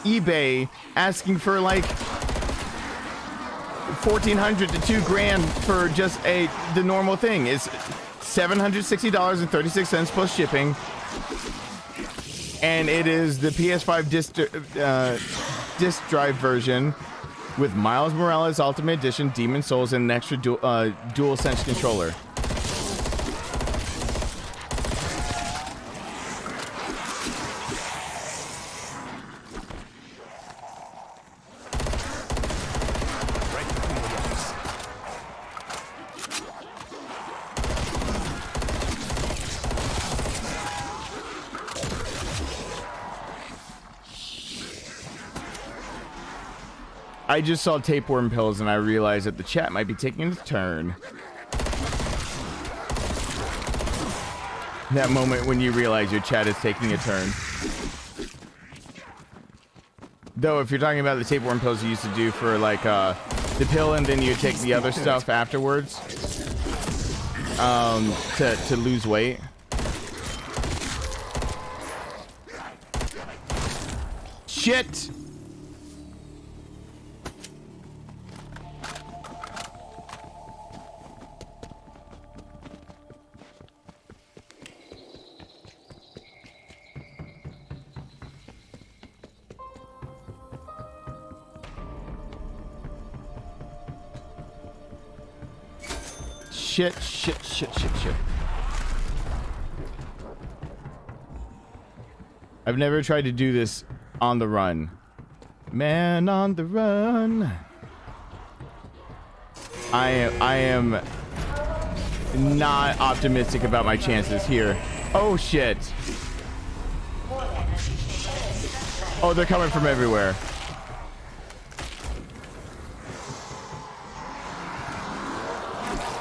Speaker 1: eBay asking for like $1,400 to $2,000 for just the normal thing. It's $760.36 plus shipping, and it is the PS5 disc drive version with Miles Morales Ultimate Edition, Demon Souls, and an extra dual sense controller. I just saw tapeworm pills and I realized that the chat might be taking a turn. That moment when you realize your chat is taking a turn. Though, if you're talking about the tapeworm pills you used to do for like the pill and then you take the other stuff afterwards to lose weight. Shit! Shit. I've never tried to do this on the run. Man on the run. I am not optimistic about my chances here. Oh shit. Oh, they're coming from everywhere.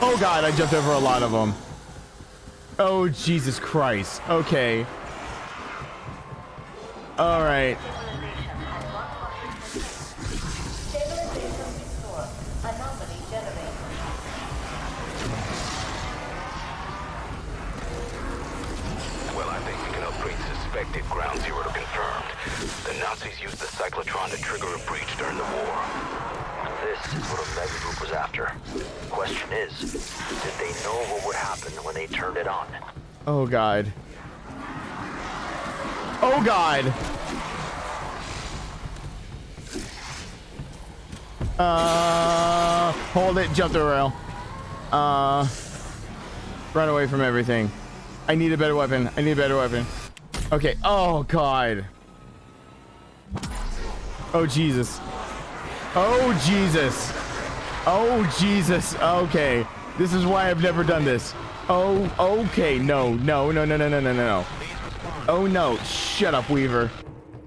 Speaker 1: Oh god, I jumped over a lot of them. Oh Jesus Christ. Okay. All right.
Speaker 4: Well, I think we can upgrade suspected ground zero to confirmed. The Nazis used the cyclotron to trigger a breach during the war.
Speaker 9: This is what a mega group was after. Question is, did they know what would happen when they turned it on?
Speaker 1: Oh god. Oh god. Hold it, jump the rail. Run away from everything. I need a better weapon. Okay. Oh god. Oh Jesus. Oh Jesus. Oh Jesus. Okay. This is why I've never done this. Oh, okay. No. Oh no. Shut up, Weaver.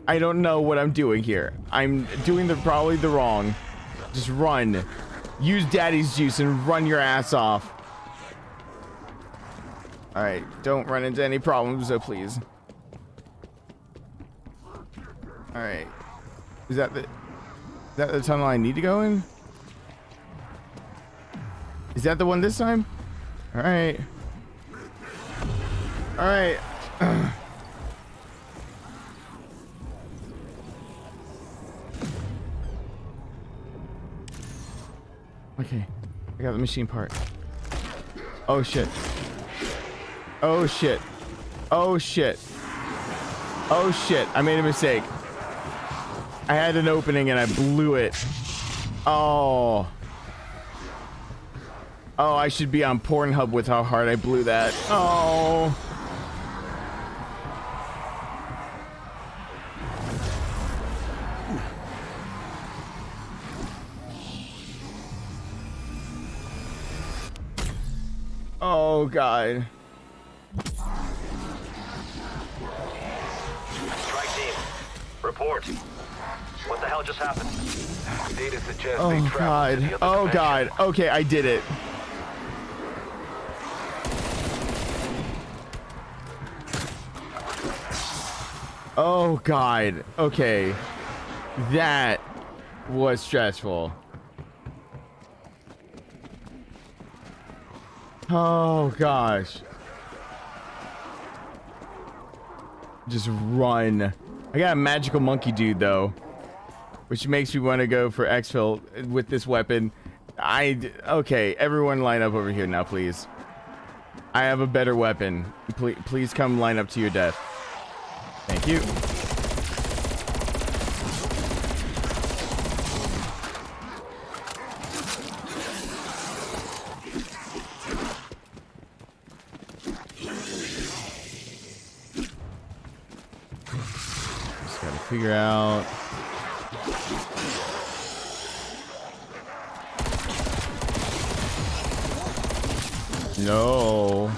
Speaker 1: I don't know what I'm doing here. I'm doing probably the wrong. Just run. Use daddy's juice and run your ass off. Alright, don't run into any problems though, please. Alright. Is that the tunnel I need to go in? Is that the one this time? Alright. Alright. Okay. I got the machine part. Oh shit. Oh shit. Oh shit. Oh shit. I made a mistake. I had an opening and I blew it. Oh. Oh, I should be on Pornhub with how hard I blew that. Oh. Oh, God.
Speaker 9: Report. What the hell just happened?
Speaker 4: Data suggests
Speaker 1: Oh
Speaker 4: they traveled to
Speaker 1: god.
Speaker 4: the other
Speaker 1: Oh
Speaker 4: dimension.
Speaker 1: god. Okay, I did it. Oh god. Okay. That was stressful. Oh gosh. Just run. I got a magical monkey dude though, which makes me want to go for exfil with this weapon. Okay, everyone line up over here now, please. I have a better weapon. Please come line up to your death. Thank you. Just gotta figure out. No.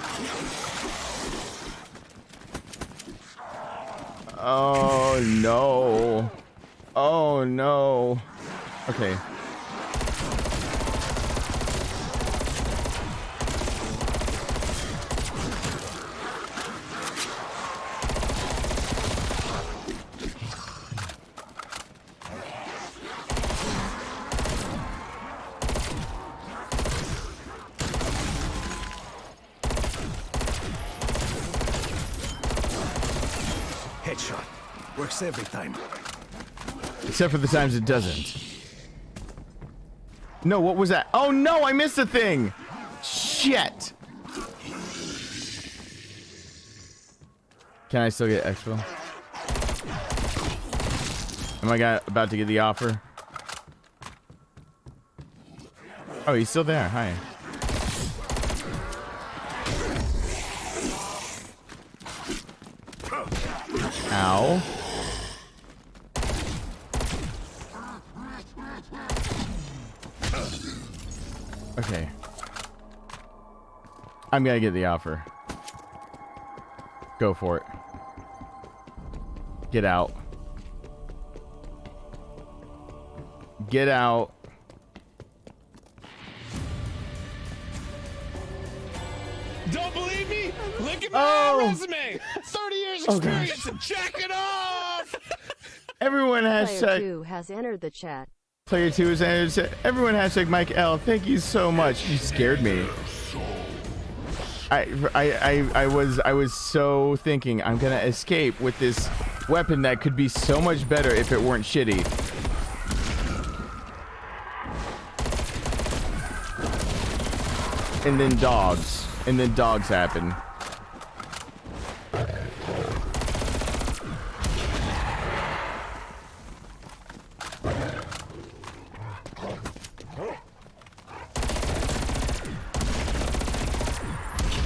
Speaker 1: Oh no. Oh no. Okay.
Speaker 6: Headshot. Works every time.
Speaker 1: Except for the times it doesn't. No, what was that? Oh no, I missed a thing! Shit! Can I still get exfil? Am I about to get the offer? Oh, he's still there. Hi. Ow. Okay. I'm gonna get the offer. Go for it. Get out. Get out.
Speaker 2: Don't believe me? Look at my resume. 30 years experience and check it off.
Speaker 1: Everyone has
Speaker 5: Player 2 has entered the chat.
Speaker 1: Player 2 is entered. Everyone hashtag Mike L. Thank you so much. You scared me. I was so thinking I'm gonna escape with this weapon that could be so much better if it weren't shitty. And then dogs. And then dogs happen.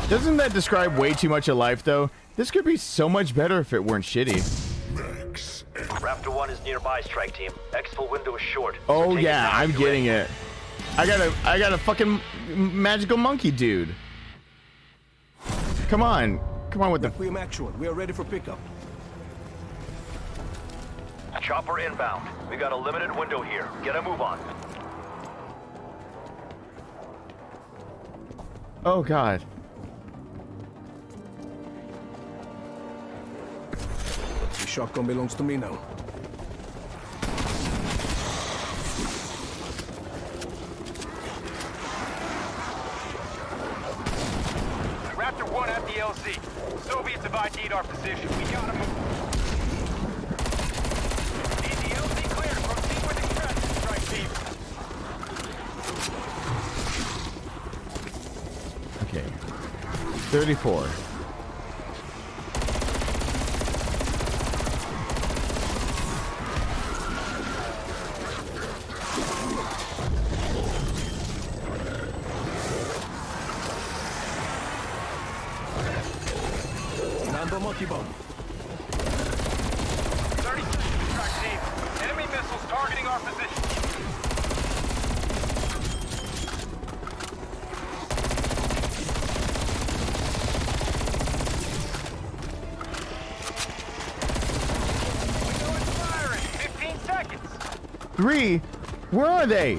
Speaker 1: Doesn't that describe way too much of life, though? This could be so much better if it weren't shitty.
Speaker 9: Raptor 1 is nearby, strike team. Exfil window is short.
Speaker 1: Oh yeah, I'm getting it. I got a fucking magical monkey dude. Come on with the
Speaker 6: Requiem actual. We are ready for pickup.
Speaker 9: Chopper inbound. We got a limited window here. Get a move on.
Speaker 1: Oh god.
Speaker 6: The shotgun belongs to me now.
Speaker 7: Raptor 1 at the LZ. Soviets have ID'd our position. We gotta move. Need the LZ clear to proceed with extraction, strike team.
Speaker 1: Okay. 34.
Speaker 6: Nando monkey bomb.
Speaker 7: 30 seconds, strike team. Enemy missiles targeting our position. We know it's firing.
Speaker 1: 3? Where are they?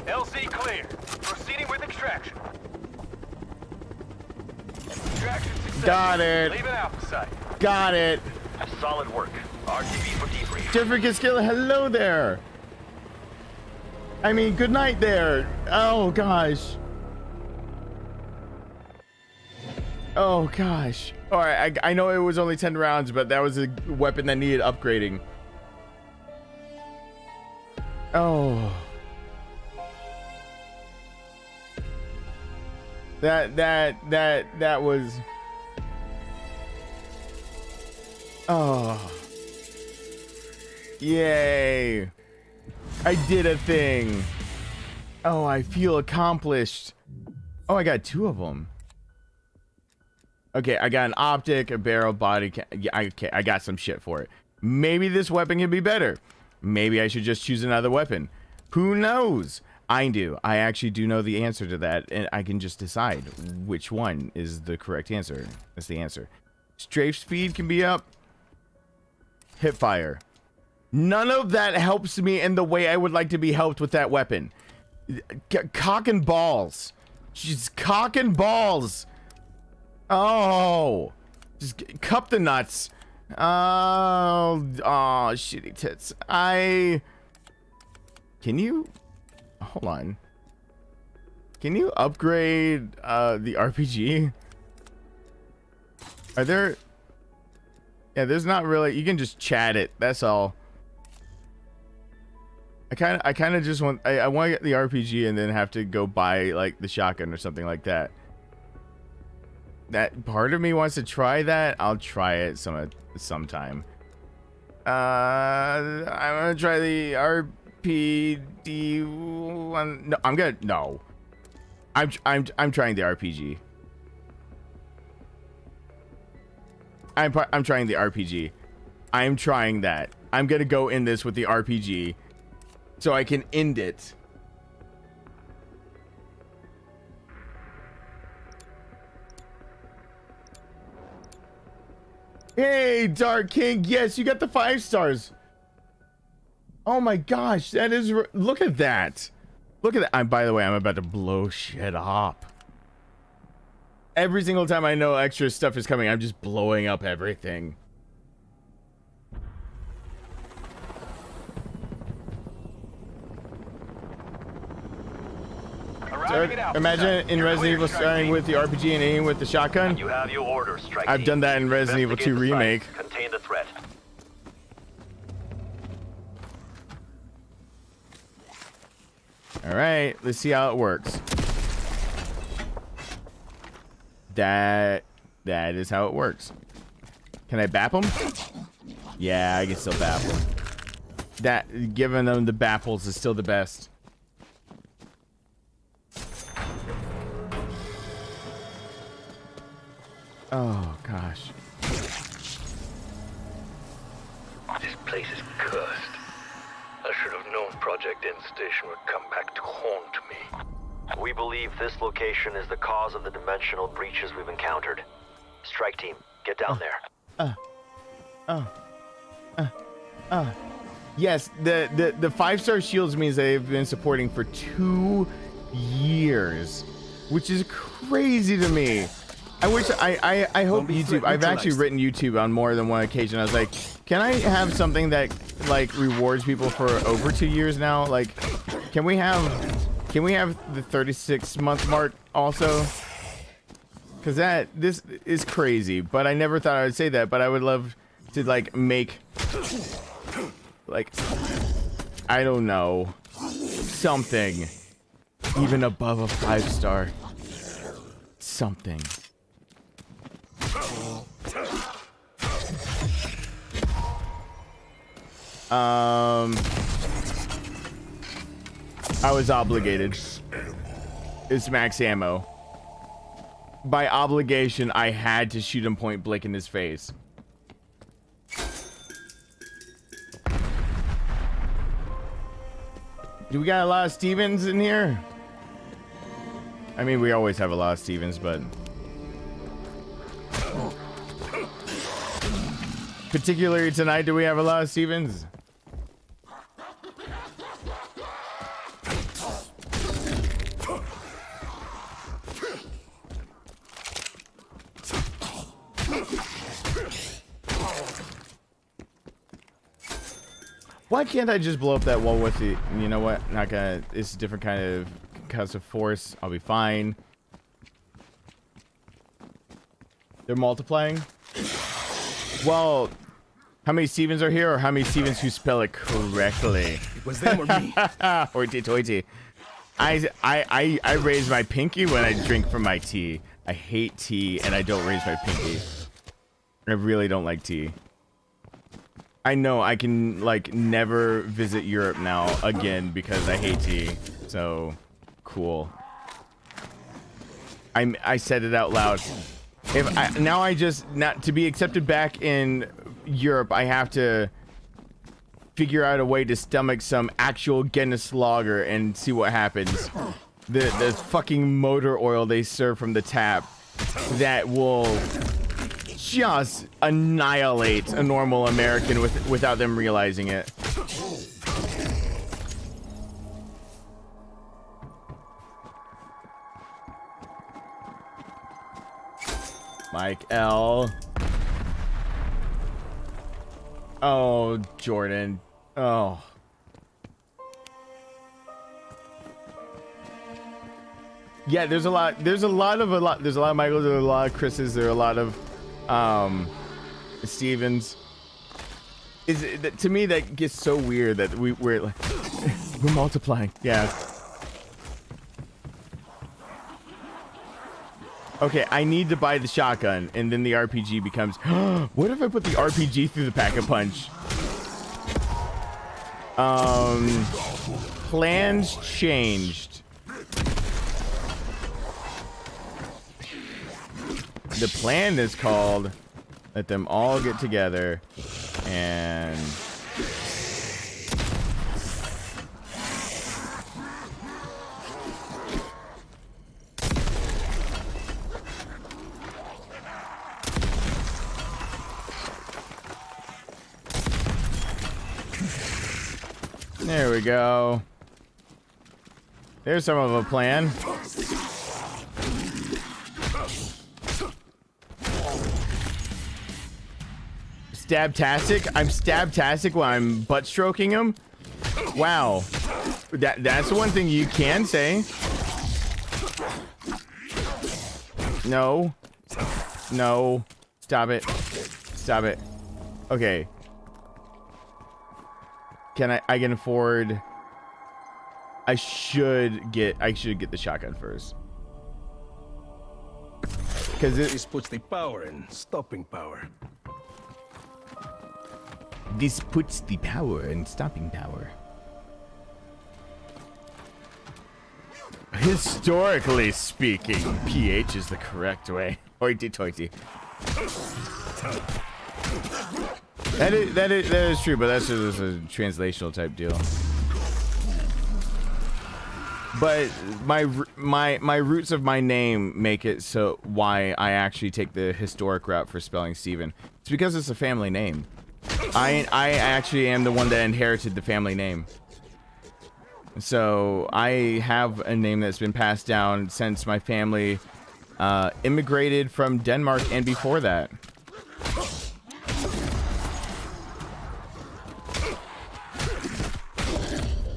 Speaker 7: LZ clear. Proceeding with extraction. Extraction success.
Speaker 1: Got it.
Speaker 7: Leaving Alpha site.
Speaker 1: Got it.
Speaker 9: Solid work. RTV for debrief.
Speaker 1: Different skill. Hello there. I mean, good night there. Oh gosh. Oh gosh. All right, I know it was only 10 rounds, but that was a weapon that needed upgrading. Oh. That was. Oh. Yay. I did a thing. Oh, I feel accomplished. Oh, I got 2 of them. Okay, I got an optic, a barrel, body. Okay, I got some shit for it. Maybe this weapon can be better. Maybe I should just choose another weapon. Who knows? I do. I actually do know the answer to that, and I can just decide which one is the correct answer. That's the answer. Strafe speed can be up. Hip fire. None of that helps me in the way I would like to be helped with that weapon. Cock and balls. Just cock and balls. Oh. Just cup the nuts. Oh, shitty tits. Can you... Hold on. Can you upgrade the RPG? Are there... Yeah, there's not really... You can just chat it. That's all. I kind of just want... I want to get the RPG and then have to go buy, like, the shotgun or something like that. That part of me wants to try that. I'll try it sometime. I'm gonna try the RPD one. No, I'm trying the RPG. I'm trying the RPG. I'm trying that. I'm gonna go in this with the RPG so I can end it. Hey, Dark King. Yes, you got the 5 stars. Oh my gosh, that is... Look at that. Look at that. By the way, I'm about to blow shit up. Every single time I know extra stuff is coming, I'm just blowing up everything. Imagine in Resident Evil starting with the RPG and ending with the shotgun.
Speaker 9: You have your orders, strike
Speaker 1: I've done that in Resident Evil 2 Remake.
Speaker 9: Contain the threat.
Speaker 1: All right, let's see how it works. That is how it works. Can I bap them? Yeah, I can still bap them. That giving them the bapples is still the best. Oh gosh.
Speaker 4: This place is cursed. I should have known Project End Station would come back to haunt me.
Speaker 9: We believe this location is the cause of the dimensional breaches we've encountered. Strike team, get down there.
Speaker 1: Yes, the 5-star shields means they've been supporting for 2 years, which is crazy to me. I wish I hope YouTube. I've actually written YouTube on more than one occasion. I was like, can I have something that like rewards people for over 2 years now? Like, can we have the 36-month mark also? Because this is crazy. But I never thought I would say that. But I would love to like make like, I don't know, something even above a 5-star. Something. I was obligated. It's max ammo. By obligation, I had to shoot him point blank in his face. Do we got a lot of Stevens in here? I mean, we always have a lot of Stevens, but... Particularly tonight, do we have a lot of Stevens? Why can't I just blow up that wall with the... You know what? Not gonna... It's a different kind of concussive force. I'll be fine. They're multiplying? Well, how many Stevens are here, or how many Stevens who spell it correctly?
Speaker 6: It was them or me.
Speaker 1: Hoity-toity. I raise my pinky when I drink from my tea. I hate tea, and I don't raise my pinky. I really don't like tea. I know I can, like, never visit Europe now again because I hate tea. So, cool. I said it out loud. Now to be accepted back in Europe, I have to figure out a way to stomach some actual Guinness lager and see what happens. The fucking motor oil they serve from the tap that will just annihilate a normal American without them realizing it. Mike L. Oh, Jordan. Oh. Yeah, there's a lot of Michaels, there's a lot of Chris's, there are a lot of Stevens. To me that gets so weird that we're like we're multiplying. Yeah. Okay, I need to buy the shotgun, and then the RPG becomes... What if I put the RPG through the pack-a-punch? Plans changed. The plan is called... Let them all get together, and... There we go. There's some of a plan. Stab-tastic? I'm stab-tastic while I'm butt-stroking him? Wow. That's the one thing you can say. No. No. Stop it. Stop it. Okay. I can afford... I should get the shotgun first. Because
Speaker 6: this puts the power in stopping power.
Speaker 1: This puts the power in stopping power. Historically speaking, PH is the correct way. Hoity-toity. That is true, but that's just a translational type deal. But my roots of my name make it so why I actually take the historic route for spelling Steven. It's because it's a family name. I actually am the one that inherited the family name. So I have a name that's been passed down since my family immigrated from Denmark and before that.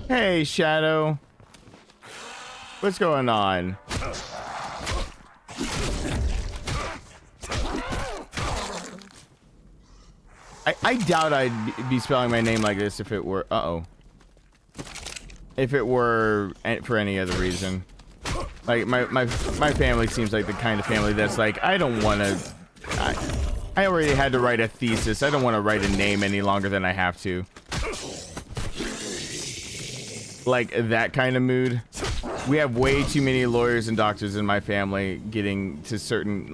Speaker 1: Hey, Shadow. What's going on? I doubt I'd be spelling my name like this if it were... If it were for any other reason. Like, my family seems like the kind of family that's like, I don't want to... I already had to write a thesis. I don't want to write a name any longer than I have to. Like, that kind of mood. We have way too many lawyers and doctors in my family getting to certain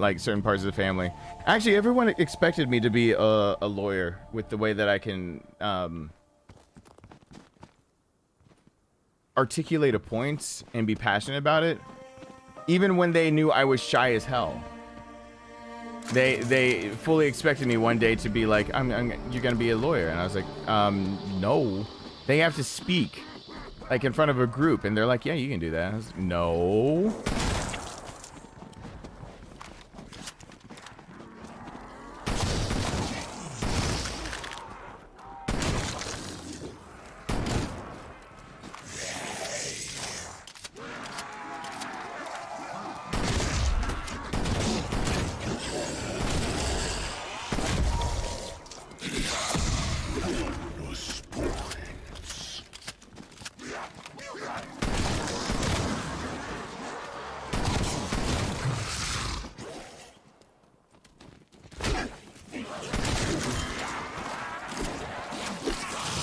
Speaker 1: parts of the family. Actually, everyone expected me to be a lawyer with the way that I can articulate a point and be passionate about it, even when they knew I was shy as hell. They fully expected me one day to be like, you're gonna be a lawyer, and I was like, no. They have to speak, like in front of a group, and they're like, yeah, you can do that. I was like, no.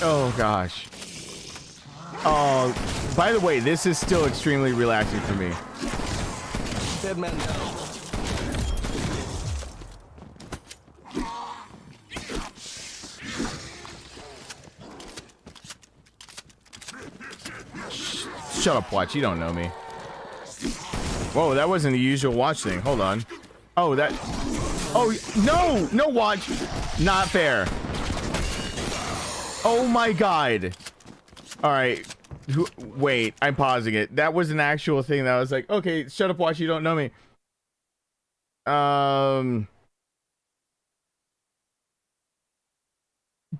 Speaker 1: Oh gosh. Oh, by the way, this is still extremely relaxing for me.
Speaker 6: Dead man down.
Speaker 1: Shut up, Watch. You don't know me. Whoa, that wasn't the usual Watch thing. Hold on. Oh, that. Oh, no! No, Watch. Not fair. Oh my god. Alright. Wait, I'm pausing it. That was an actual thing that I was like, okay, shut up, Watch. You don't know me.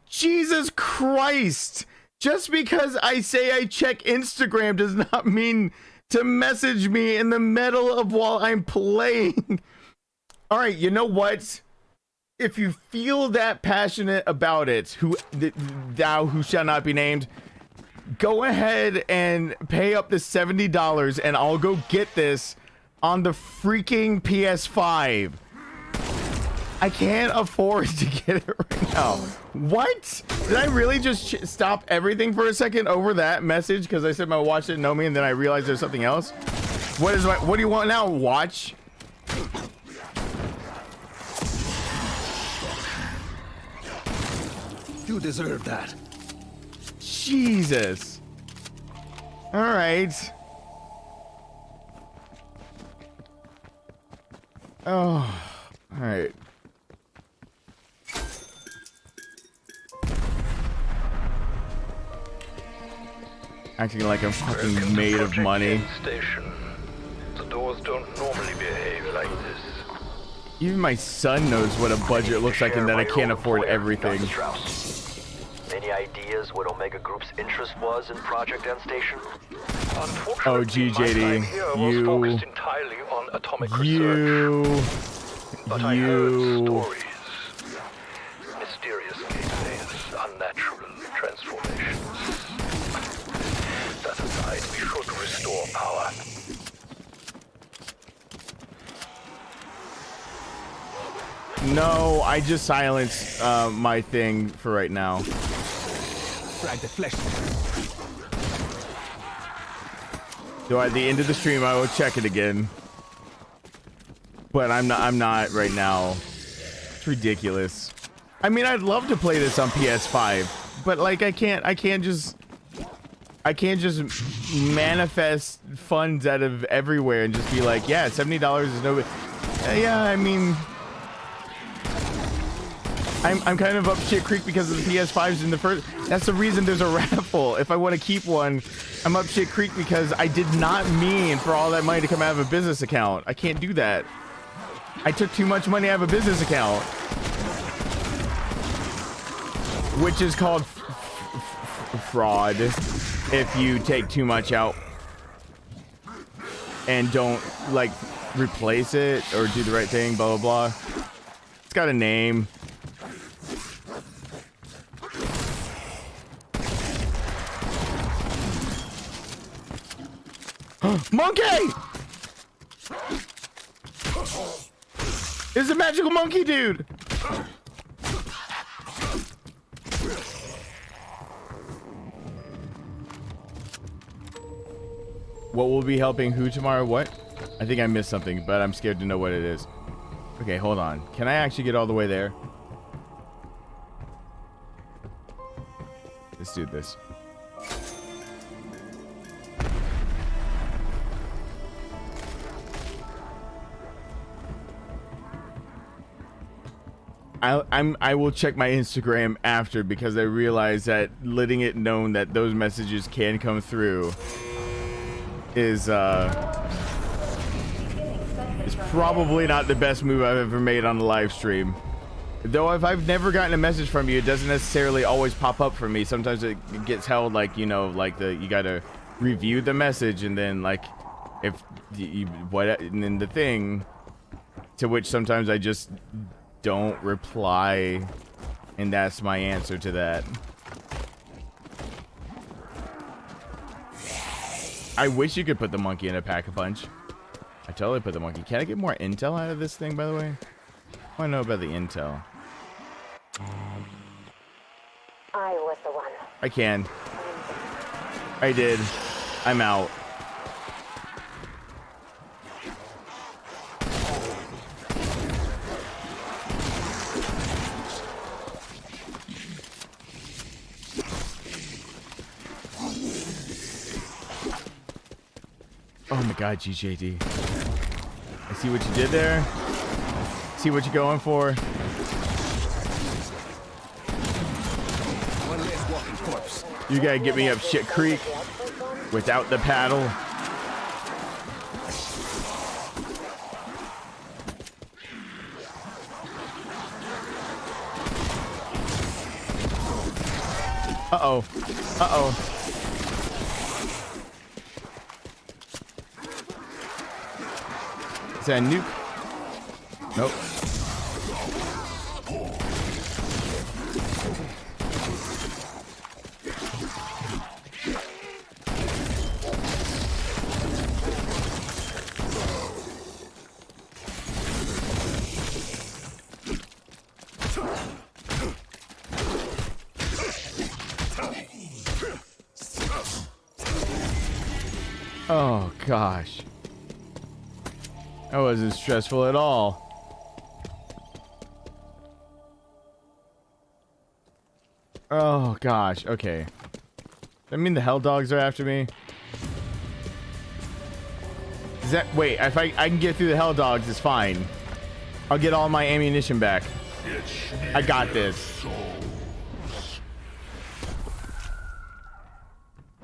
Speaker 1: Jesus Christ. Just because I say I check Instagram does not mean to message me in the middle of while I'm playing. All right, you know what? If you feel that passionate about it, thou who shall not be named, go ahead and pay up the $70 and I'll go get this on the freaking PS5. I can't afford to get it right now. What? Did I really just stop everything for a second over that message because I said my Watch didn't know me and then I realized there's something else? What do you want now, Watch?
Speaker 6: You deserve that.
Speaker 1: Jesus. All right. Oh, all right. Acting like I'm fucking made of money.
Speaker 4: Station. The doors don't normally behave like this.
Speaker 1: Even my son knows what a budget looks like and that I can't afford everything.
Speaker 9: Any ideas what Omega Group's interest was in Project N Station?
Speaker 1: Oh, GJD,
Speaker 4: focused entirely on atomic research. But I heard stories. Mysterious gateways, unnatural transformations. That aside, we should restore power.
Speaker 1: No, I just silenced my thing for right now.
Speaker 6: Drag the flesh.
Speaker 1: So at the end of the stream, I will check it again. But I'm not right now. It's ridiculous. I mean, I'd love to play this on PS5, but like I can't just manifest funds out of everywhere and just be like, yeah, $70 is no. Yeah, I mean, I'm kind of up shit creek because of the PS5s in the first. That's the reason there's a raffle. If I want to keep one, I'm up shit creek because I did not mean for all that money to come out of a business account. I can't do that. I took too much money out of a business account, which is called fraud if you take too much out and don't like replace it or do the right thing, blah blah blah. It's got a name. Monkey! It's a magical monkey dude! What will be helping who tomorrow? What? I think I missed something, but I'm scared to know what it is. Okay, hold on. Can I actually get all the way there? Let's do this. I will check my Instagram after because I realize that letting it known that those messages can come through is probably not the best move I've ever made on a live stream. Though if I've never gotten a message from you, it doesn't necessarily always pop up for me. Sometimes it gets held like, you know, like you gotta review the message and then like if you what and then the thing to which sometimes I just don't reply, and that's my answer to that. I wish you could put the monkey in a pack-a-punch. I totally put the monkey. Can I get more intel out of this thing, by the way? I want to know about the intel.
Speaker 8: I was the one.
Speaker 1: I can. I did. I'm out. Oh my god, GJD. I see what you did there. See what you're going for.
Speaker 6: One less walking corpse.
Speaker 1: You gotta get me up shit creek without the paddle. Uh-oh. Uh-oh. Is that a nuke? Nope. Oh gosh. That wasn't stressful at all. Oh gosh, okay. I mean the hell dogs are after me. Is that wait, if I can get through the hell dogs, it's fine. I'll get all my ammunition back. I got this.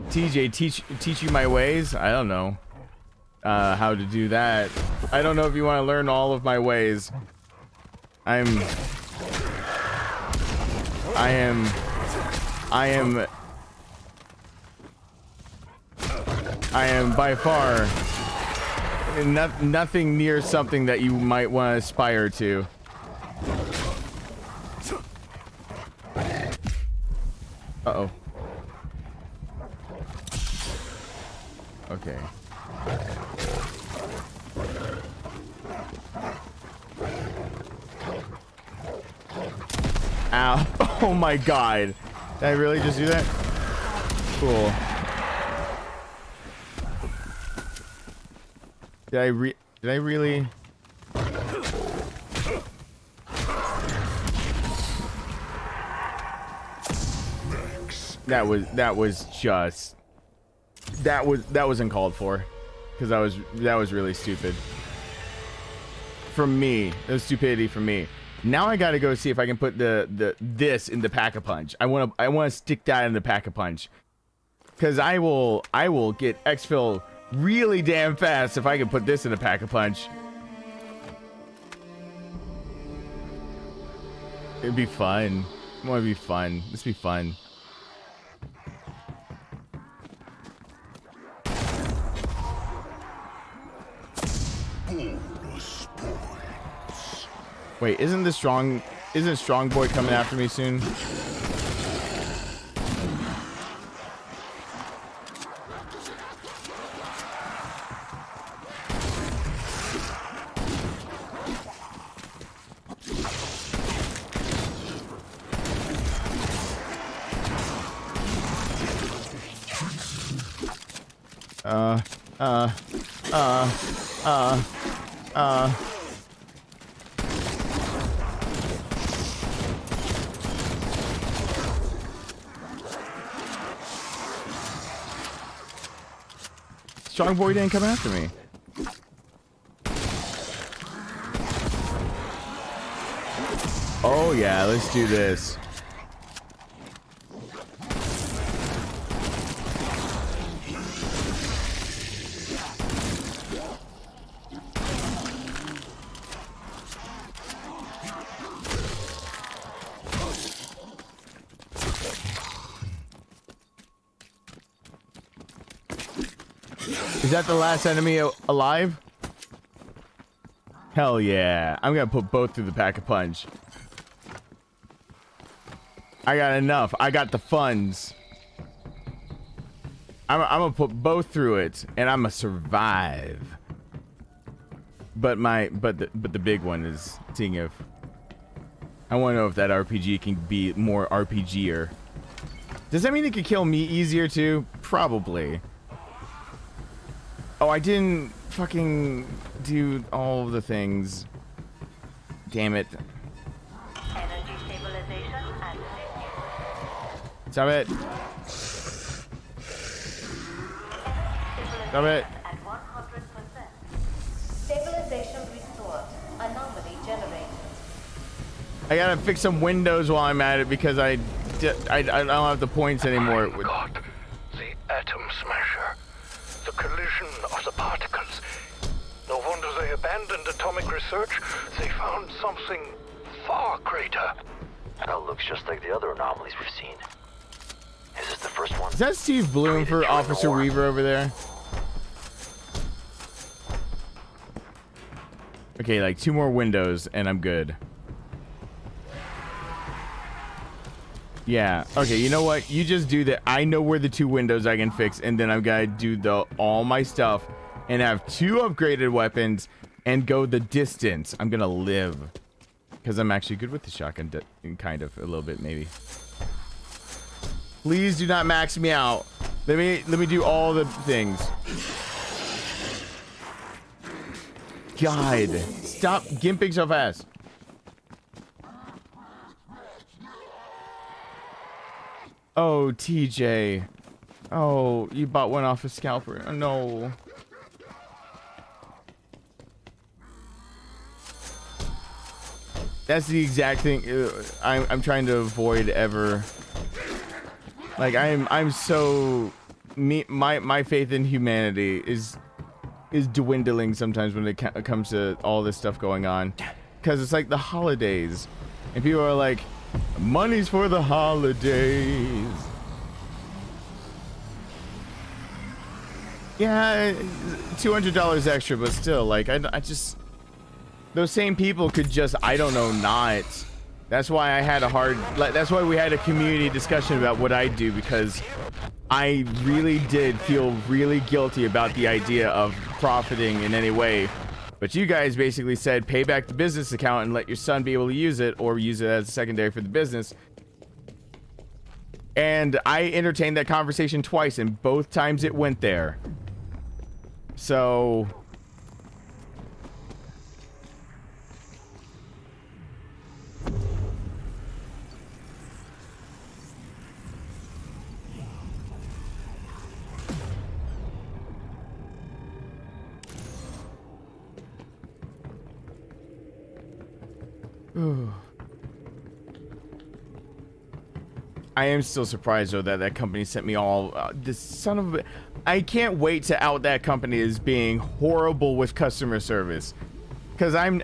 Speaker 1: TJ, teach you my ways? I don't know how to do that. I don't know if you want to learn all of my ways. I am by far nothing near something that you might want to aspire to. Uh-oh. Okay. Ow. Oh my god. Did I really just do that? Cool. Did I really? That was uncalled for, because that was really stupid. From me, it was stupidity from me. Now I gotta go see if I can put this in the pack-a-punch. I wanna stick that in the pack-a-punch, because I will get exfil really damn fast if I can put this in a pack-a-punch. It'd be fun. I want to be fun. Let's be fun. Wait, isn't Strong Boy coming after me soon? Strong Boy didn't come after me. Oh yeah, let's do this. Is that the last enemy alive? Hell yeah. I'm gonna put both through the pack a punch. I got enough. I got the funds. I'm gonna put both through it, and I'm gonna survive. But the big one is seeing if I want to know if that RPG can be more RPGer. Does that mean it could kill me easier too? Probably. Oh, I didn't fucking do all of the things. Damn it.
Speaker 8: Energy stabilization and
Speaker 1: Stop it. Stop it.
Speaker 8: at 100%. Stabilization restored. Anomaly generated.
Speaker 1: I gotta fix some windows while I'm at it because I don't have the points anymore.
Speaker 4: God, the atom smasher. The collision of the particles. No wonder they abandoned atomic research. They found something far greater.
Speaker 9: That looks just like the other anomalies we've seen. Is this the first one?
Speaker 1: Is that Steve Bloom for Officer Weaver over there? Okay, like 2 more windows and I'm good. Yeah. Okay, you know what? You just do that. I know where the 2 windows I can fix, and then I'm gonna do all my stuff and have 2 upgraded weapons and go the distance. I'm gonna live. Because I'm actually good with the shotgun, kind of, a little bit, maybe. Please do not max me out. Let me do all the things. God, stop gimping so fast. Oh, TJ. Oh, you bought one off a scalper. Oh, no. That's the exact thing I'm trying to avoid ever. Like I'm so my faith in humanity is dwindling sometimes when it comes to all this stuff going on, because it's like the holidays and people are like, money's for the holidays. Yeah, $200 extra, but still, like I just, those same people could just, I don't know, not. That's why I had that's why we had a community discussion about what I do, because I really did feel really guilty about the idea of profiting in any way. But you guys basically said pay back the business account and let your son be able to use it, or use it as a secondary for the business. And I entertained that conversation twice, and both times it went there. So I am still surprised though that company sent me all this son of a, I can't wait to out that company as being horrible with customer service, because I'm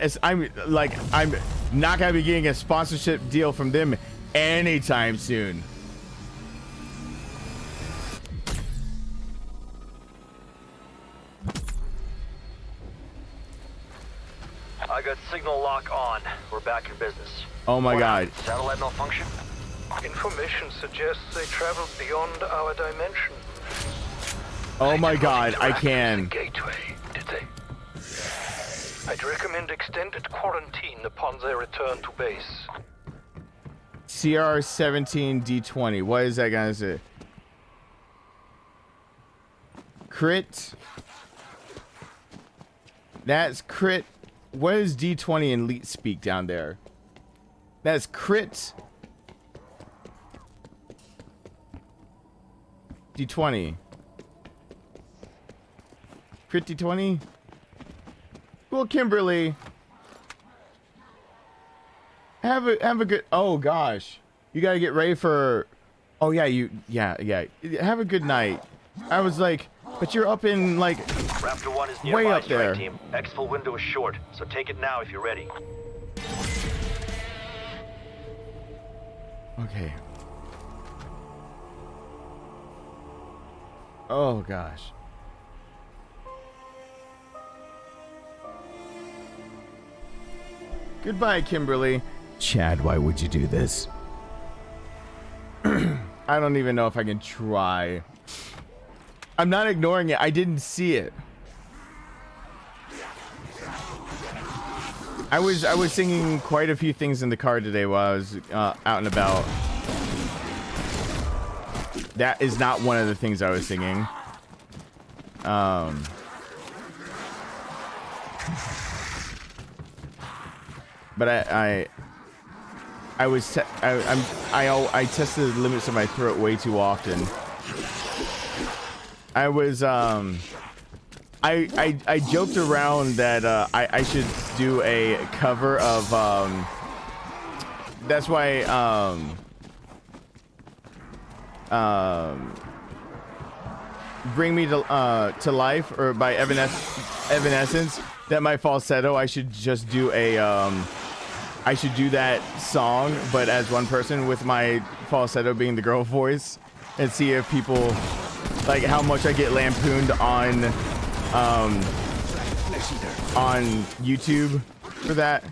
Speaker 1: not gonna be getting a sponsorship deal from them anytime soon.
Speaker 9: I got signal lock on. We're back in business.
Speaker 1: Oh my God.
Speaker 9: Satellite malfunction?
Speaker 4: Information suggests they traveled beyond our dimension.
Speaker 1: Oh my God, I can.
Speaker 4: Gateway, did they? I'd recommend extended quarantine upon their return to base.
Speaker 1: CR17D20. What is that gonna say? Crit. That's crit. What is D20 in Leet speak down there? That's crit. D20. Crit D20. Well, Kimberly. Have a good. Oh gosh, you gotta get ready for. Oh yeah, yeah. Have a good night. I was like, but you're up in like.
Speaker 9: Raptor 1 is
Speaker 1: way
Speaker 9: nearby,
Speaker 1: up there.
Speaker 9: Team. Exfil window is short, so take it now if you're ready.
Speaker 1: Okay. Oh gosh. Goodbye, Kimberly. Chad, why would you do this? I don't even know if I can try. I'm not ignoring it. I didn't see it. I was singing quite a few things in the car today while I was out and about. That is not one of the things I was singing. But I tested the limits of my throat way too often. I was I joked around that I should do a cover of that's why Bring Me to Life or by Evanescence, that my falsetto I should just do a I should do that song but as one person with my falsetto being the girl voice and see if people like how much I get lampooned on YouTube for that.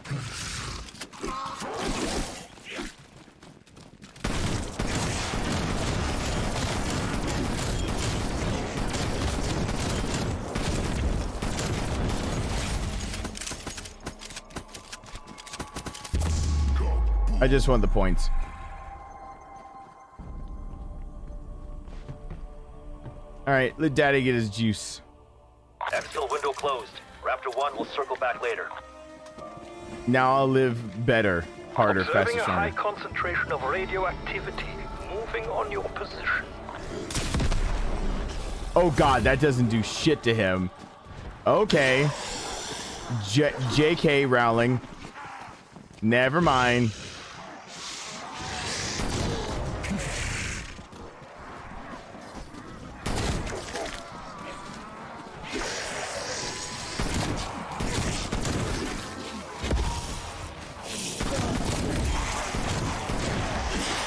Speaker 1: I just want the points. All right, let Daddy get his juice.
Speaker 9: Exfil window closed. Raptor 1 will circle back later.
Speaker 1: Now I'll live better, harder,
Speaker 4: Observing
Speaker 1: faster,
Speaker 4: a high
Speaker 1: stronger.
Speaker 4: concentration of radioactivity moving on your position.
Speaker 1: Oh God, that doesn't do shit to him. Okay. J.K. Rowling. Never mind.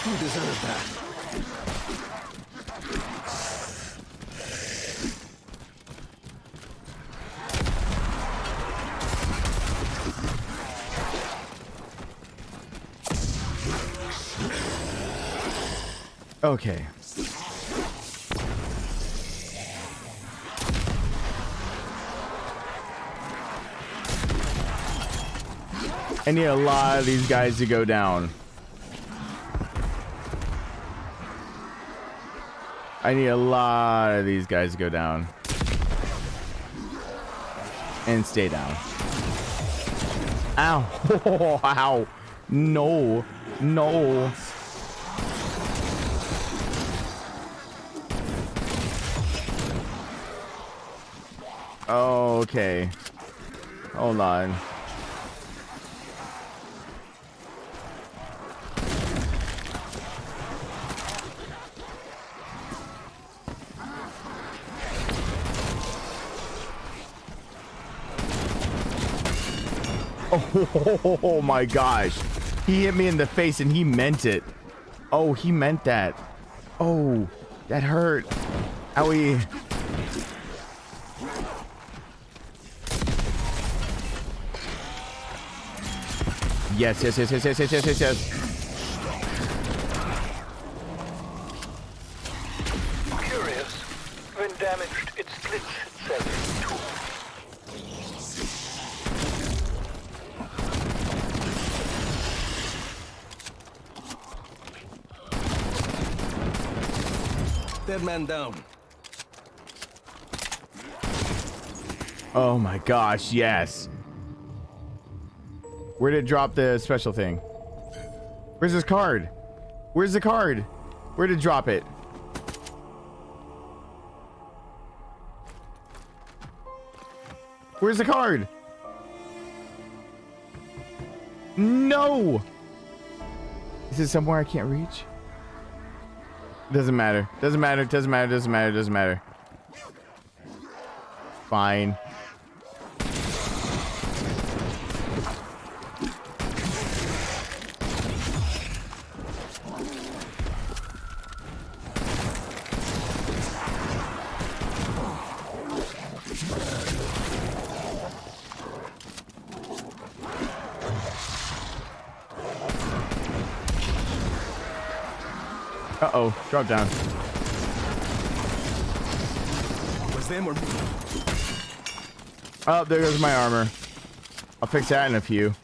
Speaker 6: You deserve that.
Speaker 1: Okay. I need a lot of these guys to go down. I need a lot of these guys to go down. And stay down. Ow. Oh, ow. No. No. Okay. Hold on. Oh my gosh. He hit me in the face and he meant it. Oh, he meant that. Oh, that hurt. Owie. Yes, yes, yes, yes, yes, yes, yes, yes, yes.
Speaker 4: Curious. When damaged, it splits itself in two.
Speaker 6: Dead man down.
Speaker 1: Oh my gosh, yes. Where did it drop the special thing? Where's his card? Where's the card? Where did it drop it? Where's the card? No! Is it somewhere I can't reach? Doesn't matter. Doesn't matter. Doesn't matter. Doesn't matter. Doesn't matter. Fine. Uh-oh, drop down.
Speaker 6: Was them or me?
Speaker 1: Oh, there goes my armor. I'll fix that in a few.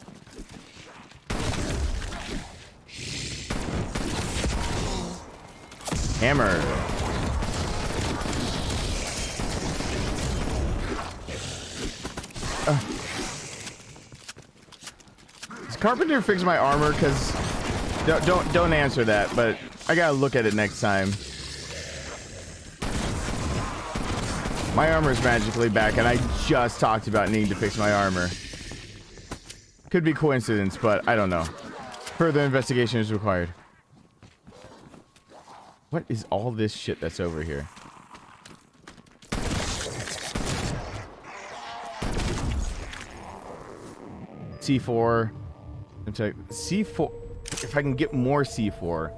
Speaker 1: Hammer. Does Carpenter fix my armor? Because don't answer that, but I gotta look at it next time. My armor is magically back, and I just talked about needing to fix my armor. Could be coincidence, but I don't know. Further investigation is required. What is all this shit that's over here? C4. C4. If I can get more C4.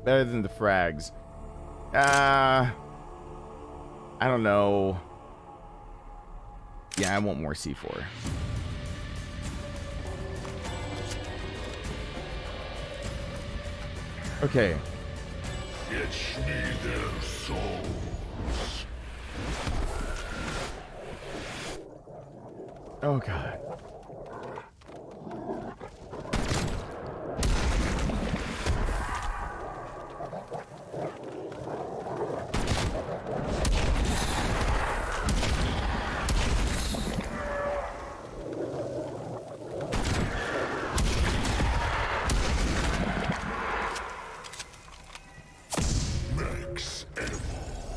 Speaker 1: Better than the frags. I don't know. Yeah, I want more C4. Okay.
Speaker 3: Fetch me their souls.
Speaker 1: Oh god.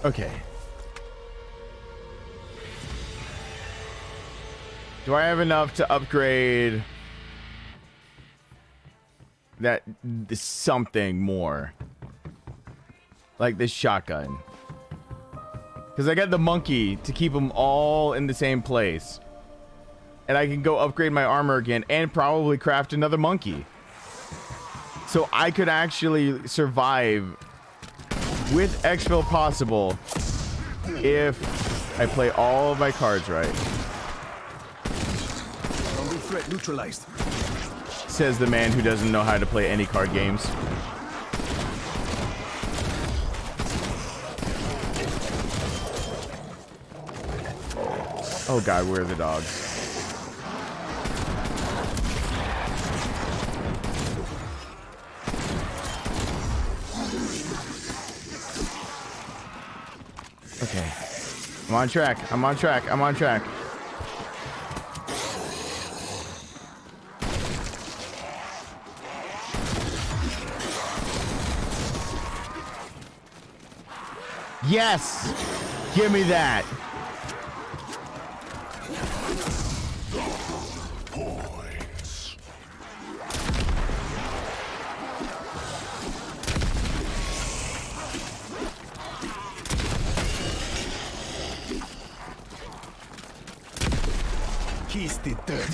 Speaker 1: Okay. Do I have enough to upgrade that something more? Like this shotgun. Because I got the monkey to keep them all in the same place. And I can go upgrade my armor again and probably craft another monkey. So I could actually survive with exfil possible if I play all of my cards right.
Speaker 6: Zombie threat neutralized.
Speaker 1: Says the man who doesn't know how to play any card games. Oh god, where are the dogs? Okay. I'm on track. I'm on track. I'm on track. Yes! Give me that.
Speaker 6: He's the third.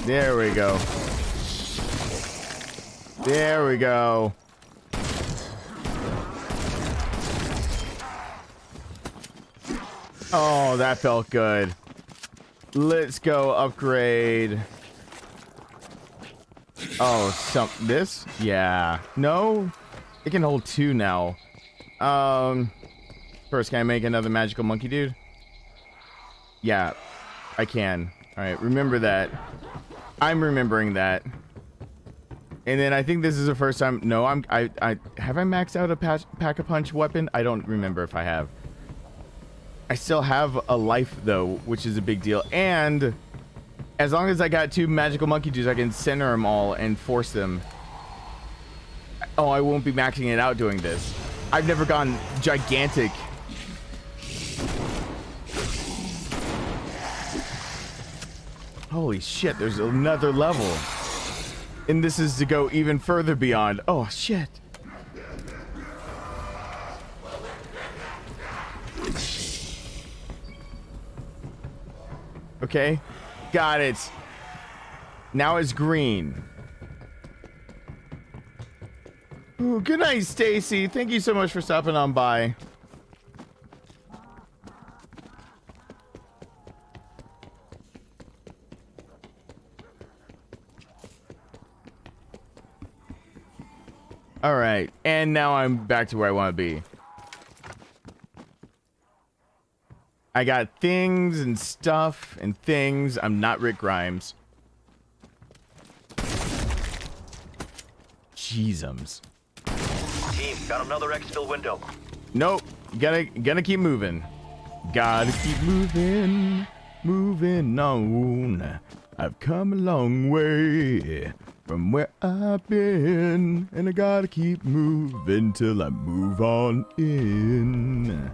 Speaker 1: There we go. There we go. Oh, that felt good. Let's go upgrade. Oh, this? Yeah. No? It can hold 2 now. First, can I make another magical monkey dude? Yeah, I can. Alright, remember that. I'm remembering that. And then I think this is the first time. No, have I maxed out a pack-a-punch weapon? I don't remember if I have. I still have a life though, which is a big deal. And as long as I got 2 magical monkey dudes, I can center them all and force them. Oh, I won't be maxing it out doing this. I've never gone gigantic. Holy shit, there's another level. And this is to go even further beyond. Oh, shit. Okay, got it. Now it's green. Ooh, good night, Stacy. Thank you so much for stopping on by. All right, and now I'm back to where I want to be. I got things and stuff and things. I'm not Rick Grimes. Jeezums.
Speaker 9: Team, got another exfil window.
Speaker 1: Nope. Gotta keep moving. Gotta keep moving. Moving on. I've come a long way from where I've been, and I gotta keep moving till I move on in.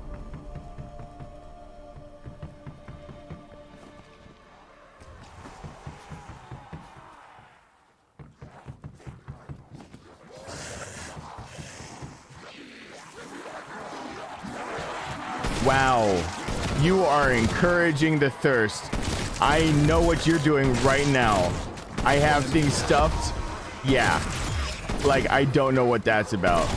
Speaker 1: Wow, you are encouraging the thirst. I know what you're doing right now. I have things stuffed. Yeah, like I don't know what that's about.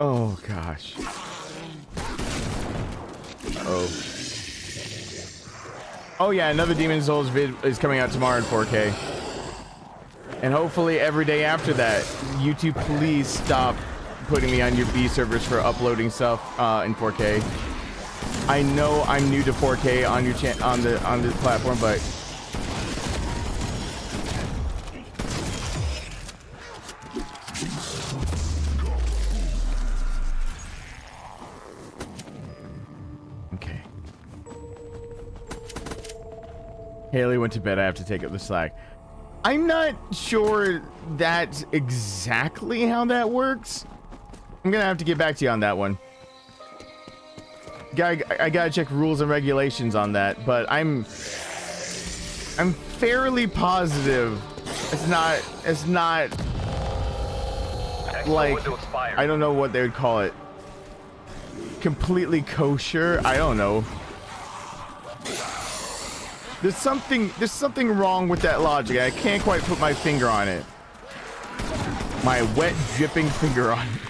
Speaker 1: Oh gosh. Oh yeah, another Demon's Souls vid is coming out tomorrow in 4K. And hopefully every day after that. YouTube, please stop putting me on your B servers for uploading stuff in 4K. I know I'm new to 4K on your on the platform, but Haley went to bed. I have to take up the slack. I'm not sure that's exactly how that works. I'm gonna have to get back to you on that one. I gotta check rules and regulations on that, but I'm fairly positive it's not like, I don't know what they would call it. Completely kosher. I don't know. There's something wrong with that logic. I can't quite put my finger on it. My wet, dripping finger on it.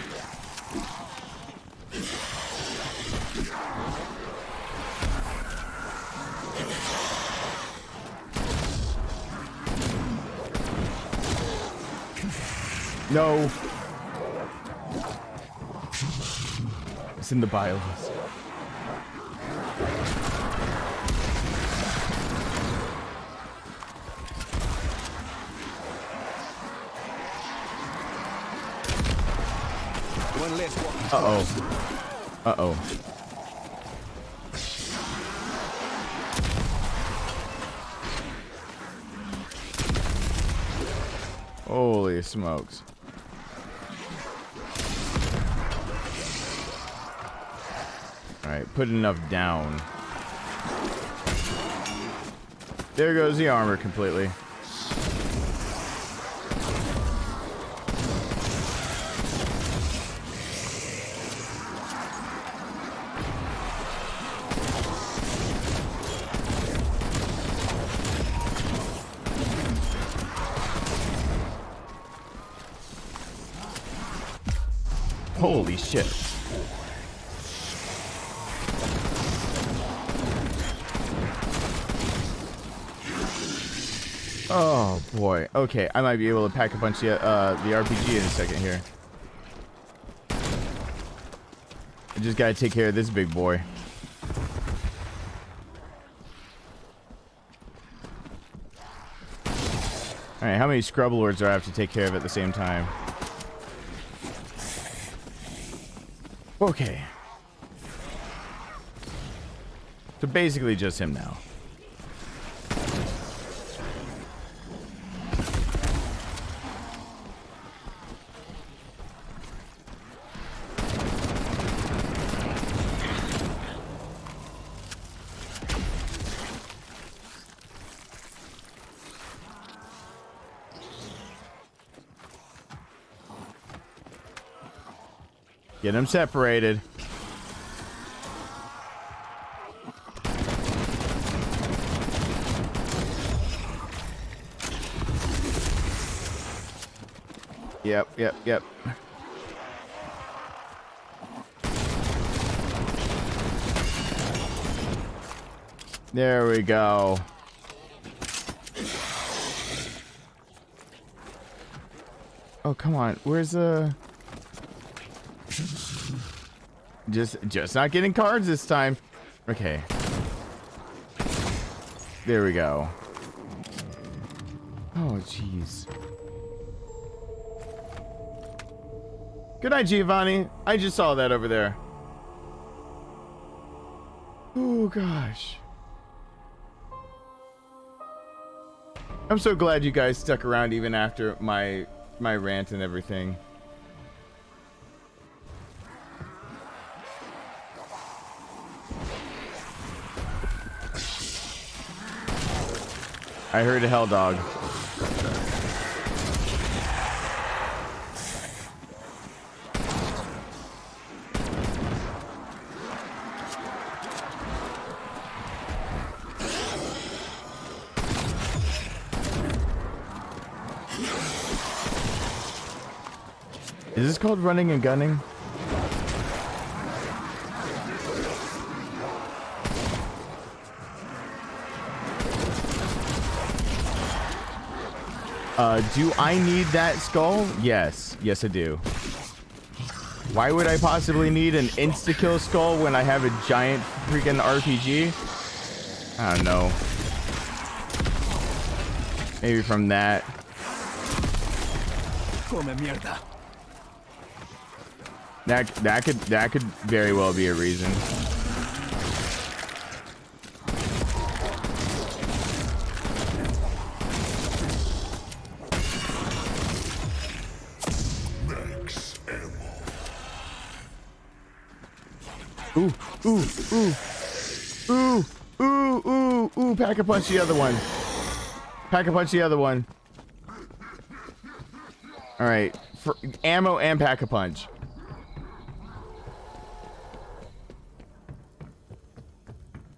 Speaker 1: No. It's in the bio list. Uh-oh. Uh-oh. Holy smokes. Alright, put enough down. There goes the armor completely. Holy shit. Oh boy. Okay, I might be able to pack a bunch of the RPG in a second here. I just gotta take care of this big boy. Alright, how many scrub lords do I have to take care of at the same time? Okay. So basically just him now. Get them separated. Yep. There we go. Oh, come on. Where's the... Just not getting cards this time. Okay. There we go. Oh, jeez. Good night, Giovanni. I just saw that over there. Oh, gosh. I'm so glad you guys stuck around even after my rant and everything. I heard a hell dog. Is this called running and gunning? Do I need that skull? Yes. Yes, I do. Why would I possibly need an insta-kill skull when I have a giant freaking RPG? I don't know. Maybe from that. That could very well be a reason. Ooh, pack a punch the other one. Pack a punch the other one. All right, for ammo and pack a punch.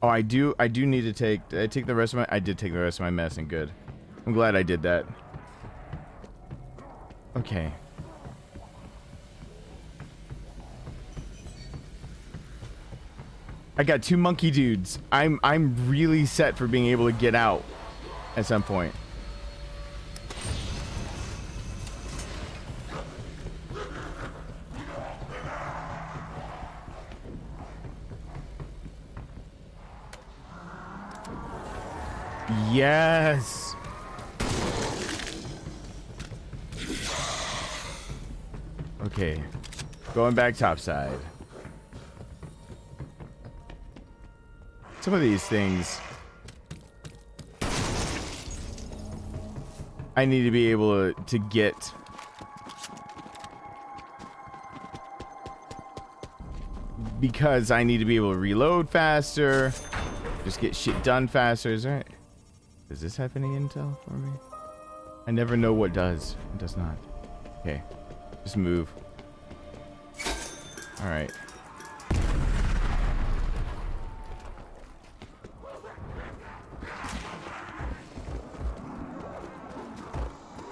Speaker 1: Oh, I do need to take. Did I take the rest of my? I did take the rest of my medicine. Good. I'm glad I did that. Okay. I got 2 monkey dudes. I'm really set for being able to get out at some point. Yes. Okay. Going back topside. Some of these things I need to be able to get. Because I need to be able to reload faster. Just get shit done faster. Is there... Does this have any intel for me? I never know what does and does not. Okay. Just move. Alright.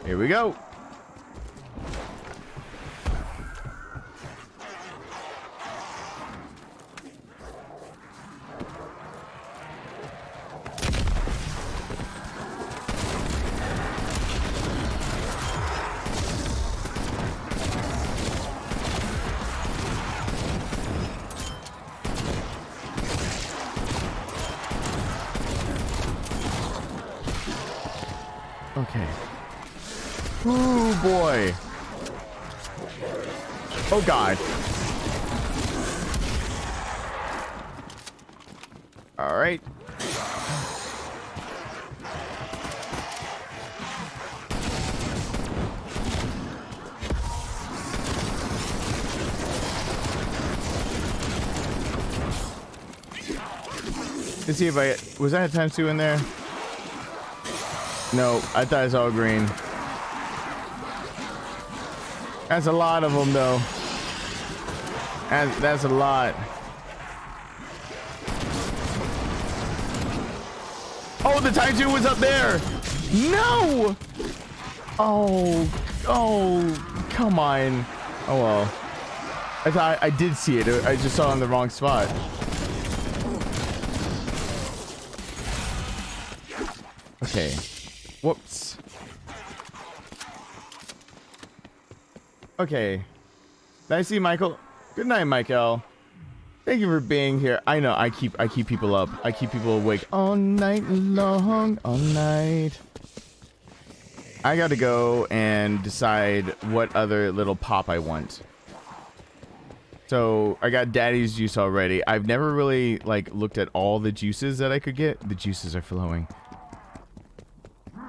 Speaker 1: Here we go. Okay. Ooh, boy. Oh, God. All right. Let's see if I... Was that a times 2 in there? No, I thought it was all green. That's a lot of them, though. That's a lot. Oh, the Taiju was up there. No. Oh, come on. Oh well. I thought I did see it. I just saw it in the wrong spot. Okay. Whoops. Okay. Nice to see you, Michael. Good night, Michael. Thank you for being here. I know I keep people up. I keep people awake all night long, all night. I gotta go and decide what other little pop I want. So I got Daddy's juice already. I've never really like looked at all the juices that I could get. The juices are flowing.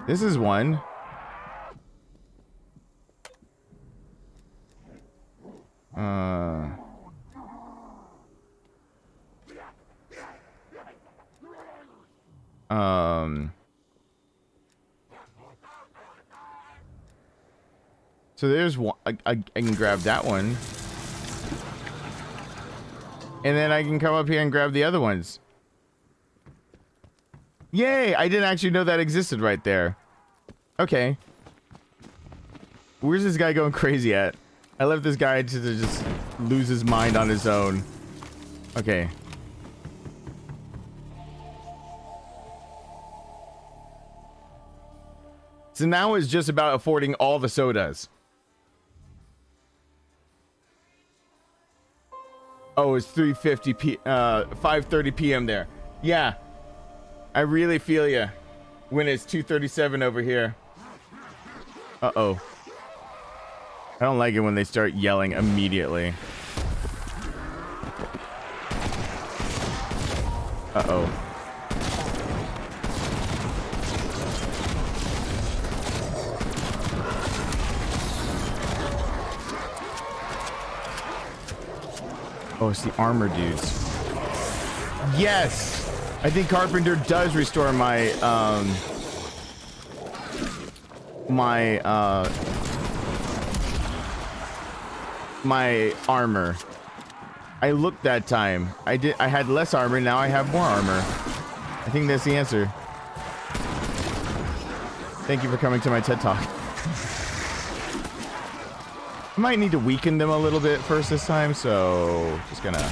Speaker 1: This is one. So there's one. I can grab that one. And then I can come up here and grab the other ones. Yay! I didn't actually know that existed right there. Okay. Where's this guy going crazy at? I left this guy to just lose his mind on his own. Okay. So now it's just about affording all the sodas. Oh, it's 5:30 p.m. there. Yeah. I really feel ya when it's 2:37 over here. Uh-oh. I don't like it when they start yelling immediately. Uh-oh. Oh, it's the armor dudes. Yes! I think Carpenter does restore my, my armor. I looked that time. I had less armor, now I have more armor. I think that's the answer. Thank you for coming to my TED Talk. I might need to weaken them a little bit first this time, so just gonna...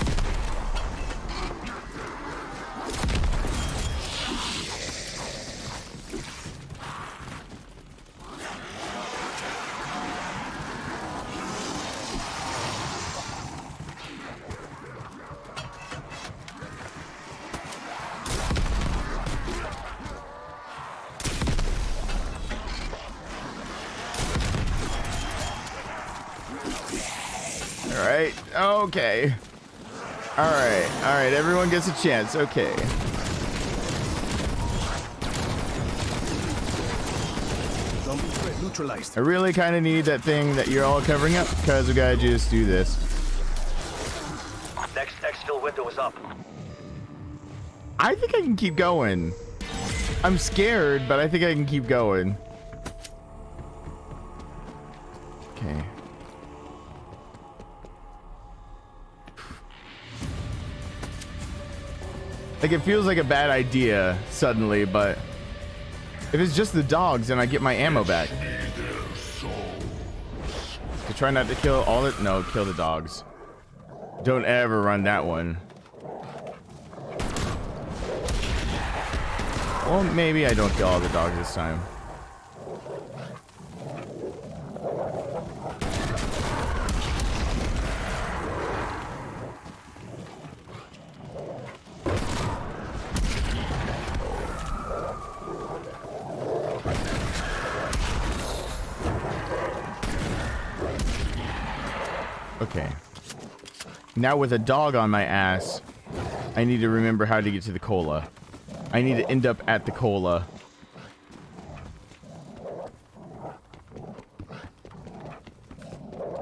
Speaker 1: Okay. Alright, everyone gets a chance. Okay.
Speaker 6: Zombie threat neutralized.
Speaker 1: I really kind of need that thing that you're all covering up, because we gotta just do this.
Speaker 9: Next exfil window is up.
Speaker 1: I think I can keep going. I'm scared, but I think I can keep going. Okay. Like, it feels like a bad idea suddenly, but if it's just the dogs, then I get my ammo back. To try not to kill all the... No, kill the dogs. Don't ever run that one. Well, maybe I don't kill all the dogs this time. Okay. Now with a dog on my ass, I need to remember how to get to the cola. I need to end up at the cola.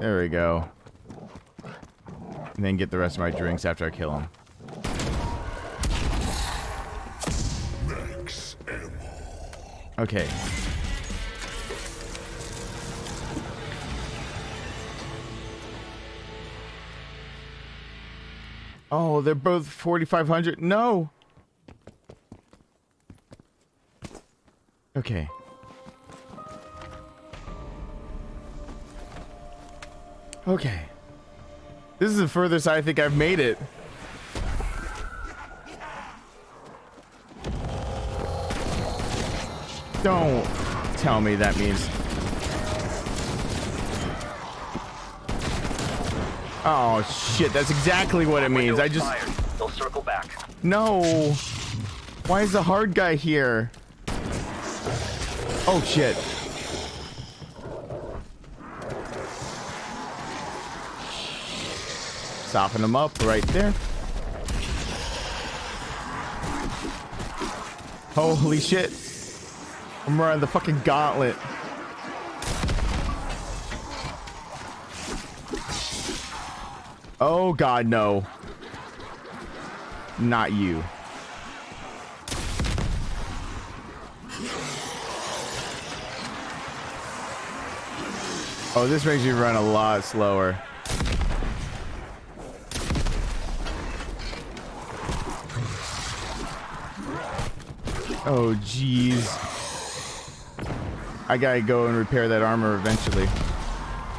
Speaker 1: There we go. And then get the rest of my drinks after I kill him. Okay. Oh, they're both 4,500. No. Okay. Okay. This is the furthest I think I've made it. Don't tell me that means... Oh shit, that's exactly what it means. I just...
Speaker 9: They'll circle back.
Speaker 1: No. Why is the hard guy here? Oh shit. Soften him up right there. Holy shit. I'm running the fucking gauntlet. Oh god, no. Not you. Oh, this makes you run a lot slower. Oh, jeez. I gotta go and repair that armor eventually.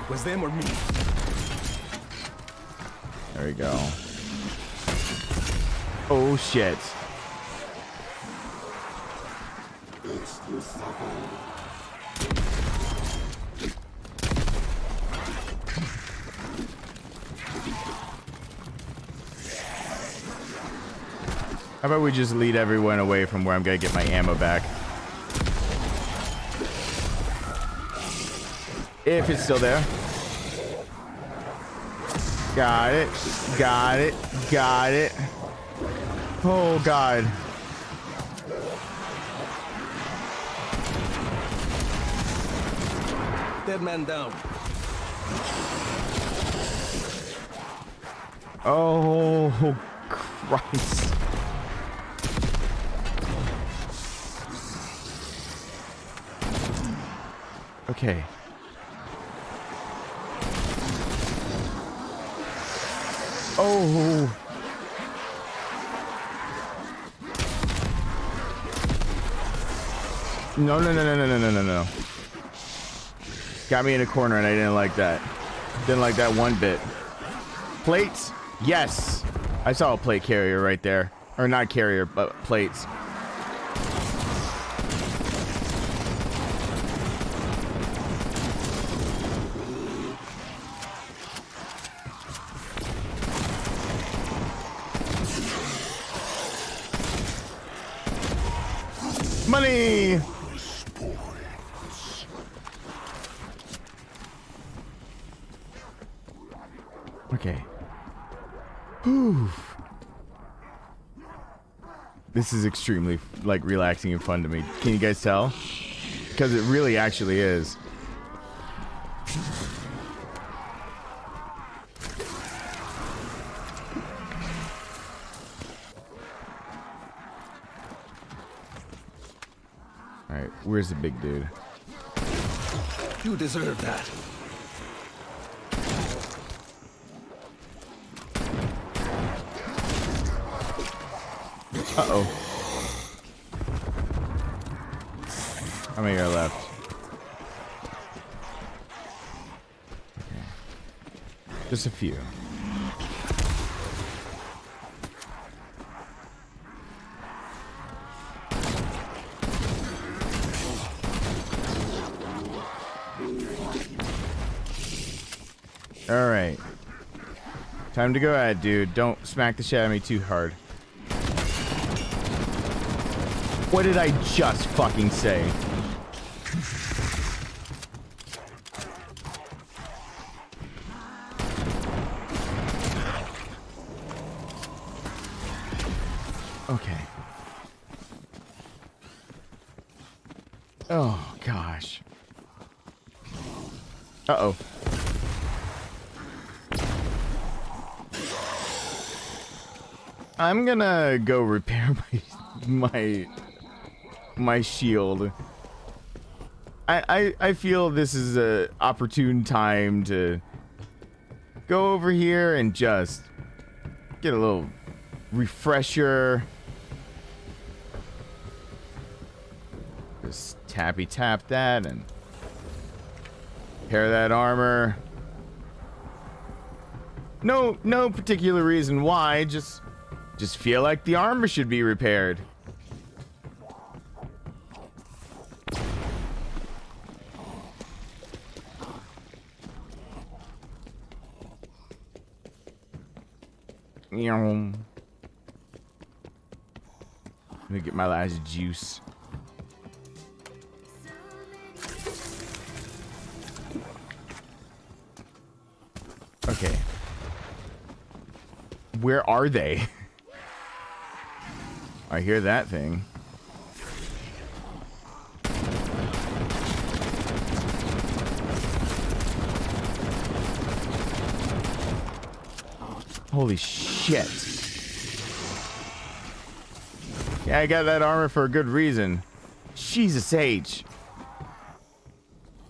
Speaker 6: Was them or me?
Speaker 1: There we go. Oh, shit. How about we just lead everyone away from where I'm gonna get my ammo back? If it's still there. Got it. Got it. Got it. Oh, God.
Speaker 6: Dead man down.
Speaker 1: Oh, Christ. Okay. Oh. No, no, no, no, no, no, no, no, no. Got me in a corner and I didn't like that. Didn't like that one bit. Plates? Yes. I saw a plate carrier right there. Or not carrier, but plates. Money! Okay. Whew. This is extremely, like, relaxing and fun to me. Can you guys tell? Because it really actually is. Alright, where's the big dude?
Speaker 6: You deserve that.
Speaker 1: Uh-oh. How many are left? Okay. Just a few. All right. Time to go ahead, dude. Don't smack the shit out of me too hard. What did I just fucking say? Okay. Oh, gosh. Uh-oh. I'm gonna go repair my shield. I feel this is a opportune time to go over here and just Get a little refresher. Just tappy tap that and repair that armor. No particular reason why. Just feel like the armor should be repaired. Let me get my last juice. Okay. Where are they? I hear that thing. Holy shit. Yeah, I got that armor for a good reason. Jesus H.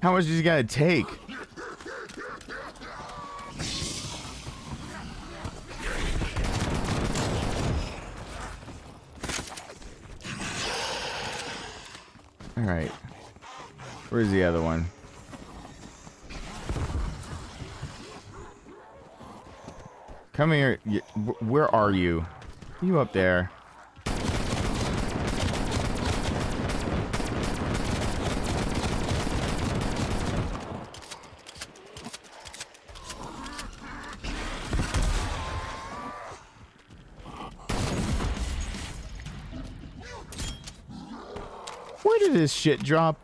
Speaker 1: How much is he gonna take? Alright. Where's the other one? Come here. Where are you? You up there? Where did this shit drop?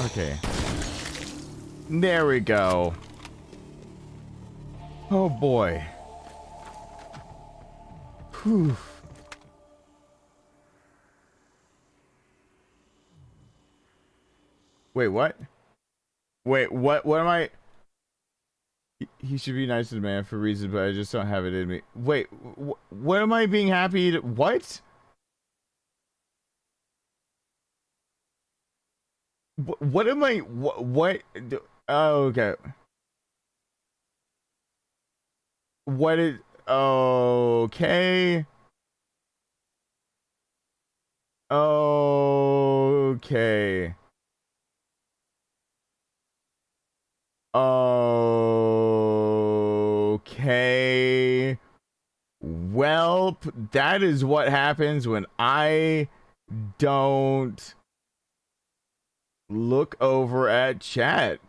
Speaker 1: Okay. There we go. Oh boy. Whew. Wait, what? Wait, what am I? He should be nice to the man for reasons, but I just don't have it in me. Wait, what am I being happy to? What? What am I? What? Oh, okay. What is? Okay. Okay. Okay. Welp, that is what happens when I don't look over at chat.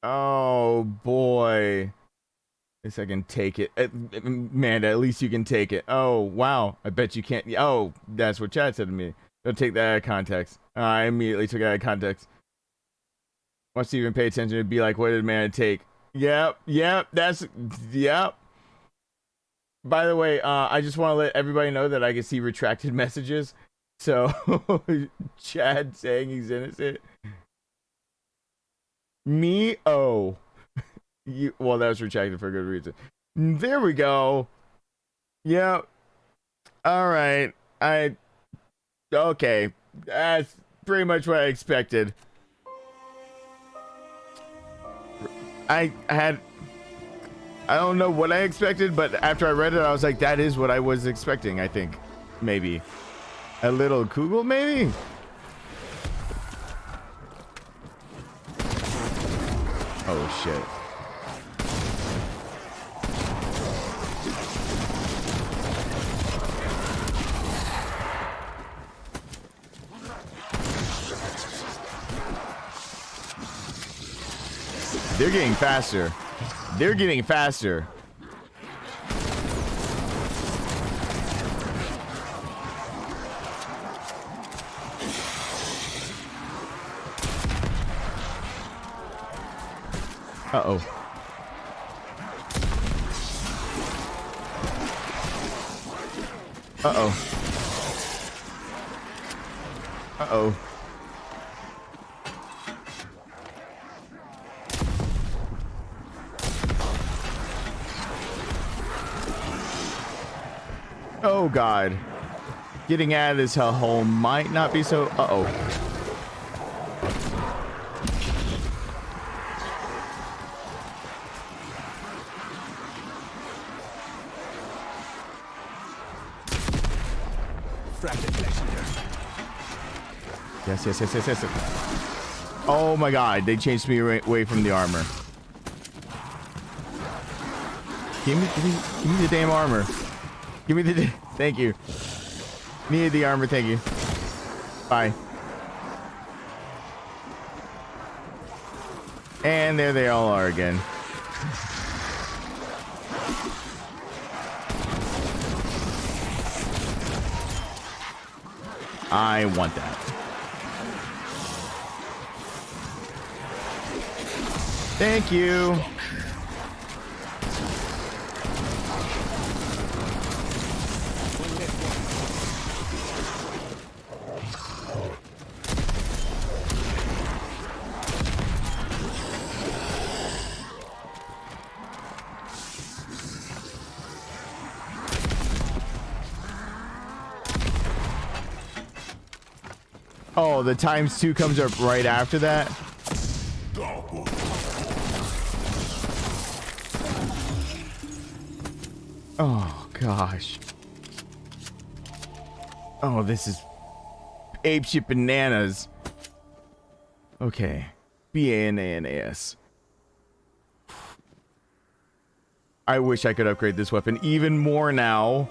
Speaker 1: Oh boy. At least I can take it. Man, at least you can take it. Oh wow. I bet you can't. Oh, that's what chat said to me. Don't take that out of context. I immediately took it out of context. Wants to even pay attention to be like, what did man take? Yep, that's yep. By the way, I just want to let everybody know that I can see retracted messages. So Chad saying he's innocent. Me? Oh. Well, that was retracted for a good reason. There we go. Yep. All right. Okay. That's pretty much what I expected. I don't know what I expected, but after I read it, I was like, that is what I was expecting, I think. Maybe. A little kugel, maybe? Oh, shit. They're getting faster. They're getting faster. Uh-oh. Uh-oh. Uh-oh. Oh god. Getting out of this hellhole might not be so. Uh-oh. Yes, yes, yes, yes, yes. Oh my god, they chased me away from the armor. Give me the damn armor. Give me the... Thank you. Needed the armor, thank you. Bye. And there they all are again. I want that. Thank you. Oh, the ×2 comes up right after that. Oh gosh. Oh, this is apeshit bananas. Okay. BANANAS. I wish I could upgrade this weapon even more now.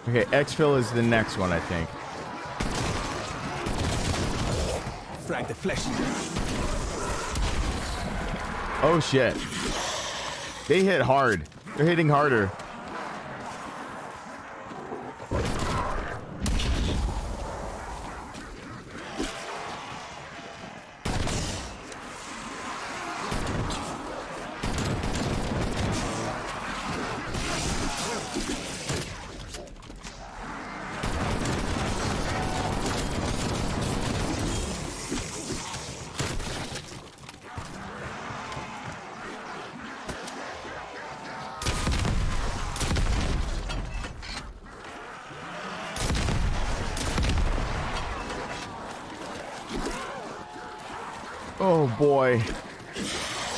Speaker 1: Okay, exfil is the next one, I think.
Speaker 6: Frag the flesh.
Speaker 1: Oh shit. They hit hard. They're hitting harder. Oh boy.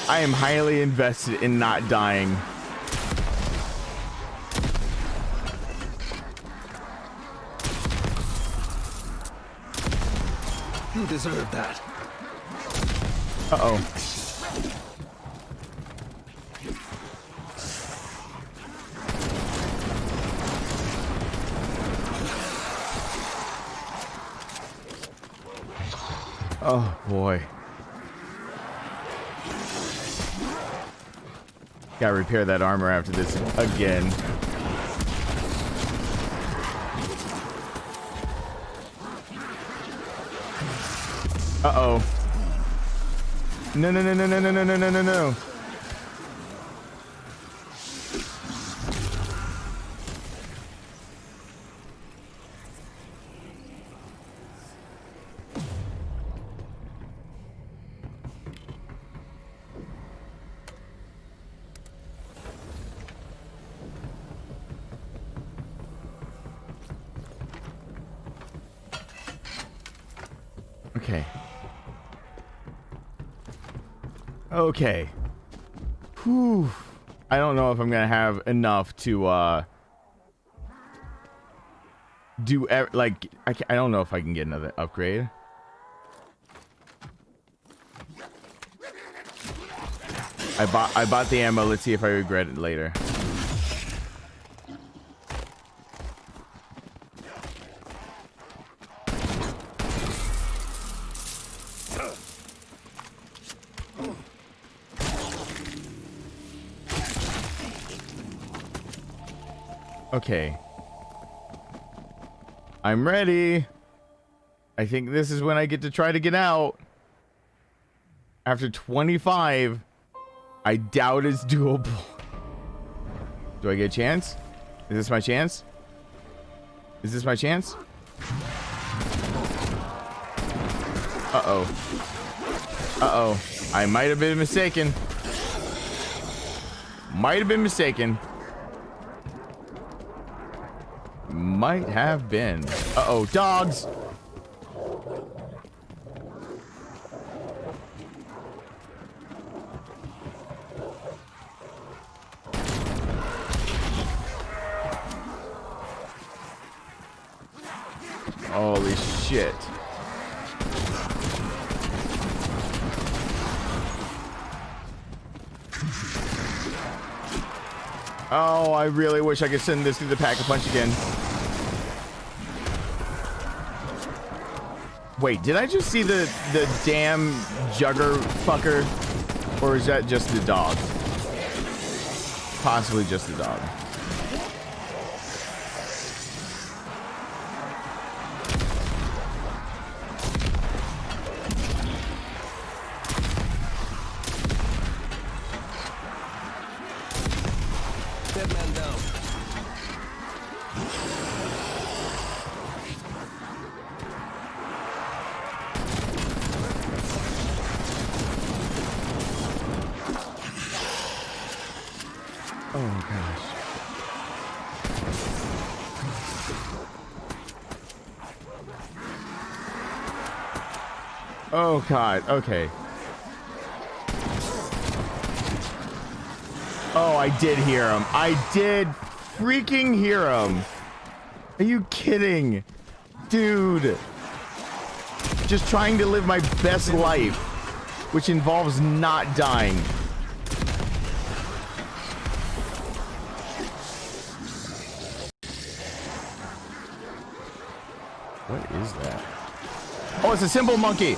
Speaker 1: I am highly invested in not dying.
Speaker 6: You deserve that.
Speaker 1: Uh-oh. Oh boy. Gotta repair that armor after this again. Uh-oh. No, no, no, no, no, no, no, no, no, no, no. Okay. Okay. Whew. I don't know if I'm gonna have enough to do like I don't know if I can get another upgrade. I bought the ammo. Let's see if I regret it later. Okay. I'm ready. I think this is when I get to try to get out. After 25, I doubt it's doable. Do I get a chance? Is this my chance? Is this my chance? Uh-oh. Uh-oh. I might have been mistaken. Might have been mistaken. might have been. Uh-oh, dogs! Holy shit. Oh, I really wish I could send this through the pack-a-punch again. Wait, did I just see the damn jugger fucker? Or is that just the dog? Possibly just the dog.
Speaker 6: Dead man down.
Speaker 1: Oh gosh. Oh god, okay. Oh, I did hear him. I did freaking hear him. Are you kidding? Dude. Just trying to live my best life, which involves not dying. What is that? Oh, it's a simple monkey.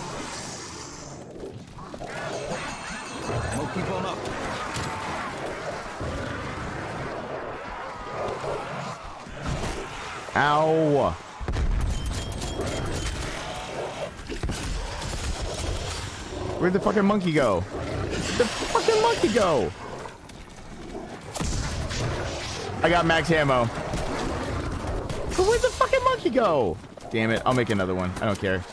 Speaker 6: Monkey blown up.
Speaker 1: Ow. Where'd the fucking monkey go? The fucking monkey go? I got max ammo. But where'd the fucking monkey go? Damn it, I'll make another one. I don't care.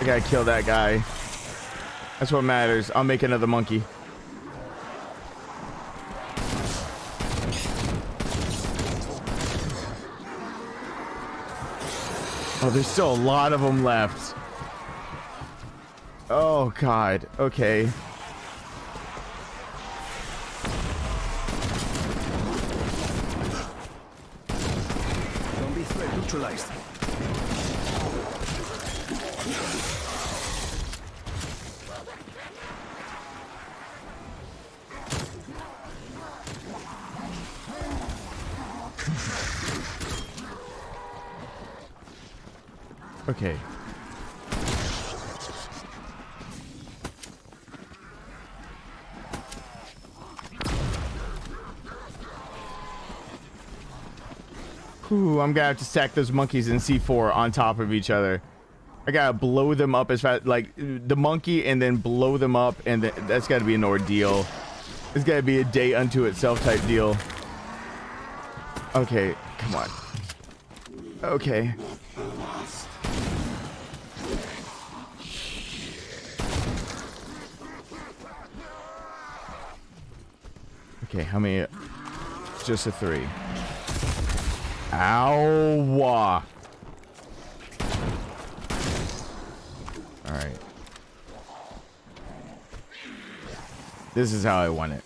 Speaker 1: I gotta kill that guy. That's what matters. I'll make another monkey. Oh, there's still a lot of them left. Oh, God. Okay.
Speaker 6: Zombie threat neutralized.
Speaker 1: Okay. Ooh, I'm gonna have to stack those monkeys in C4 on top of each other. I gotta blow them up as fast, like the monkey, and then blow them up, and that's gotta be an ordeal. It's gotta be a day unto itself type deal. Okay, come on. Okay. Okay, how many? Just a 3. Ow! All right. This is how I want it.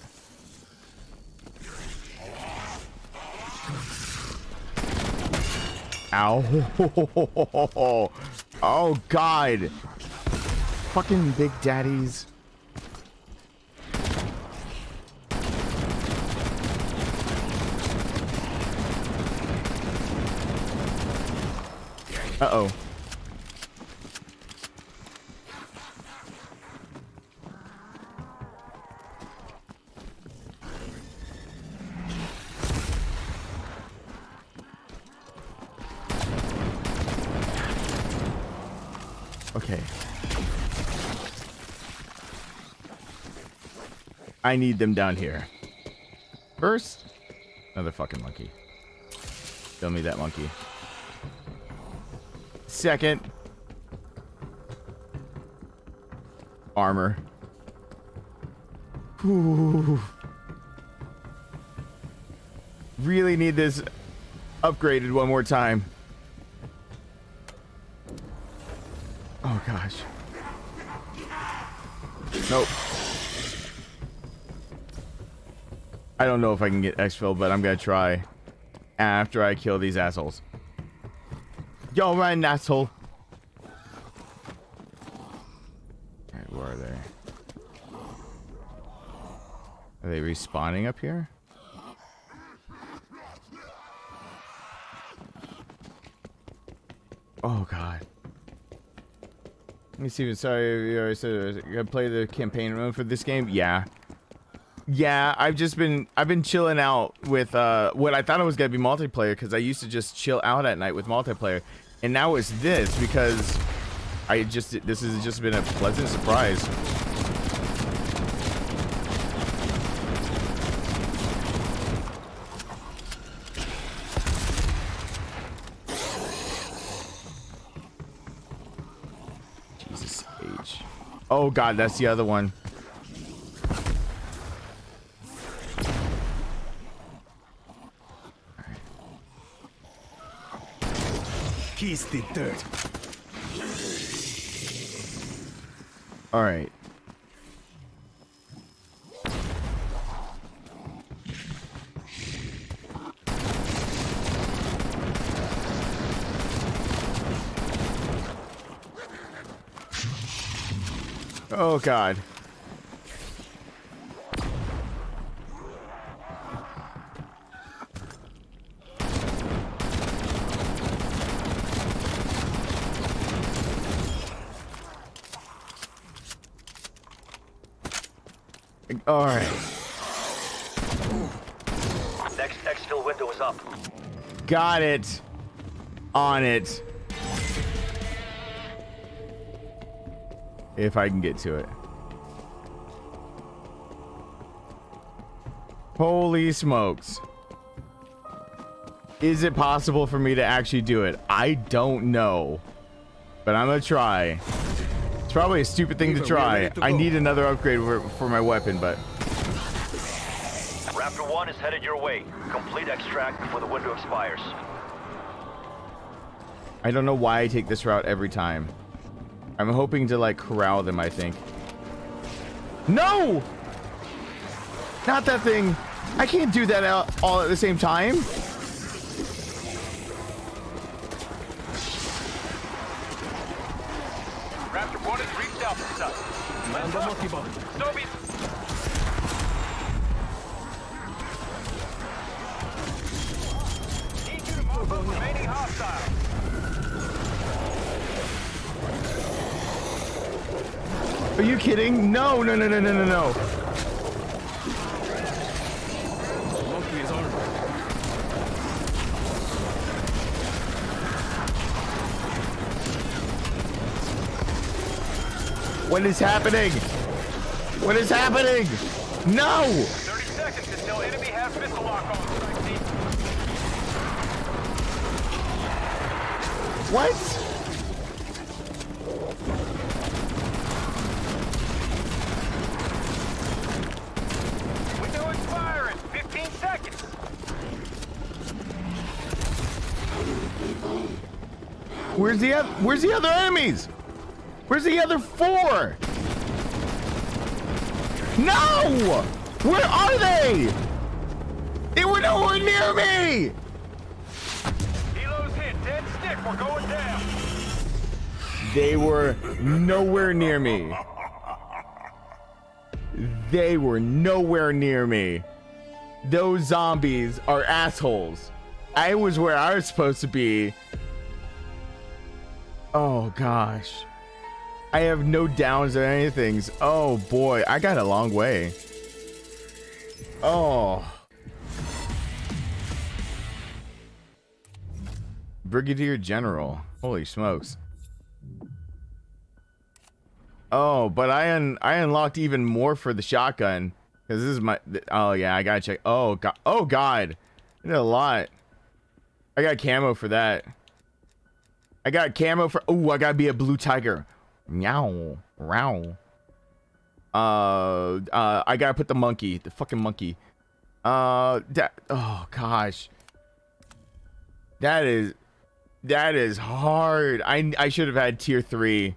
Speaker 1: Ow! Oh God! Fucking big daddies. Uh-oh. Okay. I need them down here. First, another fucking monkey. Show me that monkey. Second, armor. Ooh. really need this upgraded one more time. Oh gosh. Nope. I don't know if I can get exfil, but I'm gonna try after I kill these assholes. Yo, run, asshole. Alright, where are they? Are they respawning up here? Oh god. Let me see. Sorry, you already said you gotta play the campaign mode for this game. Yeah, I've been chilling out with what I thought it was gonna be multiplayer, because I used to just chill out at night with multiplayer, and now it's this because this has just been a pleasant surprise. Oh god, that's the other one.
Speaker 6: Kiss the dirt.
Speaker 1: All right. Oh god. All right.
Speaker 9: Next exfil window is up.
Speaker 1: Got it. On it. If I can get to it. Holy smokes. Is it possible for me to actually do it? I don't know. But I'm gonna try. It's probably a stupid thing to try. I need another upgrade for my weapon, but...
Speaker 9: Raptor 1 is headed your way. Complete extract before the window expires.
Speaker 1: I don't know why I take this route every time. I'm hoping to, like, corral them, I think. No! Not that thing. I can't do that all at the same time.
Speaker 7: Raptor 1 has reached out for stuff.
Speaker 6: Man the monkey bomb.
Speaker 7: Soviet. Need you to move up remaining hostiles.
Speaker 1: Are you kidding? No, no, no, no, no, no, no.
Speaker 6: Monkey is armed.
Speaker 1: What is happening? What is happening? No!
Speaker 7: 30 seconds until enemy has missile lock on. Strike team.
Speaker 1: What?
Speaker 7: Window expiring. 15 seconds.
Speaker 1: Where's the other enemies? Where's the other 4? No! Where are they? They were nowhere near me!
Speaker 7: Helo's hit. Dead stick. We're going down.
Speaker 1: They were nowhere near me. They were nowhere near me. Those zombies are assholes. I was where I was supposed to be. Oh gosh. I have no downs or anything. Oh boy, I got a long way. Oh. Brigadier General. Holy smokes. Oh, but I unlocked even more for the shotgun. Because this is my... Oh yeah, I gotta check. Oh god. Oh god. I did a lot. I got camo for that. I got camo for... Oh, I gotta be a blue tiger. Meow. Row. I gotta put the monkey. The fucking monkey. Oh gosh. That is hard. I should have had tier 3.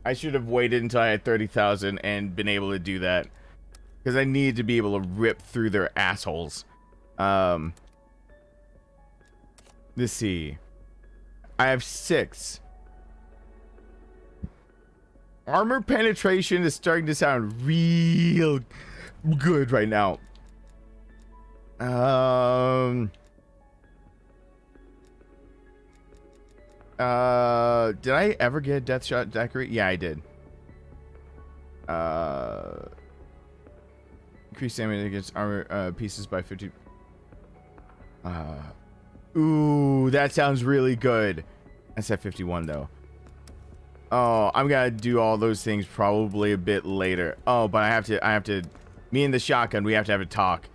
Speaker 1: I should have waited until I had 30,000 and been able to do that. Because I need to be able to rip through their assholes. Let's see. I have 6. Armor penetration is starting to sound real good right now. Did I ever get a death shot daiquiri? Yeah, I did. Increase damage against armor pieces by 50. Ooh, that sounds really good. That's at 51 though. Oh, I'm gonna do all those things probably a bit later. Oh, but I have to. Me and the shotgun, we have to have a talk.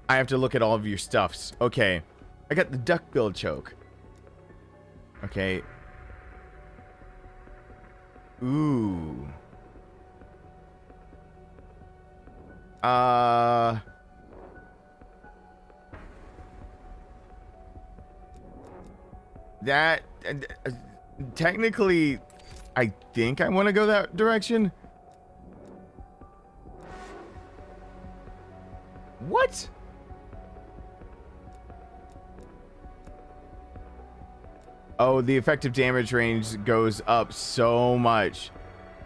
Speaker 1: I have to look at all of your stuffs. Okay, I got the duckbill choke. Okay. Ooh. That technically, I think I want to go that direction. What? Oh, the effective damage range goes up so much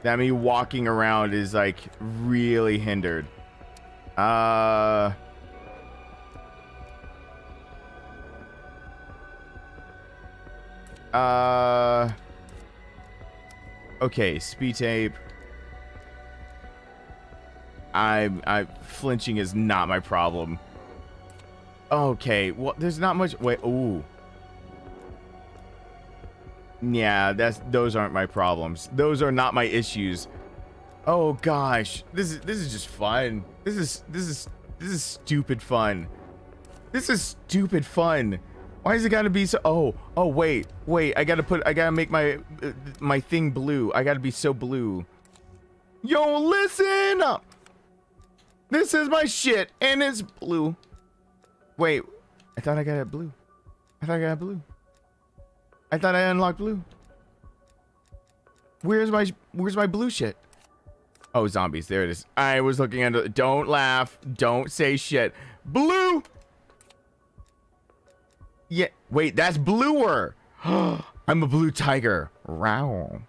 Speaker 1: that me walking around is like really hindered. Okay, speed tape. I flinching is not my problem. Okay, well, there's not much. Wait, ooh. Yeah, those aren't my problems. Those are not my issues. Oh gosh, this is just fun. This is stupid fun. This is stupid fun. Why is it gotta be so? Oh wait. I gotta make my thing blue. I gotta be so blue. Yo, listen up. This is my shit, and it's blue. Wait, I thought I got it blue. I thought I unlocked blue. Where's my blue shit? Oh, zombies. There it is. I was looking under. Don't laugh. Don't say shit. Blue. Yeah. Wait, that's bluer. I'm a blue tiger. Row.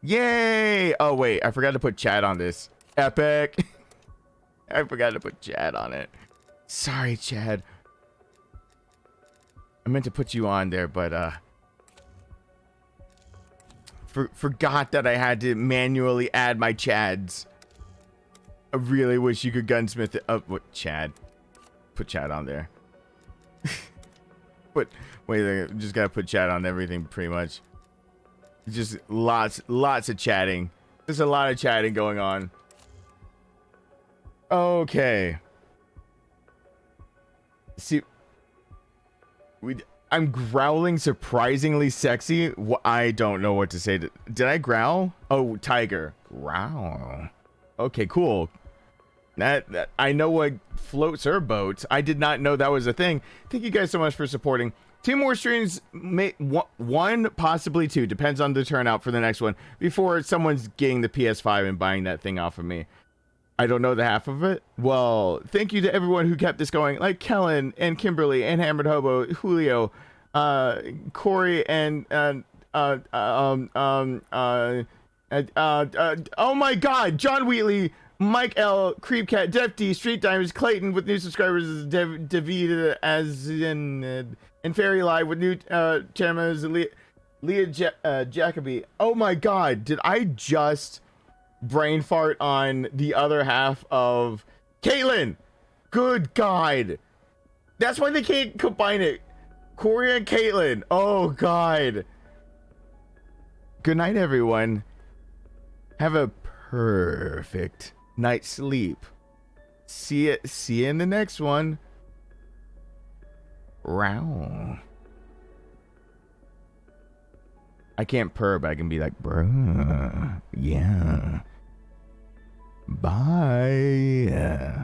Speaker 1: Yay. Oh, wait. I forgot to put chat on this. Epic. I forgot to put chat on it. Sorry, Chad. I meant to put you on there, but forgot that I had to manually add my Chads. I really wish you could gunsmith it up. What, Chad? Put Chad on there. Wait, just gotta put chat on everything pretty much. Just lots of chatting. There's a lot of chatting going on. Okay. See, I'm growling surprisingly sexy. I don't know what to say. Did I growl? Oh, tiger. Growl. Okay, cool. That I know what floats or boats. I did not know that was a thing. Thank you guys so much for supporting. 2 more streams, one, possibly 2, depends on the turnout for the next one, before someone's getting the PS5 and buying that thing off of me. I don't know the half of it. Well, thank you to everyone who kept this going, like Kellen and Kimberly and Hammered Hobo, Julio, Corey, and oh my God, John Wheatley, Mike L, Creepcat, Def D, Street Diamonds, Clayton with new subscribers, David as in and Fairy Live with new channels, Leah Jacoby. Oh my God, did I just brain fart on the other half of Caitlin? Good God, that's why they can't combine it. Corey and Caitlin. Oh God. Good night, everyone. Have a perfect night's sleep. See you in the next one. Row. I can't purr, but I can be like, bruh. Yeah. Bye.